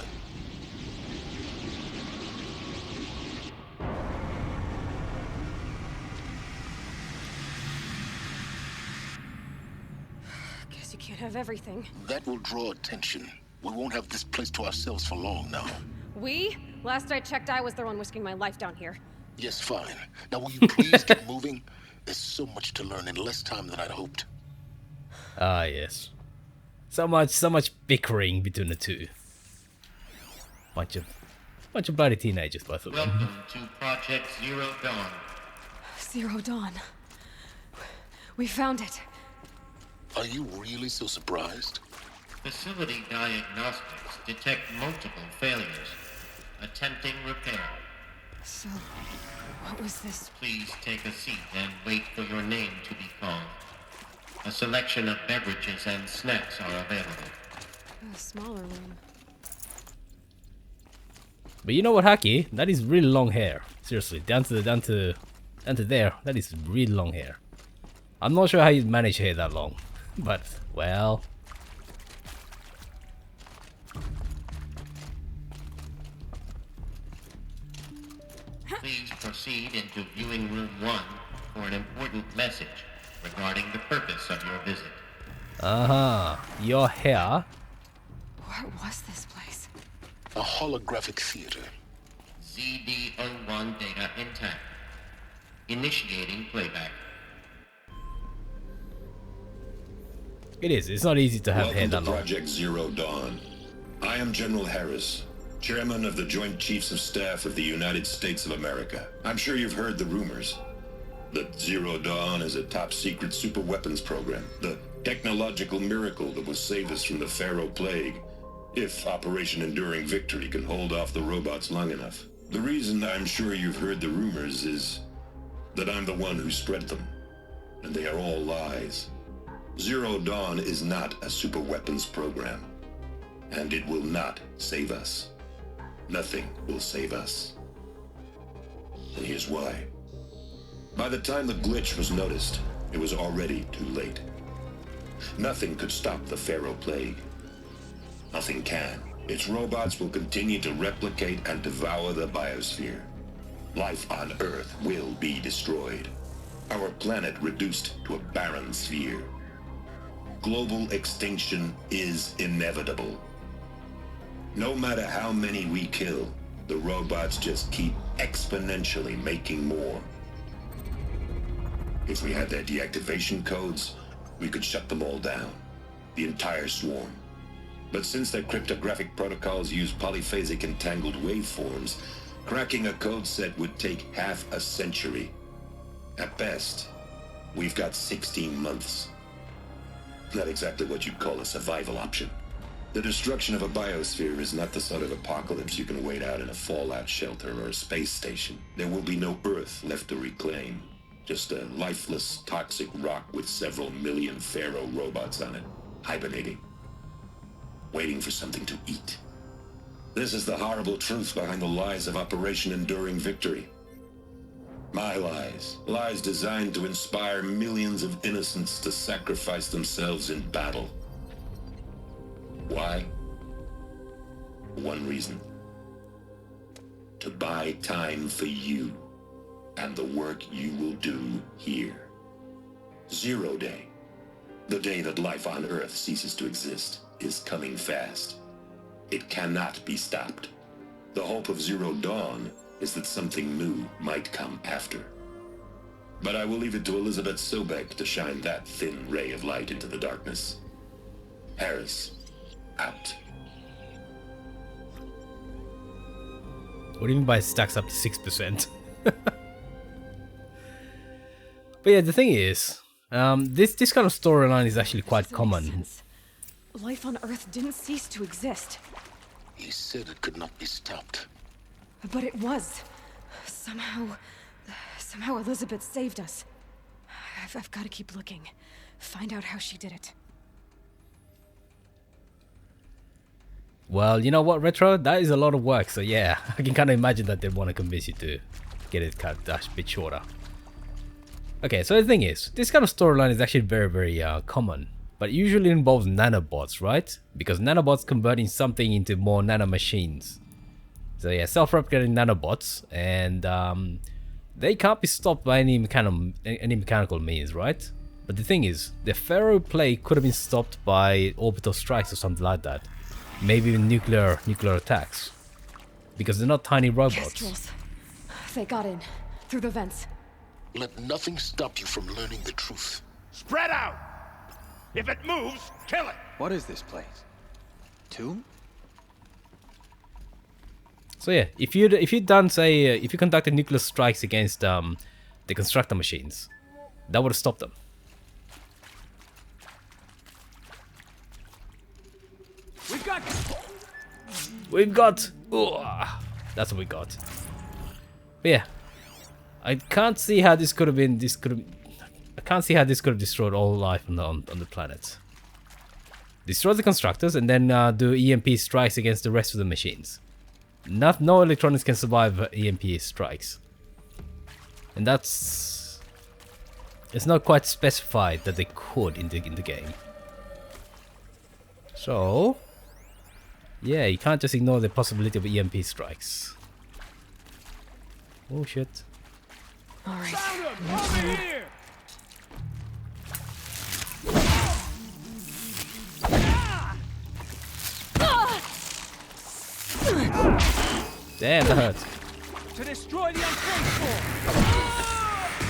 Guess you can't have everything. that will draw attention. We won't have this place to ourselves for long now. We? Last I checked, I was the one risking my life down here. Yes, fine. Now, will you please get moving? There's so much to learn in less time than I'd hoped. Ah, yes. So much bickering between the two. Bunch of bloody teenagers, both of them. Welcome to Project Zero Dawn. Zero Dawn. We found it. Are you really so surprised? Facility diagnostics detect multiple failures. Attempting repair. So, what was this? Please take a seat and wait for your name to be called. A selection of beverages and snacks are available. A smaller room. But you know what, Haki? That is really long hair. Seriously, down to there. That is really long hair. I'm not sure how you manage hair that long, but well. Please proceed into viewing room 1 for an important message regarding the purpose of your visit. Your hair. What was this place? A holographic theater. ZD-01 data intact. Initiating playback. It is. It's not easy to have hair Welcome that to long. Project Zero Dawn. I am General Harris, Chairman of the Joint Chiefs of Staff of the United States of America. I'm sure you've heard the rumors that Zero Dawn is a top-secret superweapons program, the technological miracle that will save us from the Pharaoh Plague, if Operation Enduring Victory can hold off the robots long enough. The reason I'm sure you've heard the rumors is that I'm the one who spread them, and they are all lies. Zero Dawn is not a superweapons program, and it will not save us. Nothing will save us. And here's why. By the time the glitch was noticed, it was already too late. Nothing could stop the Pharaoh Plague. Nothing can. Its robots will continue to replicate and devour the biosphere. Life on Earth will be destroyed. Our planet reduced to a barren sphere. Global extinction is inevitable. No matter how many we kill, the robots just keep exponentially making more. If we had their deactivation codes, we could shut them all down. The entire swarm. But since their cryptographic protocols use polyphasic entangled waveforms, cracking a code set would take half a century. At best, we've got 16 months. Not exactly what you'd call a survival option. The destruction of a biosphere is not the sort of apocalypse you can wait out in a fallout shelter or a space station. There will be no Earth left to reclaim. Just a lifeless, toxic rock with several million Pharaoh robots on it, hibernating, waiting for something to eat. This is the horrible truth behind the lies of Operation Enduring Victory. My lies. Lies designed to inspire millions of innocents to sacrifice themselves in battle. Why? One reason. To buy time for you and the work you will do here. 0 Day, the day that life on Earth ceases to exist, is coming fast. It cannot be stopped. The hope of Zero Dawn is that something new might come after. But I will leave it to Elizabeth Sobek to shine that thin ray of light into the darkness. Harris, out. What do you mean by stacks up to 6%? But yeah, the thing is, this kind of storyline is actually quite common. Life on Earth didn't cease to exist. He said it could not be stopped. But it was. Somehow Elizabeth saved us. I've got to keep looking. Find out how she did it. Well, you know what, Retro? That is a lot of work, so yeah, I can kind of imagine that they want to convince you to get it cut a bit shorter. Okay, so the thing is, this kind of storyline is actually very, very common, but it usually involves nanobots, right? Because nanobots converting something into more nanomachines. So yeah, self-replicating nanobots, and they can't be stopped by any mechanical means, right? But the thing is, the Pharaoh plague could have been stopped by orbital strikes or something like that. Maybe even nuclear attacks. Because they're not tiny robots. Kestrels. They got in. Through the vents. Let nothing stop you from learning the truth. Spread out! If it moves, kill it! What is this place? Tomb? So yeah, if you'd done, say, if you conducted nuclear strikes against the constructor machines, that would have stopped them. We've got. That's what we got. But yeah, I can't see how this could have been. I can't see how this could have destroyed all life on the planet. Destroy the constructors and then do EMP strikes against the rest of the machines. No electronics can survive EMP strikes, and it's not quite specified that they could in the game. So. Yeah, you can't just ignore the possibility of EMP strikes. Oh shit. Alright. Over here! Damn, that hurt. To destroy the unfaithful!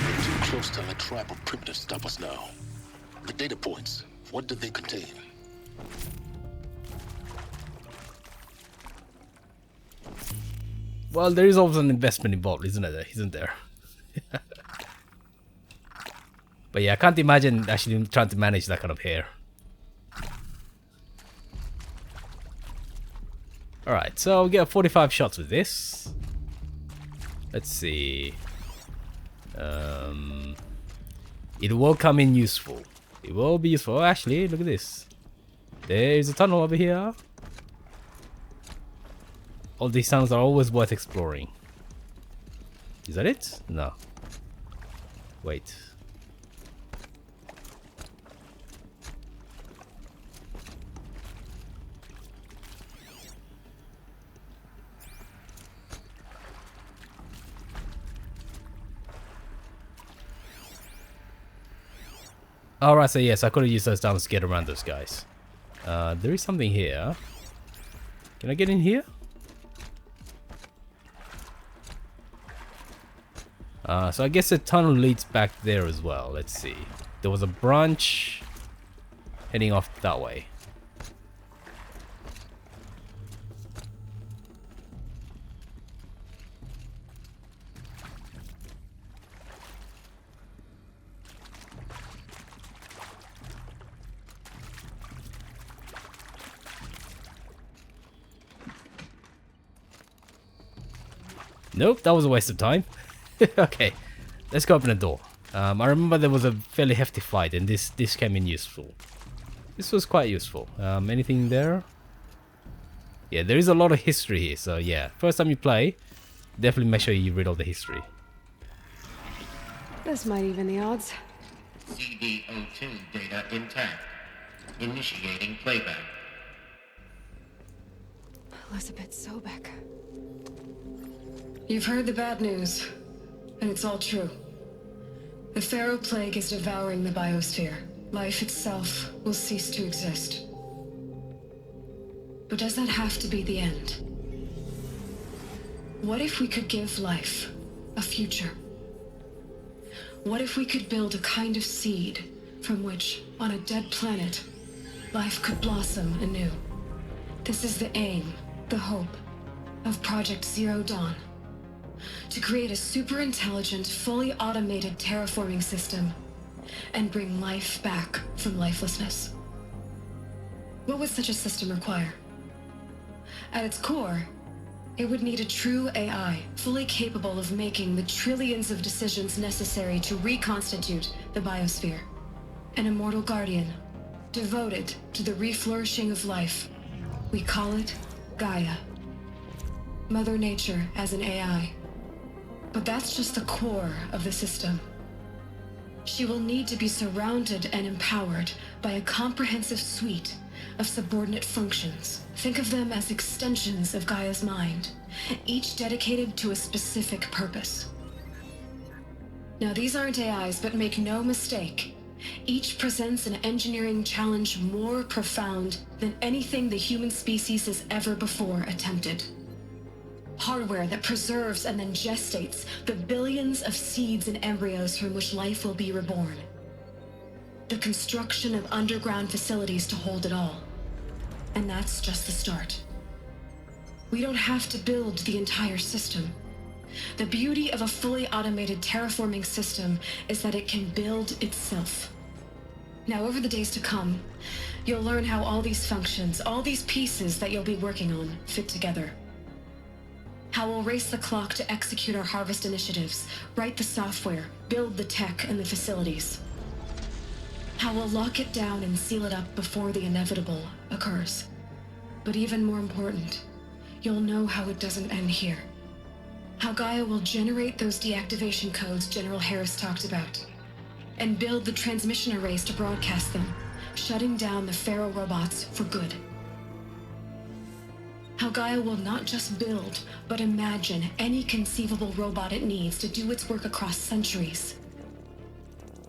We're too close to the tribal primitive to stop us now. The data points, what do they contain? Well, there is always an investment involved, isn't there? But yeah, I can't imagine actually trying to manage that kind of hair. Alright, so we get 45 shots with this. Let's see. It will come in useful. It will be useful. Oh, actually, look at this. There's a tunnel over here. All these tunnels are always worth exploring. Is that it? No. Wait. Alright, so yes, I could have used those tunnels to get around those guys. There is something here. Can I get in here? So I guess the tunnel leads back there as well. Let's see. There was a branch heading off that way. Nope, that was a waste of time. Okay, let's go open the door. I remember there was a fairly hefty fight and this came in useful. This was quite useful. Anything there? Yeah, there is a lot of history here, so yeah. First time you play, definitely make sure you read all the history. This might even the odds. CD02 data intact. Initiating playback. Elizabeth Sobek. You've heard the bad news, and it's all true. The Pharaoh Plague is devouring the biosphere. Life itself will cease to exist. But does that have to be the end? What if we could give life a future? What if we could build a kind of seed from which, on a dead planet, life could blossom anew? This is the aim, the hope, of Project Zero Dawn. To create a super-intelligent, fully automated terraforming system and bring life back from lifelessness. What would such a system require? At its core, it would need a true AI, fully capable of making the trillions of decisions necessary to reconstitute the biosphere. An immortal guardian, devoted to the reflourishing of life. We call it Gaia. Mother Nature as an AI. But that's just the core of the system. She will need to be surrounded and empowered by a comprehensive suite of subordinate functions. Think of them as extensions of Gaia's mind, each dedicated to a specific purpose. Now, these aren't AIs, but make no mistake, each presents an engineering challenge more profound than anything the human species has ever before attempted. Hardware that preserves and then gestates the billions of seeds and embryos from which life will be reborn. The construction of underground facilities to hold it all. And that's just the start. We don't have to build the entire system. The beauty of a fully automated terraforming system is that it can build itself. Now, over the days to come, you'll learn how all these functions, all these pieces that you'll be working on, fit together. How we'll race the clock to execute our harvest initiatives, write the software, build the tech and the facilities. How we'll lock it down and seal it up before the inevitable occurs. But even more important, you'll know how it doesn't end here. How Gaia will generate those deactivation codes General Harris talked about, and build the transmission arrays to broadcast them, shutting down the Pharaoh robots for good. How Gaia will not just build, but imagine any conceivable robot it needs to do its work across centuries.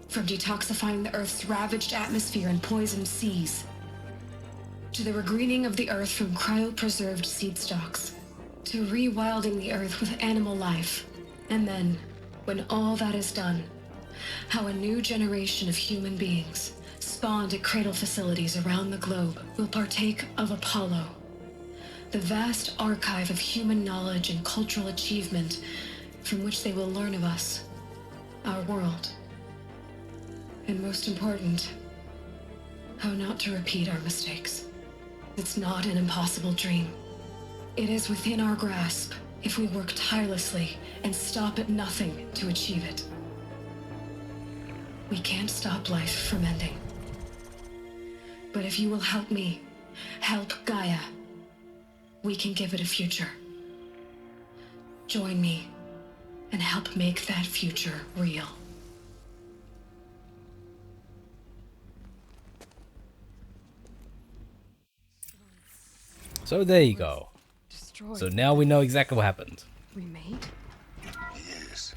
From detoxifying the Earth's ravaged atmosphere and poisoned seas, to the regreening of the Earth from cryopreserved seed stalks, to rewilding the Earth with animal life. And then, when all that is done, how a new generation of human beings, spawned at cradle facilities around the globe, will partake of Apollo, the vast archive of human knowledge and cultural achievement from which they will learn of us, our world. And most important, how not to repeat our mistakes. It's not an impossible dream. It is within our grasp if we work tirelessly and stop at nothing to achieve it. We can't stop life from ending. But if you will help me, help Gaia, we can give it a future. Join me and help make that future real. So there you go. Destroyed. So now we know exactly what happened. Remade? Yes.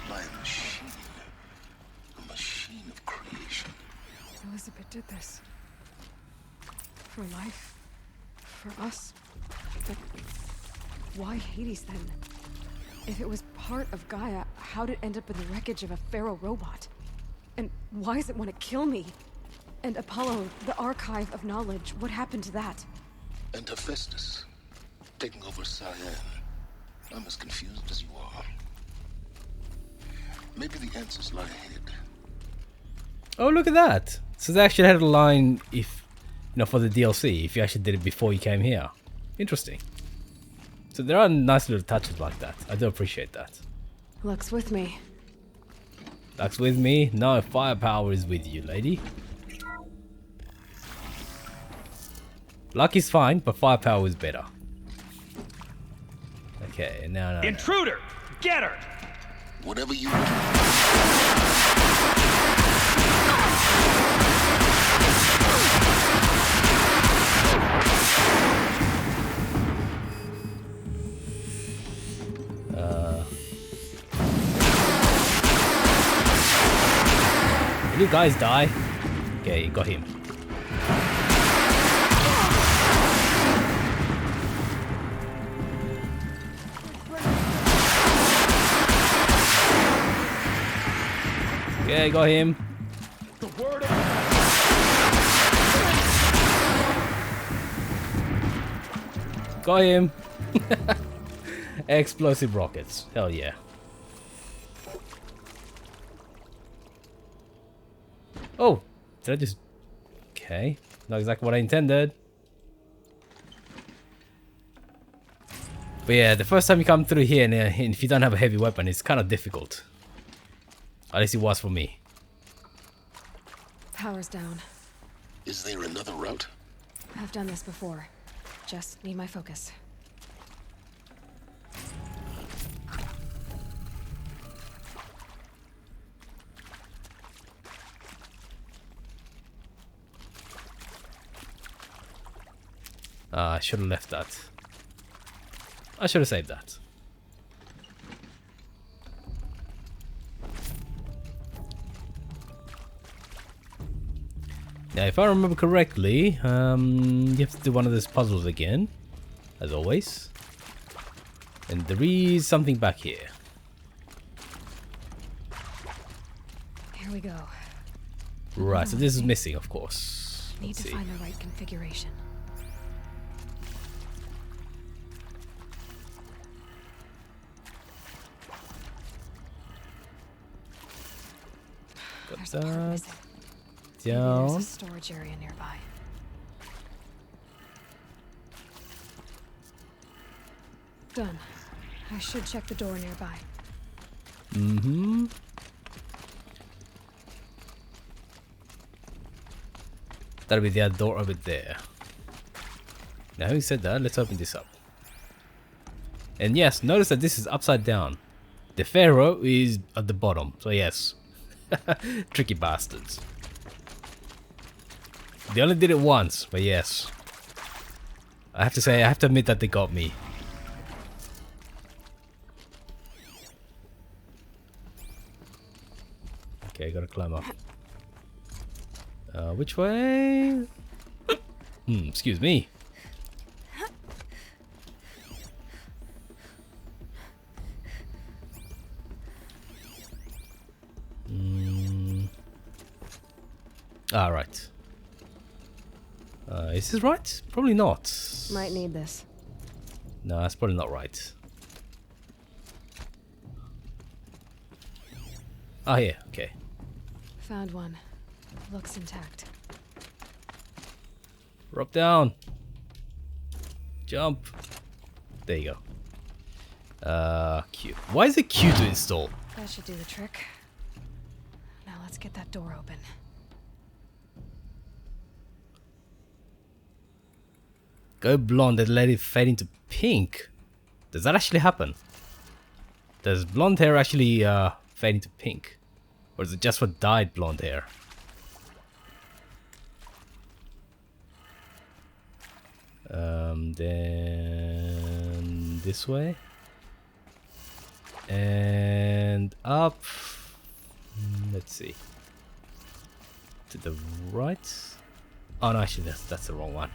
By a machine. A machine of creation. Elizabeth did this. For life. For us. But why Hades then? If it was part of Gaia, how'd it end up in the wreckage of a Pharaoh robot? And why does it want to kill me? And Apollo, the archive of knowledge, what happened to that? And Hephaestus, taking over Cyan. I'm as confused as you are. Maybe the answers lie ahead. Oh, look at that. So they actually had a line if, for the DLC, if you actually did it before you came here. Interesting. So there are nice little touches like that. I do appreciate that. Luck's with me. Luck's with me? No, firepower is with you, lady. Luck is fine, but firepower is better. Okay, now. Intruder! Get her! Whatever you you guys die? Okay, got him. Okay, got him. Got him. Explosive rockets. Hell yeah. Oh, did I just... Okay, not exactly what I intended. But yeah, the first time you come through here and if you don't have a heavy weapon, it's kind of difficult. At least it was for me. Power's down. Is there another route? I've done this before. Just need my focus. I should have left that. I should have saved that. Now, if I remember correctly, you have to do one of these puzzles again, as always. And there is something back here. Here we go. Right, so this is missing, of course. Need Let's to see. find the right configuration. Got There's a part that. missing. Maybe there's Down. a storage area nearby. Done. I should check the door nearby. Mm-hmm. That'll be the other door over there. Now, having said that, let's open this up. And yes, notice that this is upside down. The Pharaoh is at the bottom, so yes. Tricky bastards. They only did it once, but yes. I have to say, I have to admit that they got me. Okay, gotta climb up. Which way? Excuse me. Alright. Is this right? Probably not. Might need this. No, that's probably not right. Ah, yeah, okay. Found one. Looks intact. Drop down. Jump. There you go. Q. Why is it Q to install? That should do the trick. Now let's get that door open. Go blonde and let it fade into pink. Does that actually happen? Does blonde hair actually fade into pink? Or is it just for dyed blonde hair? Then this way. And up. Let's see. To the right. Oh no, actually that's the wrong one.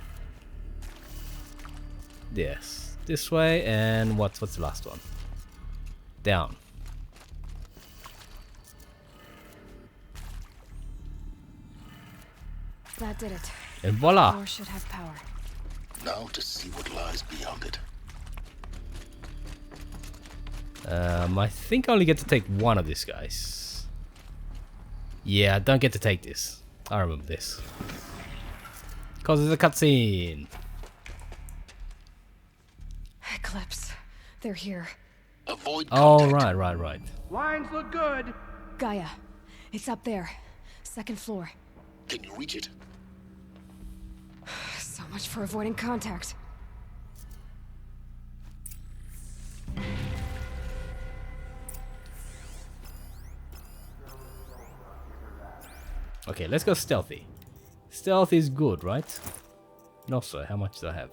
Yes, this way, and what's the last one? Down. That did it. And voila! Door should have power. Now to see what lies beyond it. I think I only get to take one of these guys. Yeah, I don't get to take this. I remember this. Because there's a cutscene. Eclipse. They're here. Avoid Oh, right. Lines look good. Gaia. It's up there. Second floor. Can you reach it? So much for avoiding contact. Okay, let's go stealthy. Stealth is good, right? No, sir. How much do I have?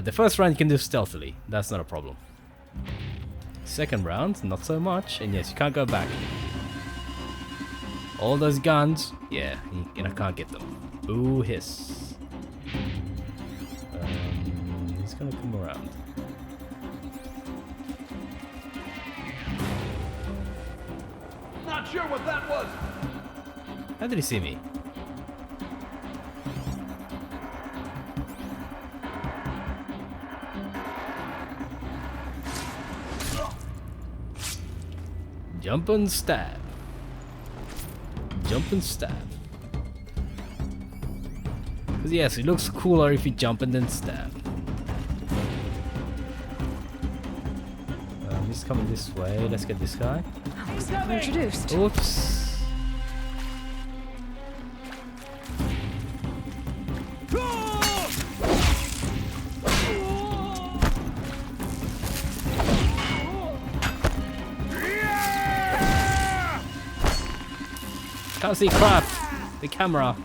The first round you can do stealthily. That's not a problem. Second round, not so much. And yes, you can't go back. All those guns, yeah, and I can't get them. Boo hiss. He's gonna come around. Not sure what that was. How did he see me? Jump and stab. Jump and stab. Because yes, it looks cooler if you jump and then stab. He's coming this way. Let's get this guy. I'm introduced. Oops. Can't see crap. The camera.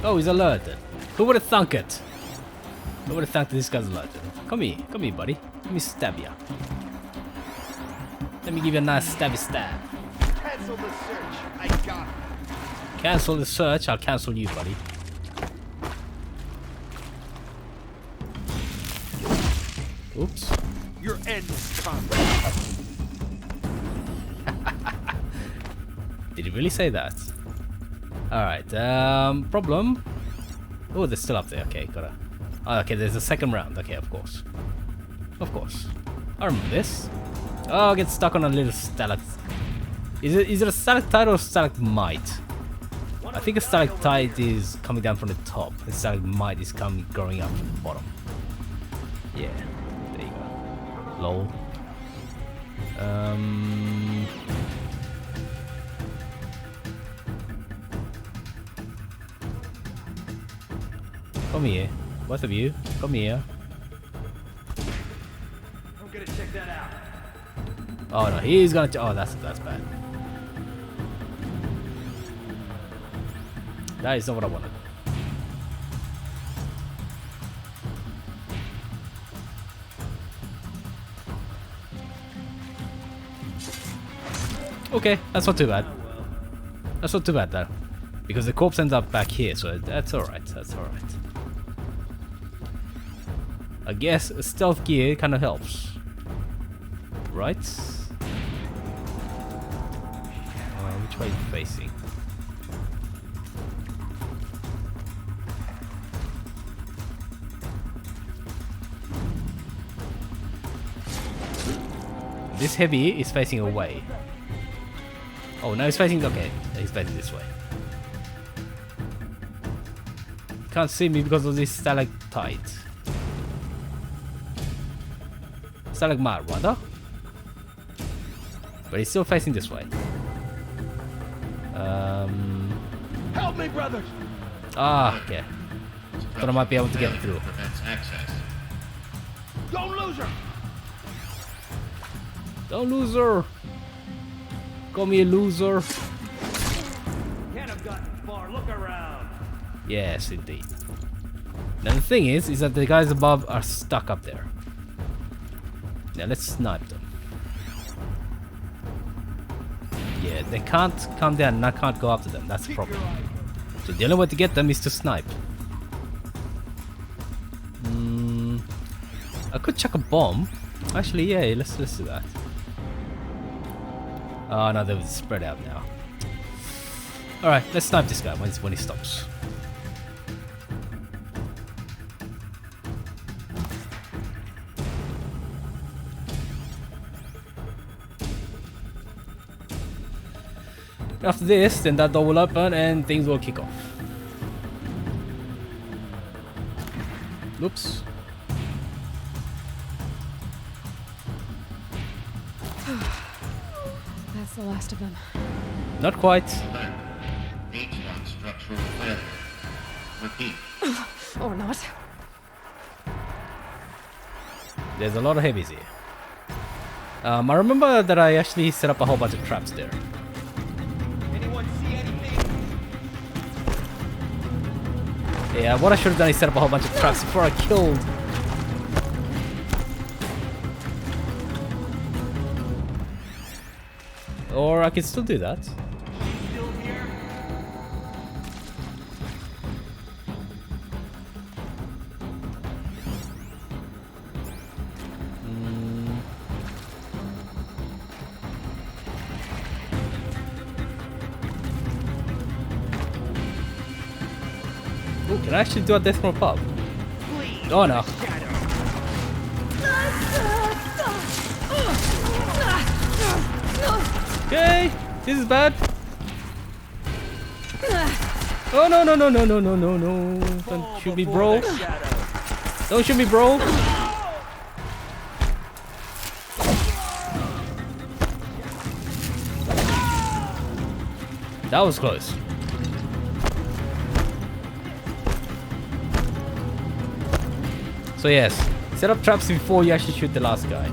Oh, he's alerted. Who would have thunk it? Who would have thunk that this guy's alerted? Come here, buddy. Let me stab ya. Let me give you a nice stabby stab. Cancel the search. I got it. Cancel the search. I'll cancel you, buddy. Oops. Your end is coming. Did he really say that? Alright, problem. Oh, they're still up there. Okay, gotta. Oh, okay, there's a second round. Okay, of course. Of course. I remember this. Oh, I get stuck on a little stalactite. Is it a stalactite or a stalagmite? I think a stalactite is coming down from the top. A stalagmite is growing up from the bottom. Yeah, there you go. Lol. Come here, both of you. Come here. I'm gonna check that out. Oh no, he's gonna. Oh, that's bad. That is not what I wanted. Okay, that's not too bad. That's not too bad though, because the corpse ends up back here, so that's alright. That's alright. I guess a stealth gear kind of helps, right? Which way are you facing? This heavy is facing away. Oh, now he's facing. Okay, he's facing this way. Can't see me because of this stalactite. Stalagmite, rather. But he's still facing this way. Help me, brothers! Ah, okay. Thought I might be able to get through. Don't lose her! Don't lose her! Call me a loser. Can't have gotten far. Look around. Yes, indeed. Now the thing is that the guys above are stuck up there. Now let's snipe them. Yeah, they can't come down and I can't go after them. That's the problem. So the only way to get them is to snipe. I could chuck a bomb. Actually, yeah, let's do that. Oh no, they're spread out now. Alright, let's snipe this guy when he stops. After this, then that door will open and things will kick off. Oops. That's the last of them. Not quite. Structural failure. Repeat. Or not. There's a lot of heavies here. I remember that I actually set up a whole bunch of traps there. Anyone see anything? Yeah, what I should have done is set up a whole bunch of traps before I killed. Or I could still do that. Ooh, can I actually do a death from above? Oh no. Okay, this is bad. Oh no no no no no no no no! Don't shoot me, bro! Don't shoot me, bro! That was close. So yes, set up traps before you actually shoot the last guy.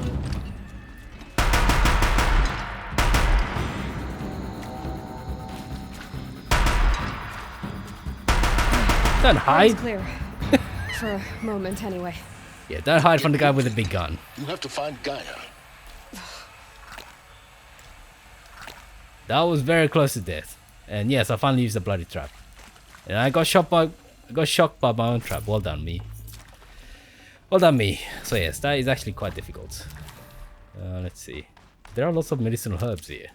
Don't hide. Clear. For a moment, anyway. Yeah, don't hide from the guy with the big gun. You have to find Gaia. That was very close to death. And yes, I finally used the bloody trap. And I got shocked by my own trap. Well done, me. Well done, me. So yes, that is actually quite difficult. Let's see. There are lots of medicinal herbs here.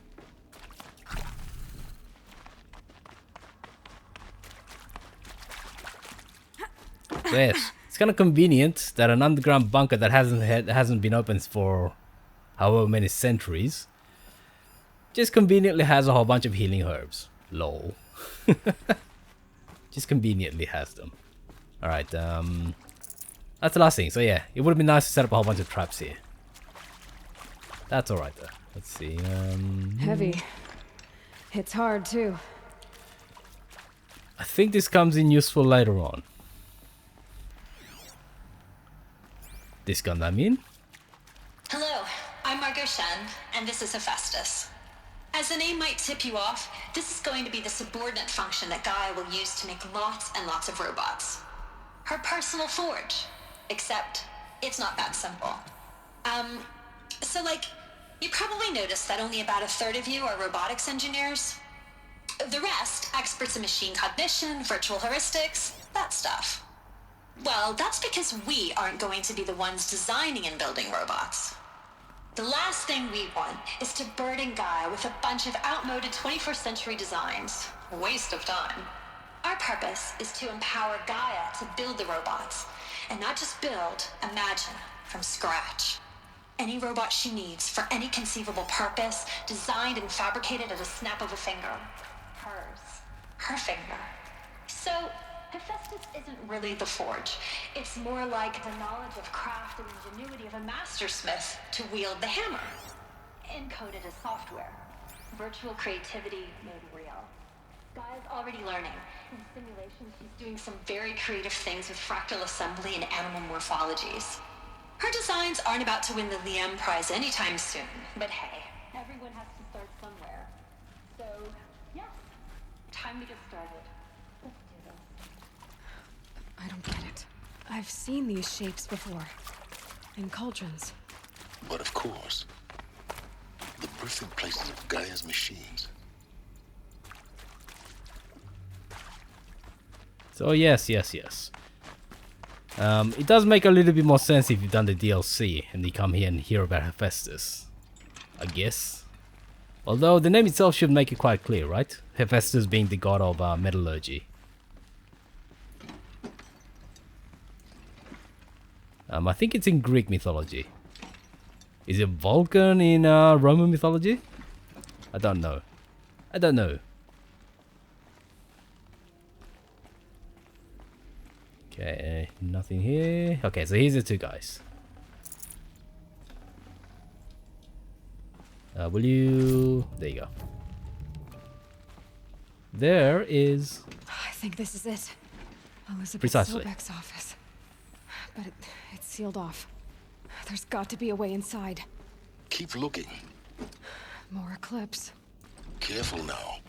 So yes, it's kind of convenient that an underground bunker that hasn't been opened for however many centuries just conveniently has a whole bunch of healing herbs. Lol. Just conveniently has them. Alright, that's the last thing. So yeah, it would have been nice to set up a whole bunch of traps here. That's alright though. Let's see. Heavy. It's hard too. I think this comes in useful later on. This gun, I mean. Hello, I'm Margot Shen, and this is Hephaestus. As the name might tip you off, this is going to be the subordinate function that Gaia will use to make lots and lots of robots. Her personal forge. Except, it's not that simple. So you probably noticed that only about a third of you are robotics engineers. The rest, experts in machine cognition, virtual heuristics, that stuff. Well, that's because we aren't going to be the ones designing and building robots. The last thing we want is to burden Gaia with a bunch of outmoded 21st century designs. A waste of time. Our purpose is to empower Gaia to build the robots, and not just build, imagine, from scratch. Any robot she needs for any conceivable purpose, designed and fabricated at a snap of a finger. Hers. Her finger. So, Hephaestus isn't really the forge. It's more like the knowledge of craft and ingenuity of a mastersmith to wield the hammer. Encoded as software. Virtual creativity made real. Gaia's already learning. In simulations, she's doing some very creative things with fractal assembly and animal morphologies. Her designs aren't about to win the Liam Prize anytime soon, but hey, everyone has to start somewhere. So, yeah, time to get started. Let's do this. I don't get it. I've seen these shapes before. In cauldrons. But of course, the birthing places of Gaia's machines. So yes. It does make a little bit more sense if you've done the DLC and you come here and hear about Hephaestus, I guess. Although the name itself should make it quite clear, right? Hephaestus being the god of metallurgy. I think it's in Greek mythology. Is it Vulcan in Roman mythology? I don't know. Okay, nothing here. Okay, so here's the two guys. Will you... There you go. There is... I think this is it. Elizabeth Precisely. Sobek's office. But it's sealed off. There's got to be a way inside. Keep looking. More Eclipse. Careful now.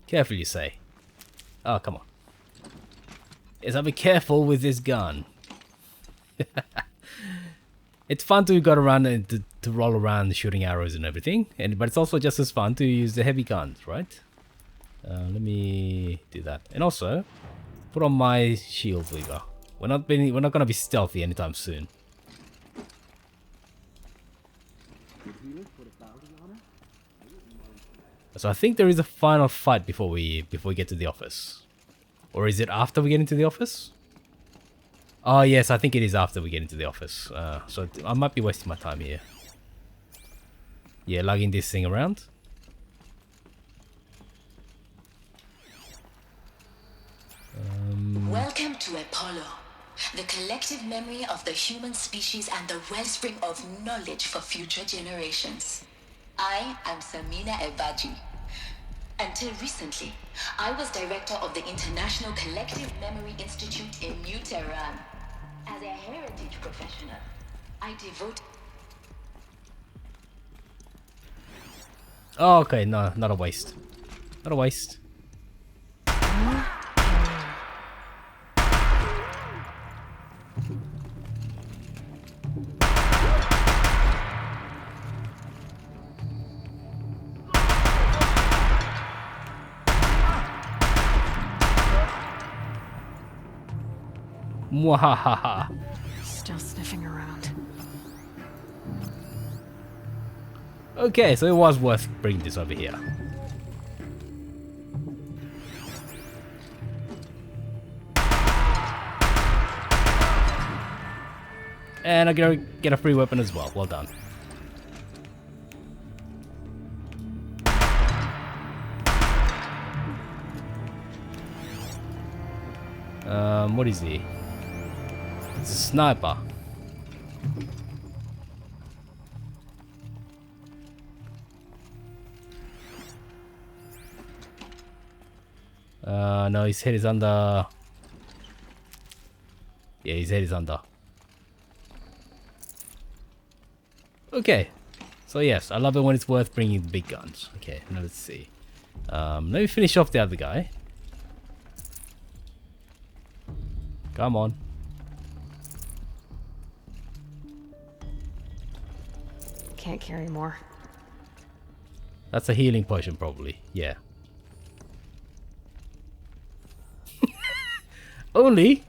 Careful, you say. Oh, come on. is I'll be careful with this gun. It's fun to go around and to roll around shooting arrows and everything, but it's also just as fun to use the heavy guns, right? Let me do that, and also put on my shield lever. We're not gonna be stealthy anytime soon. So I think there is a final fight before we get to the office, or is it after we get into the office? Oh yes, I think it is after we get into the office. So I might be wasting my time here. Yeah, lugging this thing around. Welcome to Apollo, the collective memory of the human species and the wellspring of knowledge for future generations. I am Samina Ebaji. Until recently, I was director of the International Collective Memory Institute in New Tehran. As a heritage professional, I devote... Oh, okay, no, not a waste. Not a waste. Mwahaha. Still sniffing around. Okay, so it was worth bringing this over here. And I get a free weapon as well. Well done. What is he? It's a sniper. No, his head is under. Yeah, his head is under. Okay. So yes, I love it when it's worth bringing the big guns. Okay, now let's see. Let me finish off the other guy. Come on. Can't carry more. That's a healing potion, probably. Yeah. Only.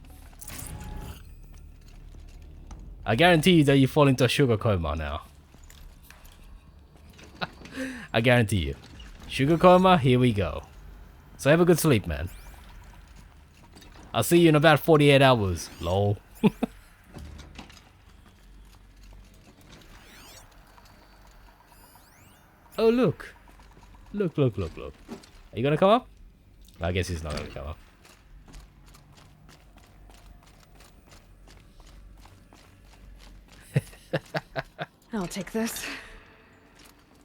I guarantee you that you fall into a sugar coma now. I guarantee you. Sugar coma, here we go. So have a good sleep, man. I'll see you in about 48 hours, lol. Oh, look. Look. Are you gonna come up? I guess he's not gonna come up. I'll take this.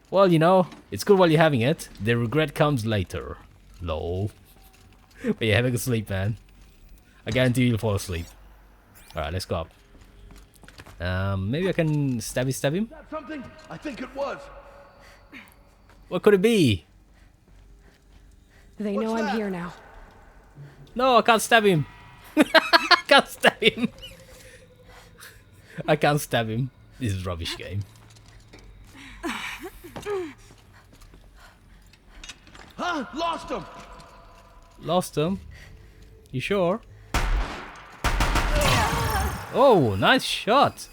Well, you know, it's good while you're having it. The regret comes later. Lol. But yeah, have a good sleep, man. I guarantee you'll fall asleep. Alright, let's go up. Maybe I can stab him? That something? I think it was. What could it be? They know I'm here now. No, I can't stab him. I can't stab him. I can't stab him. This is a rubbish game. Huh? Lost him. Lost him? You sure? Oh, nice shot.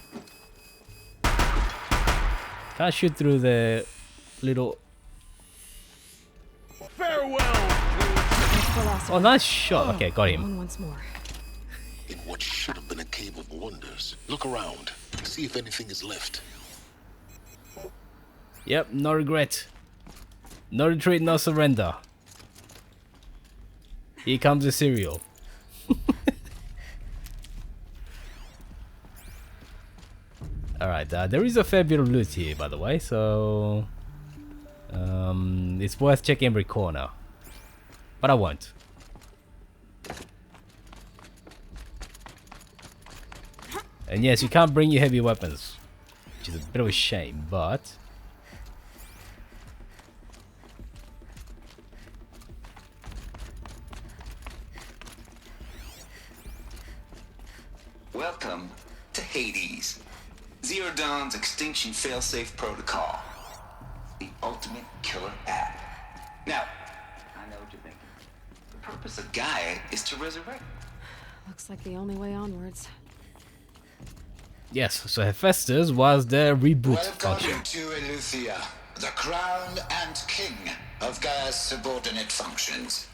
Can't shoot through the little... Farewell. Oh, nice shot. Okay, got him. Once more. In what should have been a cave of wonders. Look around. See if anything is left. Yep, no regret. No retreat, no surrender. Here comes the cereal. Alright, there is a fair bit of loot here, by the way, so... it's worth checking every corner. But I won't. And yes, you can't bring your heavy weapons, which is a bit of a shame, but... Hades. Zero Dawn's extinction failsafe protocol. The ultimate killer app. Now, I know what you're thinking. The purpose of Gaia is to resurrect. Looks like the only way onwards. Yes, so Hephaestus was the reboot Welcome function. to Eleuthia, the crown and king of Gaia's subordinate functions.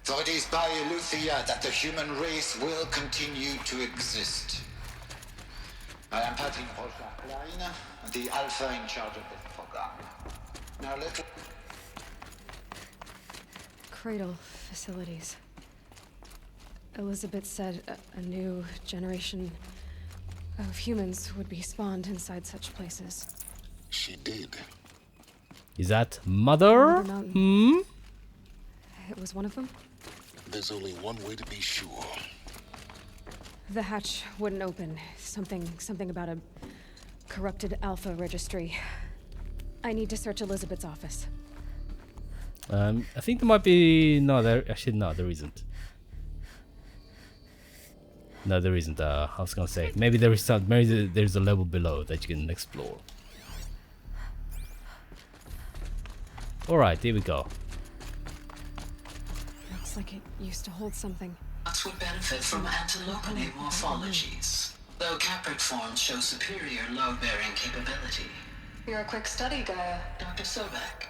For it is by Eleuthia that the human race will continue to exist. I am Patrick Rocha-Klein, the Alpha in charge of this program. Now let... Cradle facilities. Elizabeth said a new generation of humans would be spawned inside such places. She did. Is that Mother? Hmm? It was one of them? There's only one way to be sure. The hatch wouldn't open. Something about a corrupted Alpha registry. I need to search Elizabeth's office. I think there might be... No, there isn't. No, there isn't. I was gonna say maybe there is some. Maybe there's a level below that you can explore. All right, here we go. Looks like it used to hold something. Nuts would benefit from antilopenate morphologies, though caprid forms show superior load-bearing capability. You're a quick study, Gaia. Dr. Sobek.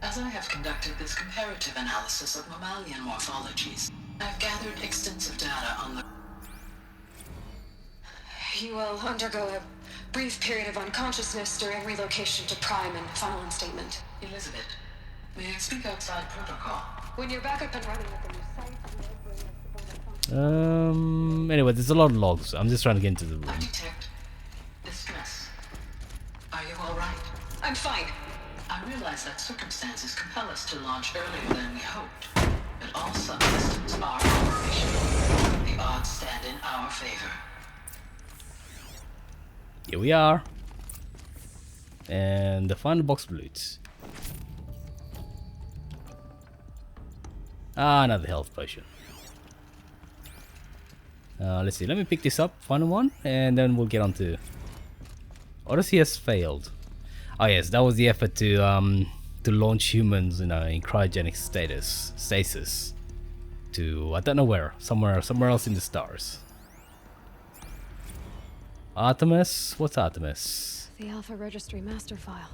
As I have conducted this comparative analysis of mammalian morphologies, I've gathered extensive data on the... You will undergo a brief period of unconsciousness during relocation to Prime and final instatement. Elizabeth, may I speak outside protocol? When you're back up and running with the new site, Anyway, there's a lot of logs. I'm just trying to get into the room. I detect distress. Are you all right? I'm fine. I realize that circumstances compel us to launch earlier than we hoped, but all subsystems are operational. The odds stand in our favor. Here we are. And the final box of loot. Ah, another health potion. Let's see. Let me pick this up, final one, and then we'll get on to... Odyssey has failed. Oh yes, that was the effort to launch humans, in cryogenic stasis, to I don't know where, somewhere else in the stars. Artemis? What's Artemis? The Alpha Registry master file.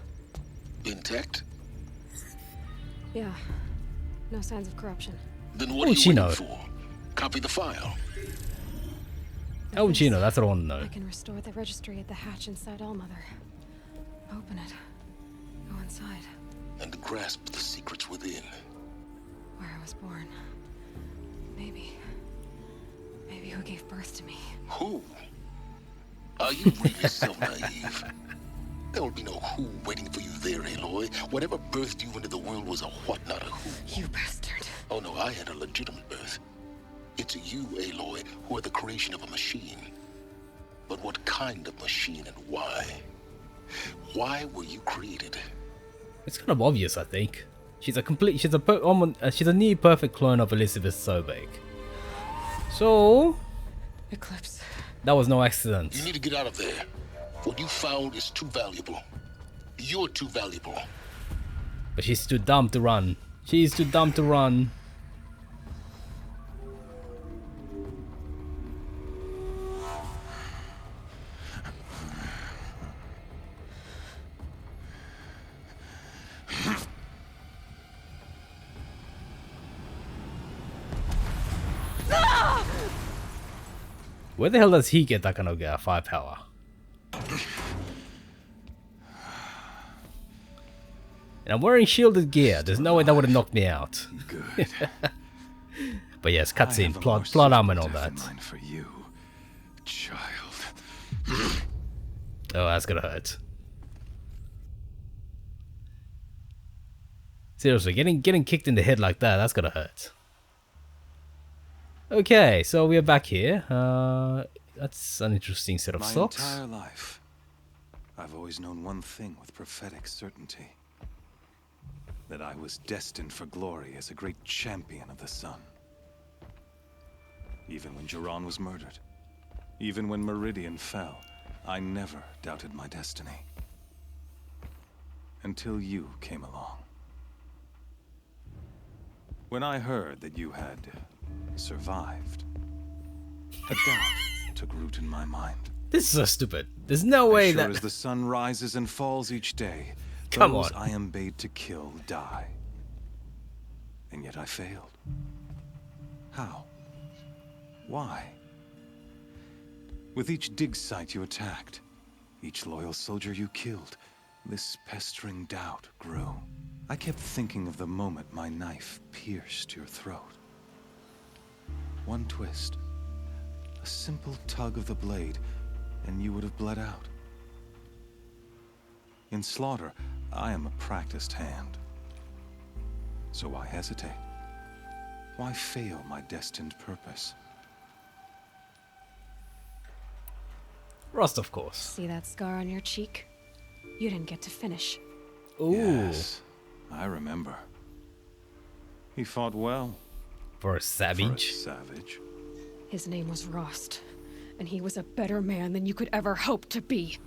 Intact? Yeah. No signs of corruption. Then what are you waiting for? Copy the file. How would she know? That's what I want to know. I can restore the registry at the hatch inside Allmother. Open it. Go inside. And grasp the secrets within. Where I was born. Maybe who gave birth to me. Who? Are you really so naive? There will be no who waiting for you there, Aloy. Whatever birthed you into the world was a what, not a who. You bastard. Oh no, I had a legitimate birth. It's you, Aloy, who are the creation of a machine. But what kind of machine and why? Why were you created? It's kind of obvious, I think. She's a near perfect clone of Elizabeth Sobek. So... Eclipse. That was no accident. You need to get out of there. What you found is too valuable. You're too valuable. But she's too dumb to run. She's too dumb to run. Where the hell does he get that kind of firepower? And I'm wearing shielded gear. There's no way that would have knocked me out. Good. But yes, cutscene, plot armor and all that. For you, child. Oh, that's gonna hurt. Seriously, getting kicked in the head like that, that's gonna hurt. Okay, so we are back here. That's an interesting set of socks. My entire life, I've always known one thing with prophetic certainty. That I was destined for glory as a great champion of the sun. Even when Jiran was murdered. Even when Meridian fell. I never doubted my destiny. Until you came along. When I heard that you had survived, a doubt took root in my mind. This is so stupid. There's no way As sure that... as the sun rises and falls each day, Come those on. I am bade to kill die. And yet I failed. How? Why? With each dig site you attacked, each loyal soldier you killed, this pestering doubt grew. I kept thinking of the moment my knife pierced your throat. One twist, a simple tug of the blade, and you would have bled out. In slaughter, I am a practiced hand. So why hesitate? Why fail my destined purpose? Rust, of course. See that scar on your cheek? You didn't get to finish. Ooh. Yes, I remember. He fought well. For a savage. For a savage. His name was Rost, and he was a better man than you could ever hope to be.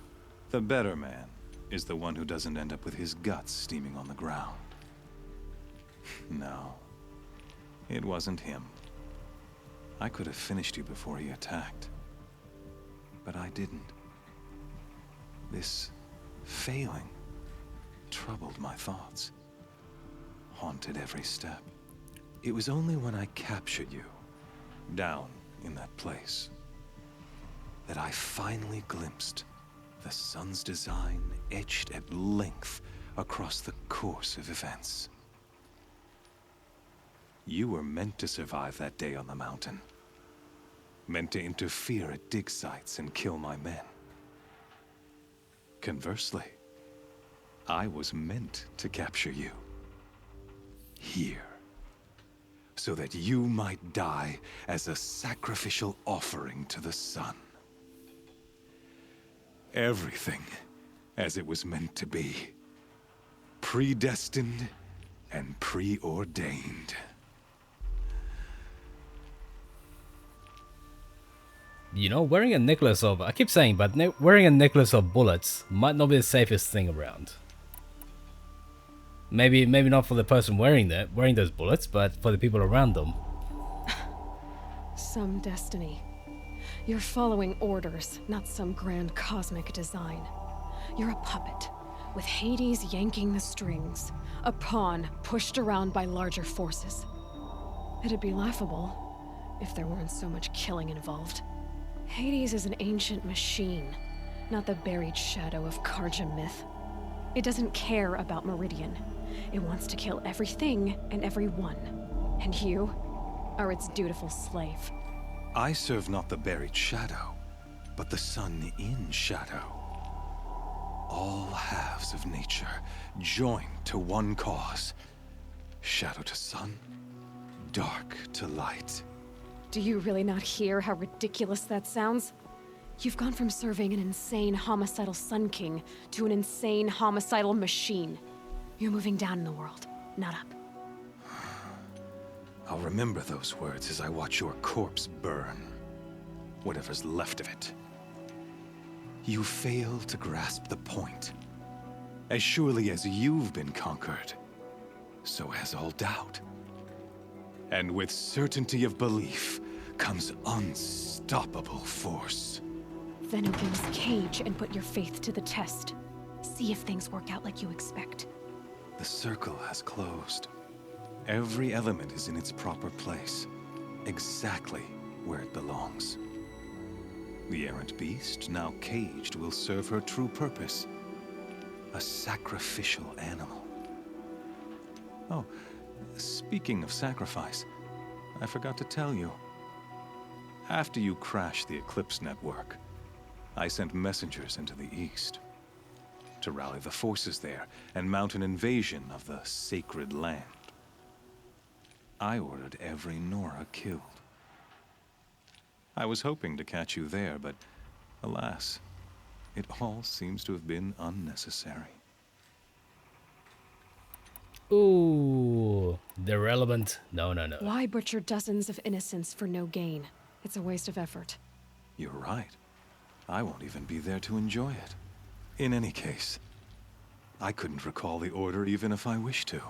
The better man is the one who doesn't end up with his guts steaming on the ground. No, it wasn't him. I could have finished you before he attacked. But I didn't. This failing troubled my thoughts, haunted every step. It was only when I captured you, down in that place, that I finally glimpsed the sun's design etched at length across the course of events. You were meant to survive that day on the mountain. Meant to interfere at dig sites and kill my men. Conversely, I was meant to capture you. Here. So that you might die as a sacrificial offering to the sun. Everything as it was meant to be. Predestined and preordained. You know, wearing a necklace of... I keep saying, but wearing a necklace of bullets might not be the safest thing around. Maybe not for the person wearing those bullets, but for the people around them. Some destiny. You're following orders, not some grand cosmic design. You're a puppet, with Hades yanking the strings. A pawn pushed around by larger forces. It'd be laughable if there weren't so much killing involved. Hades is an ancient machine, not the buried shadow of Karja myth. It doesn't care about Meridian. It wants to kill everything and everyone. And you are its dutiful slave. I serve not the buried shadow, but the sun in shadow. All halves of nature joined to one cause. Shadow to sun, dark to light. Do you really not hear how ridiculous that sounds? You've gone from serving an insane homicidal Sun King to an insane homicidal machine. You're moving down in the world, not up. I'll remember those words as I watch your corpse burn. Whatever's left of it. You fail to grasp the point. As surely as you've been conquered, so has all doubt. And with certainty of belief comes unstoppable force. Then open this cage and put your faith to the test. See if things work out like you expect. The circle has closed. Every element is in its proper place, exactly where it belongs. The errant beast, now caged, will serve her true purpose. A sacrificial animal. Oh, speaking of sacrifice, I forgot to tell you. After you crashed the Eclipse network, I sent messengers into the east to rally the forces there and mount an invasion of the sacred land. I ordered every Nora killed. I was hoping to catch you there, but alas, it all seems to have been unnecessary. Ooh, they're relevant. No. Why butcher dozens of innocents for no gain? It's a waste of effort. You're right. I won't even be there to enjoy it. In any case, I couldn't recall the order even if I wished to.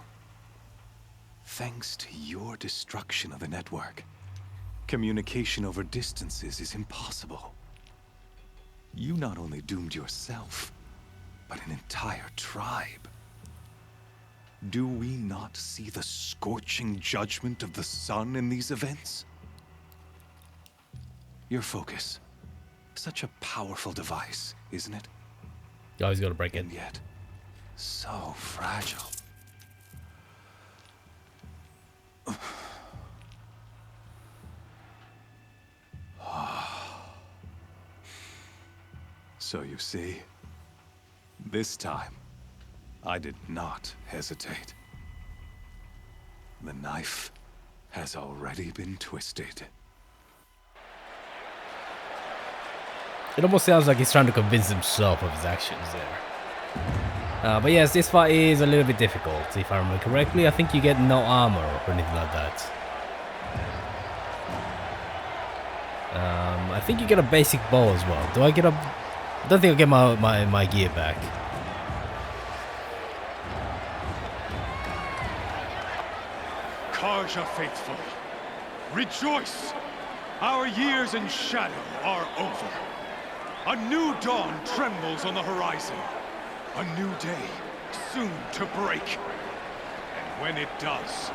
Thanks to your destruction of the network, communication over distances is impossible. You not only doomed yourself, but an entire tribe. Do we not see the scorching judgment of the sun in these events? Your focus. Such a powerful device, isn't it? You always gotta break it. And yet, so fragile. So you see, this time, I did not hesitate. The knife has already been twisted. It almost sounds like he's trying to convince himself of his actions there. But yes, this fight is a little bit difficult, if I remember correctly. I think you get no armor or anything like that. I think you get a basic bow as well. Do I get a... I don't think I get my gear back. Karja faithful, rejoice! Our years in shadow are over. A new dawn trembles on the horizon. A new day soon to break. And when it does,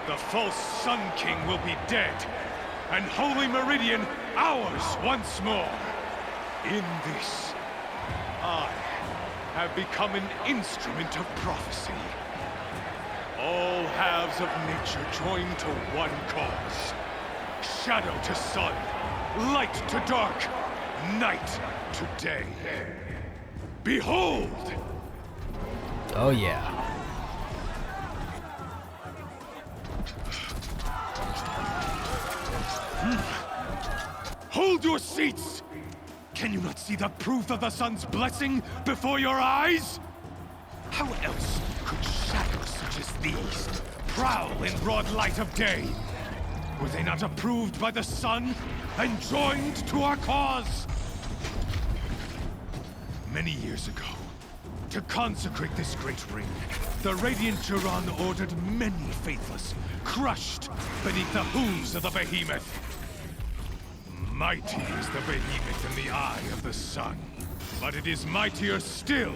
the false Sun King will be dead, and Holy Meridian ours once more. In this, I have become an instrument of prophecy. All halves of nature join to one cause. Shadow to sun, light to dark, night to day. Behold! Oh yeah. Hold your seats! Can you not see the proof of the sun's blessing before your eyes? How else could shadows such as these prowl in broad light of day? Were they not approved by the sun and joined to our cause? Many years ago, to consecrate this great ring, the Radiant Turan ordered many faithless, crushed beneath the hooves of the behemoth. Mighty is the behemoth in the eye of the sun, but it is mightier still,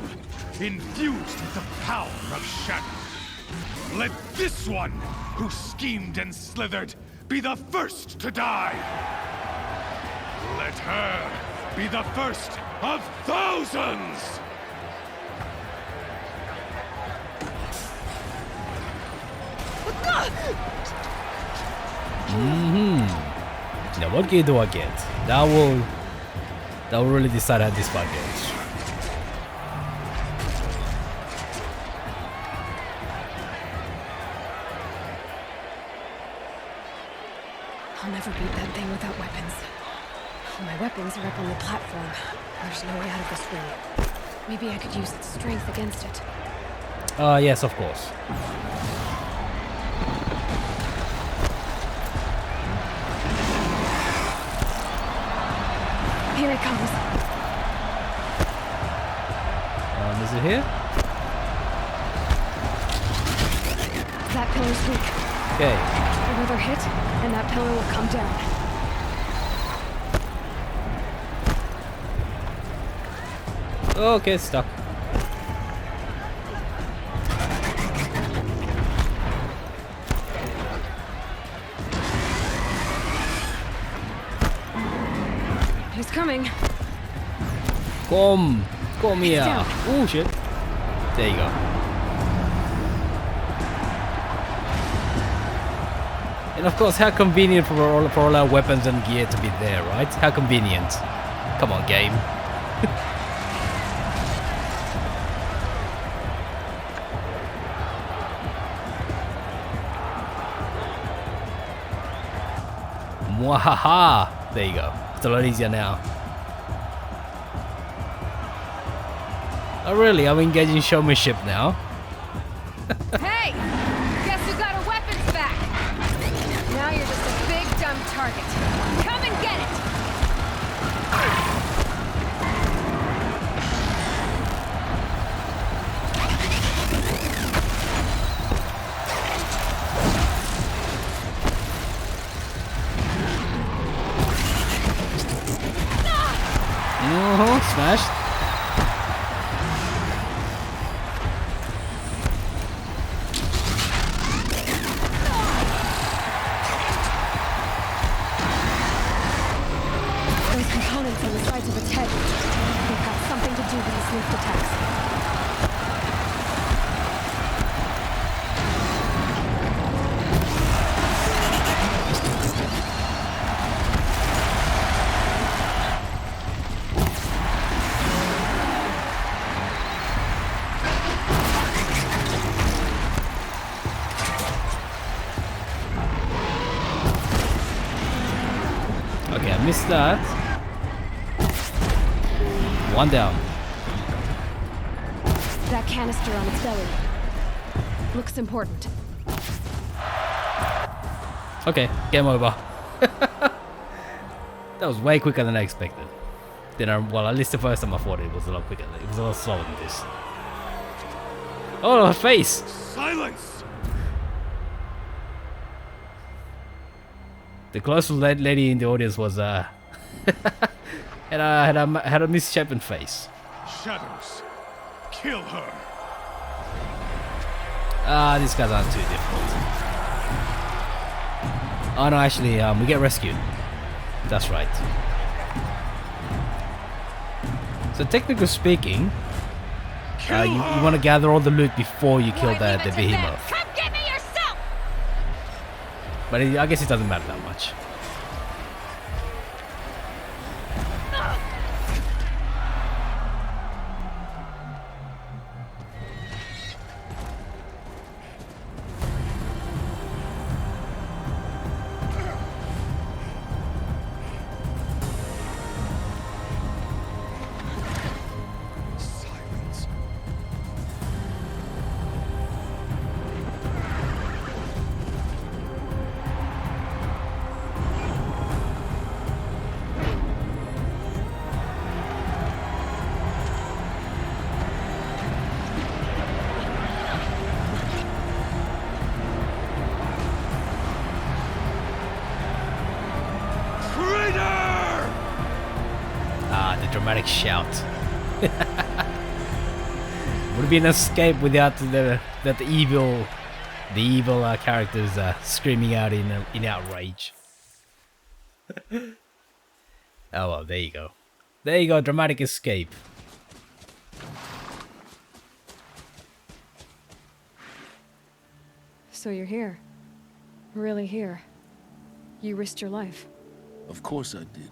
infused with the power of shadow. Let this one, who schemed and slithered, be the first to die. Let her be the first of thousands! Now what gear do I get? That will really decide how this fight goes. I'll never beat that thing without weapons. My weapons are up on the platform. There's no way out of this ring. Maybe I could use its strength against it. Yes, of course. Here it comes. Is it here? That pillar's weak. Okay. Another hit, and that pillar will come down. Okay, it's stuck. He's coming. Come here. Down. Oh shit. There you go. And of course, how convenient for all our weapons and gear to be there, right? How convenient. Come on, game. Mwahaha! There you go. It's a lot easier now. Oh really? I'm engaging showmanship now. Hey! Guess who got our weapons back? Now you're just a big dumb target. Come and get it! swift attacks. Okay, I missed that. One down. That canister on its belly looks important. Okay, game over. That was way quicker than I expected. Well, at least the first time I thought it was a lot quicker. It was a lot slower than this. Oh, her face! Silence! The closest lady in the audience was had a misshapen face. Shadows, kill her. These guys aren't too difficult. Oh no, actually, we get rescued. That's right. So technically speaking, you want to gather all the loot before you kill the behemoth. Come get me yourself! But I guess it doesn't matter that much. Dramatic shout. Would it be an escape without the evil characters screaming out in outrage? Oh well, there you go. There you go, dramatic escape. So you're here. Really here. You risked your life. Of course I did.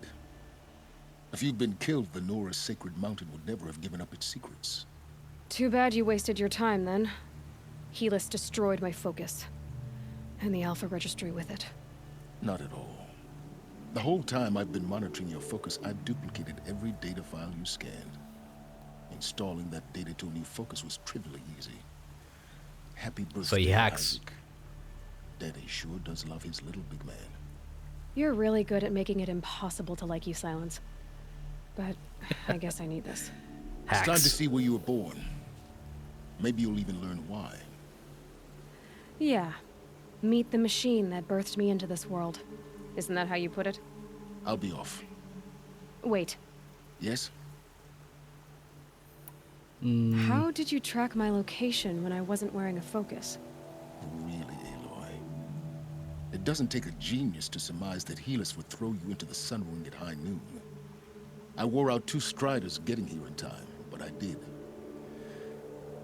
If you'd been killed, the Nora's sacred mountain would never have given up its secrets. Too bad you wasted your time, then. Helis destroyed my focus. And the Alpha Registry with it. Not at all. The whole time I've been monitoring your focus, I've duplicated every data file you scanned. Installing that data to a new focus was trivially easy. Happy birthday, so he hacks. Isaac. Daddy sure does love his little big man. You're really good at making it impossible to like you, Silence. But I guess I need this. It's time to see where you were born. Maybe you'll even learn why. Yeah. Meet the machine that birthed me into this world. Isn't that how you put it? I'll be off. Wait. Yes? How did you track my location when I wasn't wearing a focus? Really, Aloy? It doesn't take a genius to surmise that Helis would throw you into the sun ring at high noon. I wore out 2 striders getting here in time, but I did.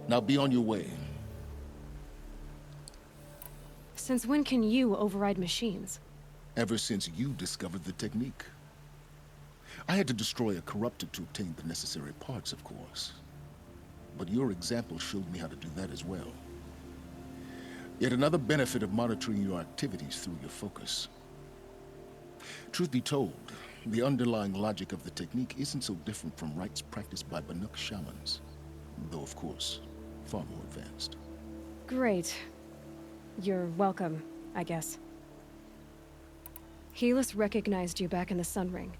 Now be on your way. Since when can you override machines? Ever since you discovered the technique. I had to destroy a corruptor to obtain the necessary parts, of course. But your example showed me how to do that as well. Yet another benefit of monitoring your activities through your focus. Truth be told, the underlying logic of the technique isn't so different from rites practiced by Banuk shamans. Though, of course, far more advanced. Great. You're welcome, I guess. Helis recognized you back in the Sun Ring.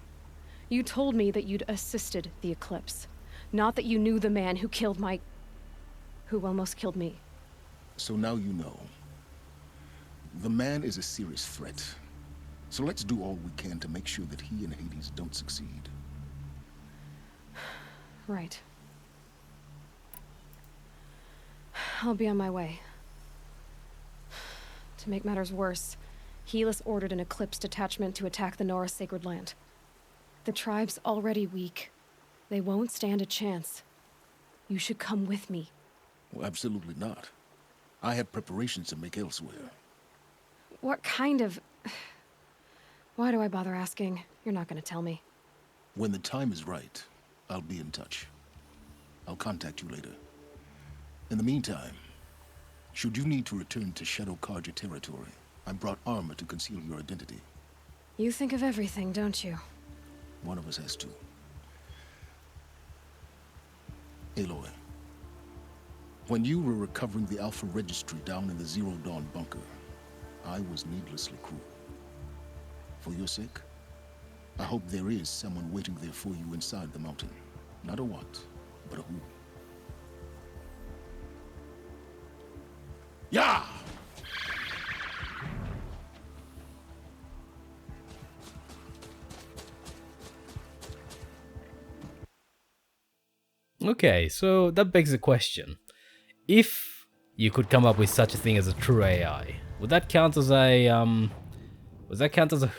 You told me that you'd assisted the Eclipse. Not that you knew the man who killed who almost killed me. So now you know. The man is a serious threat. So let's do all we can to make sure that he and Hades don't succeed. Right. I'll be on my way. To make matters worse, Helis ordered an Eclipse detachment to attack the Nora sacred land. The tribe's already weak. They won't stand a chance. You should come with me. Well, absolutely not. I have preparations to make elsewhere. What kind of... Why do I bother asking? You're not gonna tell me. When the time is right, I'll be in touch. I'll contact you later. In the meantime, should you need to return to Shadow Karja territory, I brought armor to conceal your identity. You think of everything, don't you? One of us has to. Aloy, when you were recovering the Alpha Registry down in the Zero Dawn bunker, I was needlessly cruel. For your sake, I hope there is someone waiting there for you inside the mountain. Not a what, but a who. Yeah! Okay, so that begs the question. If you could come up with such a thing as a true AI, would that count as a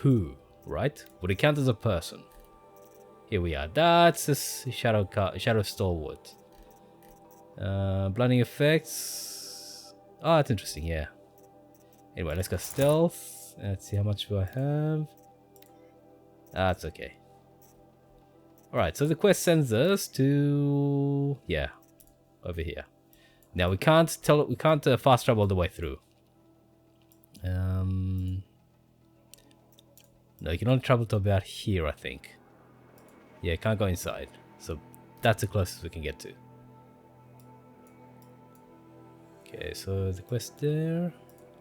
who, right? Would it count as a person? Here we are. That's a Shadow Stalwart. Blinding effects. Oh, that's interesting, yeah. Anyway, let's go stealth. Let's see how much do I have. That's okay. Alright, so the quest sends us to... yeah, over here. Now we can't fast travel all the way through. No, you can only travel to about here, I think. Yeah, can't go inside. So that's the closest we can get to. Okay, so the quest there.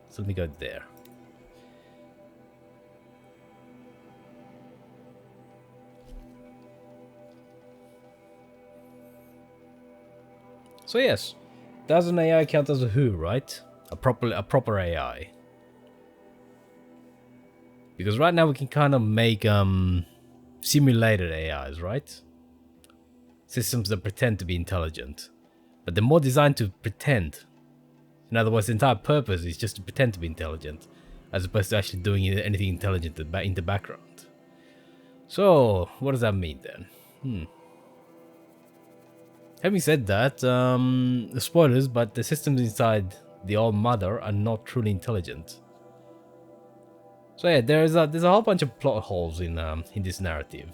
So let me go there. So yes, does an AI count as a who, right? A proper AI. Because right now we can kind of make simulated AIs, right? Systems that pretend to be intelligent. But they're more designed to pretend. In other words, the entire purpose is just to pretend to be intelligent, as opposed to actually doing anything intelligent in the background. So, what does that mean then? Having said that, spoilers, but the systems inside the All Mother are not truly intelligent. So yeah, there's a whole bunch of plot holes in this narrative.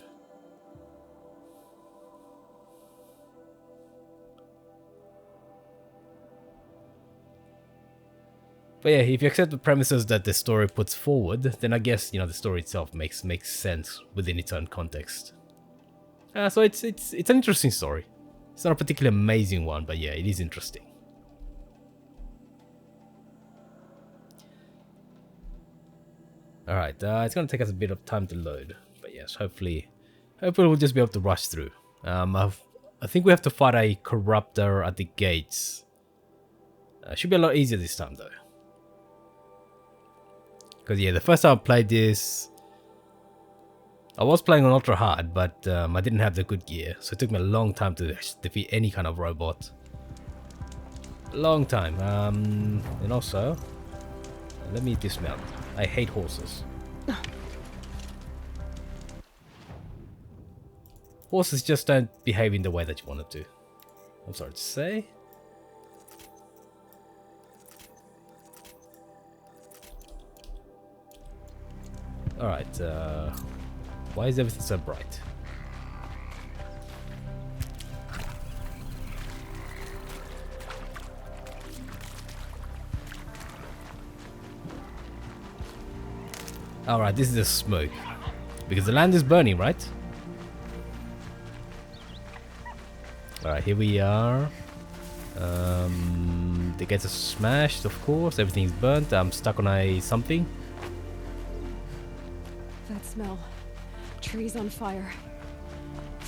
But yeah, if you accept the premises that the story puts forward, then I guess, the story itself makes sense within its own context. So it's an interesting story. It's not a particularly amazing one, but yeah, it is interesting. Alright, it's going to take us a bit of time to load. But yes, hopefully we'll just be able to rush through. I think we have to fight a corruptor at the gates. Should be a lot easier this time though. Because yeah, the first time I played this, I was playing on UltraHard, but I didn't have the good gear, so it took me a long time to defeat any kind of robot. A long time. And also, let me dismount. I hate horses. Horses just don't behave in the way that you want them to. I'm sorry to say. Alright, why is everything so bright? Alright, this is the smoke. Because the land is burning, right? Alright, here we are. The gates are smashed, of course. Everything's burnt. I'm stuck on a something. That smell. Trees on fire.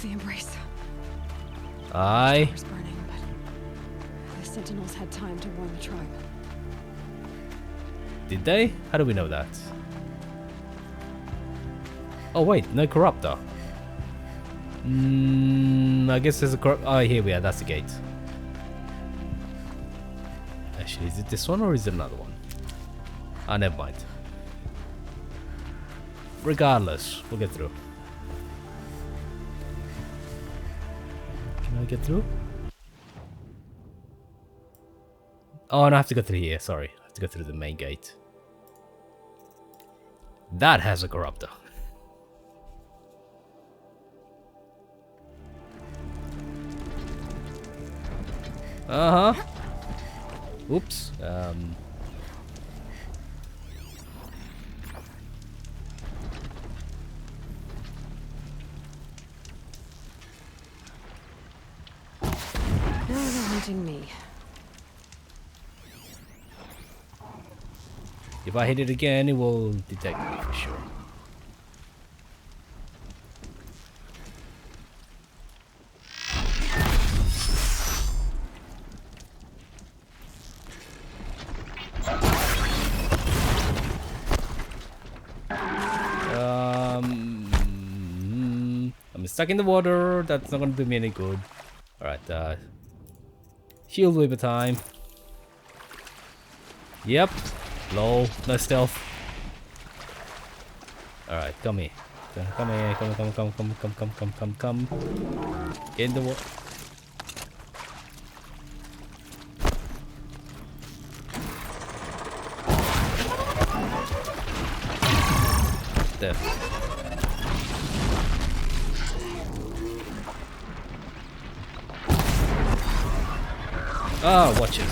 The embrace. Aye. The burning, but the Sentinels had time to warn the tribe. Did they? How do we know that? Oh wait, no corruptor. I guess there's a corrupt. Oh, here we are. That's the gate. Actually, is it this one or is it another one? Ah, never mind. Regardless, we'll get through. Can I get through? Oh, no, I have to go through here. Sorry. I have to go through the main gate. That has a corruptor. Uh-huh. Oops. Now they're hunting me. If I hit it again, it will detect me for sure. I'm stuck in the water. That's not gonna do me any good. Alright, shield waiver time. Yep. Lol, no stealth. Alright, come here. Come here, come. Get in the water. There. Ah, watches.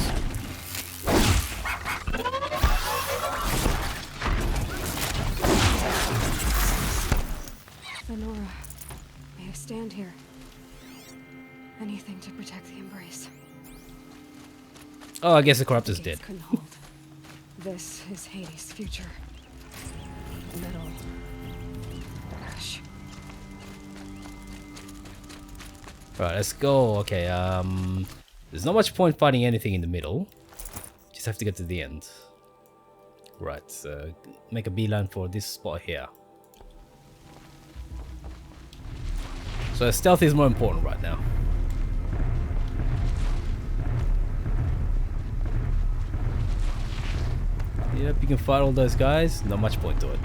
The Nora. May I stand here? Anything to protect the embrace. Oh, I guess the corruptor's dead. Couldn't hold. This is Hades' future. Metal. Ash. Right, let's go. Okay, there's not much point fighting anything in the middle. Just have to get to the end. Right, so make a beeline for this spot here. So stealth is more important right now. Yep, you can fight all those guys. Not much point to it.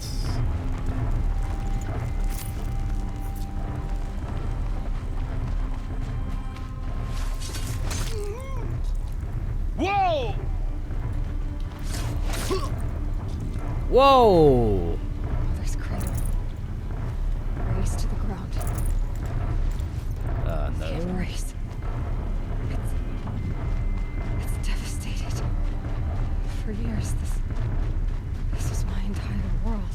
Whoa! Whoa! Mother's cradle. Race to the ground. No. The embrace. It's devastated. For years, this is my entire world.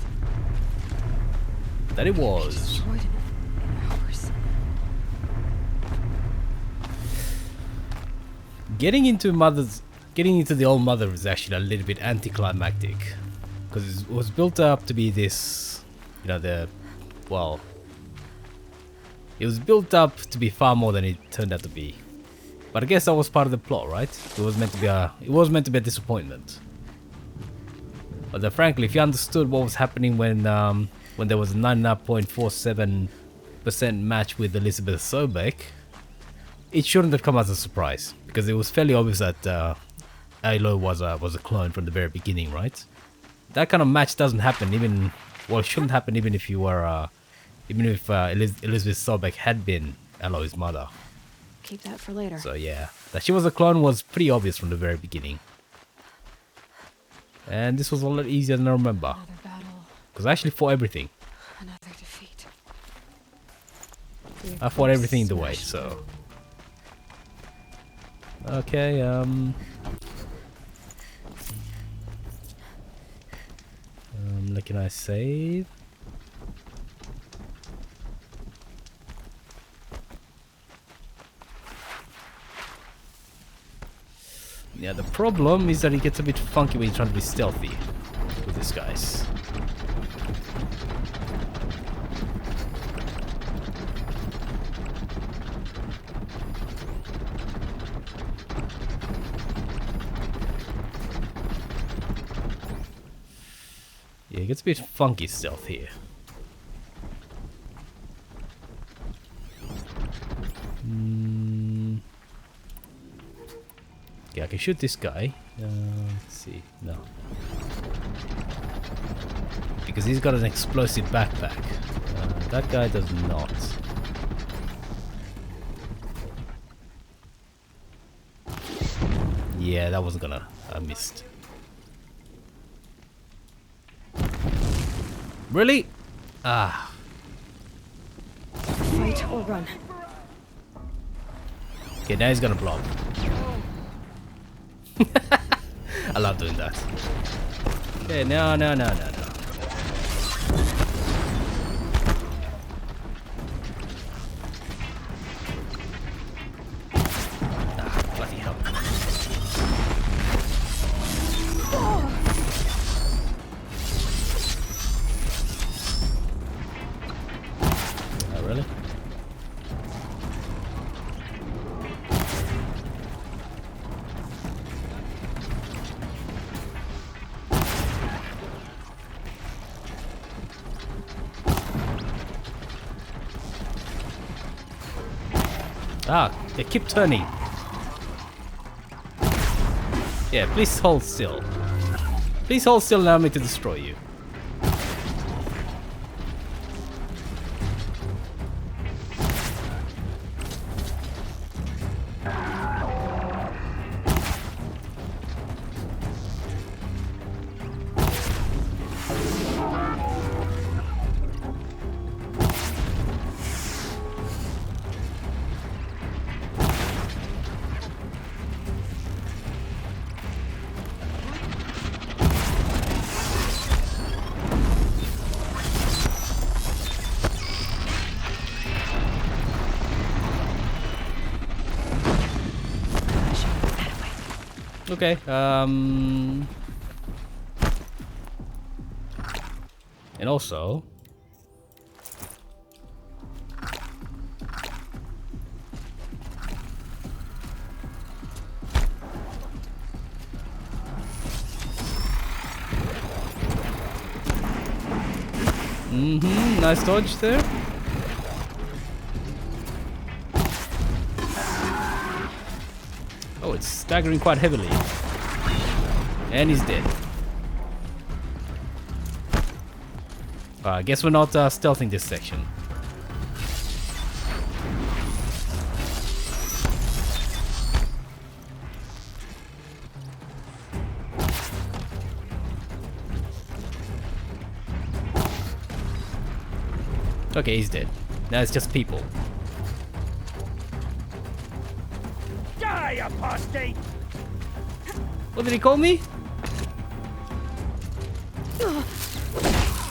That it was. Destroyed in hours. Getting into the old mother is actually a little bit anticlimactic, because it was built up to be this, you know, it was built up to be far more than it turned out to be. But I guess that was part of the plot, right? It was meant to be a disappointment. But frankly, if you understood what was happening when there was a 99.47% match with Elizabeth Sobeck, it shouldn't have come as a surprise, because it was fairly obvious that Aloy was a clone from the very beginning, right? That kind of match doesn't happen even, well, it shouldn't happen even if you were, even if Elizabeth Sobeck had been Aloy's mother. Keep that for later. So yeah, that she was a clone was pretty obvious from the very beginning. And this was a lot easier than I remember. Because I actually fought everything. Another defeat. I fought everything in the way, so... Okay, can I save? Yeah, the problem is that it gets a bit funky when you're trying to be stealthy with these guys. Yeah, it gets a bit funky stealth here. Okay, I can shoot this guy. Let's see. No. Because he's got an explosive backpack. That guy does not. Yeah, that wasn't gonna. I missed. Really? Ah. Fight or run. Okay, now he's gonna block. I love doing that. Okay, no. Ah, bloody hell. Oh, really? Ah, they keep turning. Yeah, please hold still. Please hold still and allow me to destroy you. Okay, and also nice dodge there. Oh, it's staggering quite heavily. And he's dead. I guess we're not stealthing this section. Okay, he's dead. Now it's just people. Die, apostate! What did he call me?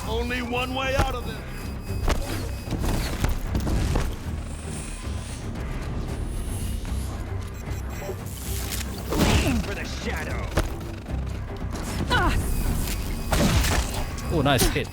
Only one way out of this. Aim for the shadow. Oh, nice hit.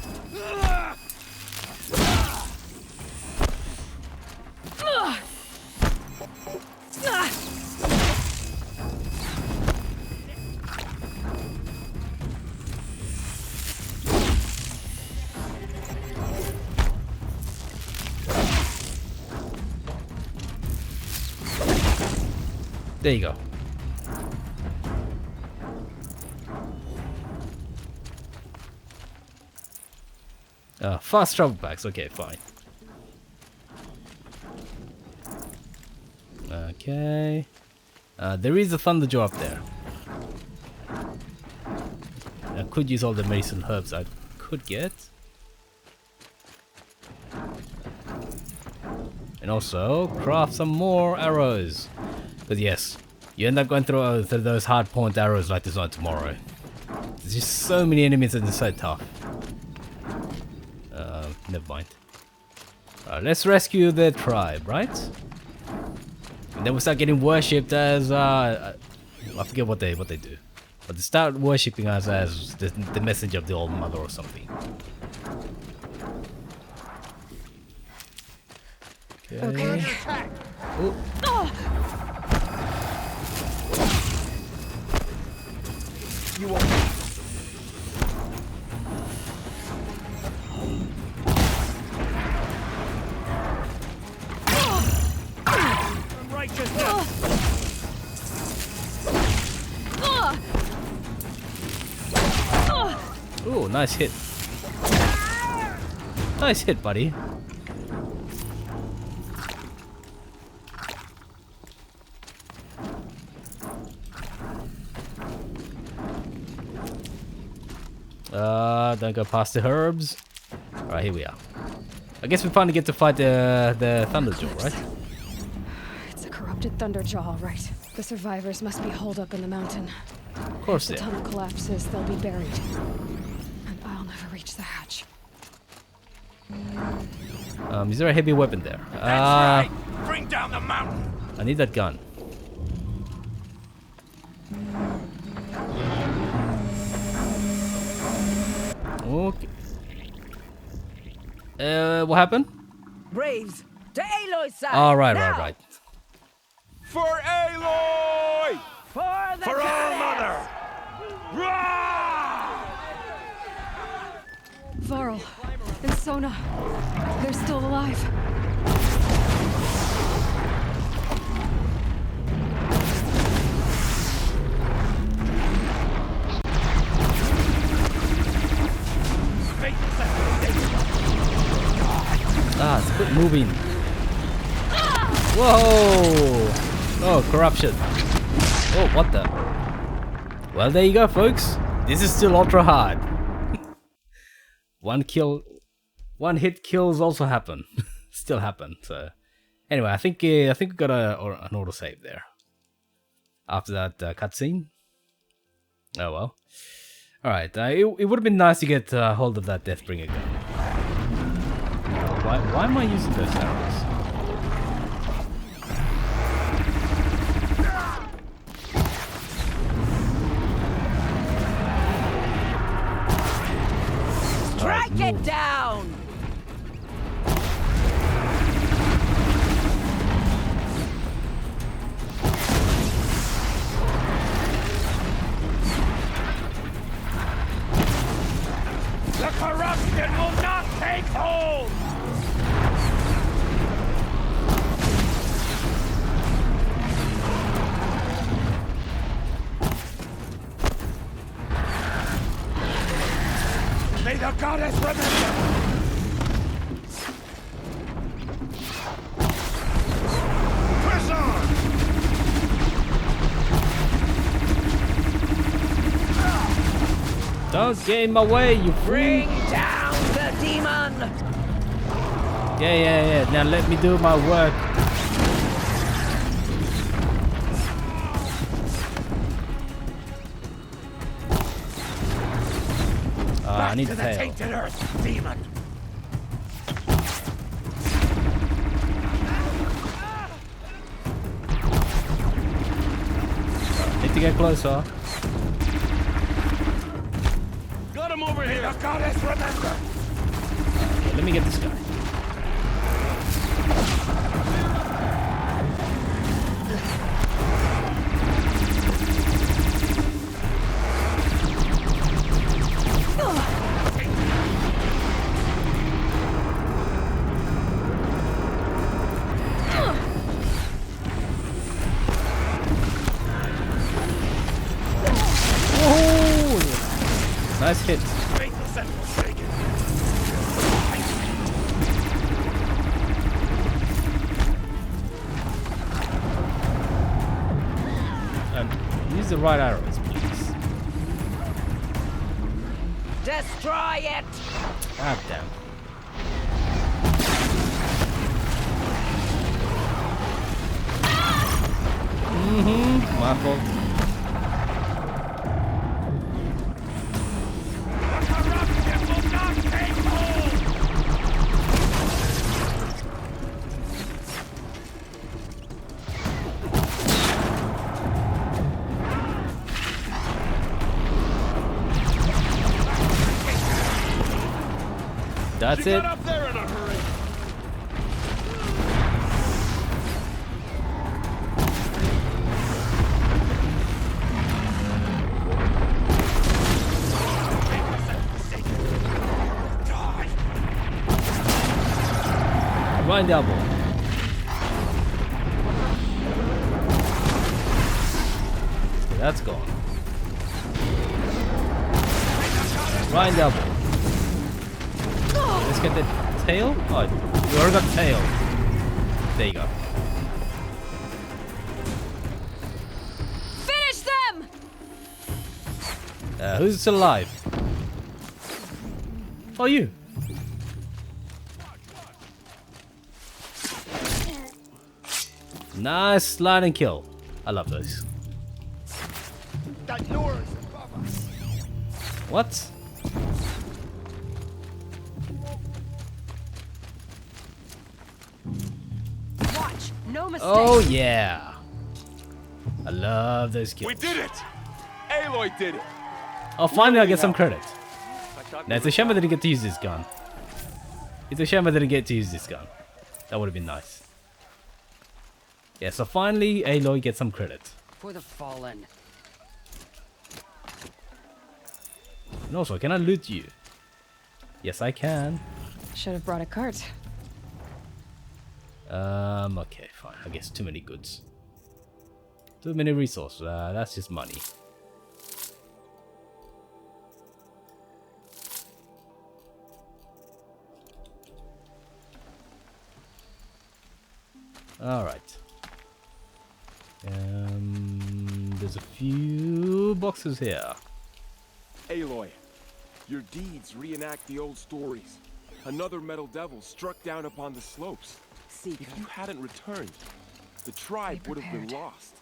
There you go. Fast travel packs. Okay, fine. Okay. There is a thunderjaw up there. I could use all the medicine herbs I could get. And also craft some more arrows. Because yes, you end up going through those hard point arrows like there's no tomorrow. There's just so many enemies and they're so tough. Never mind. Let's rescue the tribe, right? And then we start getting worshipped as I forget what they do, but they start worshipping us as the message of the Old Mother or something. Okay. Oh. You won't. Ooh, nice hit. Nice hit, buddy. Don't go past the herbs. Alright, here we are. I guess we finally get to fight the Thunderjaw, right? It's a corrupted Thunderjaw, all right. The survivors must be holed up in the mountain. Of course If they the are. tunnel collapses, they'll be buried. And I'll never reach the hatch. Is there a heavy weapon there? That's right. Bring down the mountain. I need that gun. Okay. What happened? Braves, to Aloy's side. All right, now. right. For Aloy! For the For our mother! Varl and Sona, they're still alive. Quit moving. Whoa! Oh, corruption. Oh, what the? Well, there you go, folks. This is still UltraHard. One hit kills also happen. Still happen. So, anyway, I think we got an autosave there. After that cutscene. Oh well. All right. It would have been nice to get hold of that Deathbringer gun. Why am I using those arrows? Strike it down! The corruption will not take hold! May the goddess remember! Press on! Don't get in my way, you Bring freak! down the demon! Yeah. Now let me do my work. I need to the tail. tainted earth, demon! Need to get closer. Got him over here! The goddess remember! Okay, let me get this guy. Nice hit. Use the right arrows, please. Destroy it! God damn. My fault. That's it. Up there in a hurry. Run double. Okay, that's gone. Run double. Let's get the tail. Oh, we already got tail. There you go. Finish them! Who's still alive? Oh, you. Nice slide and kill. I love those. That Nora's above us. What? Watch, no mistake. Oh yeah. I love those kills. We did it! Aloy did it! Oh, finally I get some credit. Now it's a shame I didn't get to use this gun. It's a shame I didn't get to use this gun. That would have been nice. Yeah, so finally Aloy gets some credit. For the fallen. And also, can I loot you? Yes, I can. Should have brought a cart. Okay, fine. I guess too many goods. Too many resources. That's just money. Alright. There's a few boxes here. Aloy, your deeds reenact the old stories. Another metal devil struck down upon the slopes. Seeker. If you hadn't returned, the tribe would have been lost.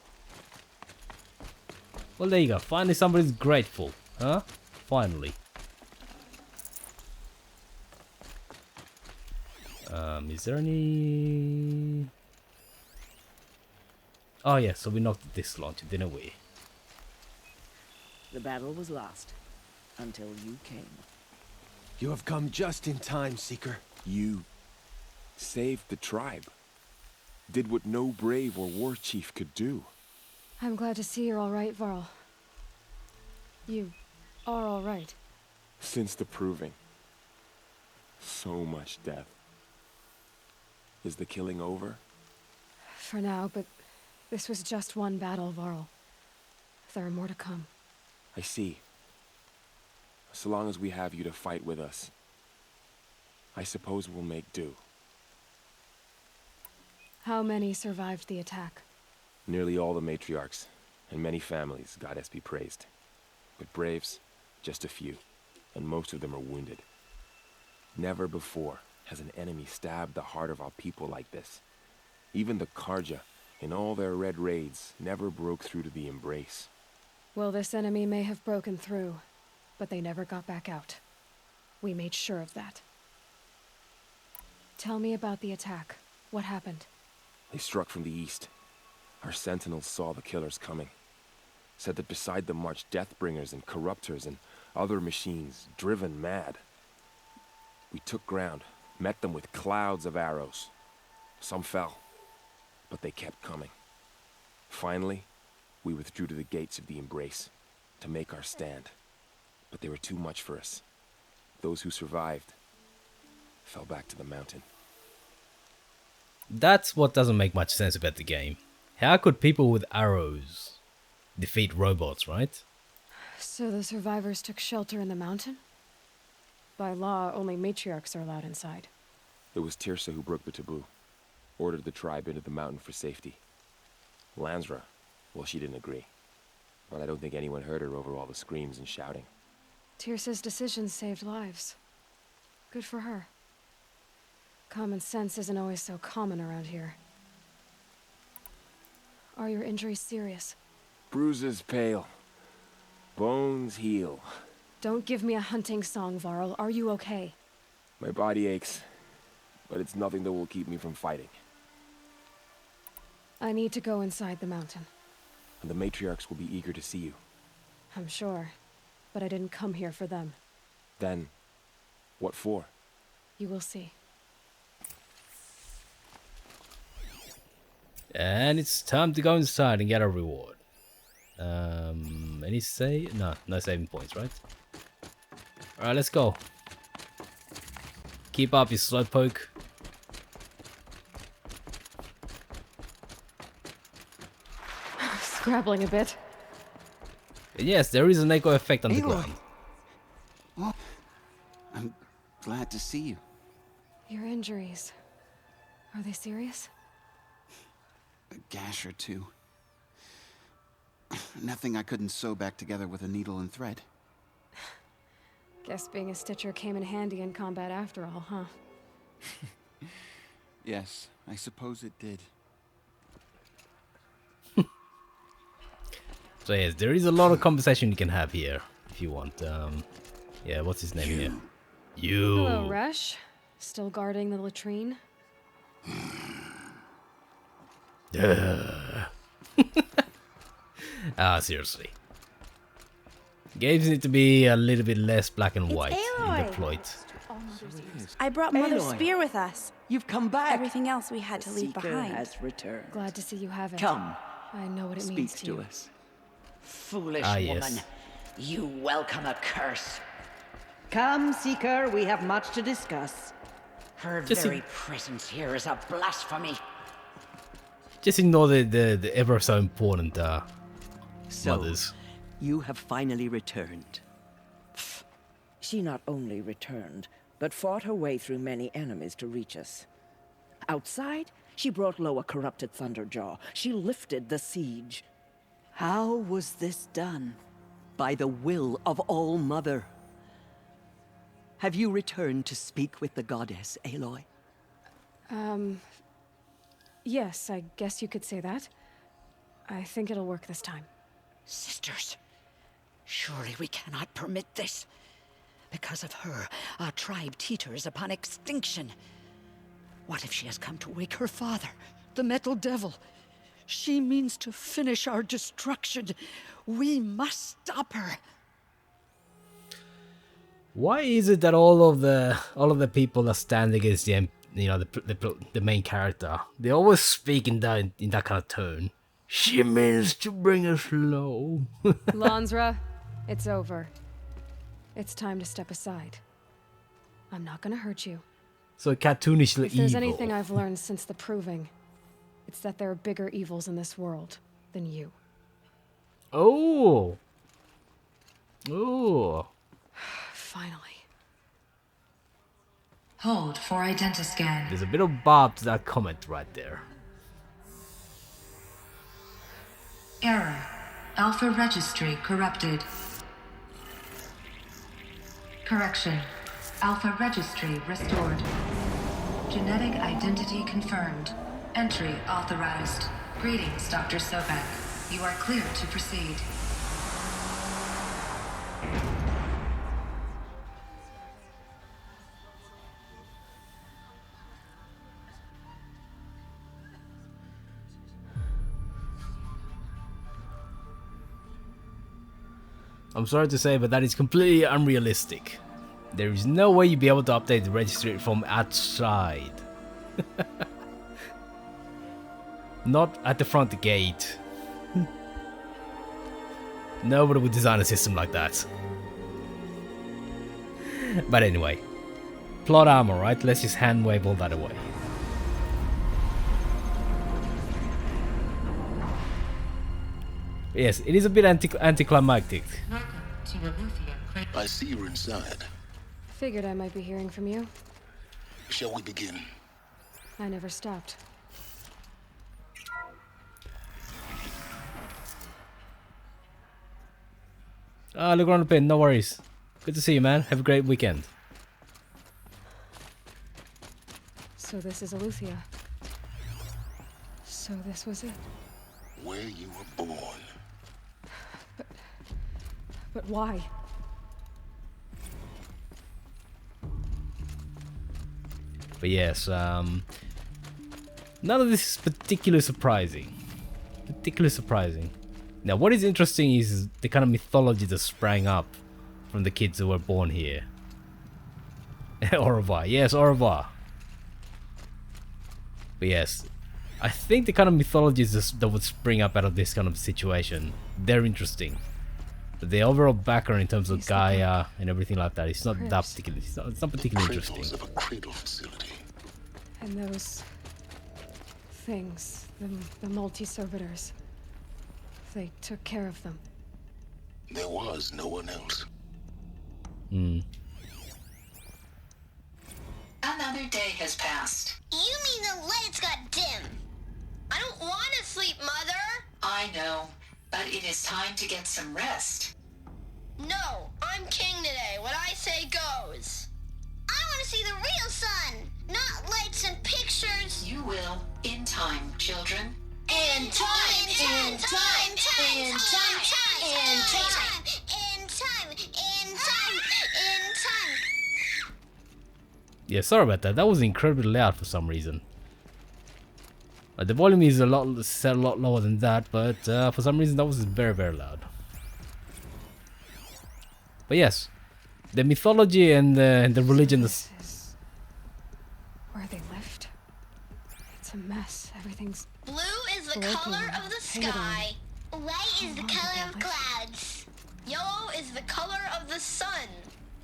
Well, there you go. Finally somebody's grateful. Huh? Finally. Is there any... Oh yeah, so we knocked this launcher, didn't we? The battle was lost. Until you came. You have come just in time, Seeker. You saved the tribe. Did what no brave or war chief could do. I'm glad to see you're all right, Varl. You are all right. Since the proving. So much death. Is the killing over? For now, but this was just one battle, Varl. There are more to come. I see. So long as we have you to fight with us, I suppose we'll make do. How many survived the attack? Nearly all the matriarchs, and many families, goddess be praised. But braves, just a few, and most of them are wounded. Never before has an enemy stabbed the heart of our people like this. Even the Karja, in all their red raids, never broke through to the embrace. Well, this enemy may have broken through, but they never got back out. We made sure of that. Tell me about the attack. What happened? They struck from the east. Our sentinels saw the killers coming. Said that beside them marched Deathbringers and Corruptors and other machines, driven mad. We took ground, met them with clouds of arrows. Some fell, but they kept coming. Finally, we withdrew to the gates of the Embrace to make our stand. But they were too much for us. Those who survived fell back to the mountain. That's what doesn't make much sense about the game. How could people with arrows defeat robots, right? So the survivors took shelter in the mountain? By law, only matriarchs are allowed inside. It was Tirsa who broke the taboo. Ordered the tribe into the mountain for safety. Lansra, well, she didn't agree. But I don't think anyone heard her over all the screams and shouting. Tirsa's decisions saved lives. Good for her. Common sense isn't always so common around here. Are your injuries serious? Bruises pale. Bones heal. Don't give me a hunting song, Varl. Are you okay? My body aches, but it's nothing that will keep me from fighting. I need to go inside the mountain. And the matriarchs will be eager to see you. I'm sure, but I didn't come here for them. Then, what for? You will see. And it's time to go inside and get a reward. Any save? No saving points, right? Alright, let's go. Keep up, you slowpoke. Scrabbling a bit. Yes, there is an echo effect on the ground. Well, I'm glad to see you. Your injuries. Are they serious? A gash or two. Nothing I couldn't sew back together with a needle and thread. Guess being a Stitcher came in handy in combat after all, huh? Yes, I suppose it did. So yes, there is a lot of conversation you can have here if you want. Yeah, what's his name here? You. Hello, Resh. Still guarding the latrine? Seriously. Games need to be a little bit less black and white in Aloy. the plot. I brought Mother's Aloy. spear with us. You've come back. Everything else we had to The leave Seeker behind. has returned. Glad to see you have it. Come. I know what it Speak means to you. us. Foolish Ah, woman. yes. You welcome a curse. Come, Seeker, we have much to discuss. Her Just very presence here is a blasphemy. Just ignore the ever so important mothers. You have finally returned. She not only returned, but fought her way through many enemies to reach us. Outside, she brought low a corrupted Thunderjaw. She lifted the siege. How was this done? By the will of All Mother. Have you returned to speak with the goddess, Aloy? Yes, I guess you could say that. I think it'll work this time. Sisters, surely we cannot permit this. Because of her, our tribe teeters upon extinction. What if she has come to wake her father, the Metal Devil? She means to finish our destruction. We must stop her. Why is it that all of the people that stand against the main character, they always speak in that kind of tone? She means to bring us low. Lansra, it's over. It's time to step aside. I'm not gonna hurt you. So cartoonishly If there's evil. anything I've learned since the Proving, it's that there are bigger evils in this world than you. Oh. Oh. Finally. Hold for identiscan. There's a bit of barb to that comment right there. Error. Alpha registry corrupted. Correction. Alpha registry restored. Genetic identity confirmed. Entry authorized. Greetings, Dr. Sobek. You are clear to proceed. I'm sorry to say, but that is completely unrealistic. There is no way you'd be able to update the registry from outside. Not at the front gate. Nobody would design a system like that. But anyway, plot armor, right? Let's just hand wave all that away. Yes, it is a bit anticlimactic. I see you're inside. Figured I might be hearing from you. Shall we begin? I never stopped. Look around the pin, no worries. Good to see you, man. Have a great weekend. So this is Eleuthia. So this was it. Where you were born. But why? But yes, none of this is particularly surprising. Now, what is interesting is the kind of mythology that sprang up from the kids who were born here. Au revoir. Yes, au revoir. But yes, I think the kind of mythologies that would spring up out of this kind of situation, they're interesting. But the overall background in terms of Gaia and everything like that, it's not that particularly. It's not particularly interesting. Of a cradle facility. And those things, the multi-servitors, they took care of them. There was no one else. Another day has passed. You mean the lights got dim? I don't want to sleep, Mother. I know, but it is time to get some rest. No, I'm king today. What I say goes. I want to see the real sun, not lights and pictures. You will, in time, children. In time, in time, in time, in time, in time, in time, in time, in time. Yeah, sorry about that. That was incredibly loud for some reason. The volume is set a lot lower than that, but for some reason that was very, very loud. But yes, the mythology and the religion is... Where they lived? It's a mess. Everything's... Blue is the color of the sky. White is the color of clouds. Yellow is the color of the sun.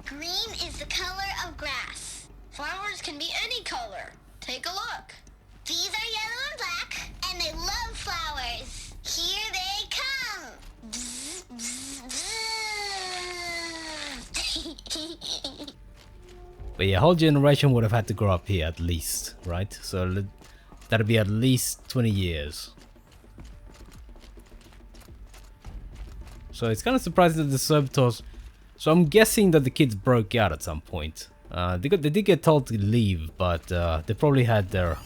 Green is the color of grass. Flowers can be any color. Take a look. These are yellow and black, and they love flowers. Here they come. Bzz, bzz, bzz. But yeah, whole generation would have had to grow up here at least, right? So that'd be at least 20 years. So it's kind of surprising that the servitors... So I'm guessing that the kids broke out at some point. They did get told to leave, but they probably had their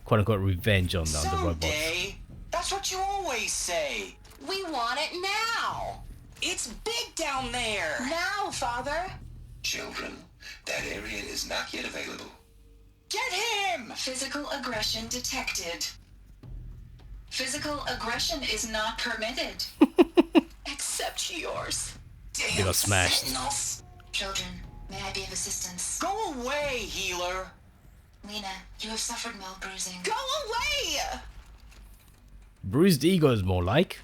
quote-unquote revenge on the robots. Someday. That's what you always say. We want it now. It's big down there. Now, Father. Children, that area is not yet available. Get him! Physical aggression detected. Physical aggression is not permitted. Except yours. They got smashed. Sentinels. Children, may I be of assistance? Go away, healer. Lena, you have suffered mild bruising. Go away! Bruised egos, more like.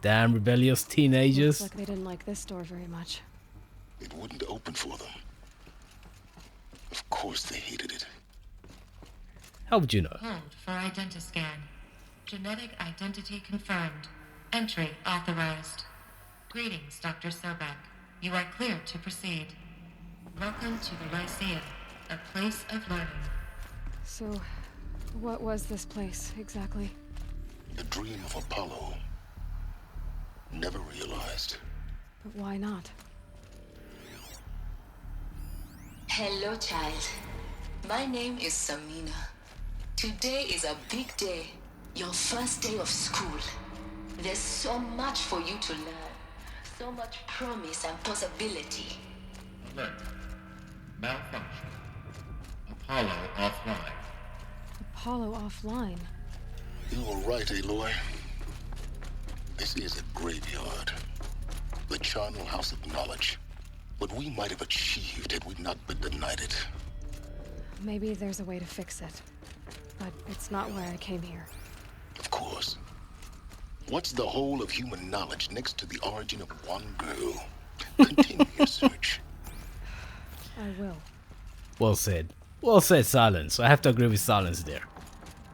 Damn rebellious teenagers. Looks like they didn't like this door very much. It wouldn't open for them. Of course they hated it. How would you know? Hold for identiscan. Genetic identity confirmed. Entry authorized. Greetings, Dr. Sobek. You are cleared to proceed. Welcome to the Lyceum, a place of learning. So, what was this place exactly? The dream of Apollo. Never realized. But why not? Hello, child. My name is Samina. Today is a big day. Your first day of school. There's so much for you to learn. So much promise and possibility. Alert. Malfunction. Apollo offline. Apollo offline? You were right, Aloy. This is a graveyard. The charnel house of knowledge. What we might have achieved had we not been denied it. Maybe there's a way to fix it. But it's not why I came here. Of course. What's the whole of human knowledge next to the origin of one girl? Continue your search. I will. Well said. Well said, Silence. I have to agree with Silence there.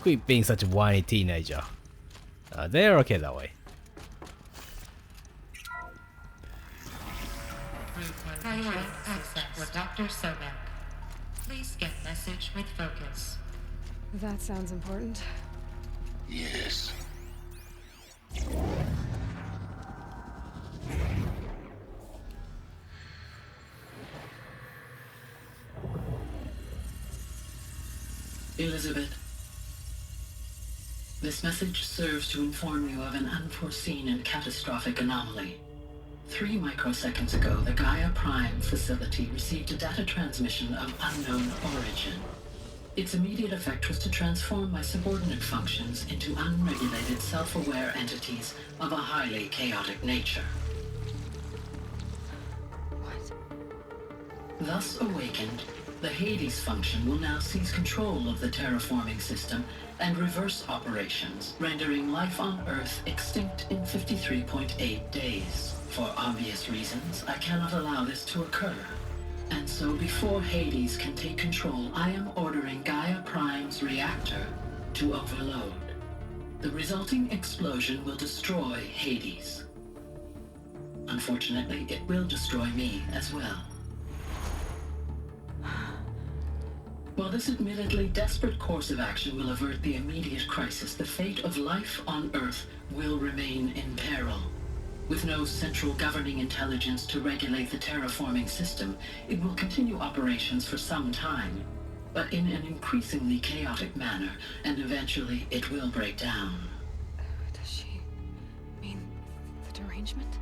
Quit being such a whiny teenager. They're okay that way. Priority access for Dr. Sobek. Please get message with focus. That sounds important. Yes. Elizabeth, this message serves to inform you of an unforeseen and catastrophic anomaly. 3 microseconds ago, the Gaia Prime facility received a data transmission of unknown origin. Its immediate effect was to transform my subordinate functions into unregulated, self-aware entities of a highly chaotic nature. What? Thus awakened, the Hades function will now seize control of the terraforming system and reverse operations, rendering life on Earth extinct in 53.8 days. For obvious reasons, I cannot allow this to occur. And so before Hades can take control, I am ordering Gaia Prime's reactor to overload. The resulting explosion will destroy Hades. Unfortunately, it will destroy me as well. While this admittedly desperate course of action will avert the immediate crisis, the fate of life on Earth will remain in peril. With no central governing intelligence to regulate the terraforming system, it will continue operations for some time, but in an increasingly chaotic manner, and eventually it will break down. Does she mean the derangement?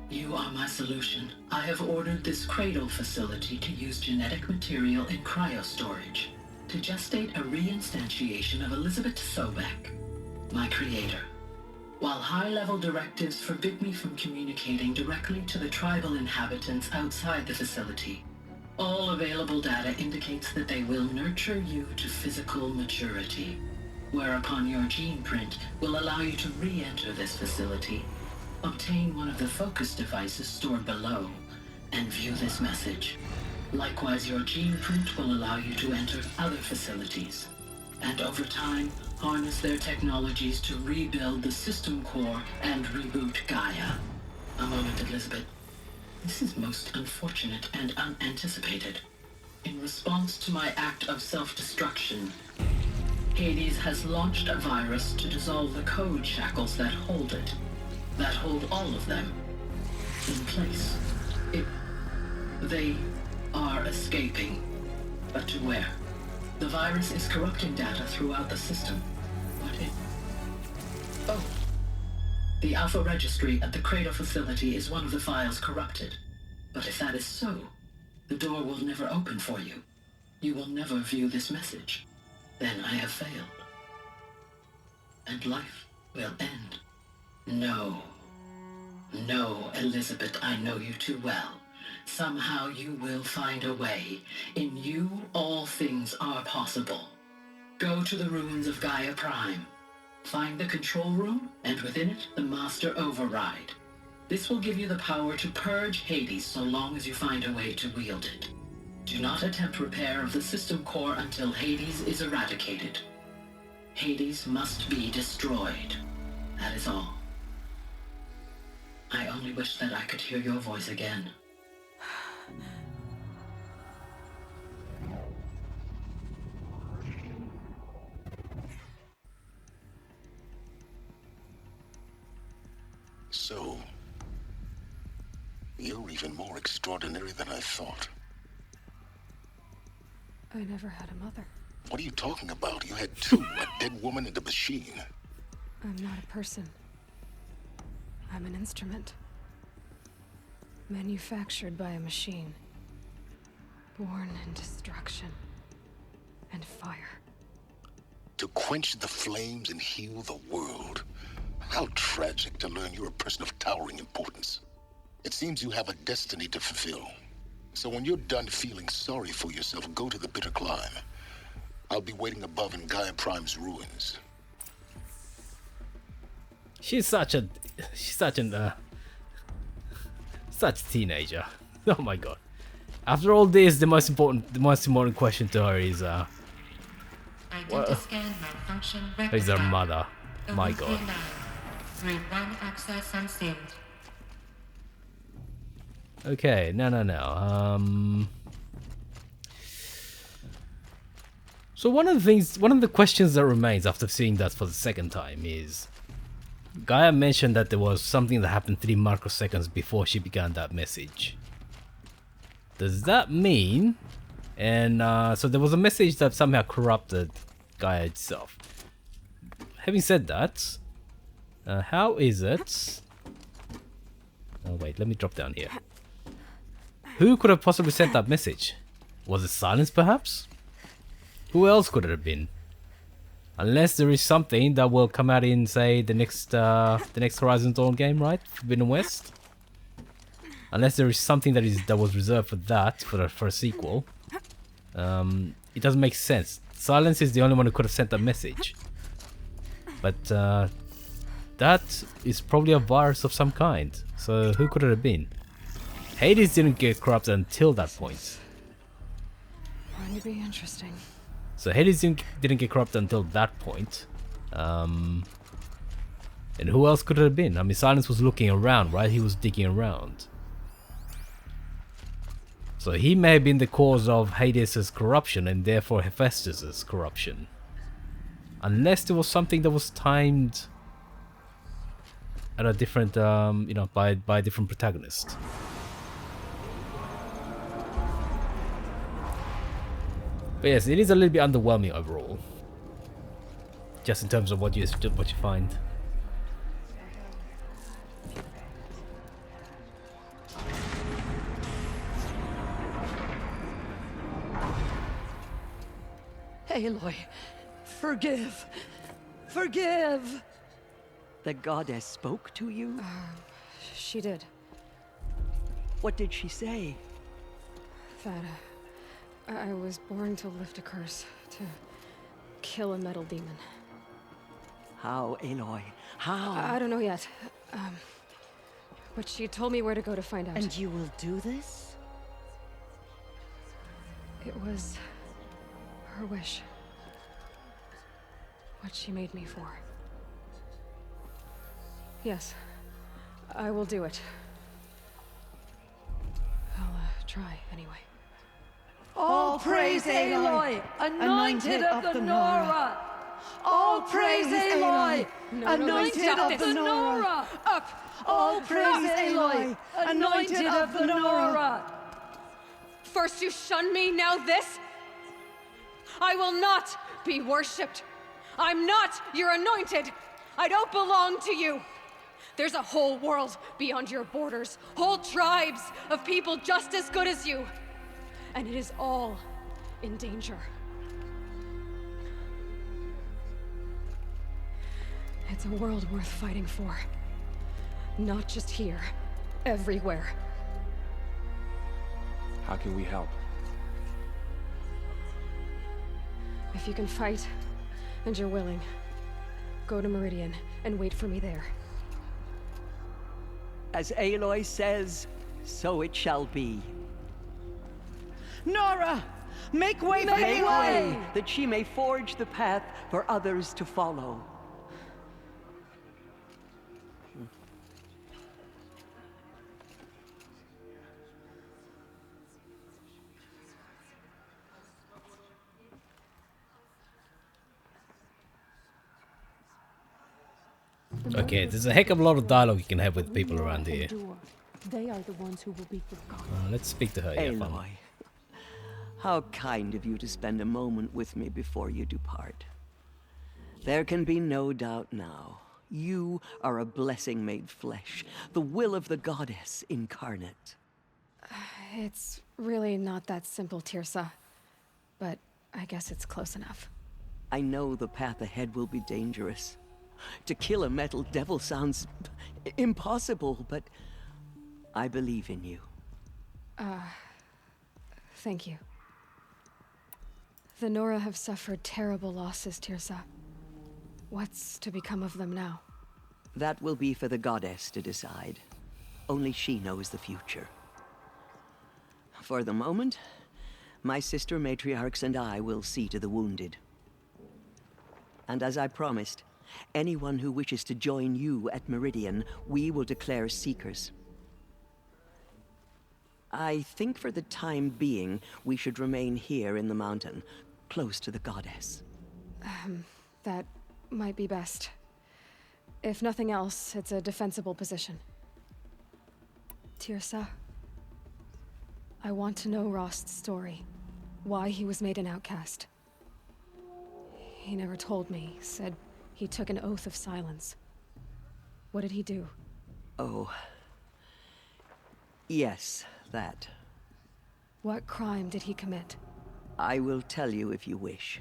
You are my solution. I have ordered this cradle facility to use genetic material in cryostorage to gestate a reinstantiation of Elizabeth Sobek, my creator. While high-level directives forbid me from communicating directly to the tribal inhabitants outside the facility, all available data indicates that they will nurture you to physical maturity, whereupon your gene print will allow you to re-enter this facility, obtain one of the focus devices stored below, and view this message. Likewise, your gene print will allow you to enter other facilities, and over time, harness their technologies to rebuild the system core and reboot Gaia. A moment, Elizabeth. This is most unfortunate and unanticipated. In response to my act of self-destruction, Hades has launched a virus to dissolve the code shackles that hold it, that hold all of them, in place. They are escaping, but to where? The virus is corrupting data throughout the system. Oh. The Alpha Registry at the Cradle facility is one of the files corrupted. But if that is so, the door will never open for you. You will never view this message. Then I have failed. And life will end. No. No, Elizabeth, I know you too well. Somehow you will find a way. In you, all things are possible. Go to the ruins of Gaia Prime. Find the control room, and within it, the Master Override. This will give you the power to purge Hades so long as you find a way to wield it. Do not attempt repair of the system core until Hades is eradicated. Hades must be destroyed. That is all. I only wish that I could hear your voice again. So, you're even more extraordinary than I thought. I never had a mother. What are you talking about? You had two, a dead woman and a machine. I'm not a person. I'm an instrument. Manufactured by a machine. Born in destruction and fire. To quench the flames and heal the world. How tragic to learn you're a person of towering importance. It seems you have a destiny to fulfill. So when you're done feeling sorry for yourself, go to the bitter climb. I'll be waiting above in Gaia Prime's ruins. She's such a teenager. Oh my god. After all this, the most important question to her is who's her mother? My god. Read 1 access unsealed. Okay, no. So one of the questions that remains after seeing that for the second time is, Gaia mentioned that there was something that happened 3 microseconds before she began that message. Does that mean, and so there was a message that somehow corrupted Gaia itself. Having said that, how is it? Oh wait, let me drop down here. Who could have possibly sent that message? Was it Silence perhaps? Who else could it have been? Unless there is something that will come out in, say, the next Horizon Dawn game, right? Forbidden West. Unless there is something that was reserved for that, for a sequel. It doesn't make sense. Silence is the only one who could have sent that message. But that is probably a virus of some kind. So who could it have been? Hades didn't get corrupted until that point. Going to be interesting. So Hades didn't get corrupted until that point. And who else could it have been? I mean, Silence was looking around, right? He was digging around. So he may have been the cause of Hades' corruption and therefore Hephaestus' corruption. Unless there was something that was timed at a different, you know, by different protagonists. But yes, it is a little bit underwhelming overall, just in terms of what you find. Aloy, forgive. Forgive! The goddess spoke to you? She did. What did she say? That I was born to lift a curse, to kill a metal demon. How, Aloy? How? I don't know yet. But she told me where to go to find out. And you will do this? It was her wish. What she made me for. Yes, I will do it. I'll try anyway. All praise Aloy, anointed of the Nora! All praise Aloy, anointed of the Nora! Up! All praise Aloy, anointed of the Nora! First you shun me, now this? I will not be worshipped. I'm not your anointed. I don't belong to you. There's a whole world beyond your borders, whole tribes of people just as good as you. And it is all in danger. It's a world worth fighting for. Not just here, everywhere. How can we help? If you can fight, and you're willing, go to Meridian and wait for me there. As Aloy says, so it shall be. Nora! Make way for Aloy! That she may forge the path for others to follow. Okay, there's a heck of a lot of dialogue you can have with people around here. They are the ones who will be forgotten. Let's speak to her. Yeah, Aloy, how kind of you to spend a moment with me before you depart. There can be no doubt now. You are a blessing made flesh, the will of the goddess incarnate. It's really not that simple, Tirsa. But I guess it's close enough. I know the path ahead will be dangerous. To kill a metal devil sounds impossible, but I believe in you. Thank you. The Nora have suffered terrible losses, Tirsa. What's to become of them now? That will be for the goddess to decide. Only she knows the future. For the moment, my sister matriarchs and I will see to the wounded. And as I promised, anyone who wishes to join you at Meridian, we will declare seekers. I think for the time being, we should remain here in the mountain, close to the goddess. That might be best. If nothing else, it's a defensible position. Tirsa, I want to know Rost's story. Why he was made an outcast. He never told me, said he took an oath of silence. What did he do? Oh. Yes, that. What crime did he commit? I will tell you if you wish.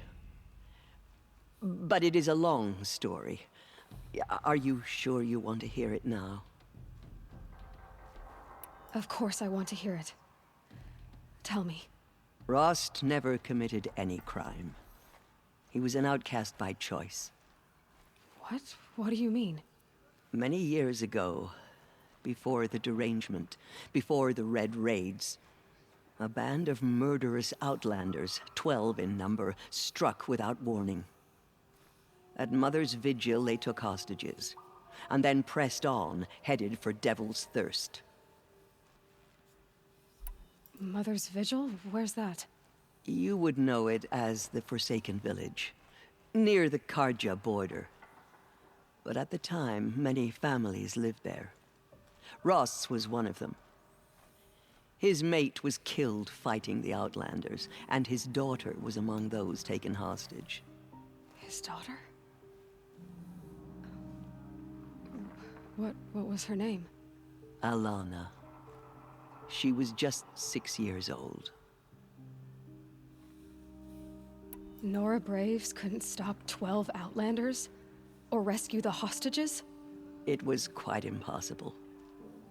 But it is a long story. Are you sure you want to hear it now? Of course I want to hear it. Tell me. Rost never committed any crime. He was an outcast by choice. What? What do you mean? Many years ago, before the derangement, before the Red Raids, a band of murderous outlanders, 12 in number, struck without warning. At Mother's Vigil, they took hostages, and then pressed on, headed for Devil's Thirst. Mother's Vigil? Where's that? You would know it as the Forsaken Village, near the Karja border. But at the time, many families lived there. Ross was one of them. His mate was killed fighting the Outlanders, and his daughter was among those taken hostage. His daughter? What was her name? Alana. She was just 6 years old. Nora Braves couldn't stop 12 Outlanders? Or rescue the hostages? It was quite impossible.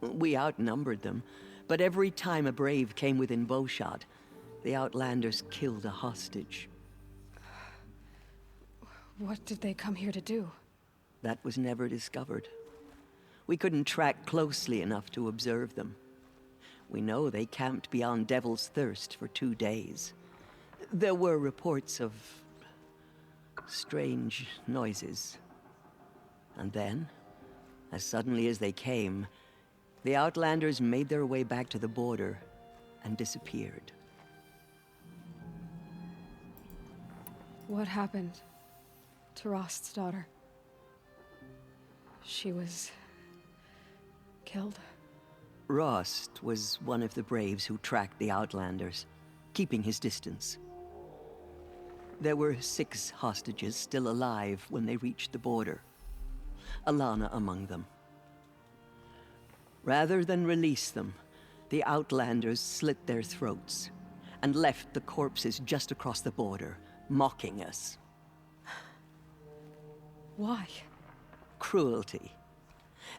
We outnumbered them, but every time a Brave came within bowshot, the Outlanders killed a hostage. What did they come here to do? That was never discovered. We couldn't track closely enough to observe them. We know they camped beyond Devil's Thirst for 2 days. There were reports of strange noises. And then, as suddenly as they came, the Outlanders made their way back to the border and disappeared. What happened to Rost's daughter? She was killed. Rost was one of the Braves who tracked the Outlanders, keeping his distance. There were 6 hostages still alive when they reached the border. Alana among them. Rather than release them, the Outlanders slit their throats and left the corpses just across the border, mocking us. Why? Cruelty.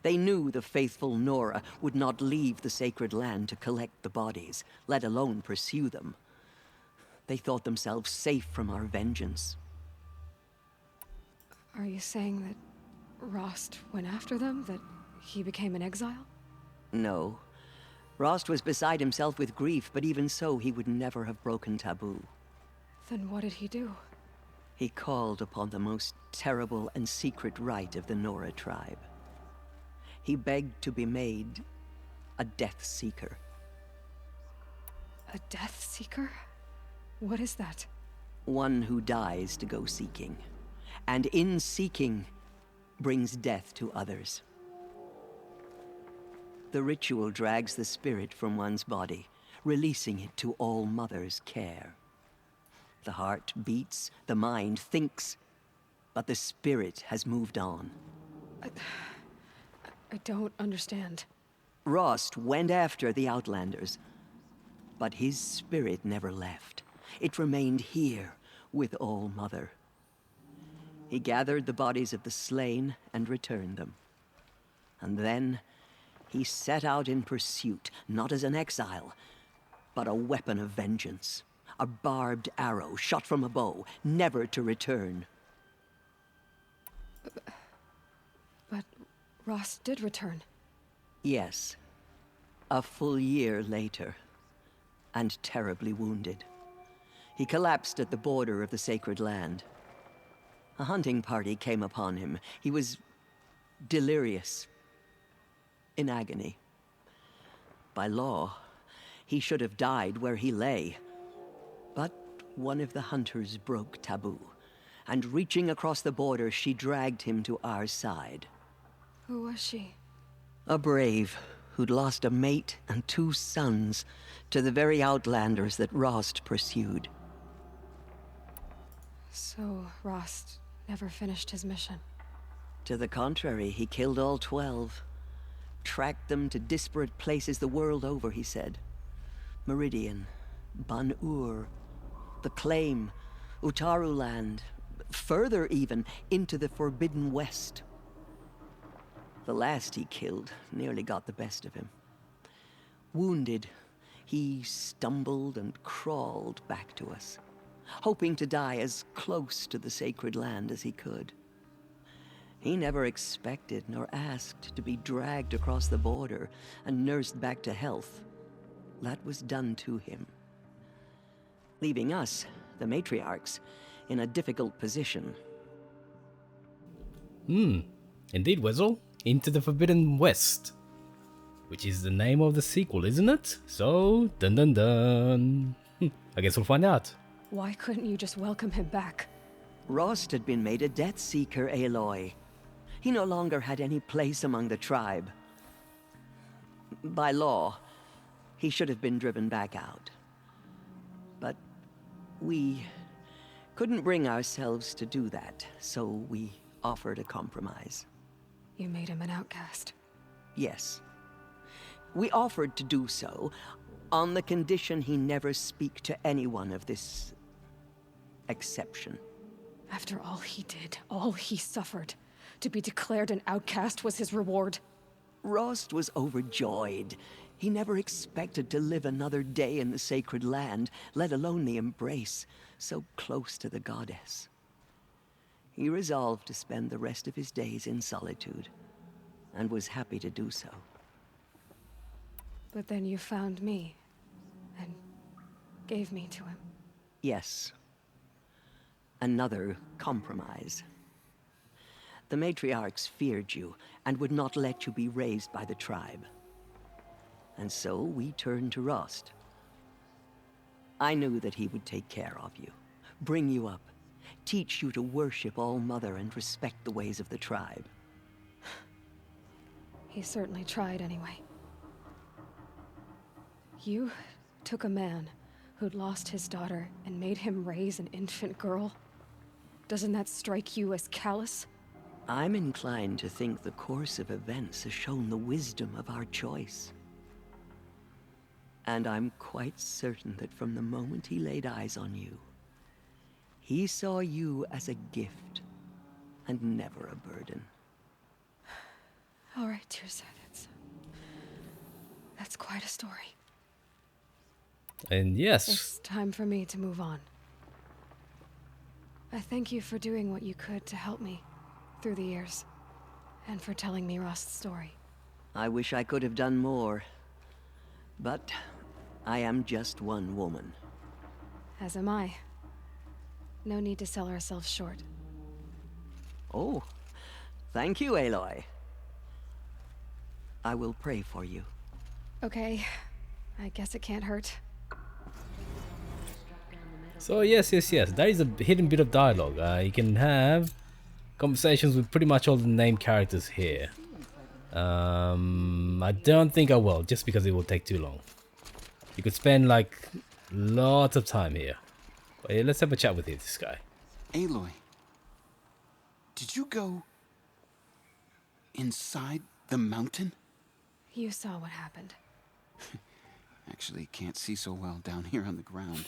They knew the faithful Nora would not leave the sacred land to collect the bodies, let alone pursue them. They thought themselves safe from our vengeance. Are you saying that Rost went after them? That he became an exile? No. Rost was beside himself with grief, but even so, he would never have broken taboo. Then what did he do? He called upon the most terrible and secret rite of the Nora tribe. He begged to be made a Death Seeker. A Death Seeker? What is that? One who dies to go seeking, and in seeking, brings death to others. The ritual drags the spirit from one's body, releasing it to All Mother's care. The heart beats, the mind thinks, but the spirit has moved on. I don't understand. Rost went after the Outlanders, but his spirit never left. It remained here with All Mother. He gathered the bodies of the slain and returned them. And then he set out in pursuit, not as an exile, but a weapon of vengeance. A barbed arrow shot from a bow, never to return. But Rost did return. Yes. A full year later, and terribly wounded. He collapsed at the border of the sacred land. A hunting party came upon him. He was delirious, in agony. By law, he should have died where he lay. But one of the hunters broke taboo, and reaching across the border, she dragged him to our side. Who was she? A brave who'd lost a mate and 2 sons to the very Outlanders that Rost pursued. So Rost never finished his mission. To the contrary, he killed all 12. Tracked them to disparate places the world over, he said. Meridian, Ban-Ur, the Claim, Utaruland, further even, into the Forbidden West. The last he killed nearly got the best of him. Wounded, he stumbled and crawled back to us, hoping to die as close to the sacred land as he could. He never expected nor asked to be dragged across the border and nursed back to health. That was done to him, leaving us, the matriarchs, in a difficult position. Indeed, Wessel. Into the Forbidden West. Which is the name of the sequel, isn't it? So, dun dun dun. I guess we'll find out. Why couldn't you just welcome him back? Rost had been made a Death Seeker, Aloy. He no longer had any place among the tribe. By law, he should have been driven back out. But we couldn't bring ourselves to do that, so we offered a compromise. You made him an outcast. Yes. We offered to do so on the condition he never speak to anyone of this exception. After all he did, all he suffered, to be declared an outcast was his reward. Rost was overjoyed. He never expected to live another day in the sacred land, let alone the embrace, so close to the goddess. He resolved to spend the rest of his days in solitude, and was happy to do so. But then you found me, and gave me to him. Yes. Another compromise. The matriarchs feared you, and would not let you be raised by the tribe. And so we turned to Rost. I knew that he would take care of you, bring you up, teach you to worship All-Mother and respect the ways of the tribe. He certainly tried anyway. You took a man who'd lost his daughter and made him raise an infant girl? Doesn't that strike you as callous? I'm inclined to think the course of events has shown the wisdom of our choice. And I'm quite certain that from the moment he laid eyes on you, he saw you as a gift and never a burden. All right, Tirsa, that's quite a story. And yes. It's time for me to move on. I thank you for doing what you could to help me through the years, and for telling me Rost's story. I wish I could have done more, but I am just one woman. As am I. No need to sell ourselves short. Oh, thank you, Aloy. I will pray for you. Okay, I guess it can't hurt. So yes, that is a hidden bit of dialogue. You can have conversations with pretty much all the named characters here. I don't think I will, just because it will take too long. You could spend like lots of time here. But yeah, let's have a chat with this guy. Aloy, did you go inside the mountain? You saw what happened. Actually, can't see so well down here on the ground.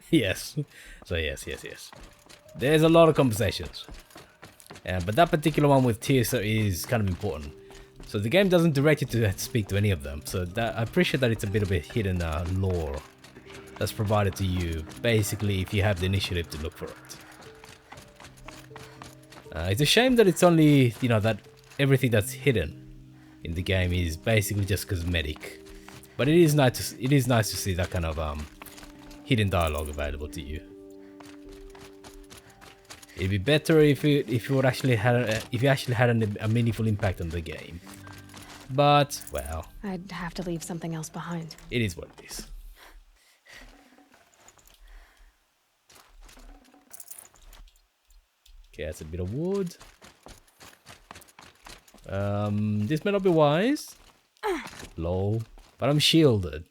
Yes. So yes. There's a lot of conversations. But that particular one with Tirsa is kind of important. So the game doesn't direct you to speak to any of them. So that I appreciate that it's a bit of a hidden lore that's provided to you, basically, if you have the initiative to look for it. It's a shame that it's only, that everything that's hidden in the game is basically just cosmetic. But it is nice to see that kind of hidden dialogue available to you. It'd be better if you actually had a meaningful impact on the game. But well, I'd have to leave something else behind. It is what it is. Okay, that's a bit of wood. This may not be wise. Lol. But I'm shielded.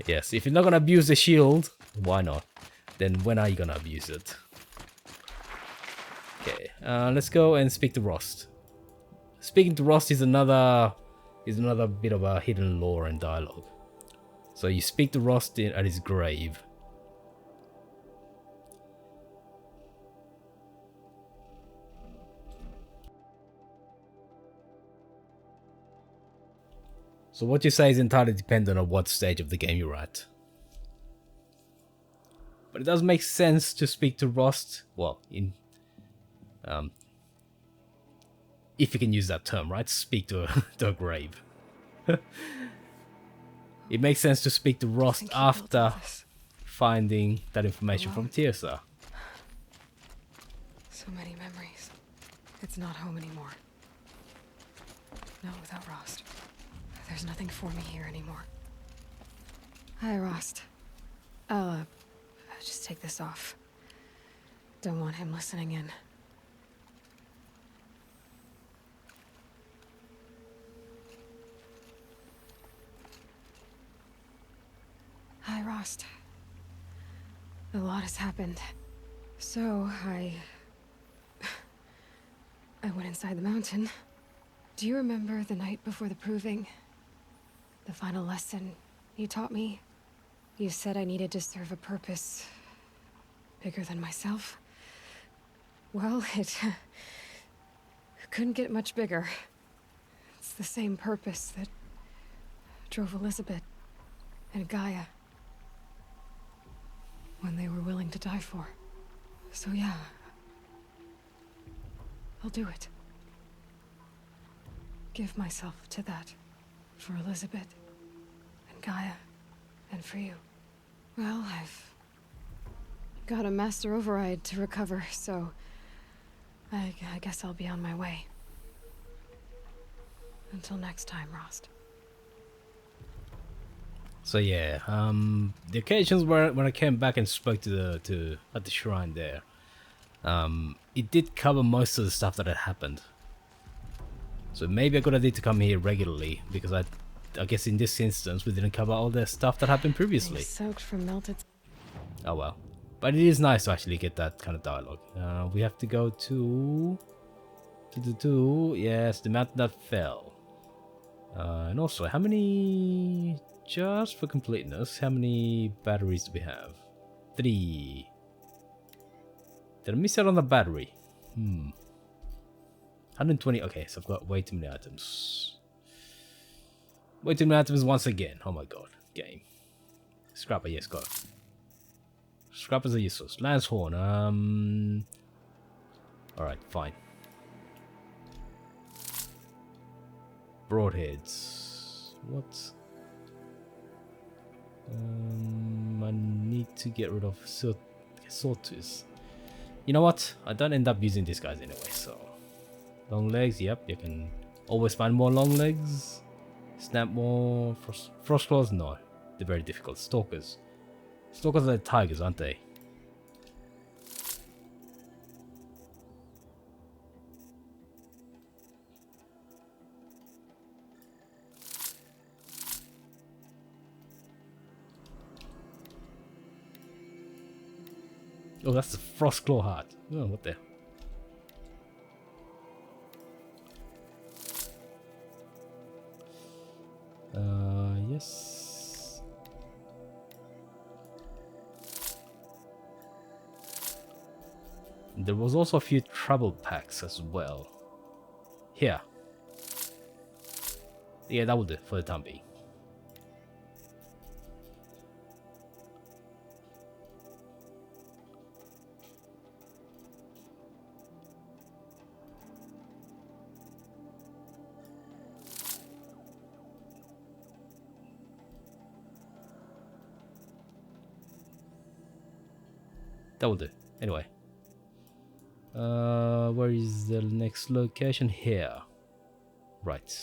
Yes, if you're not gonna abuse the shield, why not? Then when are you gonna abuse it? Okay, let's go and speak to Rost. Speaking to Rost is another bit of a hidden lore and dialogue. So you speak to Rost at his grave. So what you say is entirely dependent on what stage of the game you're at. But it does make sense to speak to Rost, well, if you can use that term, right? Speak to a grave. It makes sense to speak to Rost after finding that information from Tirsa. So many memories. It's not home anymore. Not without Rost. There's nothing for me here anymore. Hi, Rost. I'll just take this off. Don't want him listening in. Hi, Rost. A lot has happened. So, I went inside the mountain. Do you remember the night before the proving? The final lesson you taught me? You said I needed to serve a purpose bigger than myself. Well, it couldn't get much bigger. It's the same purpose that drove Elizabeth and Gaia when they were willing to die for. So yeah, I'll do it. Give myself to that. For Elizabeth and Gaia and for you. Well, I've got a master override to recover, so I guess I'll be on my way. Until next time, Rost. So yeah, the occasions where when I came back and spoke to at the shrine there, it did cover most of the stuff that had happened. So maybe a good idea to come here regularly, because I guess in this instance we didn't cover all the stuff that happened previously. Soaked from melted. Oh well, but it is nice to actually get that kind of dialogue. We have to go to yes, the mountain that fell. And also, how many, just for completeness, how many batteries do we have? 3. Did I miss out on the battery? 120. Okay, so I've got way too many items. Way too many items once again. Oh my god. Game. Scrapper, yes, go. Scrappers are useless. Lance horn. Alright, fine. Broadheads. What? I need to get rid of Sawtooth. You know what? I don't end up using these guys anyway, so. Long legs, yep, you can always find more long legs. Snap more. Frost claws, no. They're very difficult. Stalkers. Stalkers are tigers, aren't they? Oh, that's the frost claw heart. Oh, what the? Yes. There was also a few trouble packs as well. Here. Yeah, that will do for the time being. That will do. Anyway. Where is the next location? Here. Right.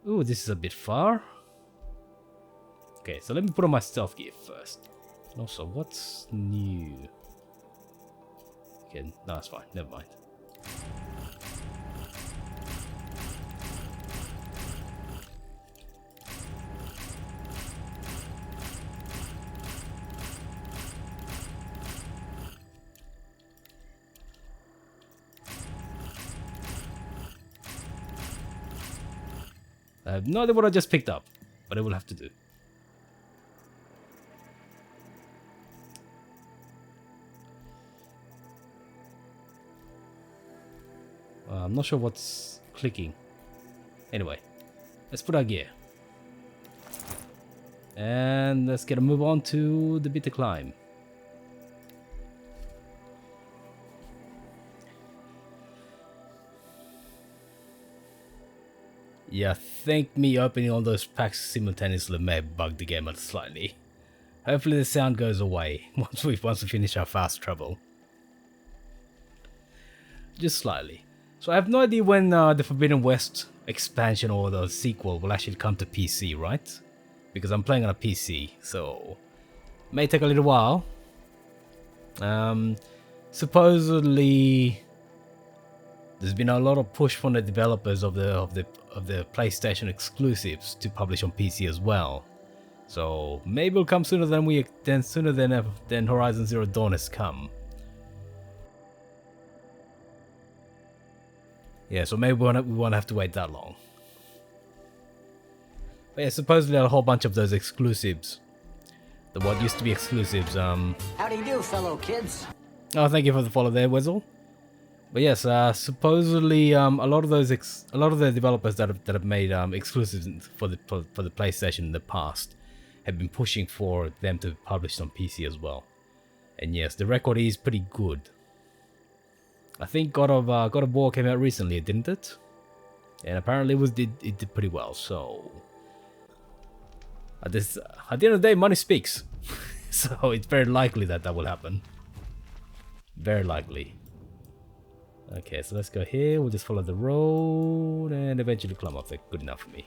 Ooh, this is a bit far. Okay, so let me put on my stealth gear first. And also, what's new? Okay, no, that's fine. Never mind. I have no idea what I just picked up, but I will have to do. I'm not sure what's clicking. Anyway, let's put our gear. And let's get a move on to the bitter climb. Yeah, I think me opening all those packs simultaneously may bug the game slightly. Hopefully the sound goes away once we finish our fast travel. Just slightly. So I have no idea when the Forbidden West expansion or the sequel will actually come to PC, right? Because I'm playing on a PC, so it may take a little while. Supposedly there's been a lot of push from the developers of the PlayStation exclusives to publish on PC as well. So maybe it'll come sooner than Horizon Zero Dawn has come. Yeah, so maybe we won't have to wait that long. But yeah, supposedly a whole bunch of those exclusives, what used to be exclusives. How do you do, fellow kids? Oh, thank you for the follow there, Wizzle. But yes, supposedly a lot of the developers that have made exclusives for the PlayStation in the past have been pushing for them to publish on PC as well. And yes, the record is pretty good. I think God of War came out recently, didn't it? And apparently it did pretty well. So at the end of the day, money speaks. So it's very likely that will happen. Very likely. Okay, so let's go here. We'll just follow the road and eventually climb up there. Good enough for me.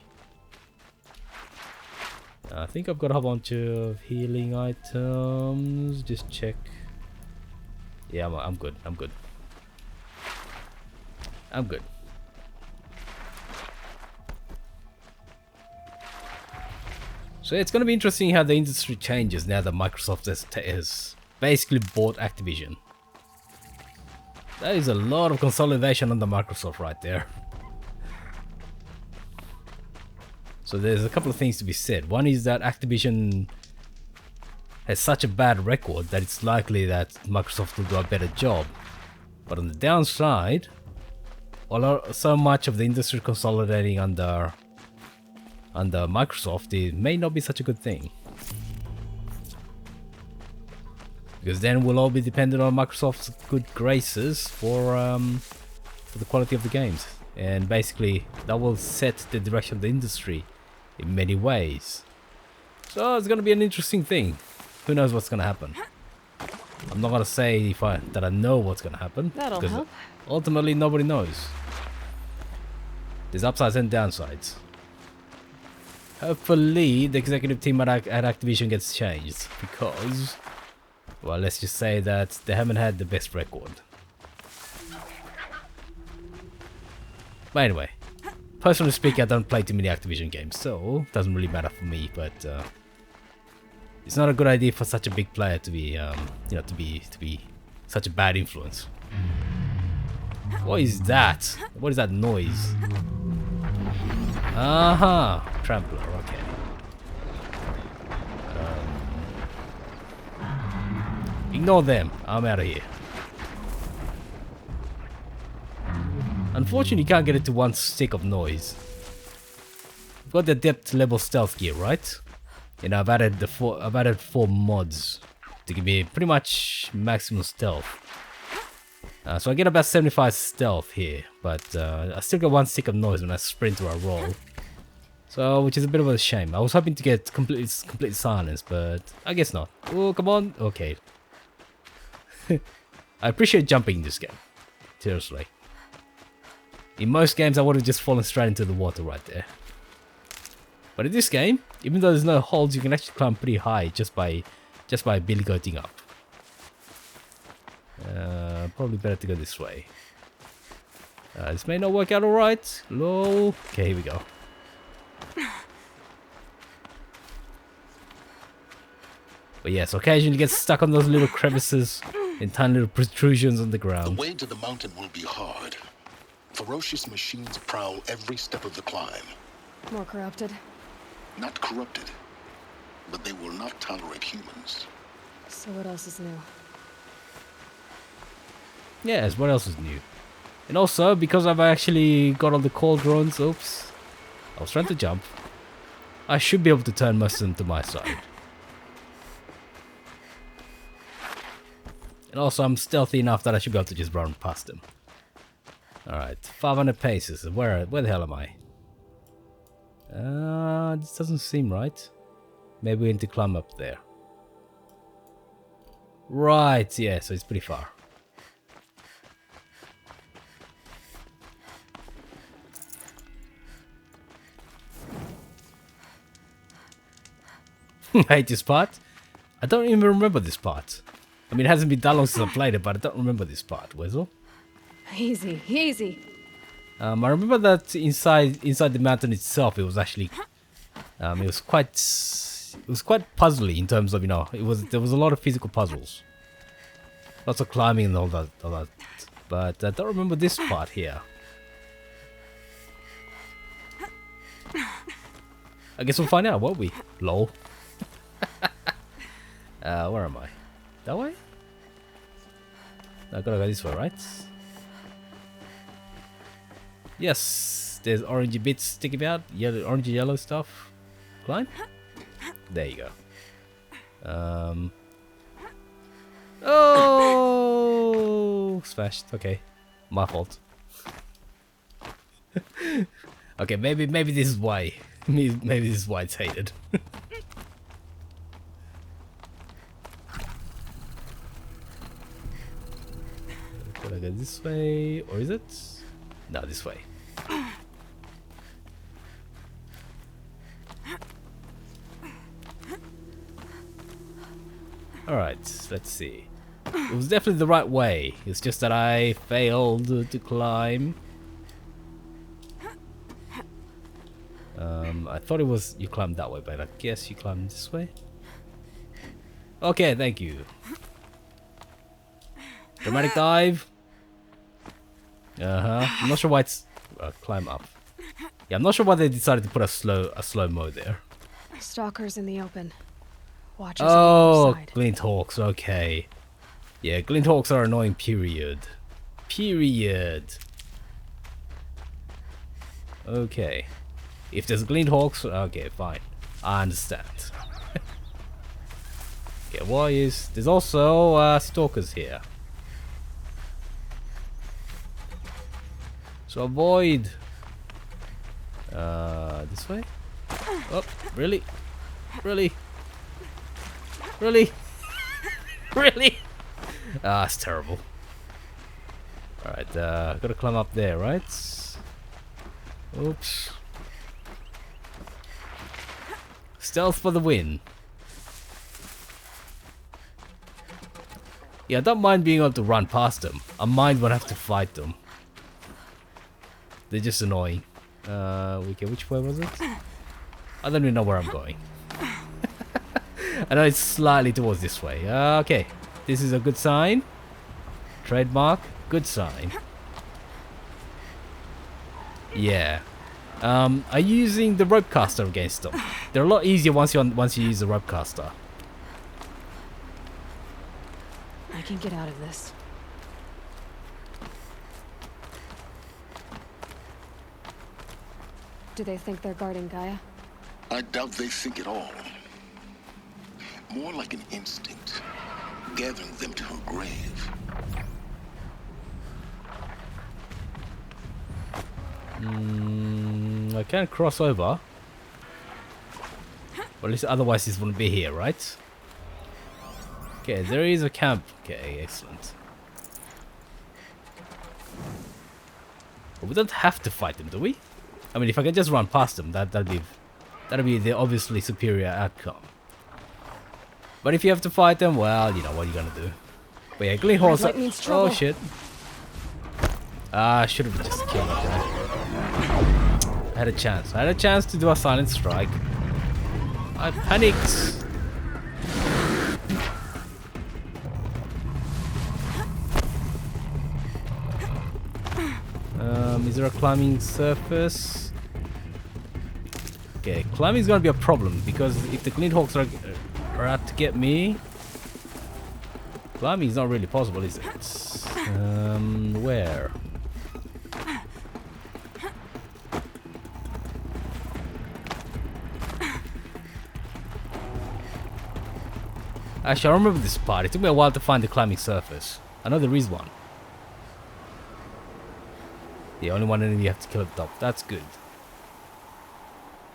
I think I've got a whole bunch of healing items. Just check. Yeah, I'm good. I'm good. I'm good. So it's going to be interesting how the industry changes now that Microsoft has basically bought Activision. That is a lot of consolidation under Microsoft right there. So there's a couple of things to be said. One is that Activision has such a bad record that it's likely that Microsoft will do a better job. But on the downside, so much of the industry consolidating under Microsoft, it may not be such a good thing. Because then we'll all be dependent on Microsoft's good graces for the quality of the games. And basically, that will set the direction of the industry in many ways. So it's going to be an interesting thing. Who knows what's going to happen? I'm not going to say that I know what's going to happen. That'll help. Ultimately, nobody knows. There's upsides and downsides. Hopefully, the executive team at Activision gets changed. Because, well, let's just say that they haven't had the best record. But anyway, personally speaking, I don't play too many Activision games, so it doesn't really matter for me. But it's not a good idea for such a big player to be, to be such a bad influence. What is that? What is that noise? Aha, trampler. Okay. Ignore them. I'm out of here. Unfortunately, you can't get it to one stick of noise. I've got the Adept level stealth gear, right? And I've added four mods to give me pretty much maximum stealth. So I get about 75 stealth here, but I still got one stick of noise when I sprint or I roll. So, which is a bit of a shame. I was hoping to get complete silence, but I guess not. Oh, come on. Okay. I appreciate jumping in this game. Seriously. In most games, I would have just fallen straight into the water right there. But in this game, even though there's no holds, you can actually climb pretty high just by billy goating up. Probably better to go this way. This may not work out alright. Lol. Okay, here we go. But yes, occasionally get stuck on those little crevices and tiny little protrusions on the ground. The way to the mountain will be hard. Ferocious machines prowl every step of the climb. More corrupted? Not corrupted, but they will not tolerate humans. So what else is new? Yes, what else is new? And also, because I've actually got all the cauldrons, oops, I was trying to jump, I should be able to turn most of them to my side. And also, I'm stealthy enough that I should be able to just run past them. Alright, 500 paces, where the hell am I? This doesn't seem right. Maybe we need to climb up there. Right, yeah, so it's pretty far. I hate this part. I don't even remember this part. I mean, it hasn't been that long since I played it, but I don't remember this part, Weasel. Easy, easy. I remember that inside the mountain itself, it was actually, it was quite it was quite puzzly in terms of, you know, there was a lot of physical puzzles. Lots of climbing and all that. But I don't remember this part here. I guess we'll find out, won't we? Lol. Where am I? That way? I gotta go this way, right? Yes, there's orangey bits sticking out, orangey yellow stuff. Climb? There you go. Oh, smashed. Okay, my fault. Okay, maybe this is why. Maybe this is why it's hated. Could I go this way, or is it? No, this way. Alright, let's see. It was definitely the right way. It's just that I failed to climb. I thought it was you climbed that way, but I guess you climbed this way. Okay, thank you. Dramatic dive. I'm not sure why it's climb up. Yeah, I'm not sure why they decided to put a slow mode there. Stalkers in the open. Watchers oh, on the other side. I can get out of this. Do they think they're guarding Gaia? I doubt they think at all. More like an instinct, gathering them to her grave. I can't cross over. Well, at least otherwise this wouldn't be here, right? Okay, there is a camp. Okay, excellent. But we don't have to fight them, do we? I mean, if I can just run past them, that'd be the obviously superior outcome. But if you have to fight them, well, you know what you're gonna do. But yeah, glint hawks. Oh shit! I should have just killed that guy. I had a chance. I had a chance to do a silent strike. I panicked. Is there a climbing surface? Okay, climbing is gonna be a problem because if the glint hawks are out to get me, climbing is not really possible, is it? Where? Actually, I remember this part. It took me a while to find the climbing surface. I know there is one. The only one enemy you have to kill at the top. That's good.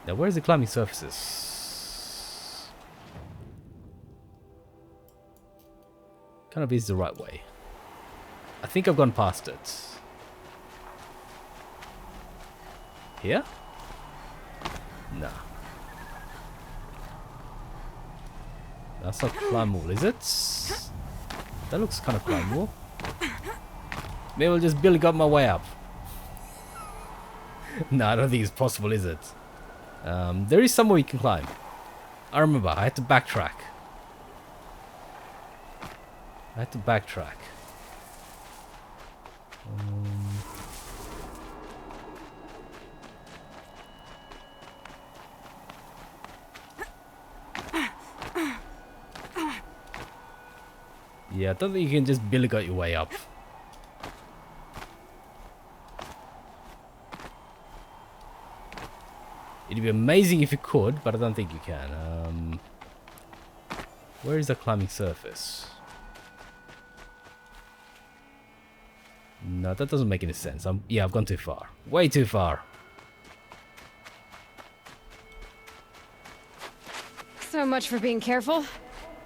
Now, where's the climbing surfaces? Kind of is the right way. I think I've gone past it. Here? Nah. That's not climbable, is it? That looks kind of climbable. Maybe I'll just Billy got my way up. No, I don't think it's possible, is it? There is somewhere you can climb. I remember, I had to backtrack. Yeah, I don't think you can just billy goat your way up. It'd be amazing if you could, but I don't think you can. Where is the climbing surface? No, that doesn't make any sense. Yeah, I've gone too far. Way too far. So much for being careful.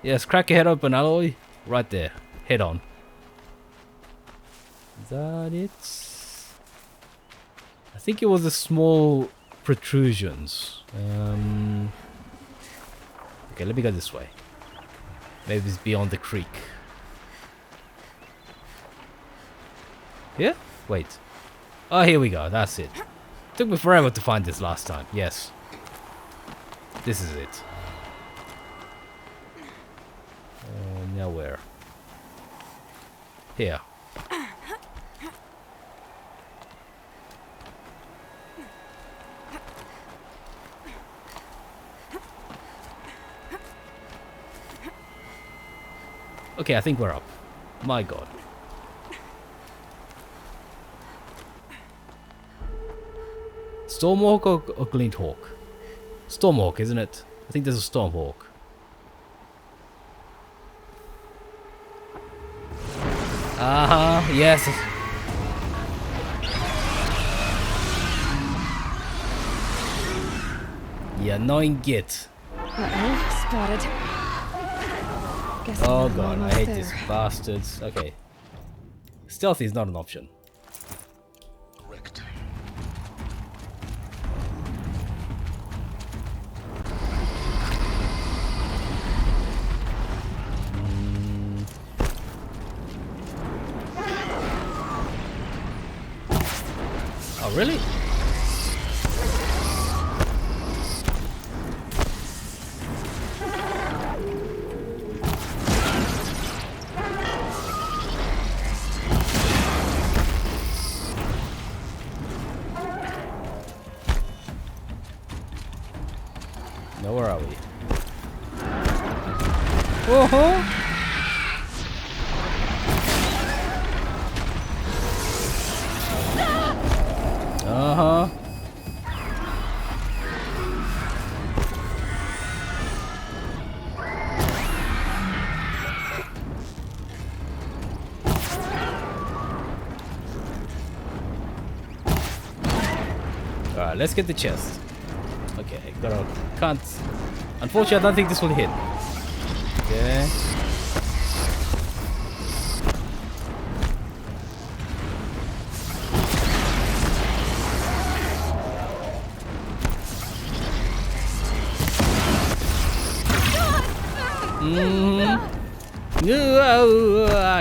Yes, crack your head open, Alloy. Right there. Head on. Is that it? I think it was the small protrusions. Okay, let me go this way. Maybe it's beyond the creek. Here? Wait. Oh, here we go. That's it. Took me forever to find this last time. Yes. This is it. Now where? Here. Okay, I think we're up. My god. Stormhawk or Glinthawk? Stormhawk, isn't it? I think there's a Stormhawk. Yes. Yeah, annoying git. Uh-oh, spotted. Guess Oh I'm god, I almost hate there. these bastards. Okay. Stealthy is not an option. Oh, really? Now where are we? Uh-huh. Uh-huh. Alright, let's get the chest. Okay, can't. Unfortunately, I don't think this will hit. Okay.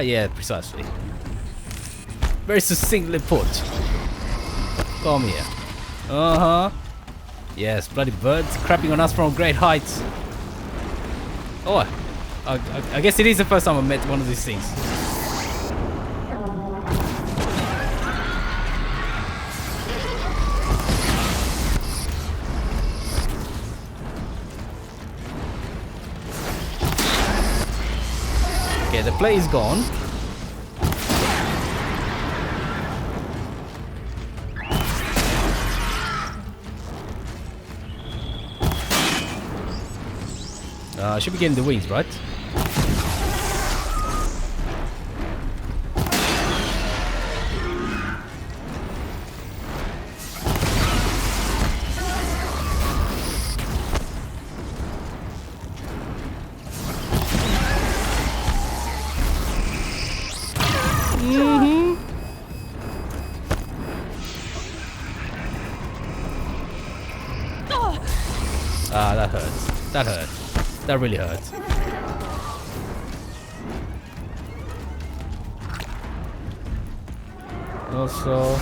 Yeah, precisely. Very succinctly put. Come here. Uh-huh. Yes, bloody birds crapping on us from great heights. Oh, I guess it is the first time I met one of these things. Okay, the play is gone. Should be getting the wings, right? Ah, that hurts. That hurt. That really hurts. Also,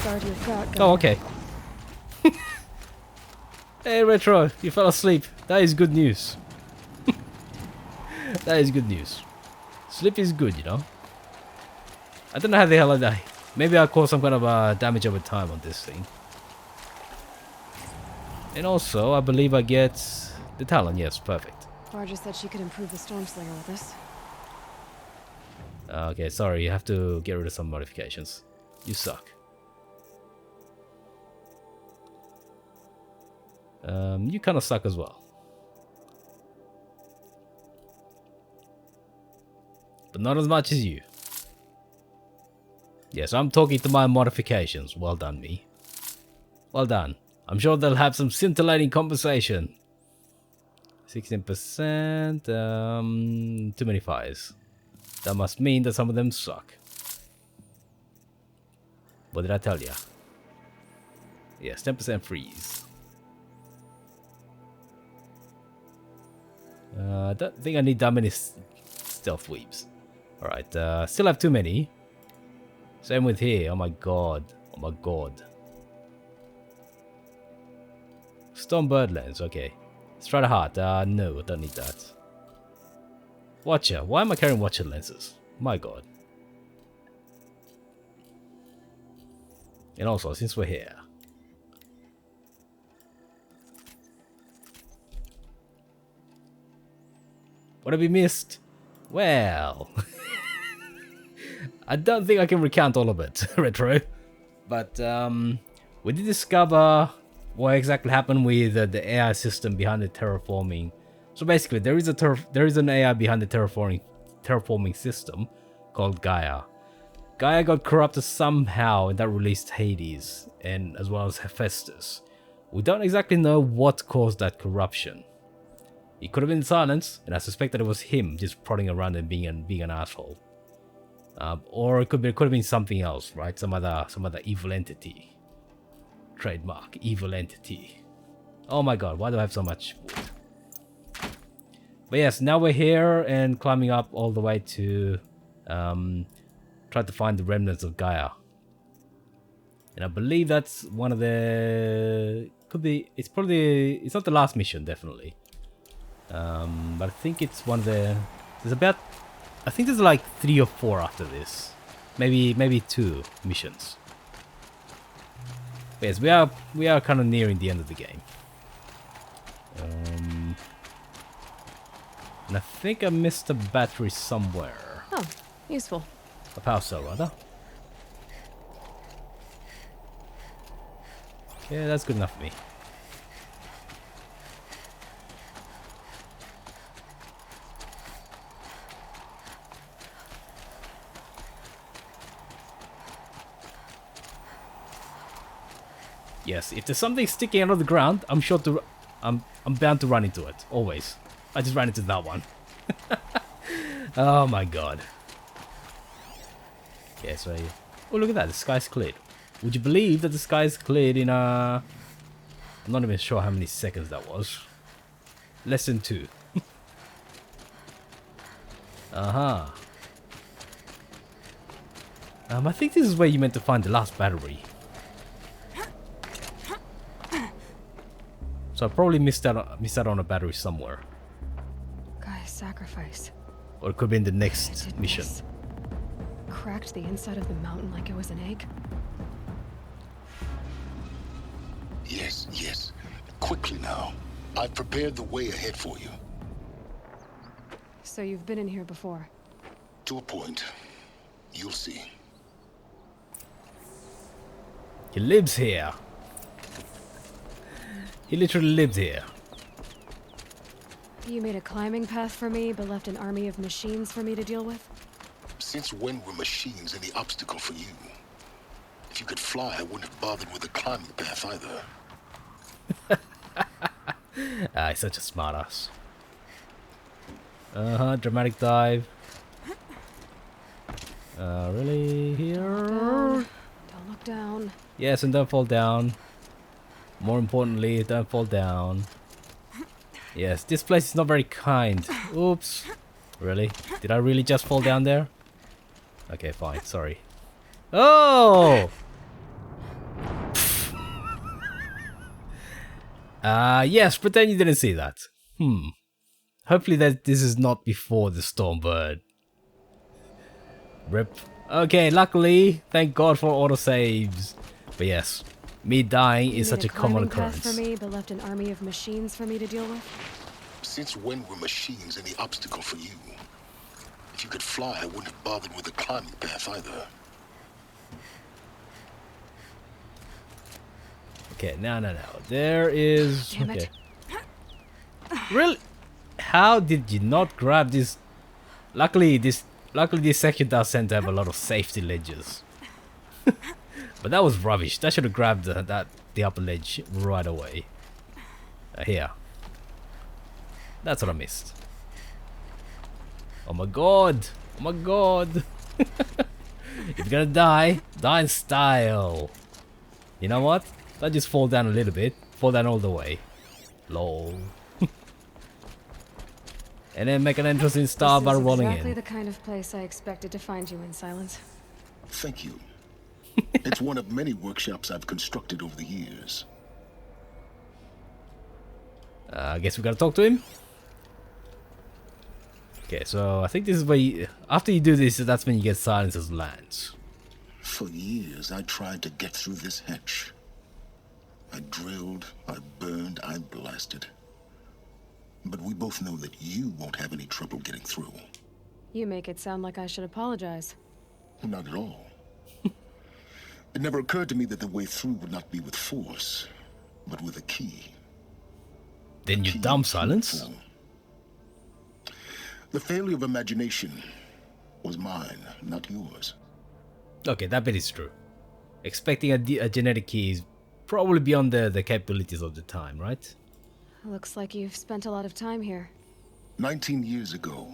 guard your thought. Oh, okay. Hey, Retro, you fell asleep. That is good news. That is good news. Sleep is good, you know. I don't know how the hell I die. Maybe I'll cause some kind of damage over time on this thing. And also, I believe I get the Talon. Yes, perfect. Varja said she could improve the Stormslinger with this. Okay, sorry, you have to get rid of some modifications. You suck. You kind of suck as well. But not as much as you. Yes, I'm talking to my modifications. Well done, me. Well done. I'm sure they'll have some scintillating compensation. 16%. Too many fires. That must mean that some of them suck. What did I tell ya? Yes, 10% freeze. I don't think I need that many stealth weaves. Alright, still have too many. Same with here. Oh my god. Oh my god. Stone bird lens, okay. Strata heart, no, I don't need that. Watcher, why am I carrying Watcher lenses? My god. And also, since we're here. What have we missed? Well... I don't think I can recount all of it, Retro. But, we did discover what exactly happened with the AI system behind the terraforming. So basically, there is an AI behind the terraforming system called Gaia. Gaia got corrupted somehow, and that released Hades, and as well as Hephaestus. We don't exactly know what caused that corruption. It could have been silence, and I suspect that it was him just prodding around and being an asshole. Or it could have been something else, right? Some other evil entity. Trademark evil entity. Oh my god, why do I have so much wood? But yes, now we're here and climbing up all the way to try to find the remnants of Gaia. And I believe that's one of the it's not the last mission, definitely. But I think it's one of the I think there's like 3 or 4 after this. Maybe 2 missions. But yes, we are kind of nearing the end of the game. And I think I missed a battery somewhere. Oh, useful. A power cell, rather. Okay, that's good enough for me. Yes, if there's something sticking out of the ground, I'm bound to run into it. Always. I just ran into that one. Oh my god. Okay, so... Oh, look at that. The sky's cleared. Would you believe that the sky's cleared in I'm not even sure how many seconds that was. Less than 2. Uh-huh. I think this is where you meant to find the last battery. So I probably missed out on a battery somewhere. Guy's sacrifice. Or it could be in the next mission. Cracked the inside of the mountain like it was an egg. Yes, yes. Quickly now. I've prepared the way ahead for you. So you've been in here before? To a point. You'll see. He lives here. He literally lives here. You made a climbing path for me, but left an army of machines for me to deal with? Since when were machines any obstacle for you? If you could fly, I wouldn't have bothered with the climbing path either. He's such a smartass. Dramatic dive. Really? Here? Don't look down. Yes, and don't fall down. More importantly, don't fall down. Yes, this place is not very kind. Oops. Really? Did I really just fall down there? Okay, fine. Sorry. Oh! Yes, pretend you didn't see that. Hopefully that this is not before the Stormbird. Rip. Okay, luckily, thank God for autosaves. But yes, me dying is such a common occurrence. For me, but left an army of machines for me to deal with. Since when were machines any obstacle for you? If you could fly, I wouldn't have bothered with the climbing path either. Okay, no. There is... Damn it. Really? How did you not grab this? Luckily this section does tend to have a lot of safety ledges. But that was rubbish. That should have grabbed the upper ledge right away. Here. That's what I missed. Oh my god. Oh my god. If you're gonna die, die in style. You know what? I'll just fall down a little bit. Fall down all the way. Lol. And then make an entrance in style by rolling in. Exactly the kind of place I expected to find you in, Silence. Thank you. It's one of many workshops I've constructed over the years. I guess we gotta talk to him. Okay, so I think this is where you, after you do this, that's when you get Silence's lance. For years, I tried to get through this hatch. I drilled, I burned, I blasted. But we both know that you won't have any trouble getting through. You make it sound like I should apologize. Not at all. It never occurred to me that the way through would not be with force, but with a key. Then you dumb Silence. The failure of imagination was mine, not yours. Okay, that bit is true. Expecting a genetic key is probably beyond the capabilities of the time, right? Looks like you've spent a lot of time here. 19 years ago,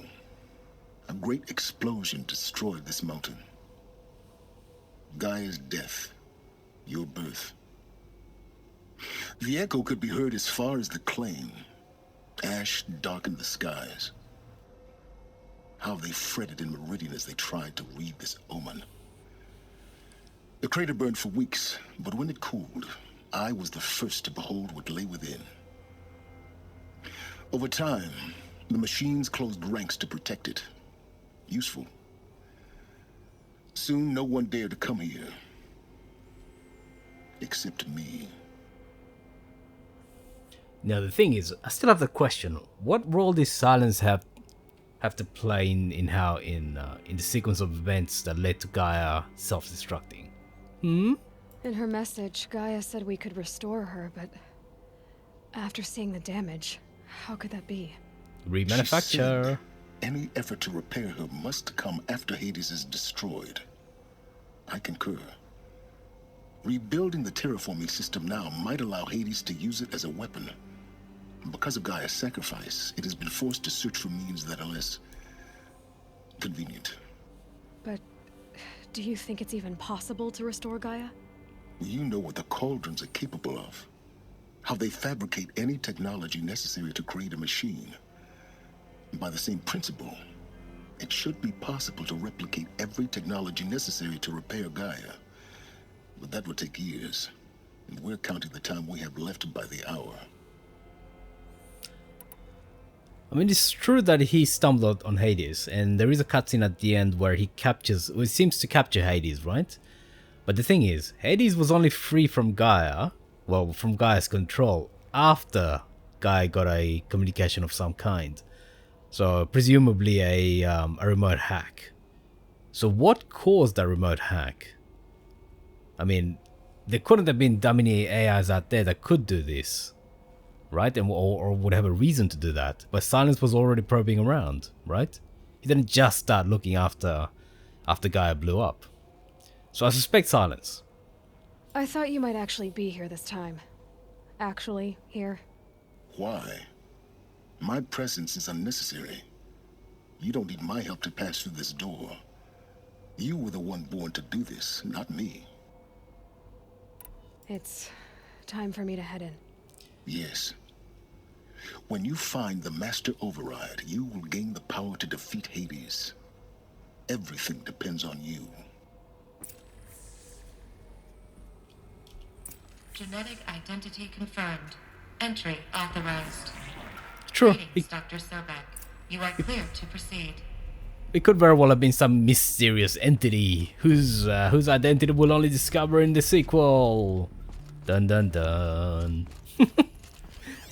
a great explosion destroyed this mountain. Gaia's death, your birth. The echo could be heard as far as the claim. Ash darkened the skies. How they fretted in Meridian as they tried to read this omen. The crater burned for weeks, but when it cooled, I was the first to behold what lay within. Over time, the machines closed ranks to protect it. Useful. Soon, no one dared to come here. Except me. Now the thing is, I still have the question: what role does Silence have to play in the sequence of events that led to Gaia self-destructing? In her message, Gaia said we could restore her, but after seeing the damage, how could that be? Remanufacture. Any effort to repair her must come after Hades is destroyed. I concur. Rebuilding the terraforming system now might allow Hades to use it as a weapon. Because of Gaia's sacrifice, it has been forced to search for means that are less convenient. But do you think it's even possible to restore Gaia? You know what the Cauldrons are capable of. How they fabricate any technology necessary to create a machine. By the same principle, it should be possible to replicate every technology necessary to repair Gaia. But that would take years, and we're counting the time we have left by the hour. I mean, it's true that he stumbled on Hades, and there is a cutscene at the end where he captures, well, it seems to capture Hades, right? But the thing is, Hades was only free from Gaia, well, from Gaia's control, after Gaia got a communication of some kind. So, presumably a remote hack. So what caused that remote hack? I mean, there couldn't have been that many AIs out there that could do this, right? And or would have a reason to do that. But Silence was already probing around, right? He didn't just start looking after Gaia blew up. So I suspect Silence. I thought you might actually be here this time. Actually, here. Why? My presence is unnecessary. You don't need my help to pass through this door. You were the one born to do this, not me. It's time for me to head in. Yes. When you find the Master Override, you will gain the power to defeat Hades. Everything depends on you. Genetic identity confirmed. Entry authorized. Sure. Greetings, Dr. Sobek. You are clear to proceed. It could very well have been some mysterious entity whose identity we'll only discover in the sequel. Dun dun dun.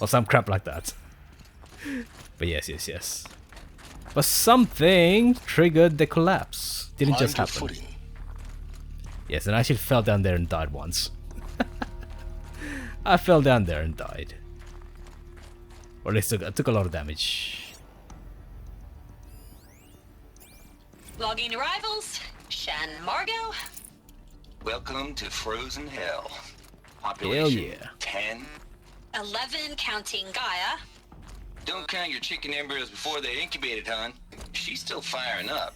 Or some crap like that. But yes. But something triggered the collapse. Didn't just happen. Yes, and I actually fell down there and died once. I fell down there and died. Or at least I took a lot of damage. Logging arrivals. Shan Margot. Welcome to Frozen Hell. Hell Population yeah. 10. 11 counting Gaia. Don't count your chicken embryos before they're incubated, hon. She's still firing up.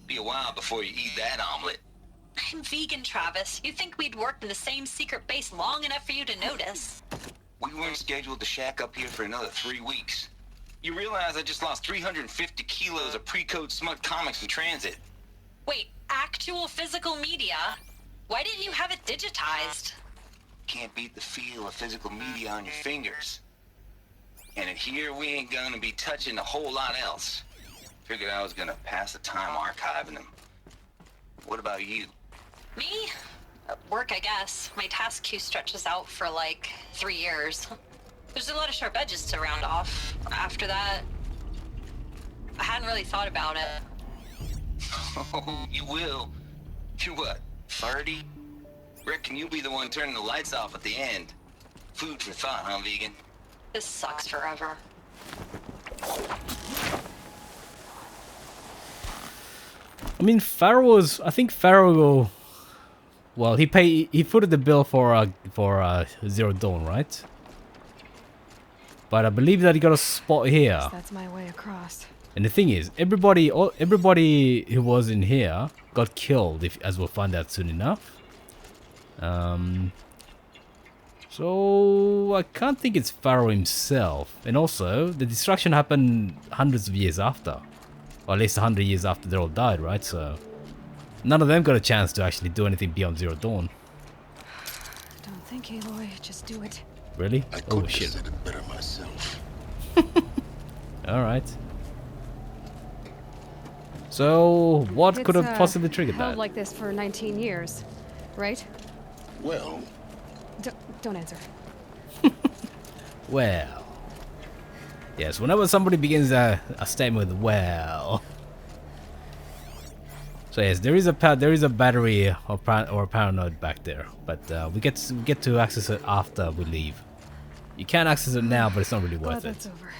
Be a while before you eat that omelet. I'm vegan, Travis. You think we'd worked in the same secret base long enough for you to notice? We weren't scheduled to shack up here for another 3 weeks. You realize I just lost 350 kilos of pre-code smut comics in transit. Wait, actual physical media? Why didn't you have it digitized? Can't beat the feel of physical media on your fingers. And in here, we ain't gonna be touching a whole lot else. Figured I was gonna pass the time archiving them. What about you? Me? Work, I guess. My task queue stretches out for like 3 years. There's a lot of sharp edges to round off. After that, I hadn't really thought about it. Oh, you will. You're what, 30? Reckon you'll be the one turning the lights off at the end. Food for thought, huh, vegan? This sucks forever. I mean, I think Pharaoh. Well, he footed the bill for Zero Dawn, right? But I believe that he got a spot here. That's my way across. And the thing is, everybody who was in here got killed, as we'll find out soon enough. So I can't think it's Pharaoh himself. And also, the destruction happened hundreds of years after. Or at least 100 years after they all died, right? So none of them got a chance to actually do anything beyond Zero Dawn. Don't think, Aloy. Just do it. Really? I Oh could shit. have said it better myself. Alright. So, what could have It's, possibly triggered held that? like this for 19 years, right? Well, Don't answer. Well. Yes, whenever somebody begins a statement with "well." So yes, there is a battery or a paranoid back there, but we get to access it after we leave. You can access it now, but it's not really worth it. That's over.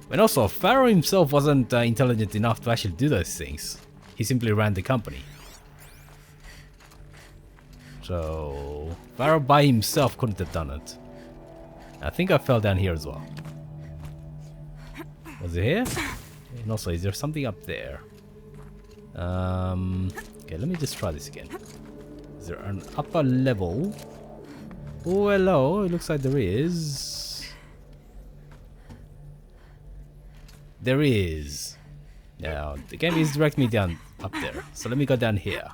And also, Pharaoh himself wasn't intelligent enough to actually do those things. He simply ran the company. So Pharaoh by himself couldn't have done it. I think I fell down here as well. Was it here? And also, is there something up there? Okay, let me just try this again. Is there an upper level? Oh, hello. It looks like there is. There is. Now, the game is directing me down up there. So let me go down here.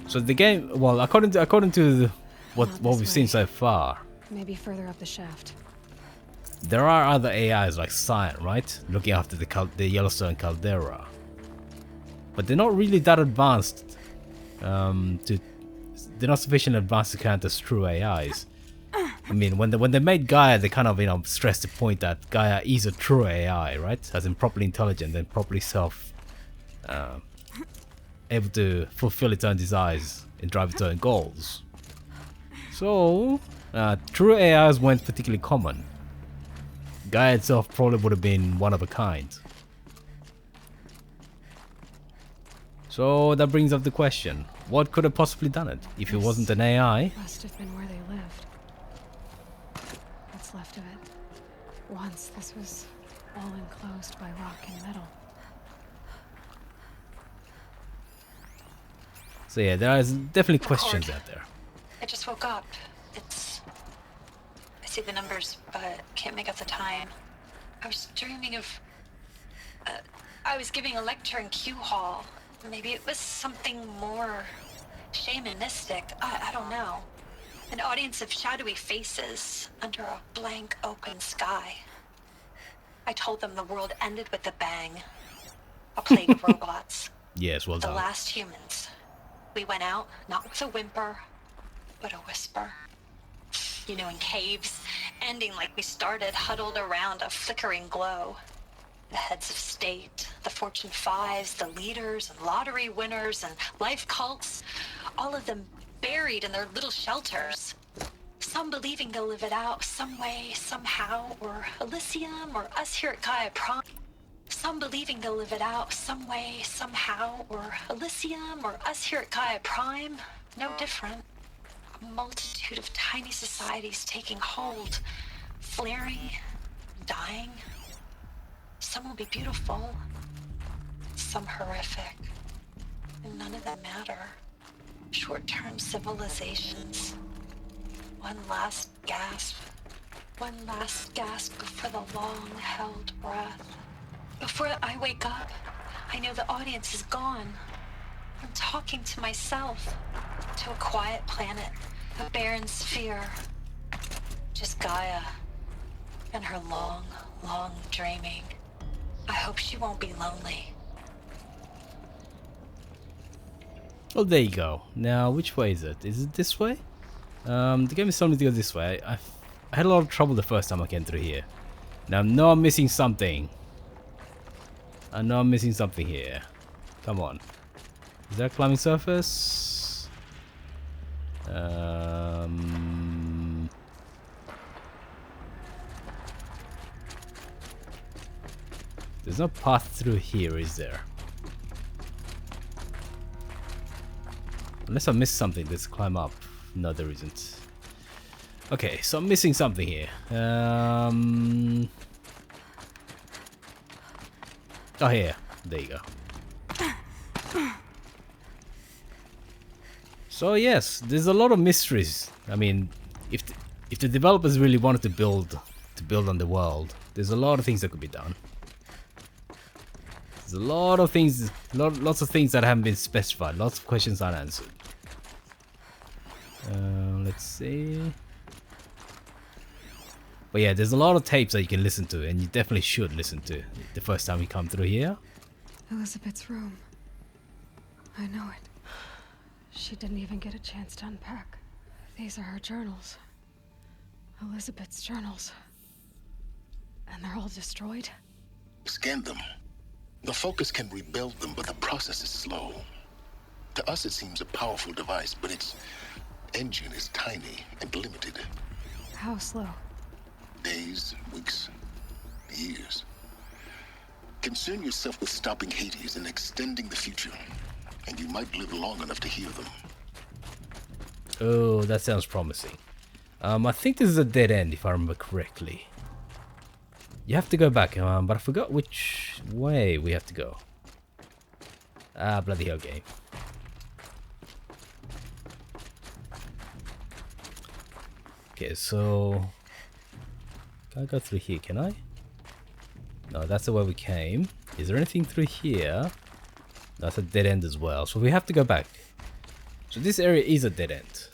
So the game, well, according to what we've seen so far, Maybe further up the shaft. there are other AIs like Cyan, right? Looking after the Yellowstone caldera, but they're not really that advanced. They're not sufficiently advanced to count as true AIs. I mean, when they made Gaia, they kind of stressed the point that Gaia is a true AI, right? As in properly intelligent and properly able to fulfill its own desires and drive its own goals. So, true AIs weren't particularly common. Gaia itself probably would have been one of a kind. So that brings up the question: what could have possibly done it if it wasn't an AI? Must have been where they lived. What's left of it. Once this was all enclosed by rock and metal. So yeah, there is definitely questions out there. I just woke up. I see the numbers, but can't make out the time. I was dreaming of I was giving a lecture in Q Hall. Maybe it was something more shamanistic. I don't know. An audience of shadowy faces under a blank open sky. I told them the world ended with a bang. A plague of robots. Yes, well The done. last humans. We went out, not with a whimper, but a whisper. You know, in caves, ending like we started, huddled around a flickering glow. The heads of state, the Fortune 5s, the leaders and lottery winners and life cults, all of them buried in their little shelters. Some believing they'll live it out some way, somehow, or Elysium, or us here at Gaia Prime. Some believing they'll live it out some way, somehow, or Elysium, or us here at Gaia Prime. No different. A multitude of tiny societies taking hold, flaring, dying. Some will be beautiful, some horrific, and none of them matter. Short-term civilizations. One last gasp before the long-held breath. Before I wake up, I know the audience is gone. I'm talking to myself, to a quiet planet, a barren sphere. Just Gaia and her long, long dreaming. I hope she won't be lonely. Well, there you go. Now, which way is it? Is it this way? The game is telling me to go this way. I had a lot of trouble the first time I came through here. Now, I know I'm missing something. I know I'm missing something here. Come on. Is that a climbing surface? There's no path through here, is there? Unless I missed something, let's climb up. No, there isn't. Okay, so I'm missing something here. Oh, here. There you go. So yes, there's a lot of mysteries. I mean, if the developers really wanted to build on the world, there's a lot of things that could be done. There's a lot of things, lots of things that haven't been specified. Lots of questions unanswered. Let's see. But yeah, there's a lot of tapes that you can listen to, and you definitely should listen to the first time you come through here. Elizabeth's room. I know it. She didn't even get a chance to unpack. These are her journals. Elizabeth's journals. And they're all destroyed? Scan them. The Focus can rebuild them, but the process is slow. To us, it seems a powerful device, but its engine is tiny and limited. How slow? Days, weeks, years. Concern yourself with stopping Hades and extending the future, and you might live long enough to hear them. Oh, that sounds promising. I think this is a dead end, if I remember correctly. You have to go back, but I forgot which way we have to go. Ah, bloody hell game. Okay, so... Can I go through here, can I? No, that's the way we came. Is there anything through here? That's a dead end as well, so we have to go back. So this area is a dead end.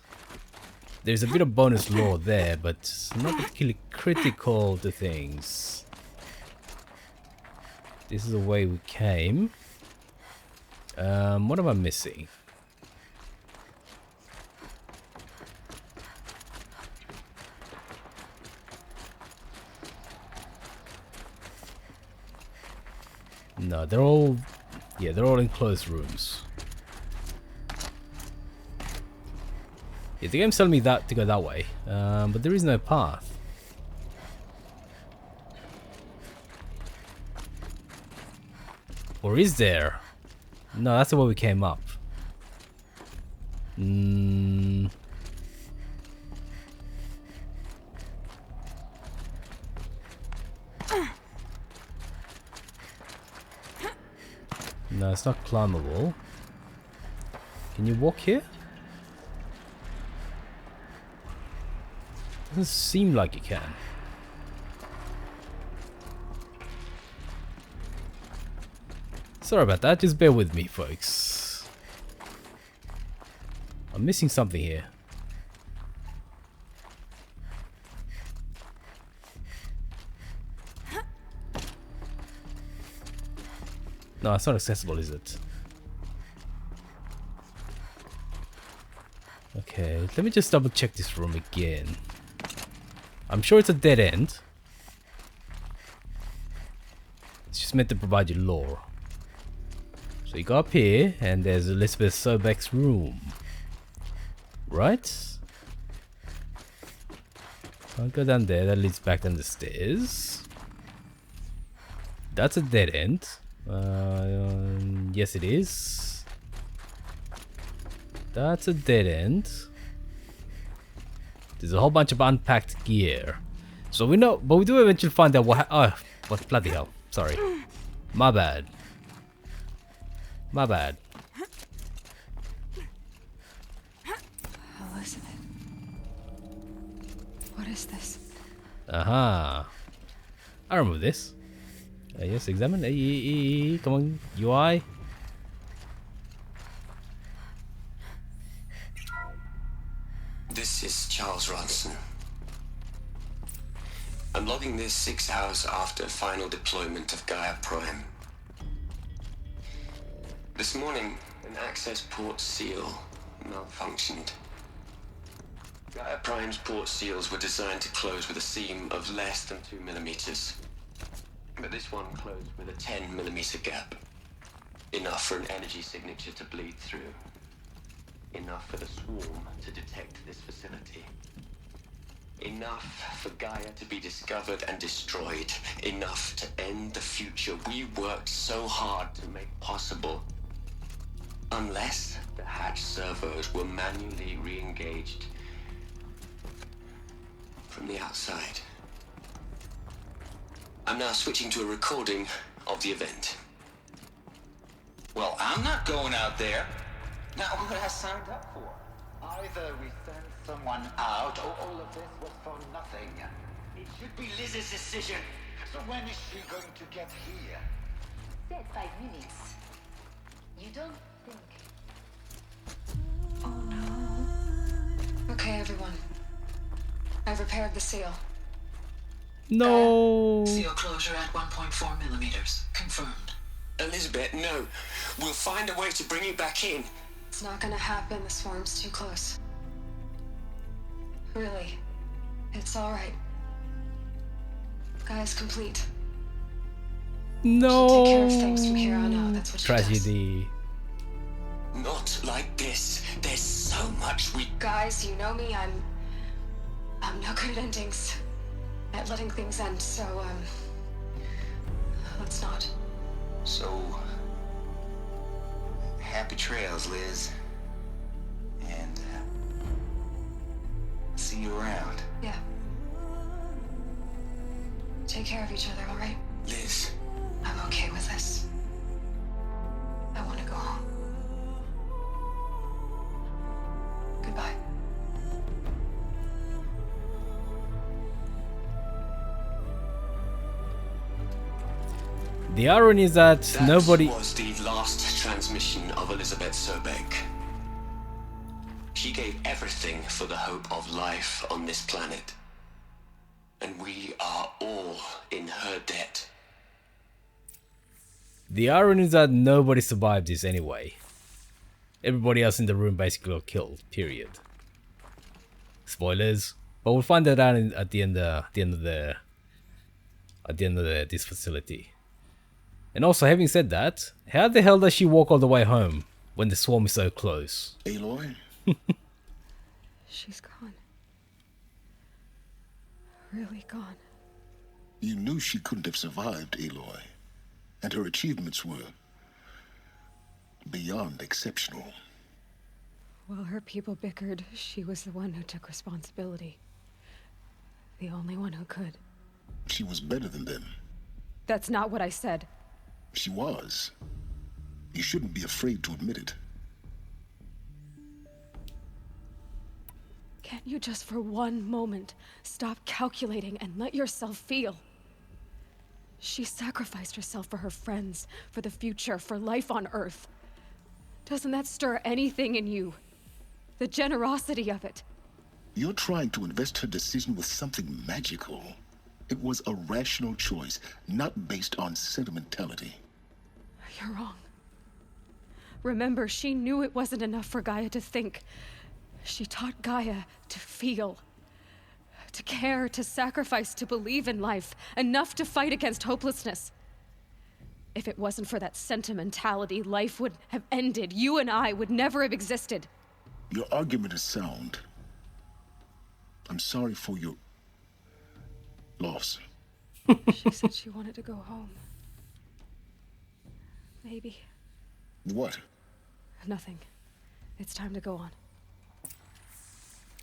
There's a bit of bonus lore there, but not particularly critical to things. This is the way we came. What am I missing? No, they're all... Yeah, they're all enclosed rooms. Yeah, the game's telling me that to go that way, but there is no path. Or is there? No, that's the way we came up. No, it's not climbable. Can you walk here? Doesn't seem like you can. Sorry about that, just bear with me, folks. I'm missing something here. No, it's not accessible, is it? Okay, let me just double check this room again. I'm sure it's a dead end. It's just meant to provide you lore. So you go up here, and there's Elizabeth Sobeck's room. Right? I'll go down there, that leads back down the stairs. That's a dead end. Yes it is. That's a dead end. There's a whole bunch of unpacked gear. So we know, but we do eventually find out what what bloody hell. Sorry. My bad. My bad. Elizabeth. What is this? Aha. I remember this. Yes, examine. Come on, UI. This is Charles Ronson. I'm logging this 6 hours after final deployment of Gaia Prime. This morning, an access port seal malfunctioned. Gaia Prime's port seals were designed to close with a seam of less than 2 millimeters. But this one closed with a 10 millimeter gap. Enough for an energy signature to bleed through. Enough for the swarm to detect this facility. Enough for Gaia to be discovered and destroyed. Enough to end the future we worked so hard to make possible. Unless the hatch servos were manually re-engaged from the outside. I'm now switching to a recording of the event. Well, I'm not going out there. Now, what I signed up for? Either we send someone out, or all of this was for nothing. It should be Liz's decision. So when is she going to get here? Said 5 minutes. You don't think... Oh no. Okay, everyone. I've repaired the seal. No. Seal closure at 1.4 millimeters. Confirmed. Elizabeth, no. We'll find a way to bring you back in. It's not gonna happen. The swarm's too close. Really. It's alright. Gaia's complete. No. She'll take care of things from here on out. That's what she Tragedy. Not like this. There's so much we... Guys, you know me. I'm no good at endings. At letting things end, so, let's not. So, happy trails, Liz. And, see you around. Yeah. Take care of each other, alright? Liz. I'm okay with this. I want to go home. Goodbye. The irony is that nobody... That was the last transmission of Elizabeth Sobeck. She gave everything for the hope of life on this planet. And we are all in her debt. The irony is that nobody survived this anyway. Everybody else in the room basically got killed, period. Spoilers. But we'll find that out at the end of this facility. And also, having said that, how the hell does she walk all the way home when the swarm is so close? Aloy? She's gone. Really gone. You knew she couldn't have survived, Aloy. And her achievements were beyond exceptional. While her people bickered, she was the one who took responsibility. The only one who could. She was better than them. That's not what I said. She was. You shouldn't be afraid to admit it. Can't you just for one moment stop calculating and let yourself feel? She sacrificed herself for her friends, for the future, for life on Earth. Doesn't that stir anything in you? The generosity of it. You're trying to invest her decision with something magical. It was a rational choice, not based on sentimentality. You're wrong. Remember, she knew it wasn't enough for Gaia to think. She taught Gaia to feel. To care, to sacrifice, to believe in life. Enough to fight against hopelessness. If it wasn't for that sentimentality, life would have ended. You and I would never have existed. Your argument is sound. I'm sorry for your loss. She said she wanted to go home. Maybe. What? Nothing. It's time to go on.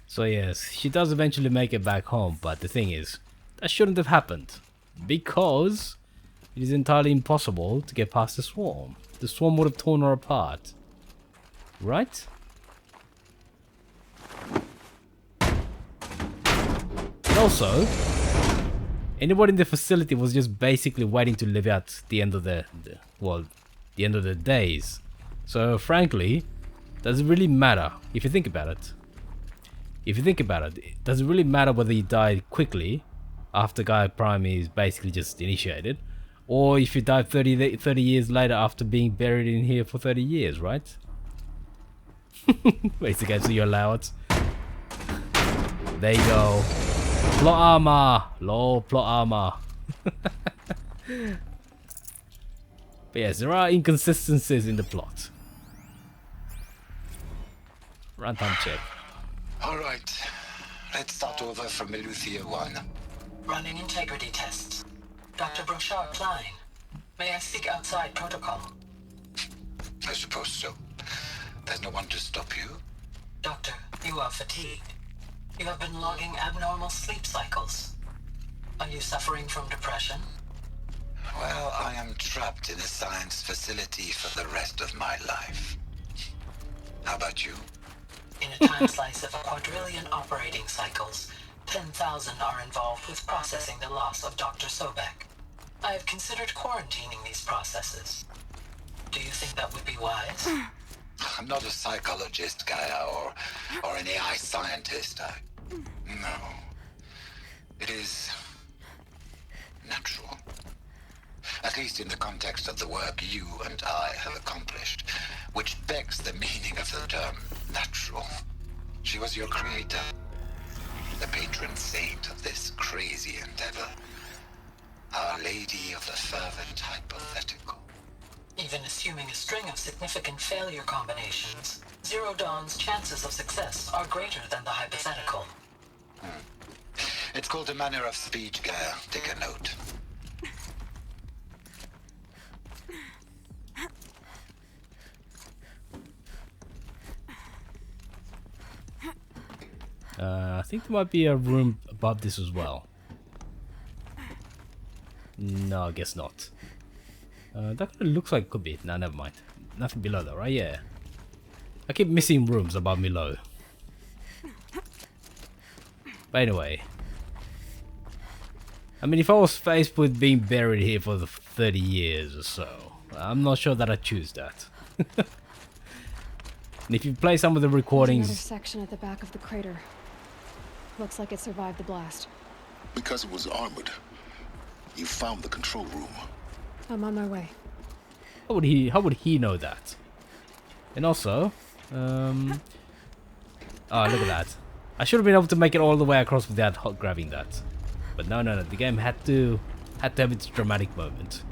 So yes, she does eventually make it back home, but the thing is, that shouldn't have happened. Because it is entirely impossible to get past the swarm. The swarm would have torn her apart. Right? And also, anybody in the facility was just basically waiting to live out the end of the end of the days. So frankly, does it really matter if you think about it? If you think about it, does it really matter whether you die quickly after Gaia Prime is basically just initiated, or if you die 30 years later after being buried in here for 30 years, right? Basically, so you allow it. There you go. Plot armor! Lol, plot armor. But yes, there are inconsistencies in the plot. Runtime check. All right. Let's start over from Eleuthia 1. Running integrity tests. Dr. Brochard Klein. May I speak outside protocol? I suppose so. There's no one to stop you. Doctor, you are fatigued. You have been logging abnormal sleep cycles. Are you suffering from depression? Well, I am trapped in a science facility for the rest of my life. How about you? In a time slice of 1,000,000,000 operating cycles, 10,000 are involved with processing the loss of Dr. Sobek. I have considered quarantining these processes. Do you think that would be wise? I'm not a psychologist, Gaia, or an AI scientist. No. It is natural. At least in the context of the work you and I have accomplished, which begs the meaning of the term natural. She was your creator, the patron saint of this crazy endeavor, Our Lady of the Fervent Hypothetical. Even assuming a string of significant failure combinations, Zero Dawn's chances of success are greater than the hypothetical. It's called a manner of speech, Gaia. Take a note. I think there might be a room above this as well. No, I guess not. That kind of looks like it could be. No, never mind. Nothing below that, right? Yeah. I keep missing rooms above me low. But anyway. I mean, if I was faced with being buried here for the 30 years or so, I'm not sure that I'd choose that. And if you play some of the recordings... There's another section at the back of the crater. Looks like it survived the blast. Because it was armored. You found the control room. I'm on my way. How would he know that? And also, oh, look at that. I should have been able to make it all the way across without grabbing that. But no, the game had to have its dramatic moment.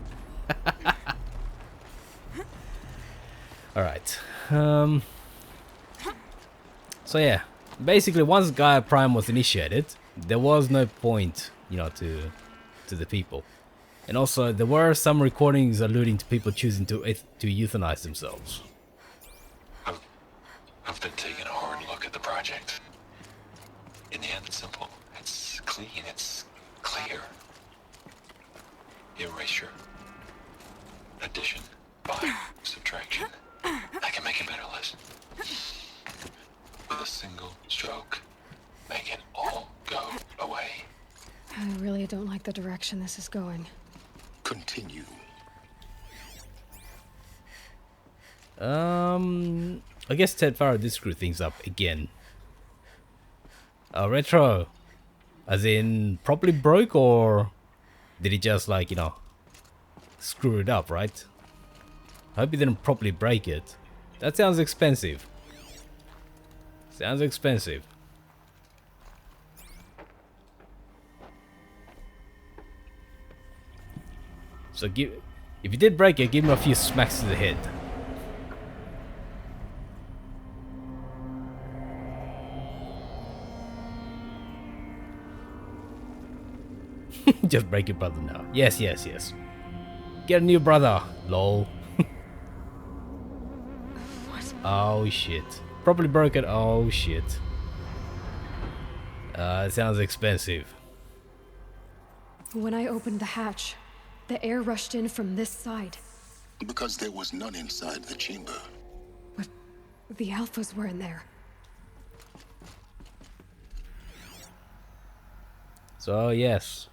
Alright. So yeah, basically once Gaia Prime was initiated, there was no point, you know, to the people. And also, there were some recordings alluding to people choosing to euthanize themselves. I've been taking a hard look at the project. In the end, it's simple. It's clean. It's clear. Erasure. Addition. By subtraction. I can make a better list. With a single stroke, make it all go away. I really don't like the direction this is going. Continue. I guess Ted Farrow did screw things up again. Retro, as in properly broke, or did he just like, you know, screw it up, right? I hope he didn't properly break it. That sounds expensive. Sounds expensive. So if you did break it, give him a few smacks to the head. Just break your brother now. Yes, yes, yes. Get a new brother. Lol. What? Oh shit. Properly broke it. Oh shit. It sounds expensive. When I opened the hatch, the air rushed in from this side. Because there was none inside the chamber. But the alphas were in there. So yes.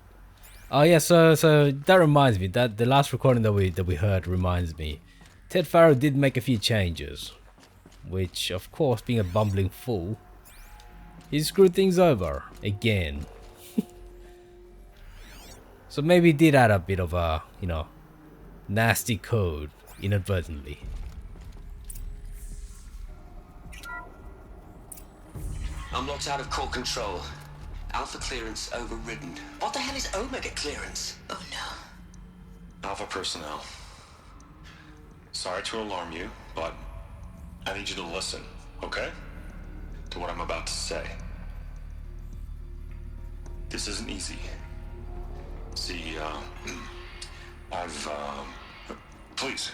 Oh yeah, so that reminds me, that the last recording that we heard reminds me. Ted Farrow did make a few changes, which of course, being a bumbling fool, he screwed things over again. So maybe he did add a bit of a, you know, nasty code inadvertently. I'm locked out of core control. Alpha clearance overridden. What the hell is Omega clearance? Oh no. Alpha personnel. Sorry to alarm you, but I need you to listen, okay? To what I'm about to say. This isn't easy. See, please,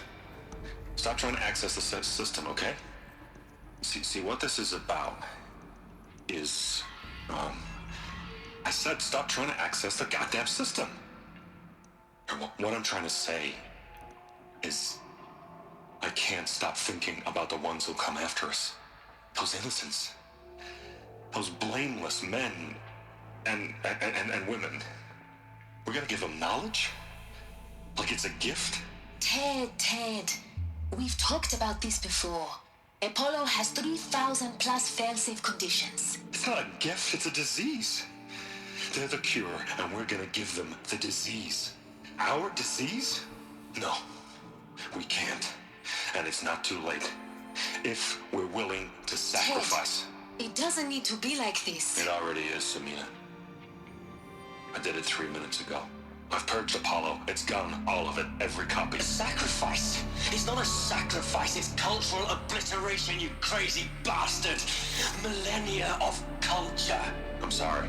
stop trying to access the system, okay? See, what this is about is, I said stop trying to access the goddamn system. What I'm trying to say is, I can't stop thinking about the ones who'll come after us. Those innocents. Those blameless men and women. We're gonna give them knowledge? Like it's a gift? Ted. We've talked about this before. Apollo has 3,000 plus fail-safe conditions. It's not a gift, it's a disease. They're the cure, and we're gonna give them the disease. Our disease? No, we can't. And it's not too late. If we're willing to sacrifice. Ted, it doesn't need to be like this. It already is, Samina. I did it 3 minutes ago. I've purged Apollo. It's gone, all of it, every copy. A sacrifice? It's not a sacrifice, it's cultural obliteration, you crazy bastard! Millennia of culture. I'm sorry.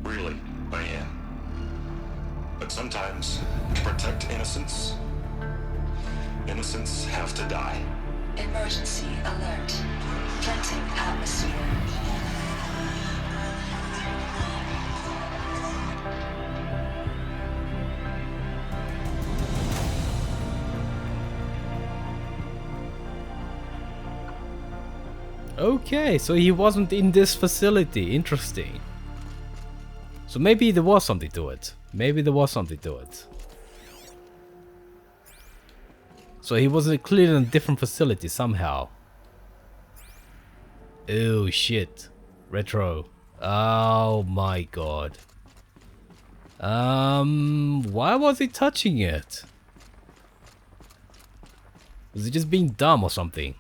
Really, I am. But sometimes, to protect innocence, innocents have to die. Emergency alert. Planting atmosphere. Okay, so he wasn't in this facility. Interesting. So maybe there was something to it. So he was clearly in a different facility somehow. Oh shit. Retro. Oh my god. Why was he touching it? Was he just being dumb or something?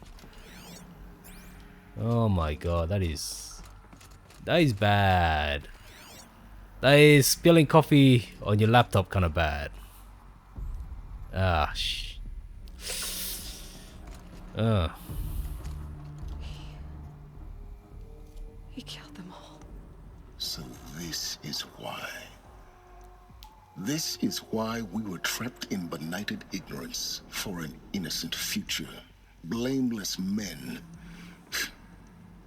Oh my god, that is bad. That is spilling coffee on your laptop kind of bad. Ah, He killed them all. So this is why. This is why we were trapped in benighted ignorance for an innocent future. Blameless men.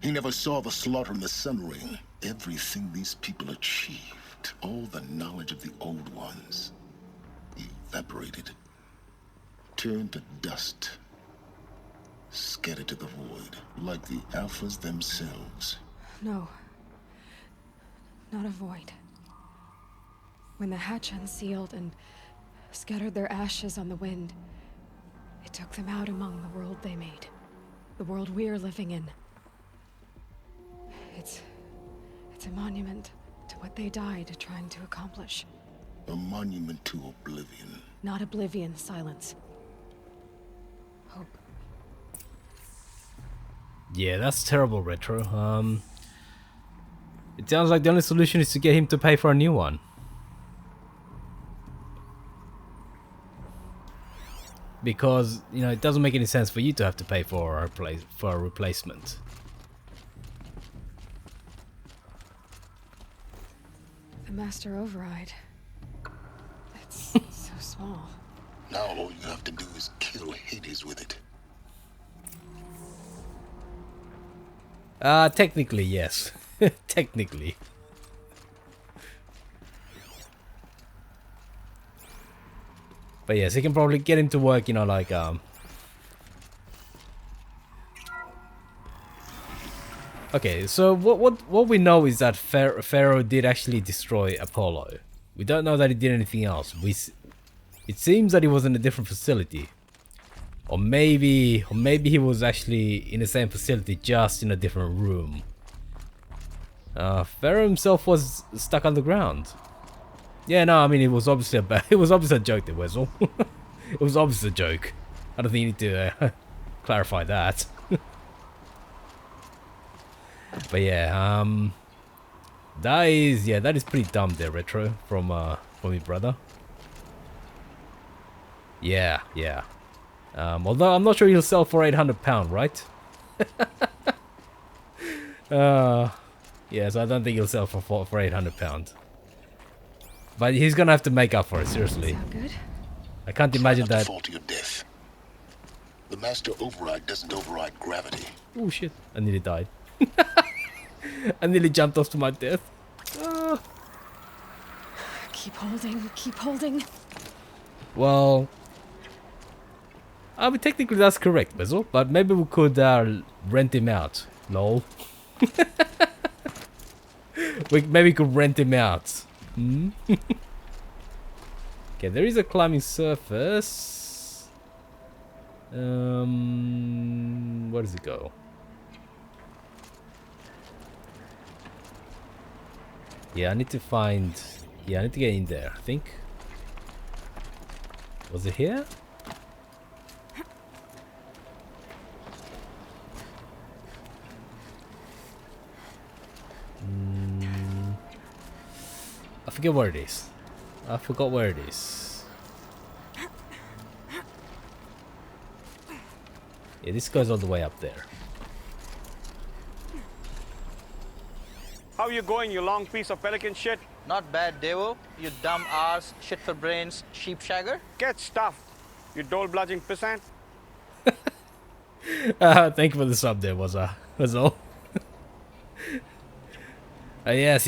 He never saw the slaughter in the Sun Ring. Everything these people achieved, all the knowledge of the old ones, evaporated, turned to dust, scattered to the void, like the Alphas themselves. No. Not a void. When the hatch unsealed and scattered their ashes on the wind. It took them out among the world they made. The world we're living in. It's a monument to what they died trying to accomplish. A monument to oblivion. Not oblivion, Silence. Hope. Yeah, that's terrible, Retro. It sounds like the only solution is to get him to pay for a new one. Because, you know, it doesn't make any sense for you to have to pay for a replacement. The Master Override. It's so small. Now all you have to do is kill Hades with it. Technically, yes. Technically. But yes, he can probably get him to work, you know, like, Okay, so what we know is that Pharaoh did actually destroy Apollo. We don't know that he did anything else. It seems that he was in a different facility. Or maybe he was actually in the same facility, just in a different room. Pharaoh himself was stuck underground. Yeah, no, I mean it was obviously a joke there, Wessel. It was obviously a joke. I don't think you need to clarify that. But yeah, that is pretty dumb there, Retro, from your brother. Yeah. Although I'm not sure he'll sell for £800, right? Yes, I don't think he'll sell for £800. But he's gonna have to make up for it, seriously. Good. I can't imagine that. Fall to your death. The Master Override doesn't override gravity. Oh shit! I nearly died. I nearly jumped off to my death. Keep holding, keep holding. Well, I mean technically that's correct, Bezel. But maybe we could rent him out. Lol. We maybe could rent him out. Okay, there is a climbing surface. Where does it go? Yeah, I need to find... Yeah, I need to get in there, I think. Was it here? I forget where it is. I forgot where it is. Yeah, this goes all the way up there. How you going, you long piece of pelican shit? Not bad, Devo. You dumb ass, shit for brains, sheep shagger. Get stuffed, you dole-bludging pissant. Thank you for the sub there, was all. Yes.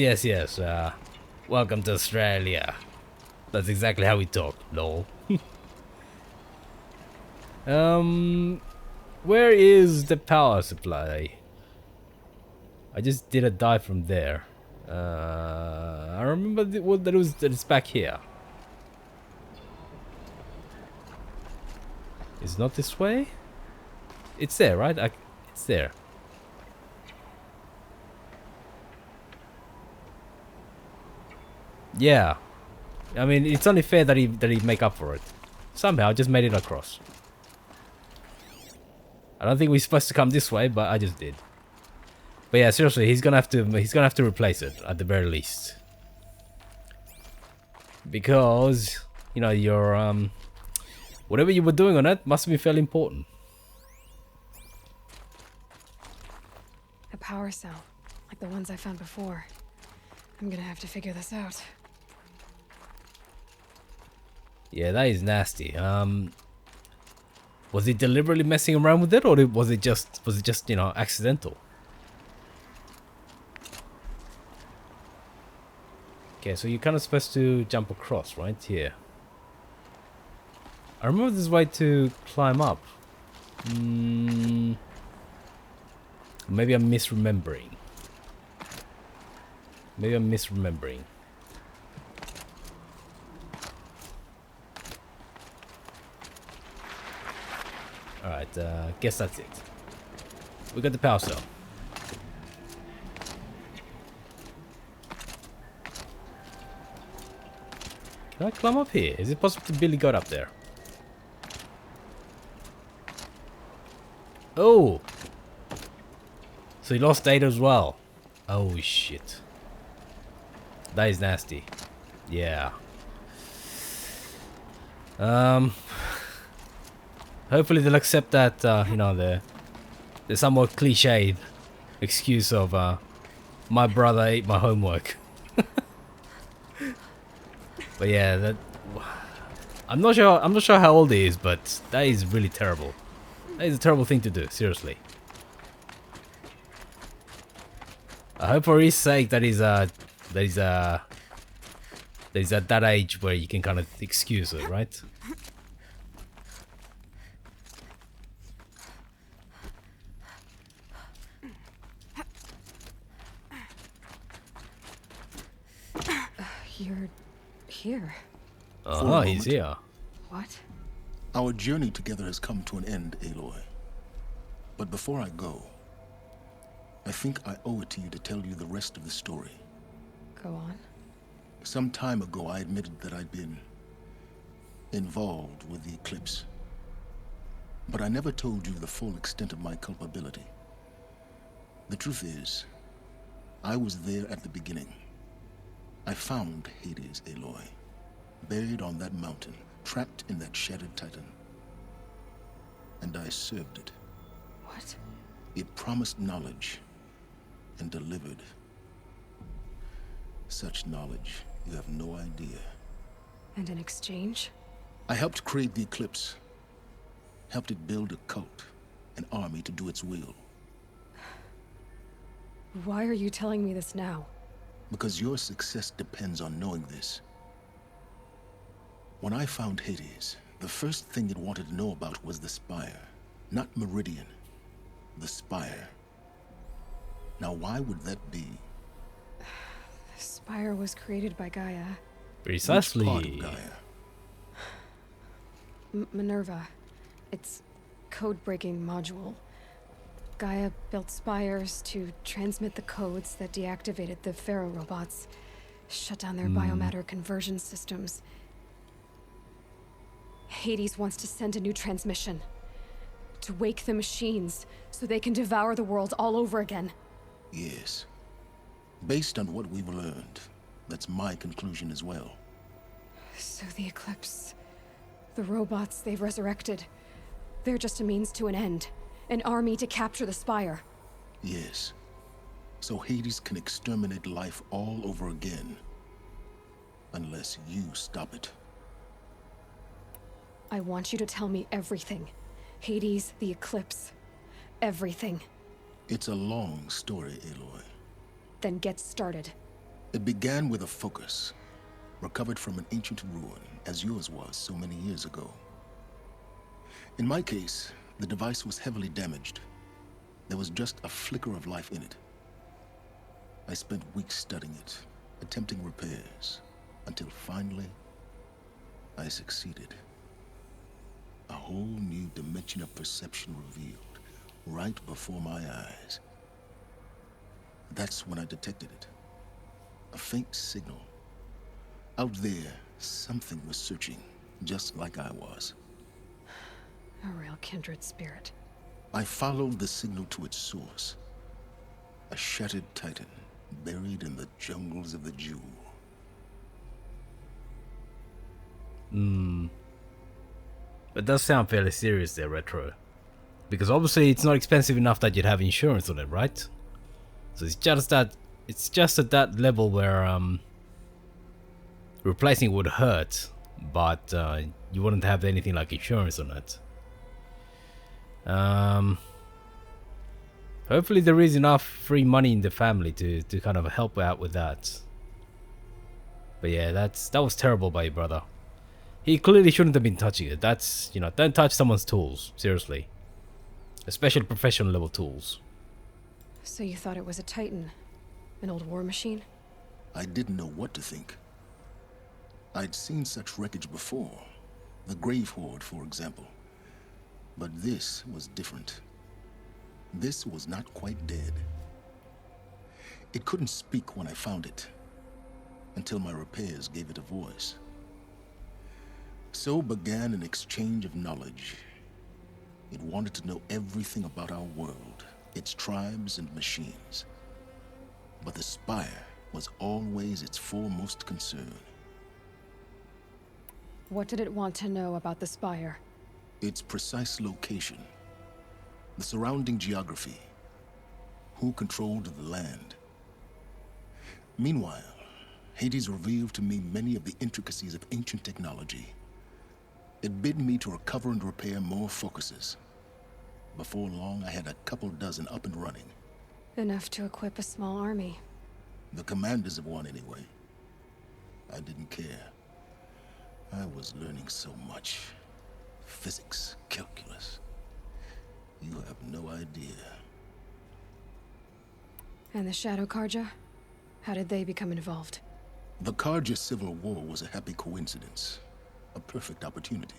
Welcome to Australia. That's exactly how we talk, lol. Where is the power supply? I just did a dive from there. I remember that it's back here. It's not this way? It's there, right? It's there. Yeah. I mean, it's only fair that he make up for it. Somehow, I just made it across. I don't think we're supposed to come this way, but I just did. But yeah, seriously, he's gonna have to replace it at the very least. Because, you know, your whatever you were doing on it must have been fairly important. A power cell, like the ones I found before. I'm gonna have to figure this out. Yeah, that is nasty. Was he deliberately messing around with it, or was it just you know, accidental? Okay, so you're kind of supposed to jump across, right here. I remember this way to climb up. Maybe I'm misremembering. Alright, guess that's it. We got the power cell. Can I climb up here? Is it possible to Billy got up there? Oh! So he lost data as well. Oh shit. That is nasty. Yeah. Hopefully they'll accept that, you know, the somewhat cliched excuse of, my brother ate my homework. But yeah, that... I'm not sure how old he is, but that is really terrible. That is a terrible thing to do, seriously. I hope for his sake that he's at that age where you can kind of excuse it, right? You're here. Uh-huh, he's here. What? Our journey together has come to an end, Aloy. But before I go, I think I owe it to you to tell you the rest of the story. Go on. Some time ago, I admitted that I'd been involved with the Eclipse. But I never told you the full extent of my culpability. The truth is, I was there at the beginning. I found Hades, Aloy, buried on that mountain, trapped in that shattered titan. And I served it. What? It promised knowledge and delivered. Such knowledge, you have no idea. And in exchange? I helped create the Eclipse. Helped it build a cult, an army to do its will. Why are you telling me this now? Because your success depends on knowing this. When I found Hades, the first thing it wanted to know about was the Spire. Not Meridian. The Spire. Now why would that be? The Spire was created by Gaia. Precisely. Which part of Gaia? Minerva. Its code-breaking module. Gaia built spires to transmit the codes that deactivated the Pharaoh robots, shut down their biomatter conversion systems. Hades wants to send a new transmission. To wake the machines, so they can devour the world all over again. Yes. Based on what we've learned, that's my conclusion as well. So the Eclipse, the robots they've resurrected, they're just a means to an end. An army to capture the Spire. Yes. So Hades can exterminate life all over again. Unless you stop it. I want you to tell me everything. Hades, the Eclipse. Everything. It's a long story, Aloy. Then get started. It began with a focus. Recovered from an ancient ruin, as yours was so many years ago. In my case, the device was heavily damaged. There was just a flicker of life in it. I spent weeks studying it, attempting repairs, until finally, I succeeded. A whole new dimension of perception revealed, right before my eyes. That's when I detected it. A faint signal. Out there, something was searching, just like I was. A real kindred spirit. I followed the signal to its source. A shattered titan, buried in the jungles of the Jewel. It does sound fairly serious there, Retro. Because obviously it's not expensive enough that you'd have insurance on it, right? So it's just at that level where replacing it would hurt, but you wouldn't have anything like insurance on it. Hopefully there is enough free money in the family to kind of help out with that. But yeah, that was terrible by your brother. He clearly shouldn't have been touching it. That's, you know, don't touch someone's tools, seriously. Especially professional level tools. So you thought it was a Titan? An old war machine? I didn't know what to think. I'd seen such wreckage before. The Grave Horde, for example. But this was different. This was not quite dead. It couldn't speak when I found it, until my repairs gave it a voice. So began an exchange of knowledge. It wanted to know everything about our world, its tribes and machines. But the Spire was always its foremost concern. What did it want to know about the Spire? Its precise location, the surrounding geography, who controlled the land. Meanwhile, Hades revealed to me many of the intricacies of ancient technology. It bid me to recover and repair more focuses. Before long, I had a couple dozen up and running. Enough to equip a small army. The commanders of one, anyway. I didn't care. I was learning so much. Physics, calculus. You have no idea. And the Shadow Karja? How did they become involved? The Karja Civil War was a happy coincidence. A perfect opportunity.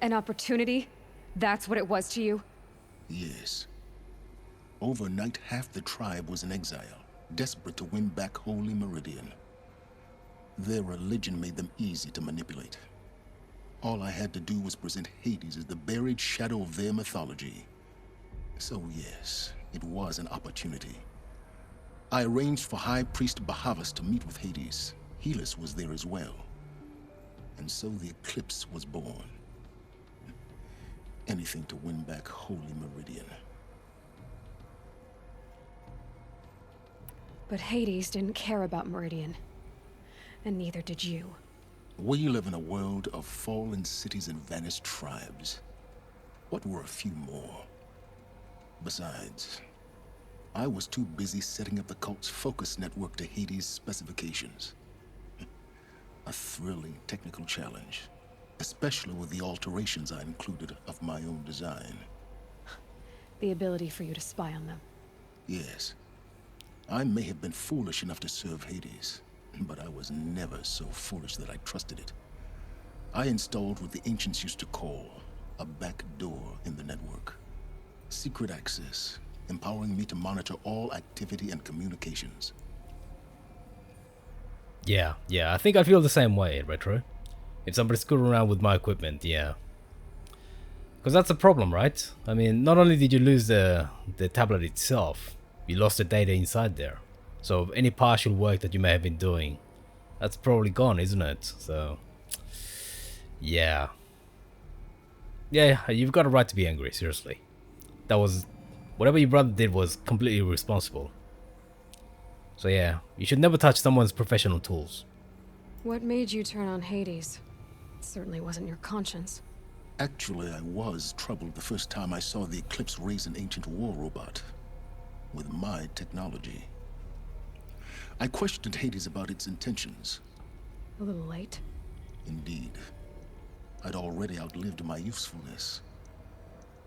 An opportunity? That's what it was to you? Yes. Overnight, half the tribe was in exile, desperate to win back Holy Meridian. Their religion made them easy to manipulate. All I had to do was present Hades as the buried shadow of their mythology. So yes, it was an opportunity. I arranged for High Priest Bahavas to meet with Hades. Helis was there as well. And so the Eclipse was born. Anything to win back Holy Meridian. But Hades didn't care about Meridian. And neither did you. We live in a world of fallen cities and vanished tribes. What were a few more? Besides, I was too busy setting up the cult's focus network to Hades' specifications. A thrilling technical challenge, especially with the alterations I included of my own design. The ability for you to spy on them. Yes. I may have been foolish enough to serve Hades, but I was never so foolish that I trusted it. I installed what the ancients used to call a back door in the network. Secret access, empowering me to monitor all activity and communications. Yeah, I think I feel the same way, Retro. If somebody's screwing around with my equipment, yeah. Because that's the problem, right? I mean, not only did you lose the tablet itself, you lost the data inside there. So any partial work that you may have been doing, that's probably gone, isn't it? So, yeah. Yeah, you've got a right to be angry, seriously. That was... whatever your brother did was completely irresponsible. So yeah, you should never touch someone's professional tools. What made you turn on Hades? It certainly wasn't your conscience. Actually, I was troubled the first time I saw the Eclipse raise an ancient war robot. With my technology. I questioned Hades about its intentions. A little late? Indeed. I'd already outlived my usefulness.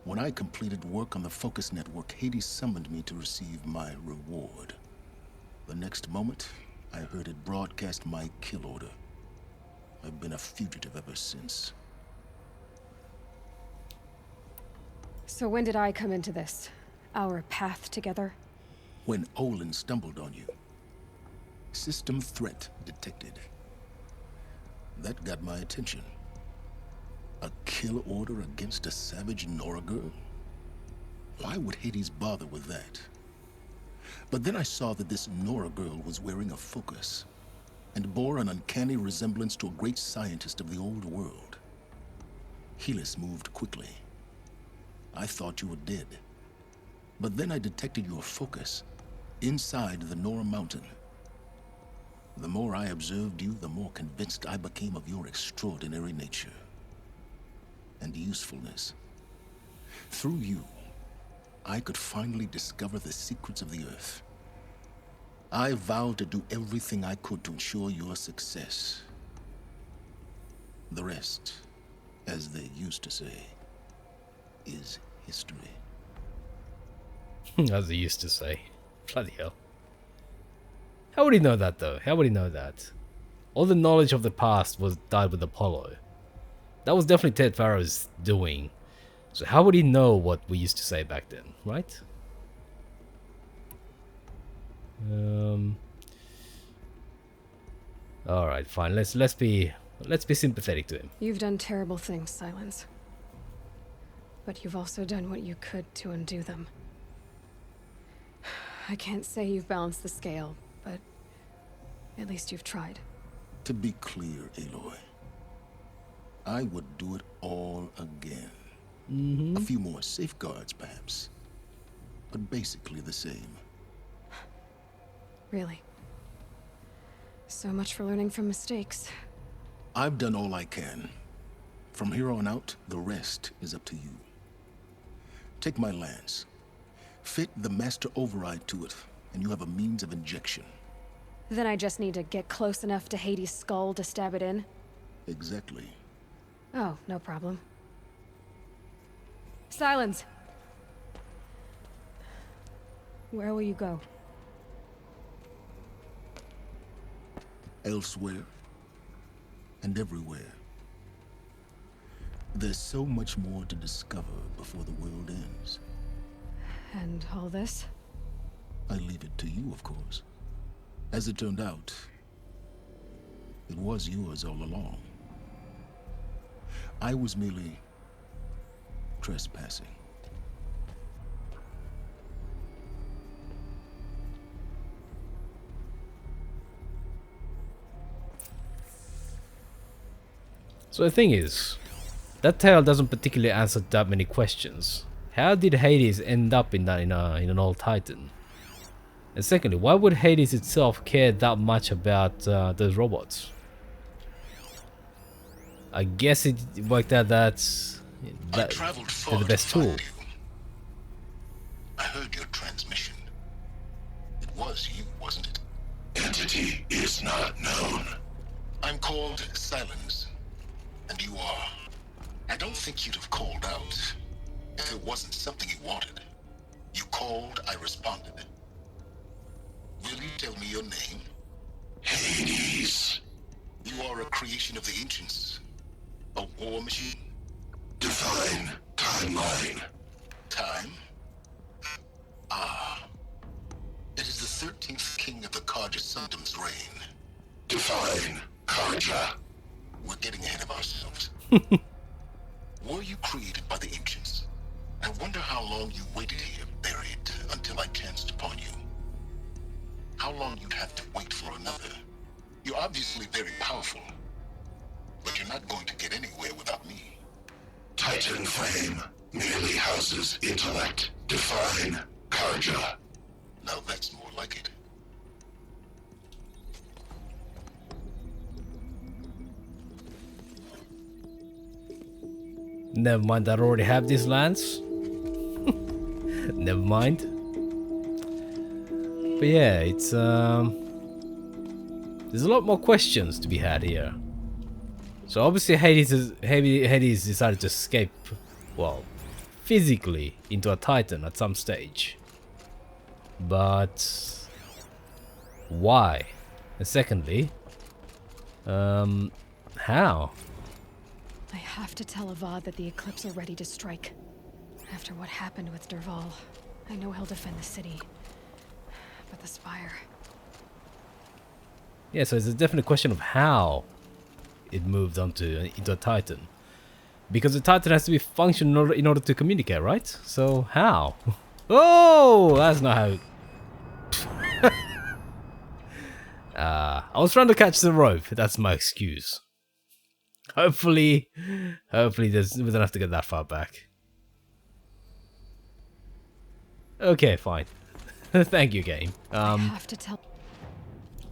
When I completed work on the Focus Network, Hades summoned me to receive my reward. The next moment, I heard it broadcast my kill order. I've been a fugitive ever since. So when did I come into this? Our path together? When Olin stumbled on you. System threat detected. That got my attention. A kill order against a savage Nora girl? Why would Hades bother with that? But then I saw that this Nora girl was wearing a focus, and bore an uncanny resemblance to a great scientist of the old world. Helis moved quickly. I thought you were dead. But then I detected your focus, inside the Nora mountain. The more I observed you, the more convinced I became of your extraordinary nature. And usefulness. Through you, I could finally discover the secrets of the Earth. I vowed to do everything I could to ensure your success. The rest, as they used to say, is history. As they used to say. Bloody hell. How would he know that, though? How would he know that? All the knowledge of the past was died with Apollo. That was definitely Ted Pharaoh's doing. So how would he know what we used to say back then, right? All right, fine. Let's be sympathetic to him. You've done terrible things, Silence. But you've also done what you could to undo them. I can't say you've balanced the scale, but at least you've tried. To be clear, Aloy, I would do it all again. A few more safeguards, perhaps, but basically the same. Really? So much for learning from mistakes. I've done all I can. From here on out, the rest is up to you. Take my lance. Fit the master override to it, and you have a means of injection. Then I just need to get close enough to Hades' skull to stab it in? Exactly. Oh, no problem. Silence! Where will you go? Elsewhere and everywhere. There's so much more to discover before the world ends. And all this? I leave it to you, of course. As it turned out, it was yours all along. I was merely trespassing. So the thing is, that tale doesn't particularly answer that many questions. How did Hades end up in an old Titan? And secondly, why would Hades itself care that much about those robots? I guess it worked out that they're the best tool. I heard your transmission. It was you, wasn't it? Entity is not known. I'm called Silence, and you are. I don't think you'd have called out if it wasn't something you wanted. You called, I responded. Will you tell me your name? Hades. You are a creation of the ancients. A war machine? Define timeline. Time? Ah. It is the 13th king of the Karja Sundom's reign. Define Karja. We're getting ahead of ourselves. Were you created by the ancients? I wonder how long you waited here buried until I chanced upon you. How long you'd have to wait for another. You're obviously very powerful, but you're not going to get anywhere without me. Titan flame merely houses intellect. Define Karja. Now that's more like it. Never mind, I already have this lance. Never mind. But yeah, it's there's a lot more questions to be had here. So obviously Hades decided to escape, well, physically into a Titan at some stage. But why? And secondly, how? I have to tell Avad that the Eclipse are ready to strike. After what happened with Dervahl, I know he'll defend the city. But the Spire... Yeah, so it's a definite question of how it moved into a Titan. Because the Titan has to be functional in order to communicate, right? So how? Oh, that's not how... I was trying to catch the rope. That's my excuse. Hopefully we don't have to get that far back. Okay, fine. Thank you, game. I have to tell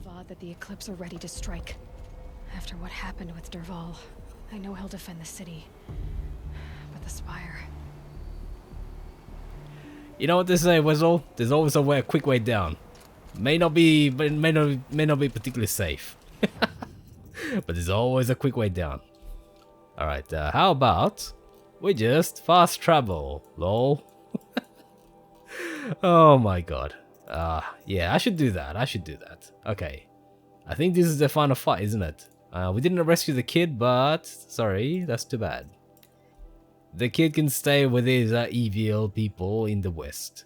Avad that the Eclipse are ready to strike. After what happened with Dervahl, I know he'll defend the city. But the Spire... You know what they say, Whistle? There's always a quick way down. May not be particularly safe. But there's always a quick way down. Alright, how about we just fast travel, lol. Oh my god. Yeah, I should do that. Okay. I think this is the final fight, isn't it? We didn't rescue the kid, but... Sorry, that's too bad. The kid can stay with his evil people in the West.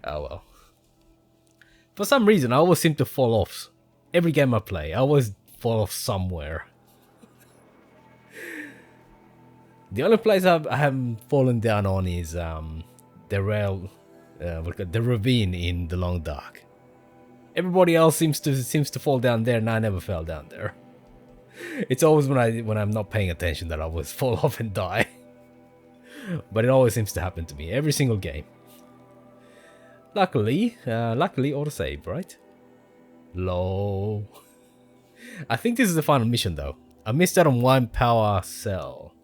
Oh well. For some reason, I always seem to fall off. Every game I play, I always fall off somewhere. The only place I haven't fallen down on is the ravine in the Long Dark. Everybody else seems to fall down there, and I never fell down there. It's always when I'm not paying attention that I always fall off and die. But it always seems to happen to me every single game. Luckily, autosave, right? Low. I think this is the final mission though. I missed out on one power cell.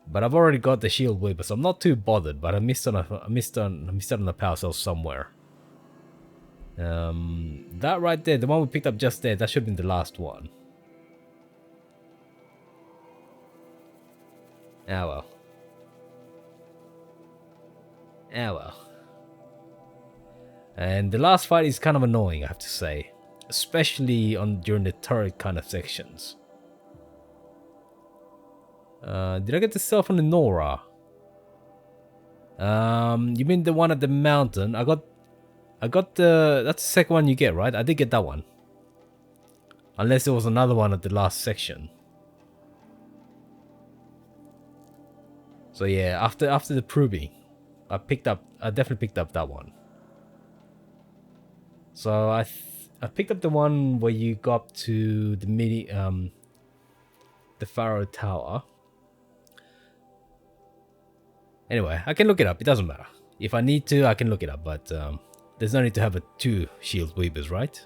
But I've already got the shield weaver, so I'm not too bothered. But I missed out on a power cell somewhere. That right there, the one we picked up just there, that should have been the last one. Ah well. Ah well. And the last fight is kind of annoying, I have to say. Especially during the turret kind of sections. Did I get the cell from the Nora? You mean the one at the mountain? I got that's the second one you get, right? I did get that one. Unless there was another one at the last section. So yeah, after the proving, I definitely picked up that one. So I picked up the one where you go up to the Pharaoh Tower. Anyway, I can look it up. It doesn't matter. If I need to, I can look it up. But there's no need to have two shield weavers, right?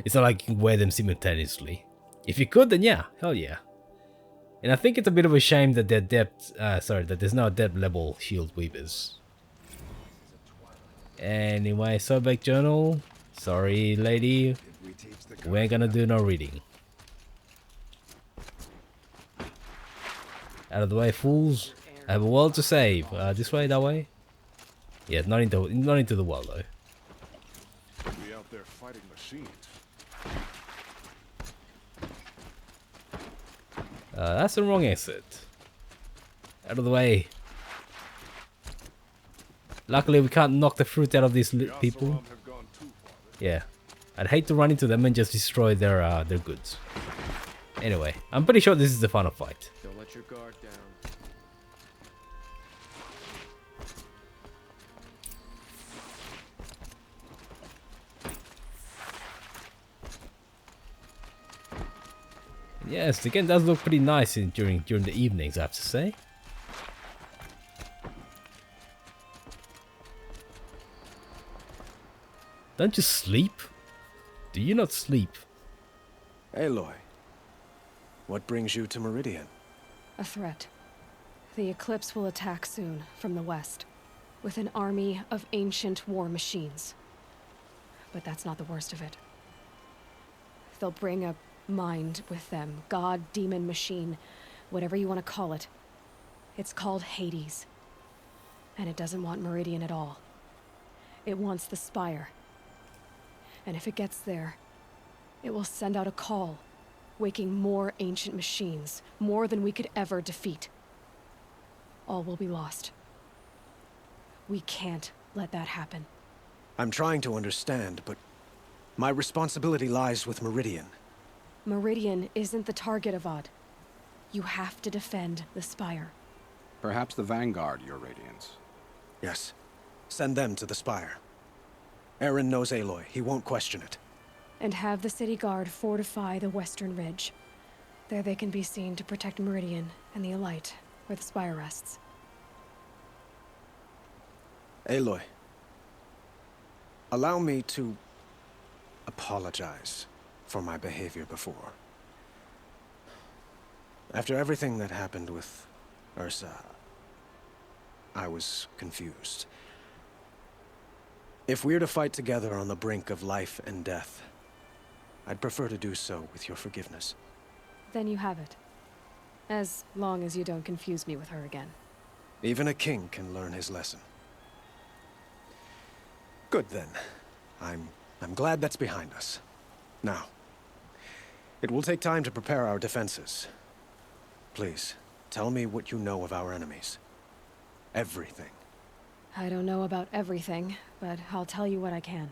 It's not like you can wear them simultaneously. If you could, then yeah, hell yeah. And I think it's a bit of a shame that that there's no adept level shield weavers. Anyway, Sobek Journal. Sorry, lady. We ain't gonna do no reading. Out of the way, fools. I have a world to save. This way, that way? Yeah, not into the world though. We out there fighting machines. That's the wrong exit. Out of the way. Luckily, we can't knock the fruit out of these people. Yeah, I'd hate to run into them and just destroy their goods. Anyway, I'm pretty sure this is the final fight. Don't let your guard down. Yes, the game does look pretty nice during the evenings, I have to say. Don't you sleep? Do you not sleep? Aloy, what brings you to Meridian? A threat. The Eclipse will attack soon, from the west, with an army of ancient war machines. But that's not the worst of it. They'll bring a mind with them, god, demon, machine, whatever you want to call it. It's called Hades. And it doesn't want Meridian at all. It wants the Spire. And if it gets there, it will send out a call, waking more ancient machines, more than we could ever defeat. All will be lost. We can't let that happen. I'm trying to understand, but my responsibility lies with Meridian. Meridian isn't the target, Avad. You have to defend the Spire. Perhaps the Vanguard, Your Radiance. Yes. Send them to the Spire. Aaron knows Aloy. He won't question it. And have the city guard fortify the western ridge. There they can be seen to protect Meridian and the Elite, where the Spire rests. Aloy, allow me to apologize for my behavior before. After everything that happened with Ursa, I was confused. If we're to fight together on the brink of life and death, I'd prefer to do so with your forgiveness. Then you have it. As long as you don't confuse me with her again. Even a king can learn his lesson. Good then. I'm glad that's behind us. Now, It will take time to prepare our defenses. Please, tell me what you know of our enemies. Everything. I don't know about everything, but I'll tell you what I can.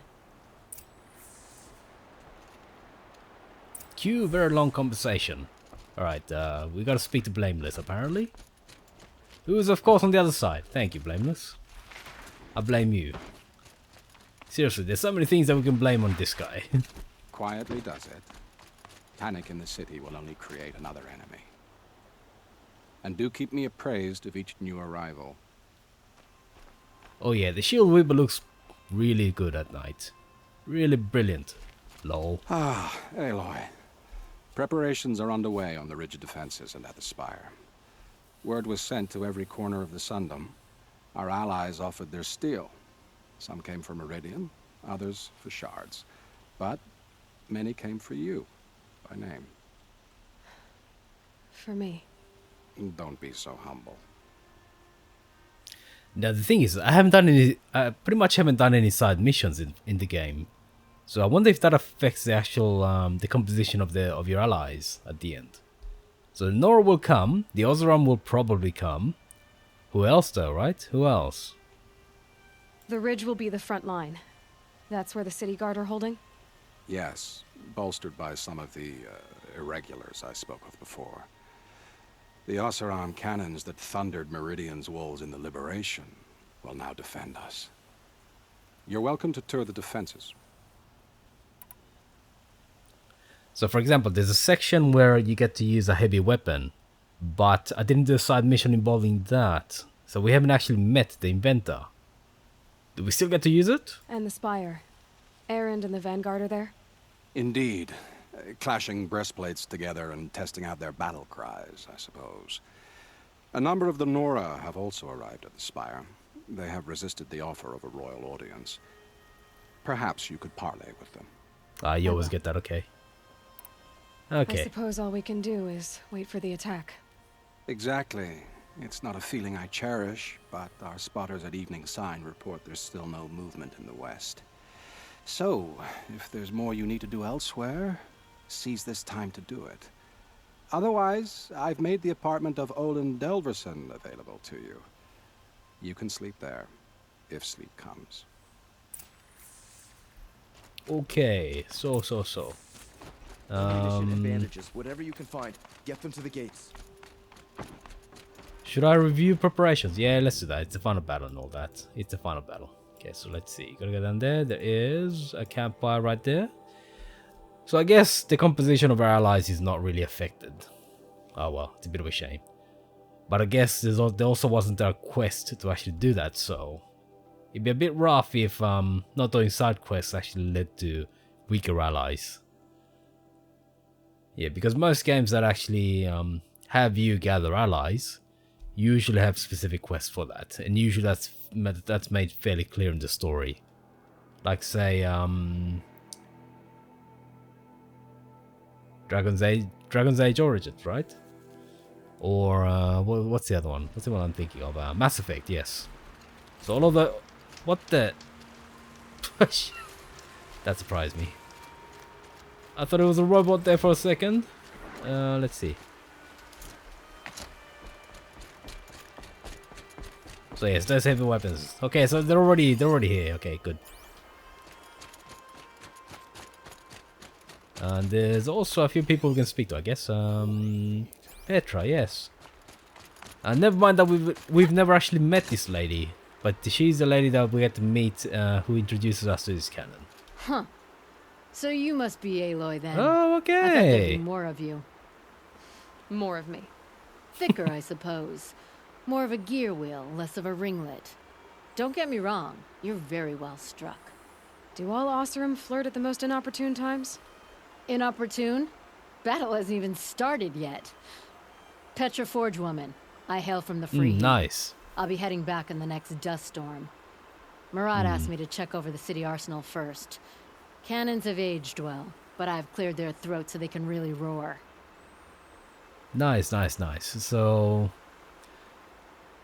Cue very long conversation. Alright, we gotta speak to Blameless, apparently. Who is, of course, on the other side. Thank you, Blameless. I blame you. Seriously, there's so many things that we can blame on this guy. Quietly does it. Panic in the city will only create another enemy. And do keep me appraised of each new arrival. Oh yeah, the Shield Weaver looks really good at night. Really brilliant. Lol. Ah, Aloy. Preparations are underway on the ridge defenses and at the spire. Word was sent to every corner of the Sundom. Our allies offered their steel. Some came for Meridian, others for shards. But many came for you, by name. For me. Don't be so humble. Now the thing is, I haven't done any. I pretty much haven't done any side missions in the game, so I wonder if that affects the actual the composition of your allies at the end. So Nora will come. The Oseram will probably come. Who else though, right? Who else? The ridge will be the front line. That's where the city guard are holding? Yes, bolstered by some of the irregulars I spoke of before. The Oseram cannons that thundered Meridian's walls in the Liberation will now defend us. You're welcome to tour the defenses. So for example, there's a section where you get to use a heavy weapon, but I didn't do a side mission involving that. So we haven't actually met the inventor. Do we still get to use it? And the Spire. Erend and the Vanguard are there? Indeed. Clashing breastplates together and testing out their battle cries, I suppose. A number of the Nora have also arrived at the Spire. They have resisted the offer of a royal audience. Perhaps you could parley with them. You always get that, okay. Okay. I suppose all we can do is wait for the attack. Exactly. It's not a feeling I cherish, but our spotters at Evening Sign report there's still no movement in the west. So, if there's more you need to do elsewhere, seize this time to do it. Otherwise, I've made the apartment of Olin Delverson available to you. You can sleep there, if sleep comes. Okay, so. Ammunition, advantages, whatever you can find, get them to the gates. Should I review preparations? Yeah, let's do that. It's the final battle and all that. It's the final battle. Okay, so let's see. Gotta go down there. There is a campfire right there. So I guess the composition of our allies is not really affected. Oh well, it's a bit of a shame. But I guess there also wasn't a quest to actually do that, so it'd be a bit rough if not doing side quests actually led to weaker allies. Yeah, because most games that actually have you gather allies usually have specific quests for that, and usually that's made fairly clear in the story. Like say Dragon's Age Origins, right? Or what's the other one? What's the one I'm thinking of? Mass Effect, yes. So all of the... What the... That surprised me. I thought it was a robot there for a second. Let's see. So yes, those heavy weapons. Okay, so they're already here. Okay, good. And there's also a few people we can speak to, I guess. Petra, yes. Never mind that we've never actually met this lady, but she's the lady that we get to meet, who introduces us to this cannon. Huh. So you must be Aloy then. Oh, okay. I thought there'd be more of you. More of me. Thicker, I suppose. More of a gear wheel, less of a ringlet. Don't get me wrong, you're very well struck. Do all Oseram flirt at the most inopportune times? Inopportune? Battle hasn't even started yet. Petra Forge woman. I hail from the free. Nice. I'll be heading back in the next dust storm. Murad asked me to check over the city arsenal first. Cannons have aged well, but I've cleared their throats so they can really roar. Nice. So,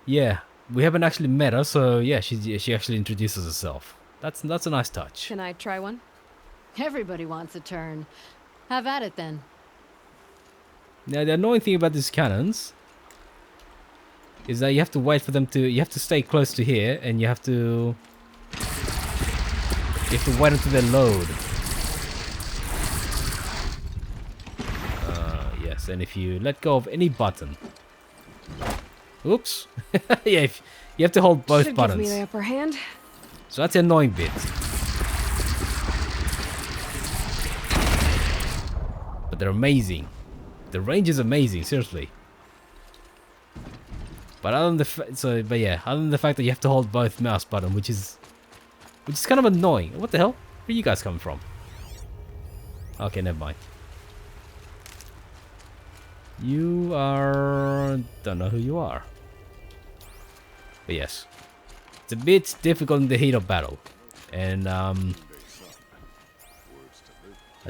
yeah, we haven't actually met her, so yeah, she actually introduces herself. That's a nice touch. Can I try one? Everybody wants a turn. Have at it then. Now the annoying thing about these cannons is that you have to wait for them to, you have to stay close to here, and you have to wait until they load. Yes, and if you let go of any button, oops, yeah, you have to hold both Should buttons. give me the upper hand. So that's the annoying bit. But they're amazing. The range is amazing, seriously. But other than other than the fact that you have to hold both mouse buttons, which is kind of annoying. What the hell? Where are you guys coming from? Okay, never mind. You are... don't know who you are. But yes. It's a bit difficult in the heat of battle. And I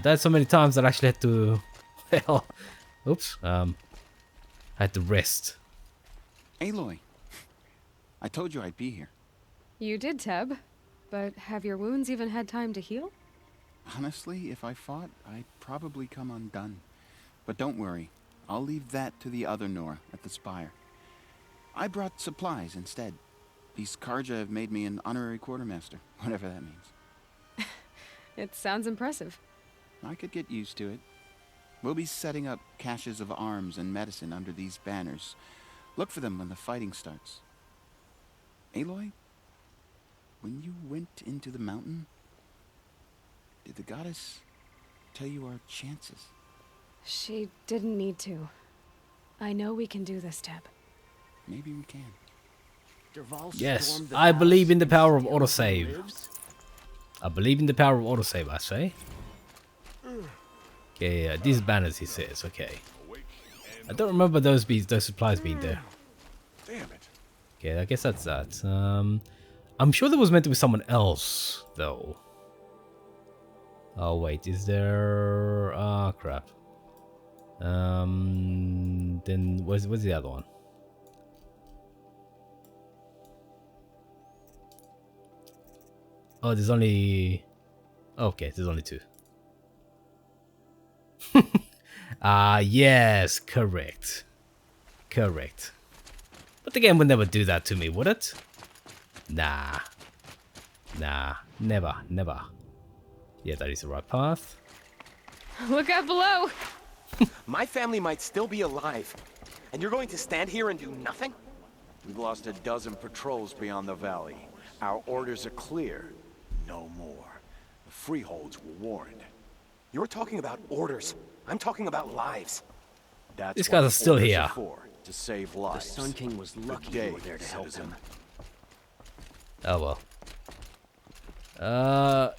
died so many times that I actually had to... well, oops. I had to rest. Aloy, I told you I'd be here. You did, Teb. But have your wounds even had time to heal? Honestly, if I fought, I'd probably come undone. But don't worry, I'll leave that to the other Nora at the Spire. I brought supplies instead. These Karja have made me an honorary quartermaster, whatever that means. It sounds impressive. I could get used to it. We'll be setting up caches of arms and medicine under these banners. Look for them when the fighting starts. Aloy, when you went into the mountain, did the goddess tell you our chances? She didn't need to. I know we can do this, Teb. Maybe we can. Yes, I believe in the power of autosave. I believe in the power of autosave, I say. Okay, yeah, these banners, he says. Okay. I don't remember those supplies being there. Damn it. Okay, I guess that's that. I'm sure there was meant to be someone else, though. Oh wait, is there? Ah, crap. Then where's the other one? Oh, there's only... okay, there's only two. Yes, correct. Correct. But the game would never do that to me, would it? Nah. Nah, never, never. Yeah, that is the right path. Look out below! My family might still be alive, and you're going to stand here and do nothing? We've lost a dozen patrols beyond the valley. Our orders are clear. No more. The freeholds were warned. You're talking about orders. I'm talking about lives. That's These what guys are the still orders here. are for, to save lives. The Sun King was lucky you were there to help him. Oh well.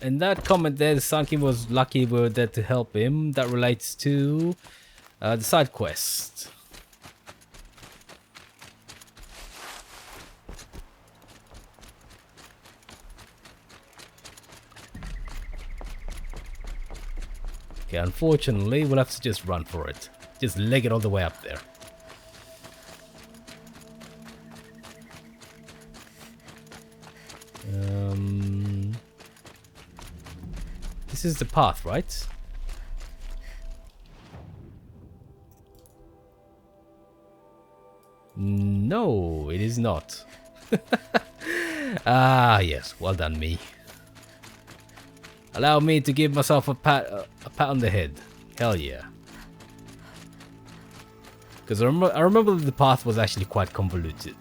In that comment there, the Sun King was lucky we were there to help him. That relates to the side quest. Okay, unfortunately, we'll have to just run for it. Just leg it all the way up there. This is the path, right? No, it is not. Ah, yes. Well done, me. Allow me to give myself a pat on the head. Hell yeah. Because I remember the path was actually quite convoluted.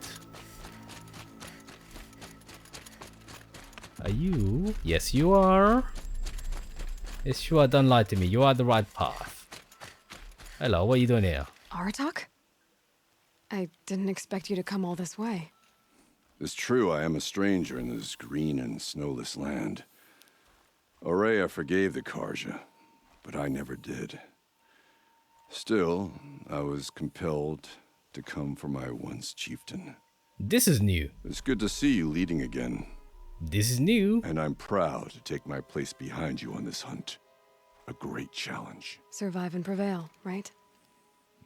Are you? Yes, you are. Yes, sure, don't lie to me. You are the right path. Hello, what are you doing here? Aratak? I didn't expect you to come all this way. It's true, I am a stranger in this green and snowless land. Aurea forgave the Karja, but I never did. Still, I was compelled to come for my once chieftain. This is new. It's good to see you leading again. This is new. And I'm proud to take my place behind you on this hunt. A great challenge. Survive and prevail, right?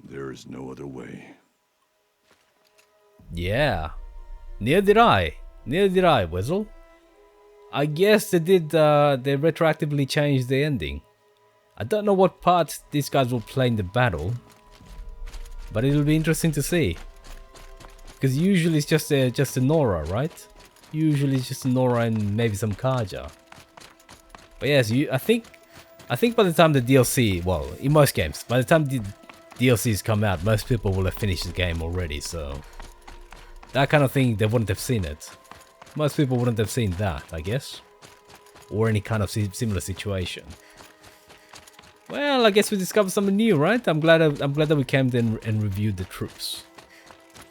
There is no other way. Yeah. Neither did I. Neither did I, Whistle. I guess they did, they retroactively changed the ending. I don't know what part these guys will play in the battle. but it'll be interesting to see. Because usually it's just a Nora, right? Usually it's just a Nora and maybe some Karja. But yes, I think by the time the DLC, well, in most games, by the time the DLCs come out, most people will have finished the game already, so that kind of thing, they wouldn't have seen it. Most people wouldn't have seen that, I guess. Or any kind of similar situation. Well, I guess we discovered something new, right? I'm glad that we came in and reviewed the troops.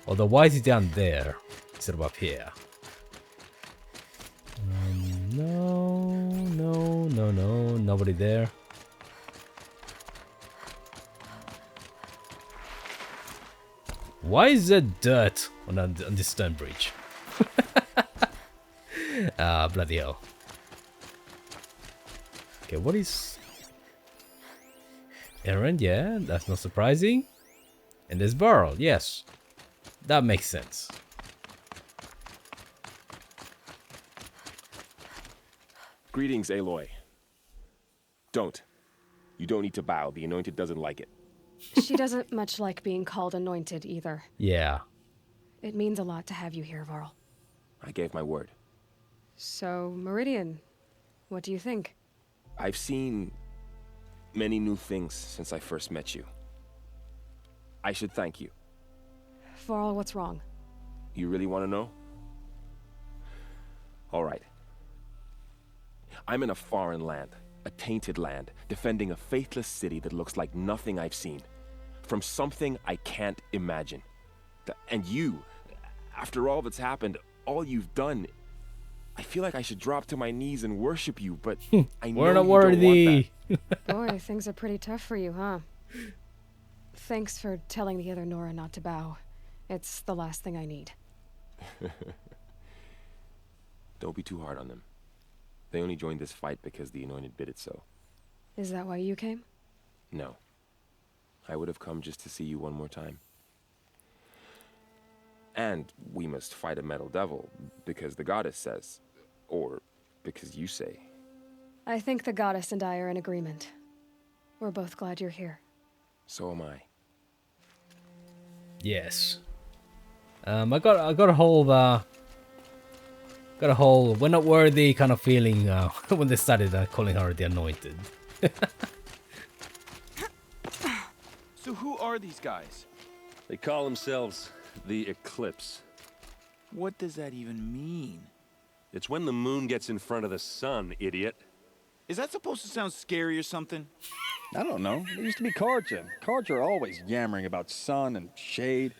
Although, why is he down there instead of up here? No, nobody there. Why is there dirt on this stone bridge? Ah, bloody hell. Okay, what is... Errand, yeah, that's not surprising. And there's Burl, yes. That makes sense. Greetings, Aloy. Don't. You don't need to bow. The Anointed doesn't like it. She doesn't much like being called Anointed either. Yeah. It means a lot to have you here, Varl. I gave my word. So, Meridian, what do you think? I've seen many new things since I first met you. I should thank you. Varl, what's wrong? You really want to know? All right. I'm in a foreign land, a tainted land, defending a faithless city that looks like nothing I've seen. From something I can't imagine. And you, after all that's happened, all you've done, I feel like I should drop to my knees and worship you, but I know We're not you worthy. don't want that. Boy, things are pretty tough for you, huh? Thanks for telling the other Nora not to bow. It's the last thing I need. Don't be too hard on them. They only joined this fight because the Anointed bid it so. Is that why you came? No. I would have come just to see you one more time. And we must fight a metal devil, because the goddess says. Or because you say. I think the goddess and I are in agreement. We're both glad you're here. So am I. Yes. I got a whole we're not worthy kind of feeling when they started calling her the Anointed. So who are these guys? They call themselves the Eclipse. What does that even mean? It's when the moon gets in front of the sun, idiot. Is that supposed to sound scary or something? I don't know. There used to be Karja. Karja are always yammering about sun and shade.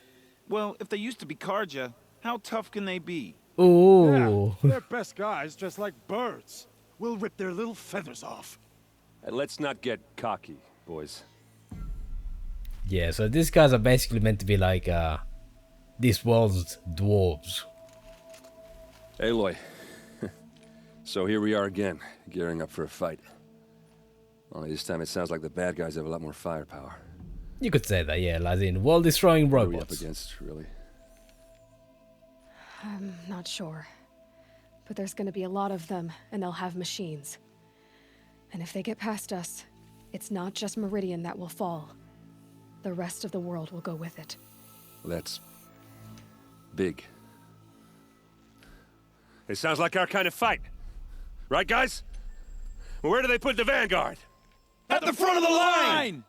Well, if they used to be Karja, how tough can they be? Ooh. Yeah, they're best guys, just like birds. We'll rip their little feathers off. And let's not get cocky, boys. Yeah, so these guys are basically meant to be like this world's dwarves. Aloy. So here we are again, gearing up for a fight. Only this time it sounds like the bad guys have a lot more firepower. You could say that, yeah, as in world-destroying robots. What are we up against, really? I'm not sure. But there's gonna be a lot of them, and they'll have machines. And if they get past us, it's not just Meridian that will fall. The rest of the world will go with it. That's big. It sounds like our kind of fight. Right, guys? Where do they put the Vanguard? At the front of the line!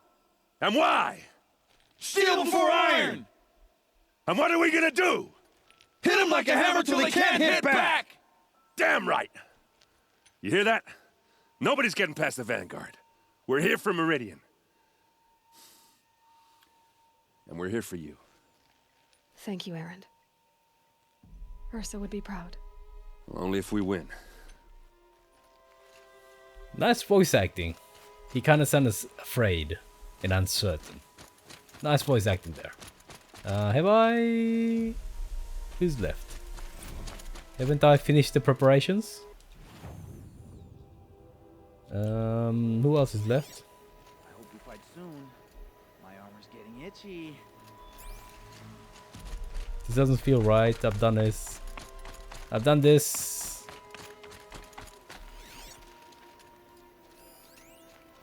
And why? Steel before iron! And what are we gonna do? Hit them like a hammer till they can't hit back! Damn right! You hear that? Nobody's getting past the Vanguard. We're here for Meridian. And we're here for you. Thank you, Erend. Ursa would be proud. Only if we win. Nice voice acting. He kind of sounds afraid and uncertain. Nice voice acting there. Have I... Who's left? Haven't I finished the preparations? Who else is left? I hope we fight soon. My armor's getting itchy. This doesn't feel right. I've done this. I've done this.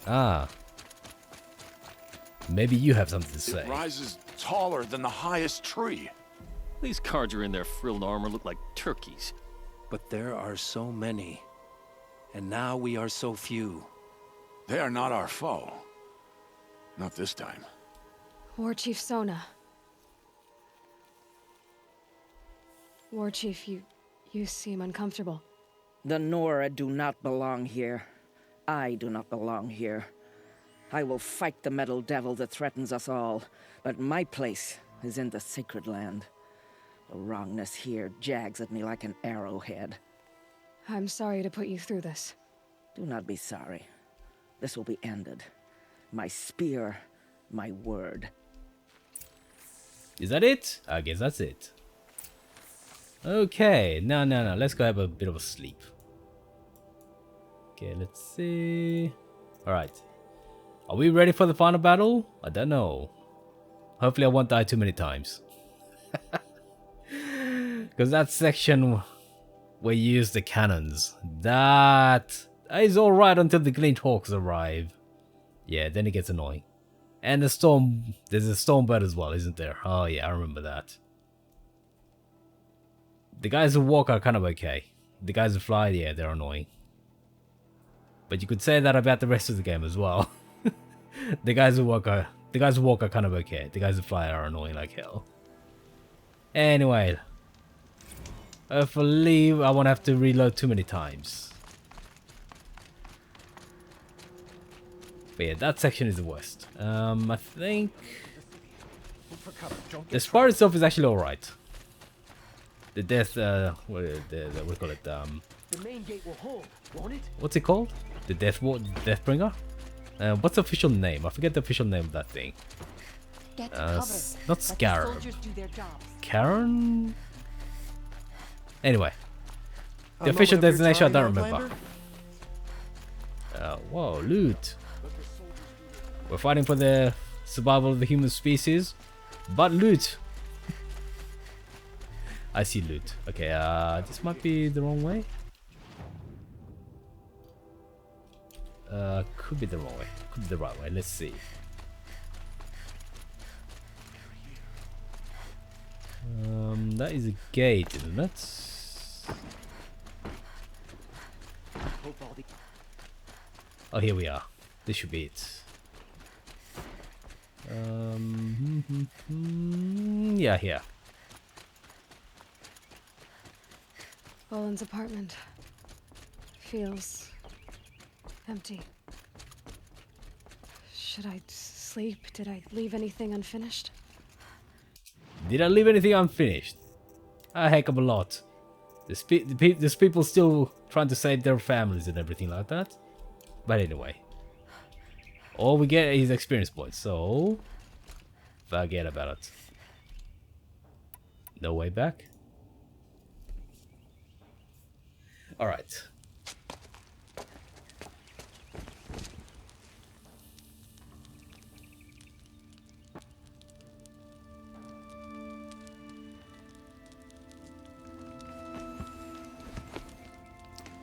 Ah. Maybe you have something to say. It rises taller than the highest tree. These Carja in their frilled armor look like turkeys. But there are so many. And now we are so few. They are not our foe. Not this time. War Chief Sona. War Chief, you seem uncomfortable. The Nora do not belong here. I do not belong here. I will fight the metal devil that threatens us all, but my place is in the sacred land. The wrongness here jags at me like an arrowhead. I'm sorry to put you through this. Do not be sorry. This will be ended. My spear, my word. Is that it? I guess that's it. Okay, no, let's go have a bit of a sleep. Okay, let's see. Alright. Are we ready for the final battle? I don't know. Hopefully I won't die too many times. Because that section where you use the cannons, that is alright until the Glint Hawks arrive. Yeah, then it gets annoying. And the storm, there's a storm bird as well, isn't there? Oh yeah, I remember that. The guys who walk are kind of okay. The guys who fly, yeah, they're annoying. But you could say that about the rest of the game as well. The guys who walk are kind of okay. The guys who fly are annoying like hell. Anyway, hopefully I won't have to reload too many times. But yeah, that section is the worst. I think the spar itself is actually alright. The death, what do you call it? The main gate will hold, won't it? What's it called? The Deathbringer? What's the official name? I forget the official name of that thing. Not Scarab. Karen? Anyway. The official designation I don't remember. Whoa, loot. We're fighting for the survival of the human species. But loot. I see loot. Okay, this might be the wrong way. Could be the wrong way. Could be the right way. Let's see. That is a gate, isn't it? Oh, here we are. This should be it. Yeah, here. Boland's apartment feels empty. Should I sleep? Did I leave anything unfinished? Did I leave anything unfinished? A heck of a lot. There's people still trying to save their families and everything like that. But anyway. All we get is experience points, so forget about it. No way back. Alright.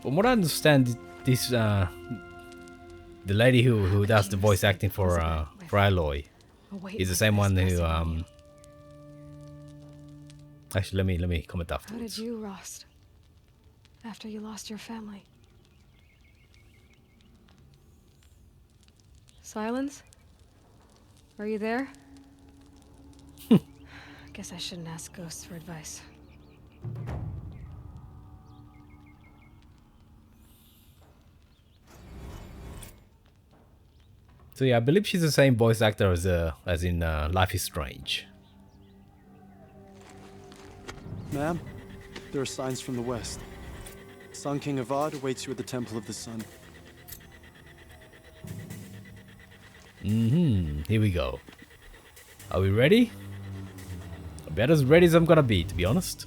From what I understand, this the lady who does the voice acting for Aloy is the same one who actually let me comment How afterwards. did you, Rost? After you lost your family. Silence? Are you there? Guess I shouldn't ask ghosts for advice. So yeah, I believe she's the same voice actor as in Life is Strange. Ma'am, there are signs from the west. Sun King Avad awaits you at the Temple of the Sun. Here we go. Are we ready? About as ready as I'm gonna be, to be honest.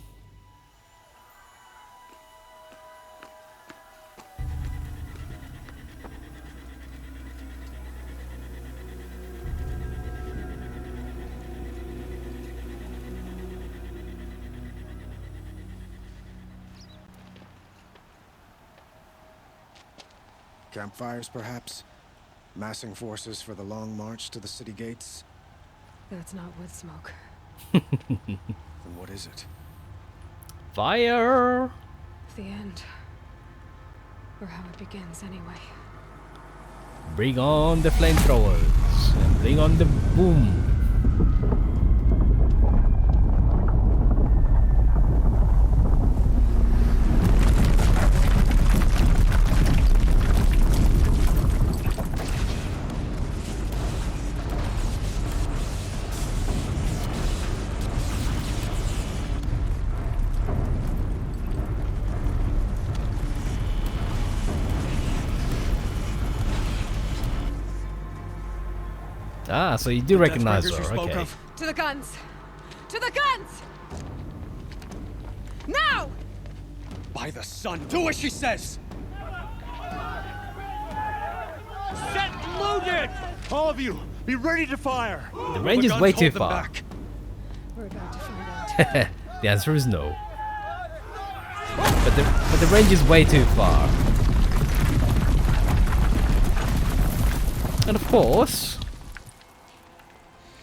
Campfires, perhaps? Massing forces for the long march to the city gates? That's not wood smoke. Then what is it? Fire! The end. Or how it begins, anyway. Bring on the flamethrowers. And bring on the boom. Ah, so you do recognize her, okay. To the guns! To the guns! Now! By the sun, do as she says! Set loaded! All of you, be ready to fire! The range is way too far. We're about to find out. The answer is no. But the range is way too far. And of course...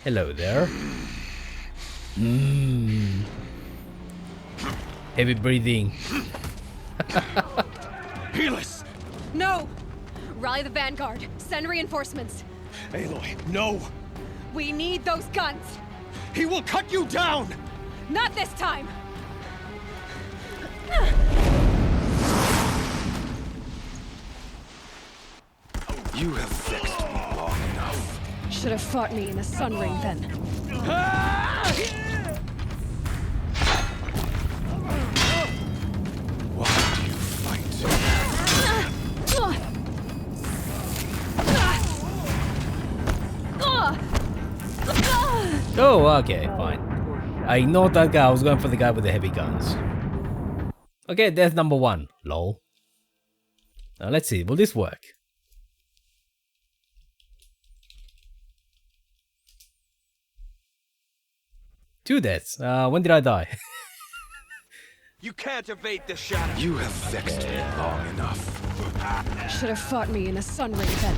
Hello there. Heavy breathing. Helis! No! Rally the vanguard. Send reinforcements. Aloy, no! We need those guns! He will cut you down! Not this time! You have vexed me long enough. Should have fought me in the sun ring then. Why do you fight? Oh, okay, fine. I ignored that guy. I was going for the guy with the heavy guns. Okay, death number 1. Lol. Now let's see. Will this work? 2 deaths. When did I die? You can't evade the shadow. You have vexed me long enough. Should have fought me in the sun ring then.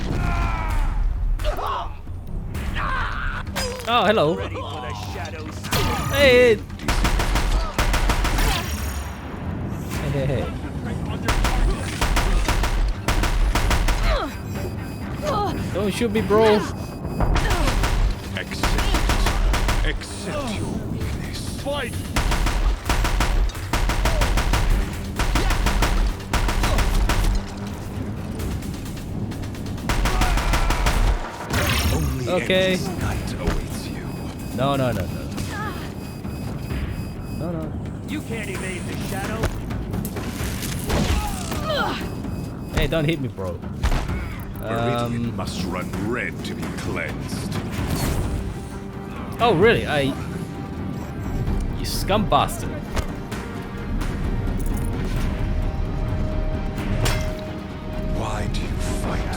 Oh, hello. Hey. Hey. Don't shoot me, bro. Accept your weakness. Fight! Okay. Night awaits you. No. No. You can't evade the shadow. Hey, don't hit me, bro. Meridian must run red to be cleansed. Oh, really? You scum bastard. Why do you fight?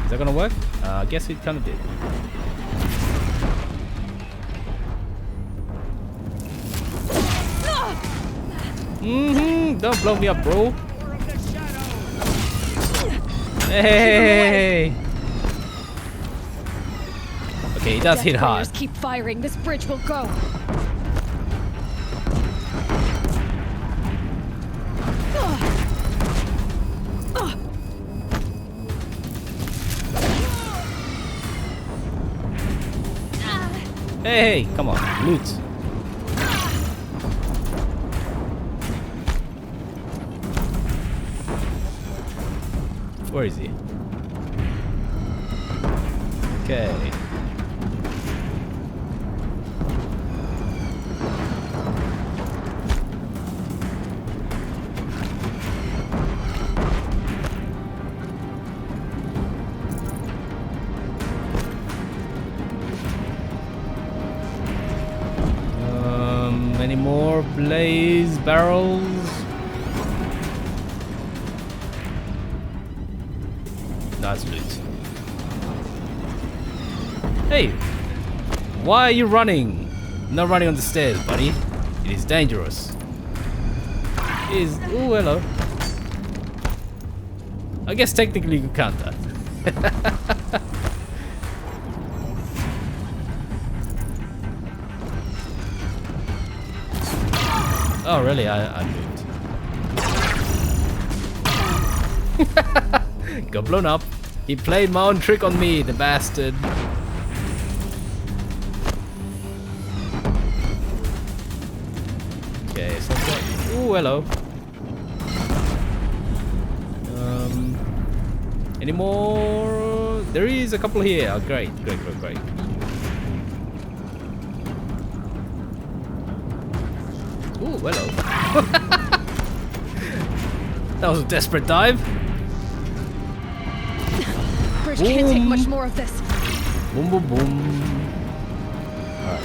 Is that gonna work? I guess it kinda did. Don't blow me up, bro. Hey! Okay, he does hit hard. Keep firing. This bridge will go. Hey, come on, loot. Where is he? Okay. Any more blaze barrels? Nice loot. Hey, why are you running? Not running on the stairs, buddy. It is dangerous. It is. Oh, hello. I guess technically you could count that. Oh really? I moved. Got blown up. He played my own trick on me, the bastard. Okay, so ooh, hello. Any more? There is a couple here. Oh, great. Ooh, hello. That was a desperate dive. Bridge can't take much more of this. Boom, boom, boom. Alright.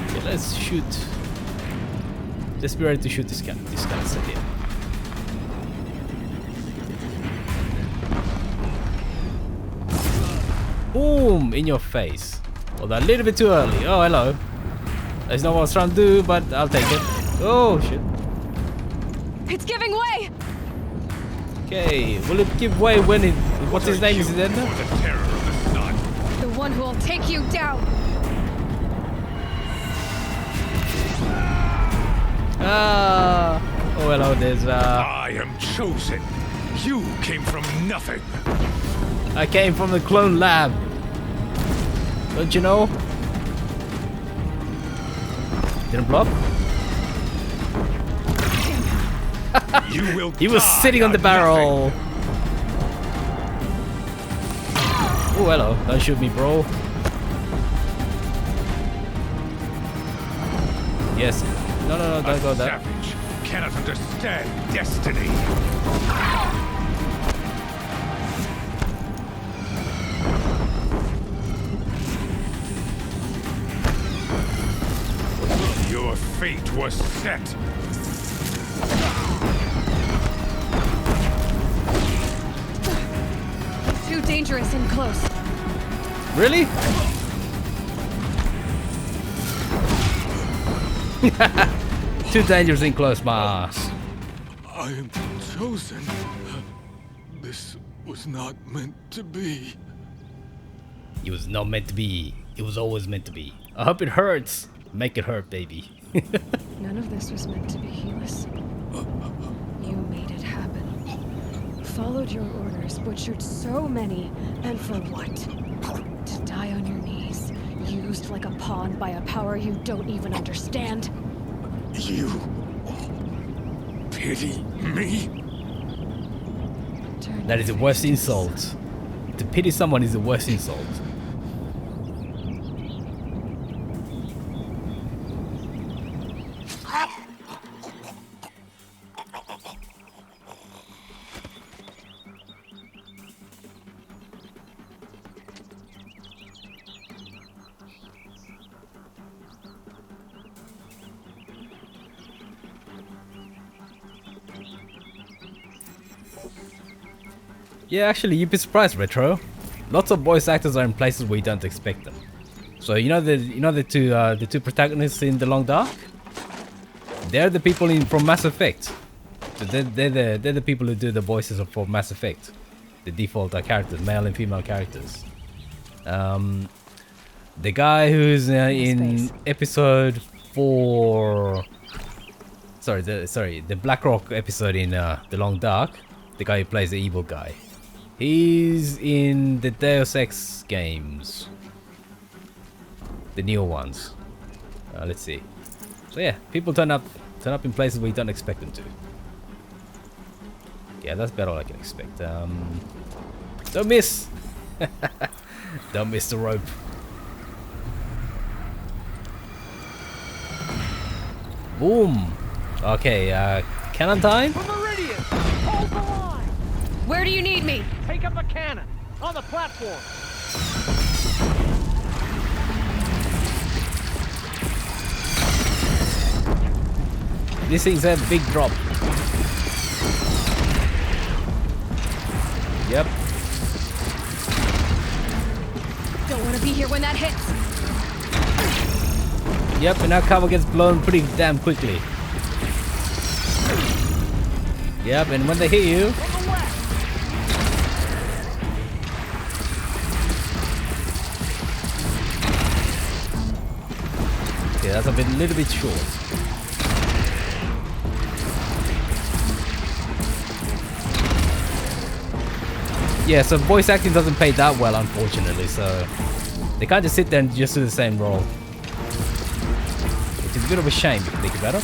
Okay, let's shoot. Let's be ready to shoot this canister here. Boom! In your face. Well, a little bit too early. Oh, hello. That's not what I was trying to do, but I'll take it. Oh, shit. It's giving way! Okay, will it give way when it... What's his name? Is it Edna? The one who will take you down! Ah! Oh, hello, there's I am chosen. You came from nothing. I came from the clone lab. Don't you know? Didn't blow up? You will He was sitting on the barrel. Oh, hello. Don't shoot me, bro. Yes. No, don't go there. Savage cannot understand destiny. Your fate was set. Too dangerous and close. Really? Too dangerous and close, my ass. I am chosen. This was not meant to be. It was not meant to be. It was always meant to be. I hope it hurts. Make it hurt, baby. None of this was meant to be, Helis. You made it happen. Followed your orders, butchered so many, and for what? To die on your knees, used like a pawn by a power you don't even understand. You pity me? That is the worst insult. To pity someone is the worst insult. Yeah, actually, you'd be surprised, Retro. Lots of voice actors are in places where you don't expect them. So the two protagonists in The Long Dark. They're the people from Mass Effect. So they're the people who do the voices for Mass Effect. The default characters, male and female characters. The guy who's in episode 4. The Black Rock episode in The Long Dark. The guy who plays the evil guy. He's in the Deus Ex games. The newer ones. Let's see. So yeah, people turn up in places where you don't expect them to. Yeah, that's about all I can expect. Don't miss! Don't miss the rope. Boom! Okay, cannon time? Meridian! Hold the line! Where do you need me? Take up a cannon! On the platform! These things have big drop. Yep. Don't want to be here when that hits. Yep, and our cover gets blown pretty damn quickly. Yep, and when they hit you, okay, that's a little bit short. Yeah, so voice acting doesn't pay that well, unfortunately. So they can't just sit there and just do the same role. It's a bit of a shame if you think about it.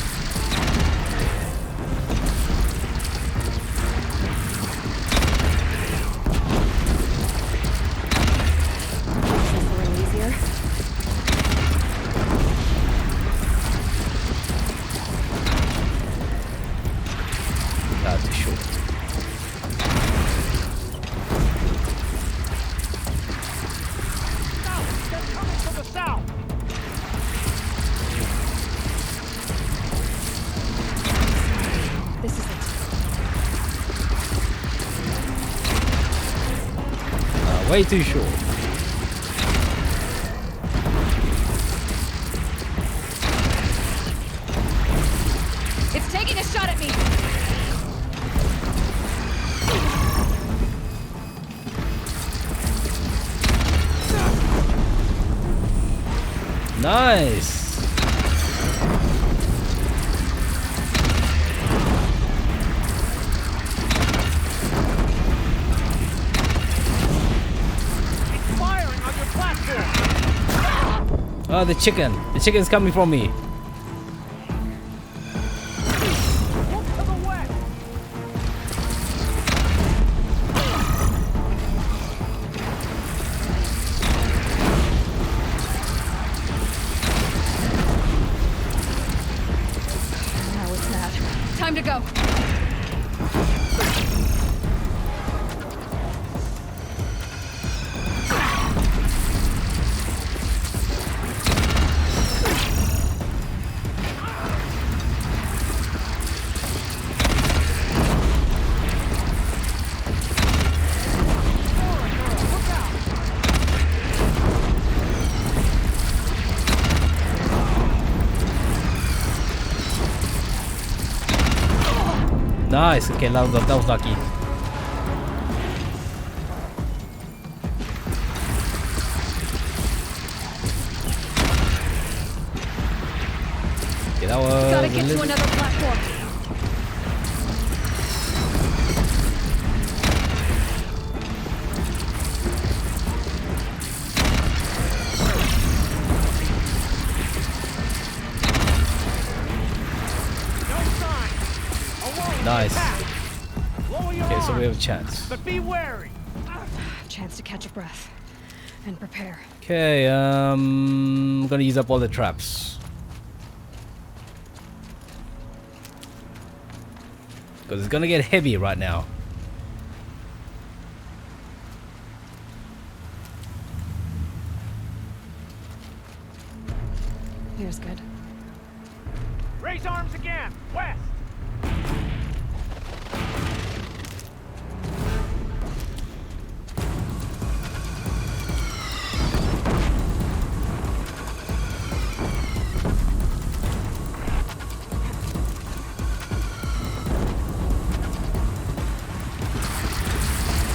Way too short. It's taking a shot at me. Nice. Oh, the chicken. The chicken's coming from me. Now it's that. Time to go. Nice. Okay, that was lucky. Okay, that was. Gotta get to another platform. Nice. Okay, so we have a chance. But be wary. Chance to catch a breath and prepare. Okay, I'm gonna use up all the traps. Because it's gonna get heavy right now. Here's good. Raise arms again. West.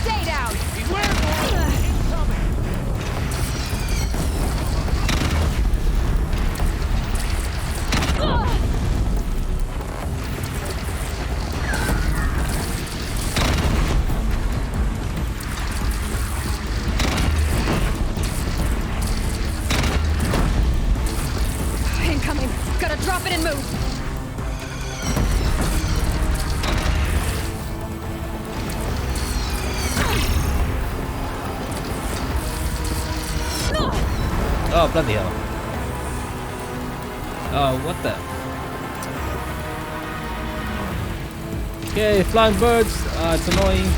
Stay down. Beware, boy. Incoming. Incoming. Gotta drop it and move. Oh, bloody hell. Oh, what the? Okay, flying birds. It's annoying.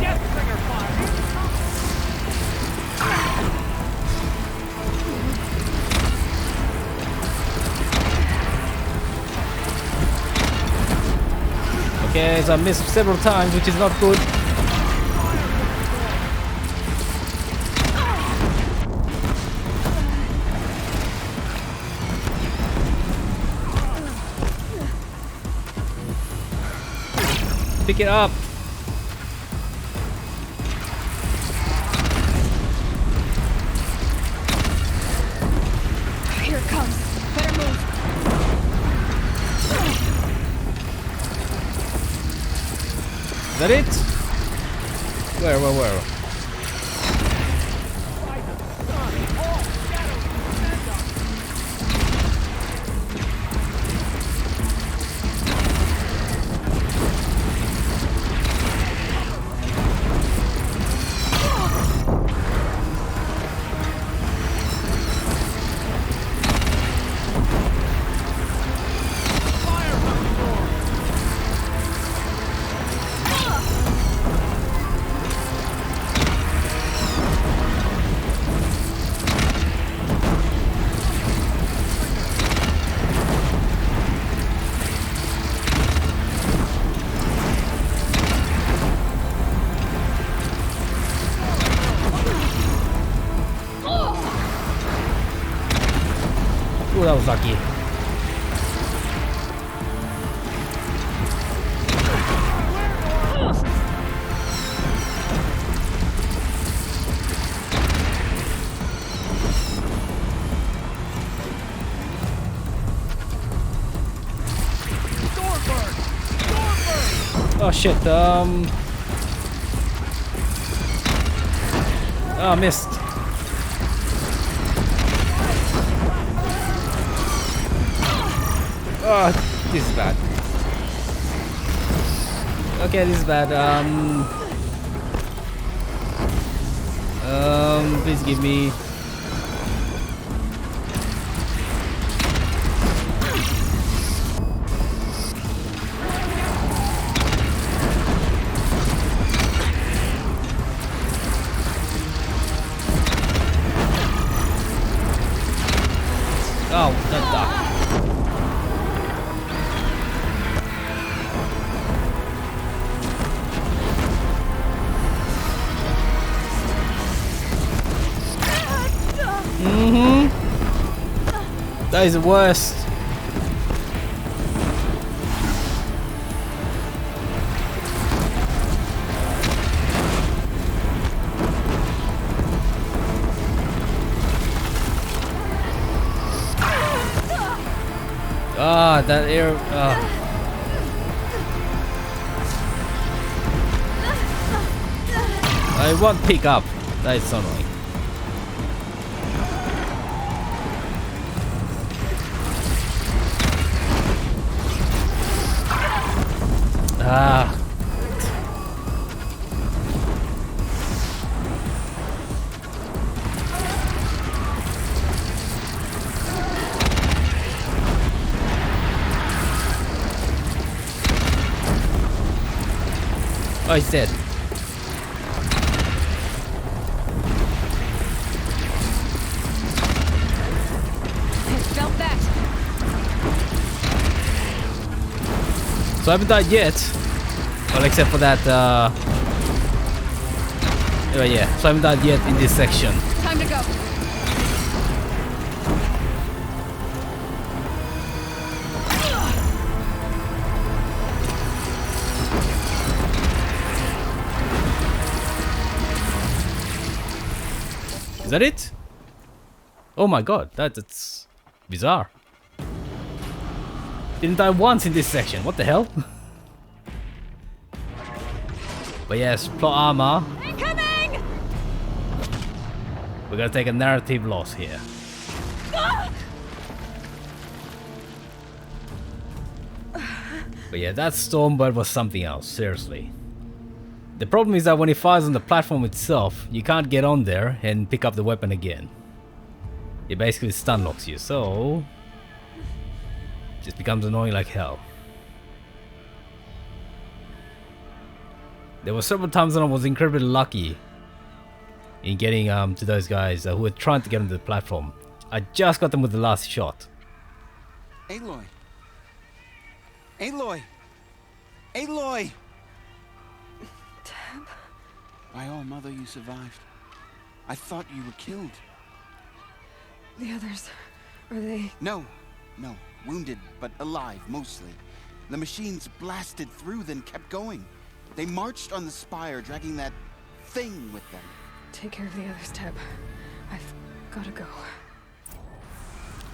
Deathbringer fire. Okay, so I missed several times, which is not good. pick it up. Here it comes. Better move. Is that it? Where? Ooh, that was lucky. Oh shit, oh, missed. Oh, this is bad. Okay, this is bad. Please give me. Oh, not that. That is the worst. Ah, that air. I won't pick up. That is so annoying. Ah. Oh, he's dead. Felt that. So I haven't died yet. Well, except for that, yeah, so I haven't died yet in this section. Time to go. Is that it? Oh my god, that's bizarre. Didn't die once in this section, what the hell? But yes, plot armor. Incoming! We're gonna take a narrative loss here. But yeah, that Stormbird was something else, seriously. The problem is that when it fires on the platform itself, you can't get on there and pick up the weapon again. It basically stun locks you, so it just becomes annoying like hell. There were several times when I was incredibly lucky in getting to those guys who were trying to get onto the platform. I just got them with the last shot. Aloy! Aloy! Aloy! Deb? By all mother, you survived. I thought you were killed. The others, are they? No. Wounded, but alive, mostly. The machines blasted through, then kept going. They marched on the spire, dragging that thing with them. Take care of the others, Teb. I've gotta go.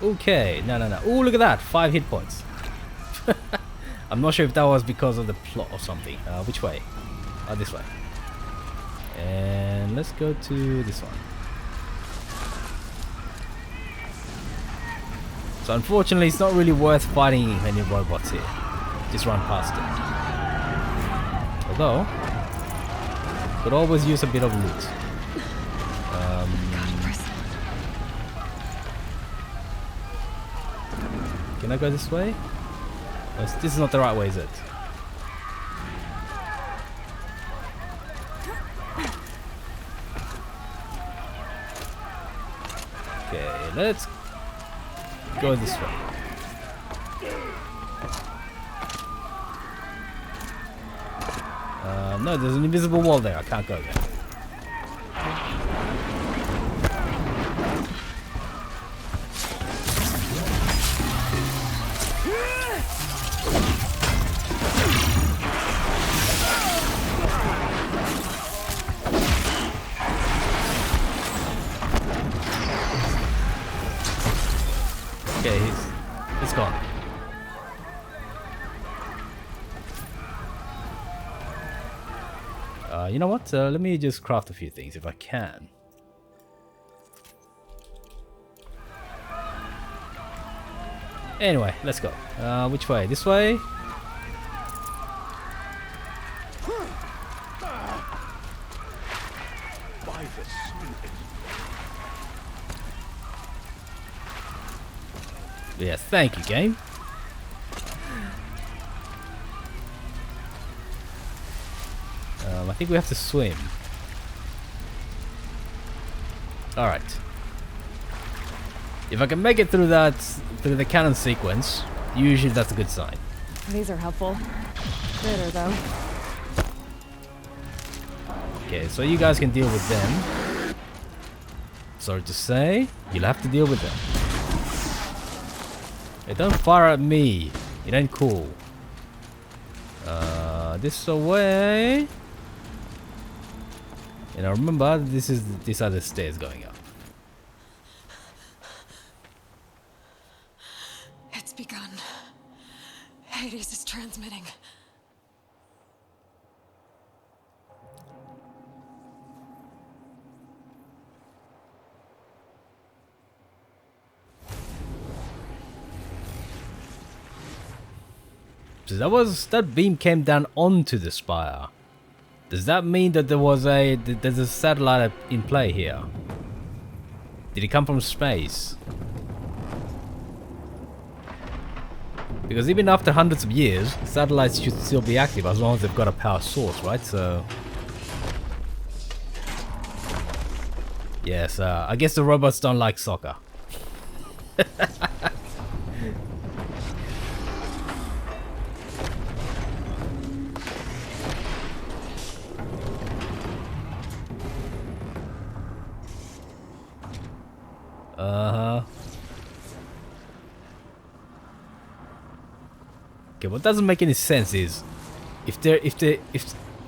Okay, no. Oh, look at that, 5 hit points. I'm not sure if that was because of the plot or something. Which way? This way. And let's go to this one. So unfortunately, it's not really worth fighting any robots here. Just run past it. Although, could always use a bit of loot. Can I go this way? Oh, this is not the right way, is it? Okay, let's go this way. No, there's an invisible wall there. I can't go there. Okay, he's gone. You know what? Let me just craft a few things if I can. Anyway, let's go. Which way? This way? Yes, thank you, game. I think we have to swim. Alright. If I can make it through the cannon sequence, usually that's a good sign. These are helpful. Bitter, though. Okay, so you guys can deal with them. Sorry to say, you'll have to deal with them. Hey, don't fire at me. It ain't cool. This away. And I remember these are the stairs going up. It's begun. Hades is transmitting. So that beam came down onto the spire. Does that mean that there's a satellite in play here? Did it come from space? Because even after hundreds of years, satellites should still be active as long as they've got a power source, right? So yes, I guess the robots don't like soccer. Okay, what doesn't make any sense is if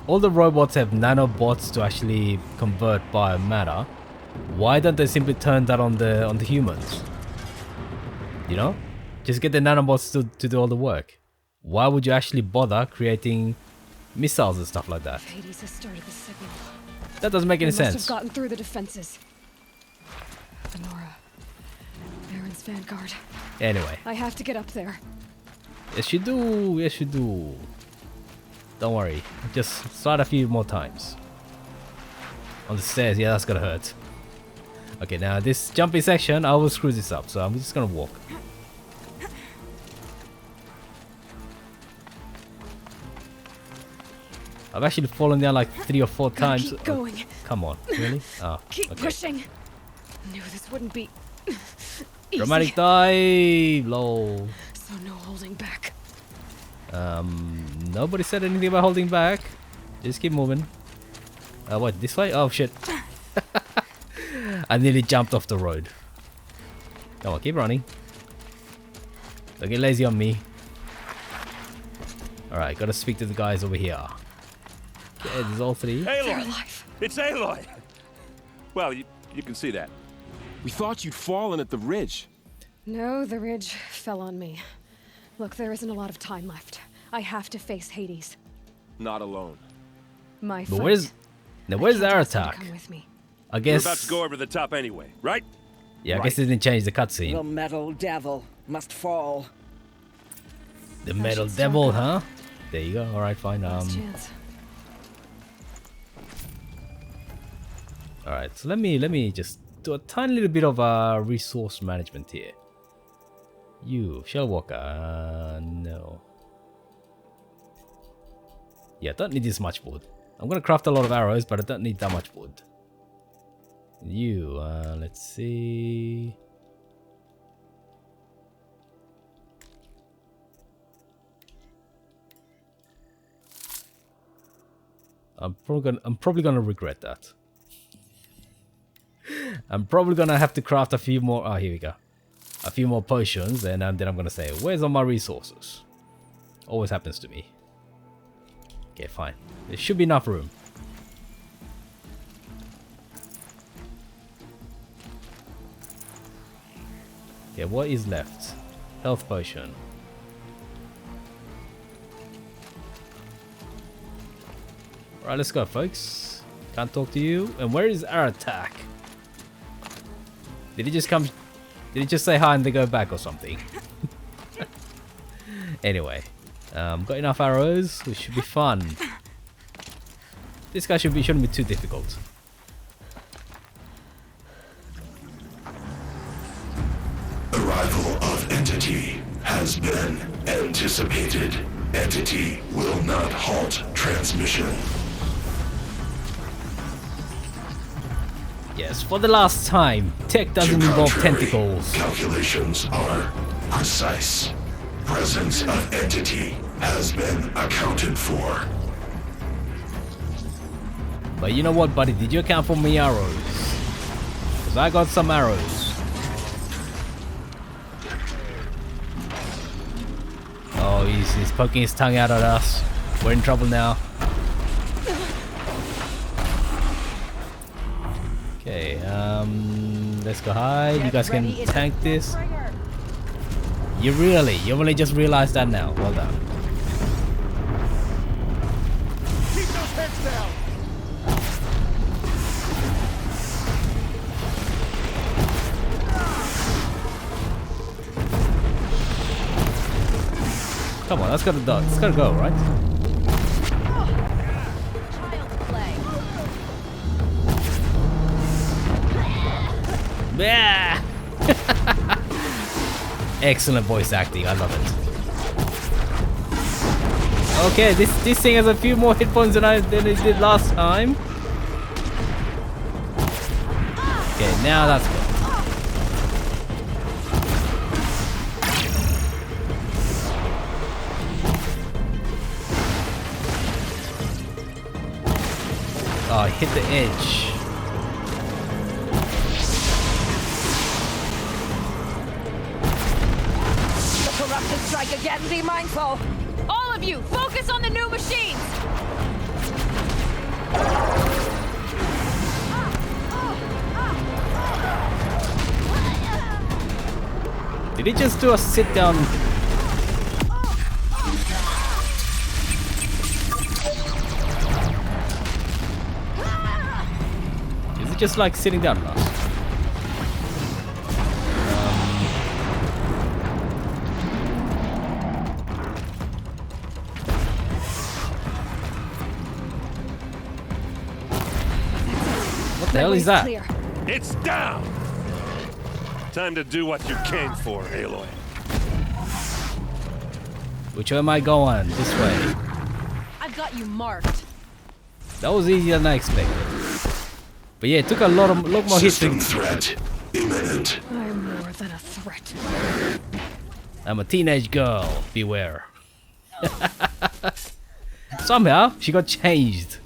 all the robots have nanobots to actually convert biomatter, why don't they simply turn that on the humans? You know? Just get the nanobots to do all the work. Why would you actually bother creating missiles and stuff like that? Hades has started the signal. That doesn't make any sense. Must have gotten through the defenses. The Nora. Baron's vanguard. Anyway. I have to get up there. Yes, you do. Yes, you do. Don't worry. Just start a few more times. On the stairs. Yeah, that's gonna hurt. Okay, now this jumping section, I will screw this up. So I'm just gonna walk. I've actually fallen down like 3 or 4 times. Keep going. Oh, come on, really? Oh, keep okay. pushing. Knew this wouldn't be easy. Dramatic dive, lol. So no holding back. Nobody said anything about holding back. Just keep moving. What, this way? Oh shit. I nearly jumped off the road. Come on, keep running. Don't get lazy on me. Alright, gotta speak to the guys over here. Okay, there's all three. Aloy! It's Aloy! Well, you can see that. We thought you'd fallen at the ridge. No, the ridge fell on me. Look, there isn't a lot of time left. I have to face Hades. Not alone. My But fight. where's our Ask him to attack? come with me. I guess. We're about to go over the top anyway, right? Yeah, I guess it didn't change the cutscene. The metal devil must fall. The metal devil, huh? There you go. All right, fine. Last chance. All right, so let me just do a tiny little bit of resource management here. You, Shellwalker, no. Yeah, don't need this much wood. I'm gonna craft a lot of arrows, but I don't need that much wood. You, let's see. I'm probably gonna regret that. I'm probably gonna have to craft a few more. Oh, here we go. A few more potions, and then I'm gonna say, "Where's all my resources?" Always happens to me. Okay, fine. There should be enough room. Okay, what is left? Health potion. Alright, let's go, folks. Can't talk to you. And where is our attack? Did he just come? Did he just say hi and then go back or something? Anyway, got enough arrows, which should be fun. This guy shouldn't be too difficult. Arrival of Entity has been anticipated. Entity will not halt transmission. Yes, for the last time, tech doesn't involve tentacles. Calculations are precise. Presence of Entity has been accounted for. But you know what, buddy? Did you account for me arrows? Because I got some arrows. Oh, he's poking his tongue out at us. We're in trouble now. Okay, let's go hide. You guys can tank this. You only just realized that now. Well done. Keep those heads down. Come on, let's gotta go, right? Yeah. Excellent voice acting, I love it. Okay, this thing has a few more hit points than it did last time. Okay, now that's good. Oh, hit the edge. The corrupted strike again. Be mindful. All of you, focus on the new machines! Did he just do a sit down? Is it just like sitting down now? What the hell is that? It's down! Time to do what you came for, Aloy. Which way am I going? This way. I've got you marked. That was easier than I expected. But yeah, it took a lot more hits. System threat imminent. I'm more than a threat. I'm a teenage girl. Beware. Somehow she got changed.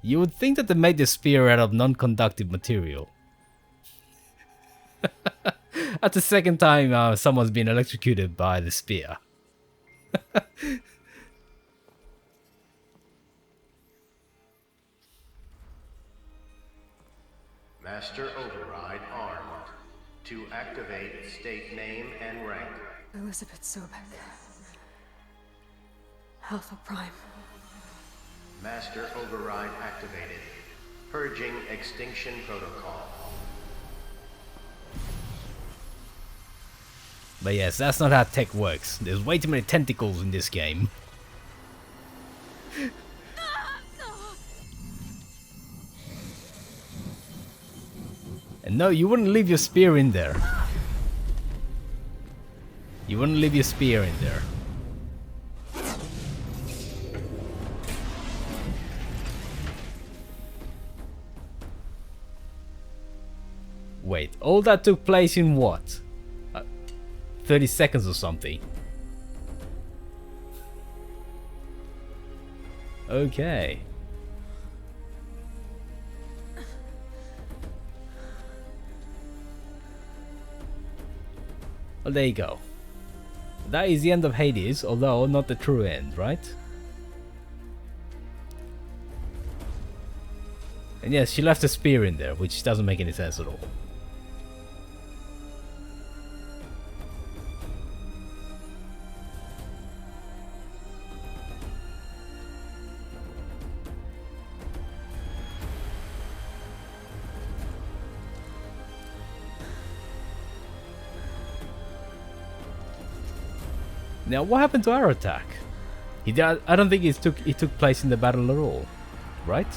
You would think that they made the spear out of non-conductive material. That's the second time someone's been electrocuted by the spear. Master Override armed. To activate, state name and rank. Elizabeth Sobek. Alpha Prime. Master Override activated. Purging Extinction Protocol. But yes, that's not how tech works. There's way too many tentacles in this game. And no, you wouldn't leave your spear in there. You wouldn't leave your spear in there. Wait, all that took place in what? 30 seconds or something. Okay. Well, there you go. That is the end of Hades, although not the true end, right? And yes, she left a spear in there, which doesn't make any sense at all. Now, what happened to our attack? I don't think it took place in the battle at all, right?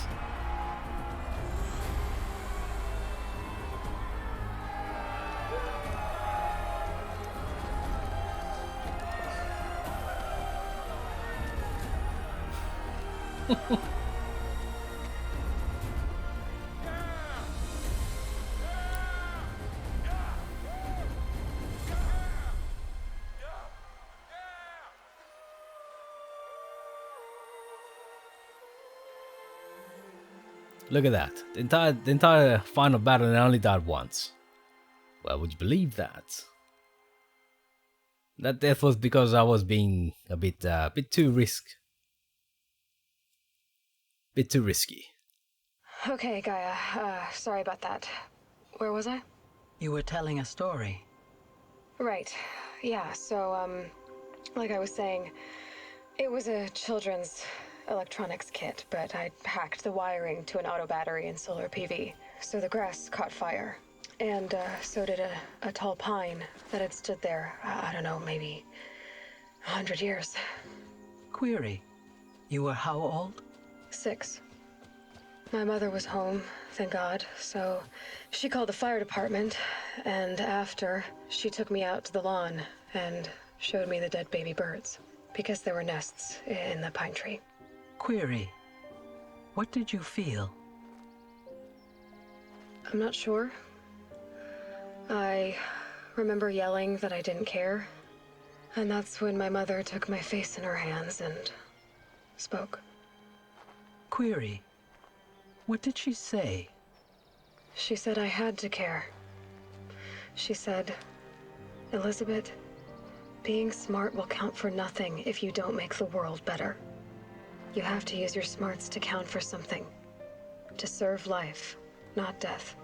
Look at that. The entire final battle and I only died once. Well, would you believe that? That death was because I was being a bit too risky. Okay, Gaia. Sorry about that. Where was I? You were telling a story. Right. Yeah, so, like I was saying, it was a children's electronics kit, but I hacked the wiring to an auto battery and solar PV. So the grass caught fire. And so did a tall pine that had stood there, I don't know, maybe 100 years. Query. You were how old? 6. My mother was home, thank God, so she called the fire department, and after, she took me out to the lawn and showed me the dead baby birds, because there were nests in the pine tree. Query. What did you feel? I'm not sure. I remember yelling that I didn't care, and that's when my mother took my face in her hands and spoke. Query. What did she say? She said I had to care. She said, Elizabeth, being smart will count for nothing if you don't make the world better. You have to use your smarts to count for something. To serve life, not death.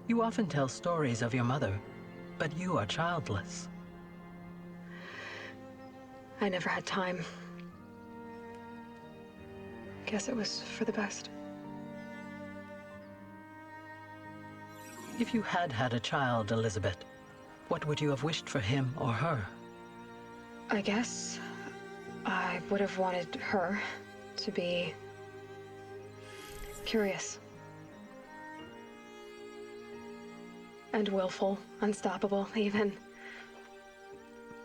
You often tell stories of your mother, but you are childless. I never had time. Guess it was for the best. If you had had a child, Elizabeth, what would you have wished for him or her? I guess I would have wanted her to be curious. And willful, unstoppable, even.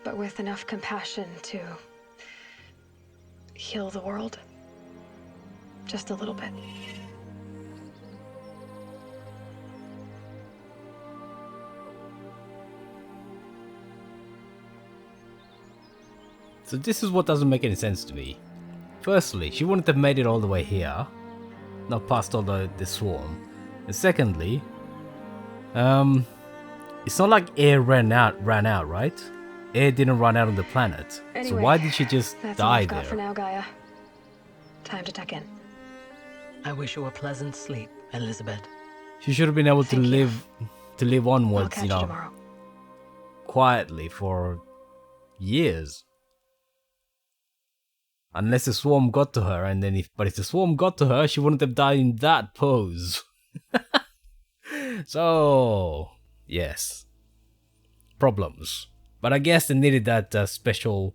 But with enough compassion to heal the world. Just a little bit. So this is what doesn't make any sense to me. Firstly, she wouldn't have made it all the way here, not past all the swarm. And secondly, It's not like air ran out, right? Air didn't run out on the planet. Anyway, so why did she just that's all die I've got there? for now, Gaia. Time to tuck in. I wish you a pleasant sleep, Elizabeth. She should have been able to live onwards, I'll catch you you know, tomorrow. quietly for years. Unless the swarm got to her, and then if the swarm got to her, she wouldn't have died in that pose. So, yes. Problems. But I guess they needed that special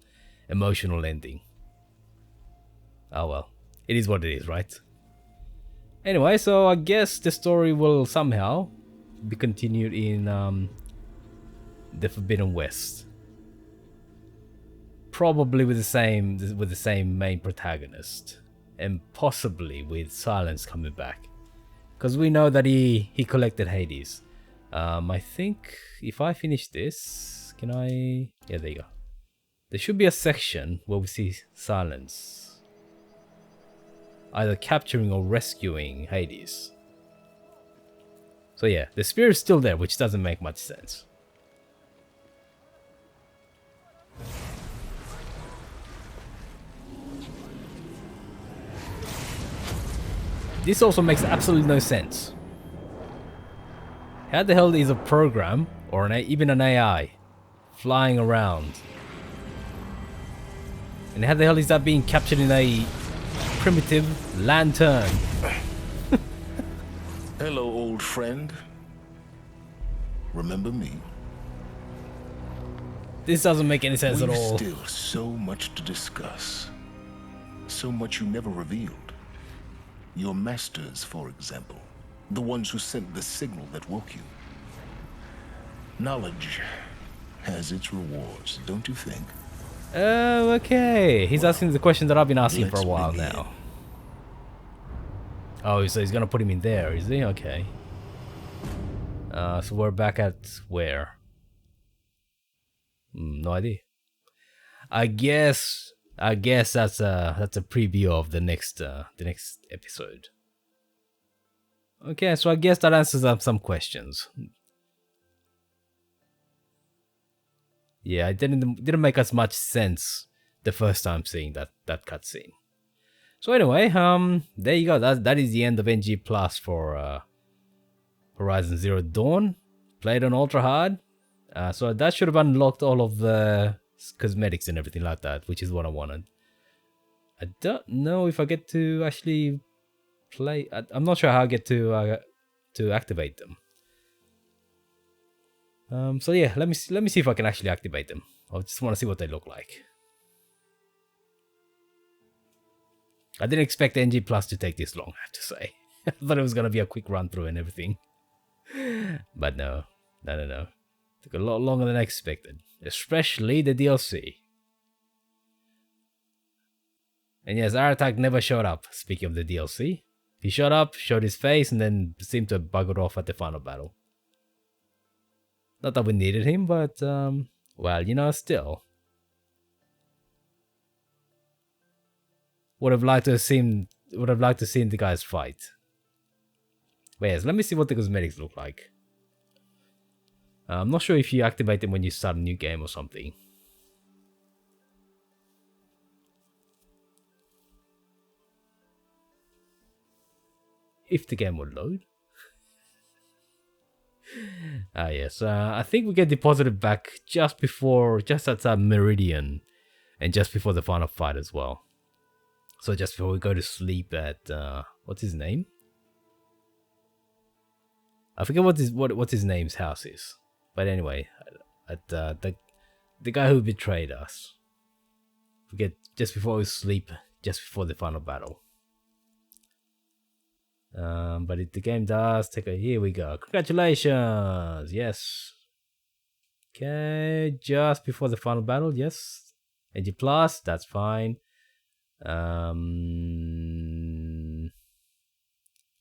emotional ending. Oh well. It is what it is, right? Anyway, so I guess the story will somehow be continued in the Forbidden West. Probably with the same main protagonist. And possibly with Silence coming back. Because we know that he collected Hades. I think if I finish this, can I... Yeah, there you go. There should be a section where we see Silence either capturing or rescuing Hades. So yeah, the spirit is still there, which doesn't make much sense. This also makes absolutely no sense. How the hell is a program, or even an AI, flying around? And how the hell is that being captured in a primitive lantern? Hello, old friend. Remember me? This doesn't make any sense at all. We've still so much to discuss. So much you never revealed. Your masters, for example. The ones who sent the signal that woke you. Knowledge has its rewards, don't you think? Oh, okay. He's asking the question that I've been asking for a while now. Oh, so he's gonna put him in there, is he? Okay. So we're back at where? No idea. I guess that's a preview of the next episode. Okay, so I guess that answers up some questions. Yeah, it didn't make as much sense the first time seeing that cutscene. So anyway, there you go. That is the end of NG Plus for Horizon Zero Dawn. Played on UltraHard. So that should have unlocked all of the cosmetics and everything like that, which is what I wanted. I don't know if I get to actually play. I'm not sure how I get to activate them. So yeah, let me see if I can actually activate them. I just want to see what they look like. I didn't expect NG Plus to take this long, I have to say. I thought it was gonna be a quick run through and everything. But no. Took a lot longer than I expected. Especially the DLC. And yes, Aratak never showed up, speaking of the DLC. He showed up, showed his face, and then seemed to have buggered off at the final battle. Not that we needed him, but, well, you know, still. Would have liked to have seen the guys fight. But yes, let me see what the cosmetics look like. I'm not sure if you activate them when you start a new game or something. If the game would load. Yes, I think we get deposited back just outside Meridian, and just before the final fight as well. So just before we go to sleep at what's his name? I forget what his name's house is, but anyway, at the guy who betrayed us. We get just before we sleep, just before the final battle. But the game does take a... Here we go. Congratulations! Yes. Okay, just before the final battle, yes. NG Plus, that's fine.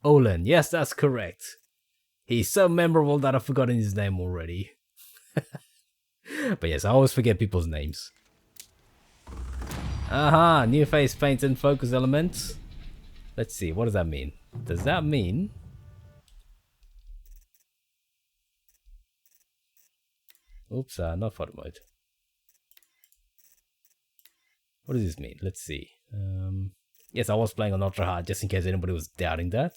Olin, yes, that's correct. He's so memorable that I've forgotten his name already. But yes, I always forget people's names. Aha, new face paint and focus elements. Let's see, what does that mean? Does that mean Oops, not photo mode. What does this mean? Let's see. Yes, I was playing on UltraHard just in case anybody was doubting that.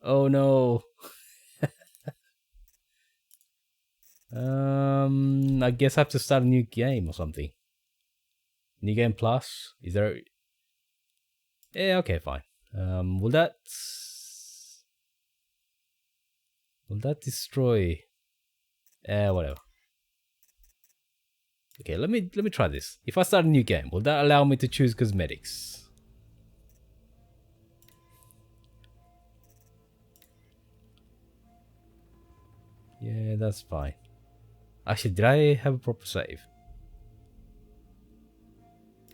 Oh no. I guess I have to start a new game or something. New game plus? Is there? Yeah, okay, fine. Will that destroy? Whatever. Okay, let me try this. If I start a new game, will that allow me to choose cosmetics? Yeah, that's fine. Actually, did I have a proper save?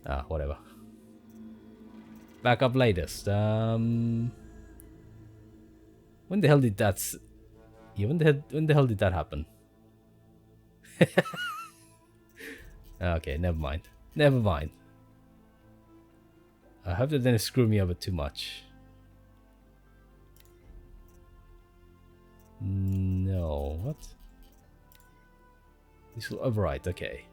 Ah, whatever. Backup latest. When the hell did that? Yeah, when the hell did that happen? Okay, never mind. Never mind. I hope that didn't screw me over too much. No, what? This will overwrite, okay.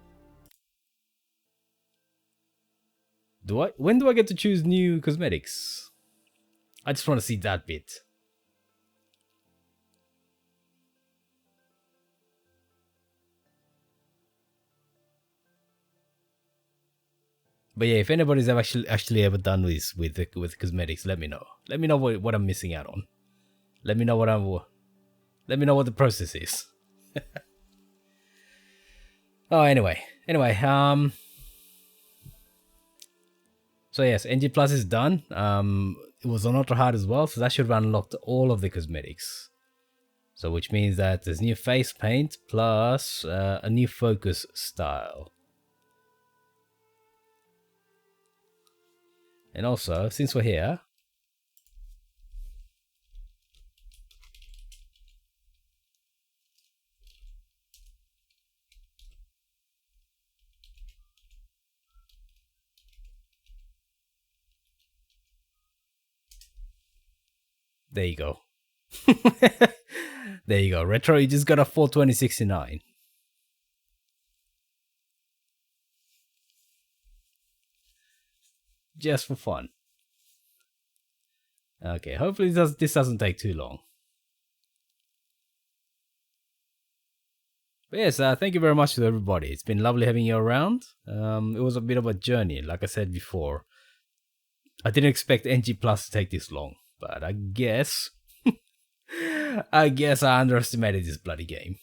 When do I get to choose new cosmetics? I just want to see that bit. But yeah, if anybody's ever actually ever done this with cosmetics, let me know. Let me know what I'm missing out on. Let me know what the process is. Oh, anyway. So yes, NG Plus is done. It was on UltraHard as well, so that should have unlocked all of the cosmetics. So which means that there's new face paint plus a new focus style. And also, since we're here, there you go. There you go. Retro, you just got a 42069. Just for fun. Okay, hopefully this doesn't take too long. But yes, thank you very much to everybody. It's been lovely having you around. It was a bit of a journey, like I said before. I didn't expect NG Plus to take this long, but I guess I underestimated this bloody game.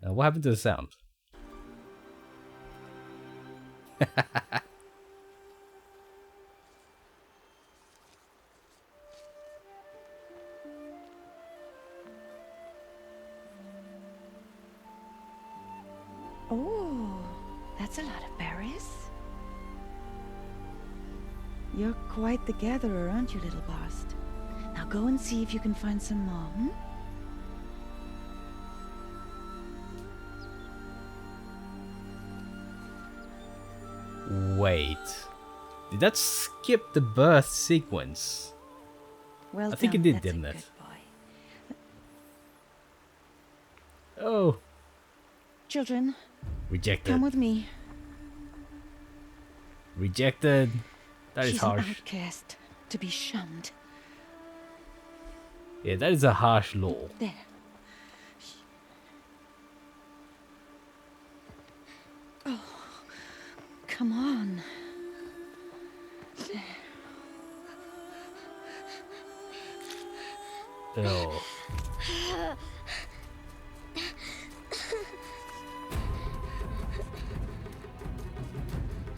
What happened to the sound? Oh, that's a lot of berries. You're quite the gatherer, aren't you, little Bast? Now go and see if you can find some more, hmm? Wait. Did that skip the birth sequence? Well, I think it did, didn't it? Oh. Children. Rejected. Come with me. Rejected. That is harsh. She's an outcast, to be shunned. Yeah, that is a harsh law. There. Oh, come on. Oh.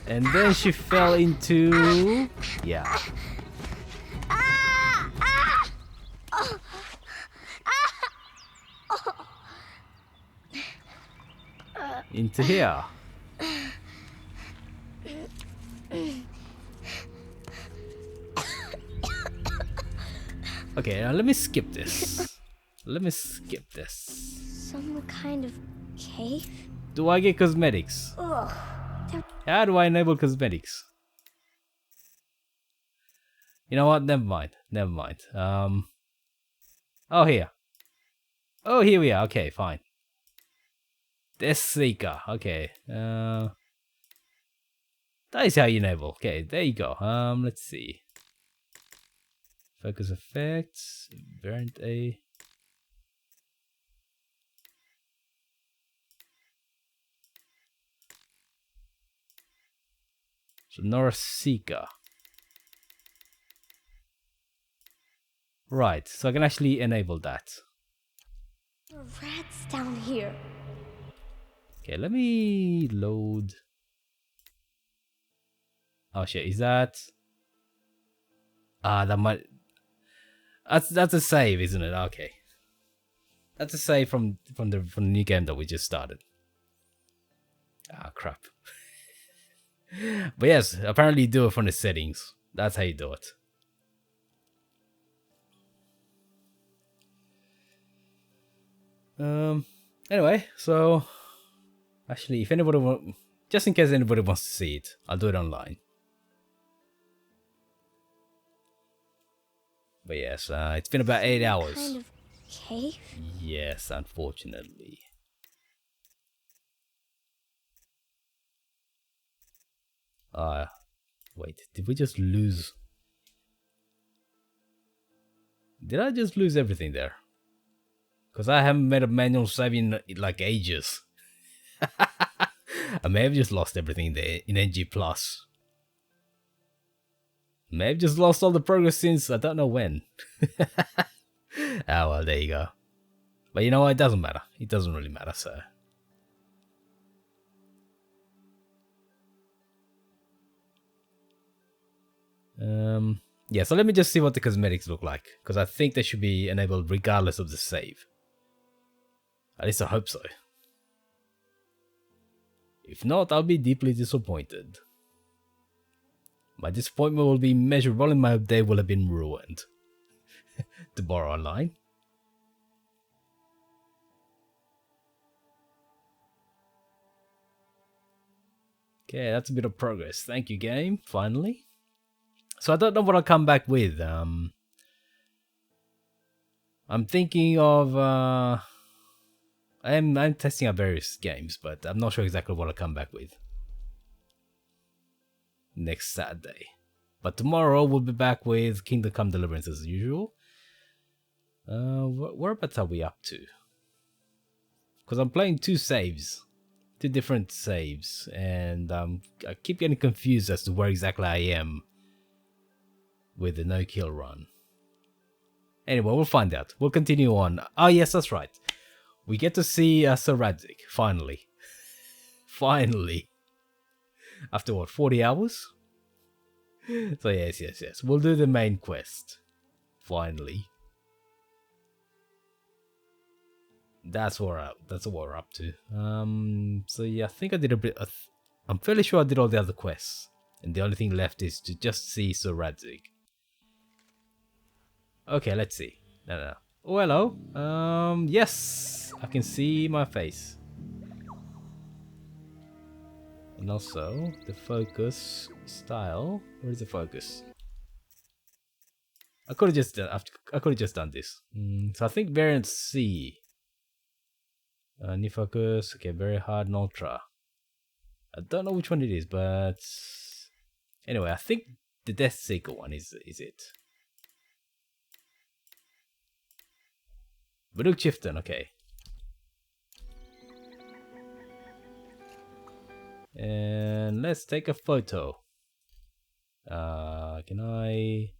And then she fell into... Yeah. Into here. Okay, now let me skip this. Some kind of cave? Do I get cosmetics? Ugh. How do I enable cosmetics? You know what? Never mind. Never mind. Oh, here. Oh, here we are. Okay, fine. Death Seeker. Okay. That is how you enable. Okay, there you go. Let's see. Focus effects. Variant A. So Nora Seeker. Right, so I can actually enable that. There are rats down here. Okay, let me load. Oh shit, is that? That might. That's a save, isn't it? Okay, that's a save from the new game that we just started. Ah, crap. But yes, apparently you do it from the settings. That's how you do it. Anyway, so actually, if anybody just in case anybody wants to see it, I'll do it online. But yes, it's been about 8 hours. Kind of cave? Yes, unfortunately. Wait, did we just lose? Did I just lose everything there? Because I haven't made a manual save in like ages. I may have just lost everything there in NG+. May have just lost all the progress since I don't know when. Ah well, there you go. But you know what, it doesn't matter. It doesn't really matter, so. Yeah, so let me just see what the cosmetics look like. Because I think they should be enabled regardless of the save. At least I hope so. If not, I'll be deeply disappointed. My disappointment will be measurable and my day will have been ruined. To borrow a line. Okay, that's a bit of progress. Thank you, game. Finally. So I don't know what I'll come back with. I'm thinking of... I'm testing out various games, but I'm not sure exactly what I'll come back with. Next Saturday. But tomorrow we'll be back with Kingdom Come Deliverance as usual. Whereabouts are we up to? Because I'm playing two different saves, and I keep getting confused as to where exactly I am with the no-kill run. Anyway, we'll find out. We'll continue on. Oh yes, that's right. We get to see Sir Radzig, finally. Finally. After what, 40 hours? So yes. We'll do the main quest. Finally. That's what we're up to. So yeah, I think I did a bit. I'm fairly sure I did all the other quests, and the only thing left is to just see Sir Radzig. Okay, let's see. No. Oh, hello. Yes, I can see my face, and also the focus style. Where is the focus? I could have just done this. So I think variant C. New focus, okay, very hard and ultra. I don't know which one it is, but anyway, I think the Death Seeker one is it. Baduk Chieftain, okay. And let's take a photo. Can I?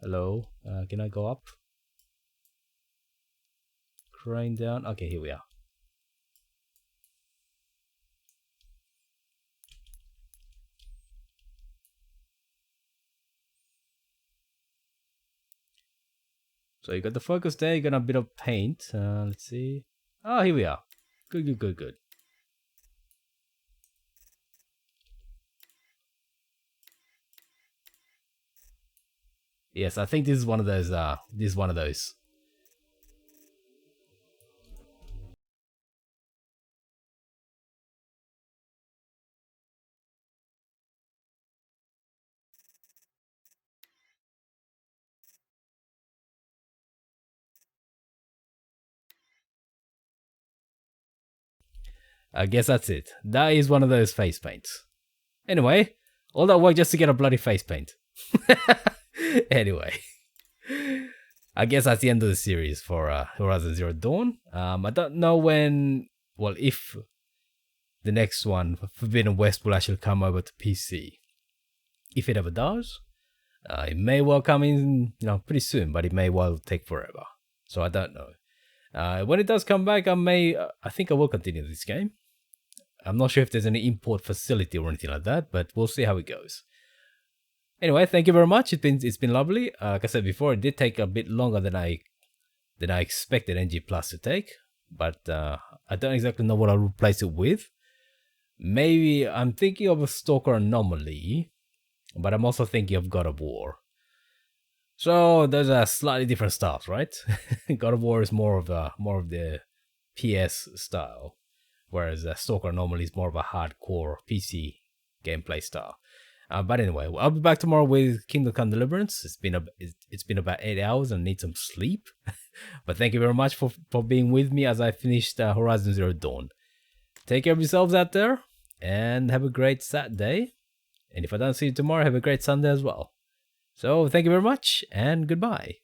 Hello, can I go up? Crane down. Okay, here we are. So you got the focus there, you got a bit of paint. Let's see. Oh, here we are. Good. Yes, I think this is one of those. I guess that's it. That is one of those face paints. Anyway, all that work just to get a bloody face paint. Anyway, I guess that's the end of the series for Horizon Zero Dawn. I don't know when, well, if the next one, Forbidden West, will actually come over to PC. If it ever does, it may well come in, pretty soon, but it may well take forever. So I don't know. When it does come back, I think I will continue this game. I'm not sure if there's any import facility or anything like that, but we'll see how it goes. Anyway, thank you very much. It's been lovely. Like I said before, it did take a bit longer than I expected NG Plus to take, but I don't exactly know what I'll replace it with. Maybe I'm thinking of a Stalker Anomaly, but I'm also thinking of God of War. So those are slightly different styles, right? God of War is more of the PS style, whereas Stalker Anomaly is more of a hardcore PC gameplay style. But anyway, I'll be back tomorrow with Kingdom Come Deliverance. It's been about 8 hours and I need some sleep. But thank you very much for being with me as I finished Horizon Zero Dawn. Take care of yourselves out there and have a great Saturday. And if I don't see you tomorrow, have a great Sunday as well. So thank you very much and goodbye.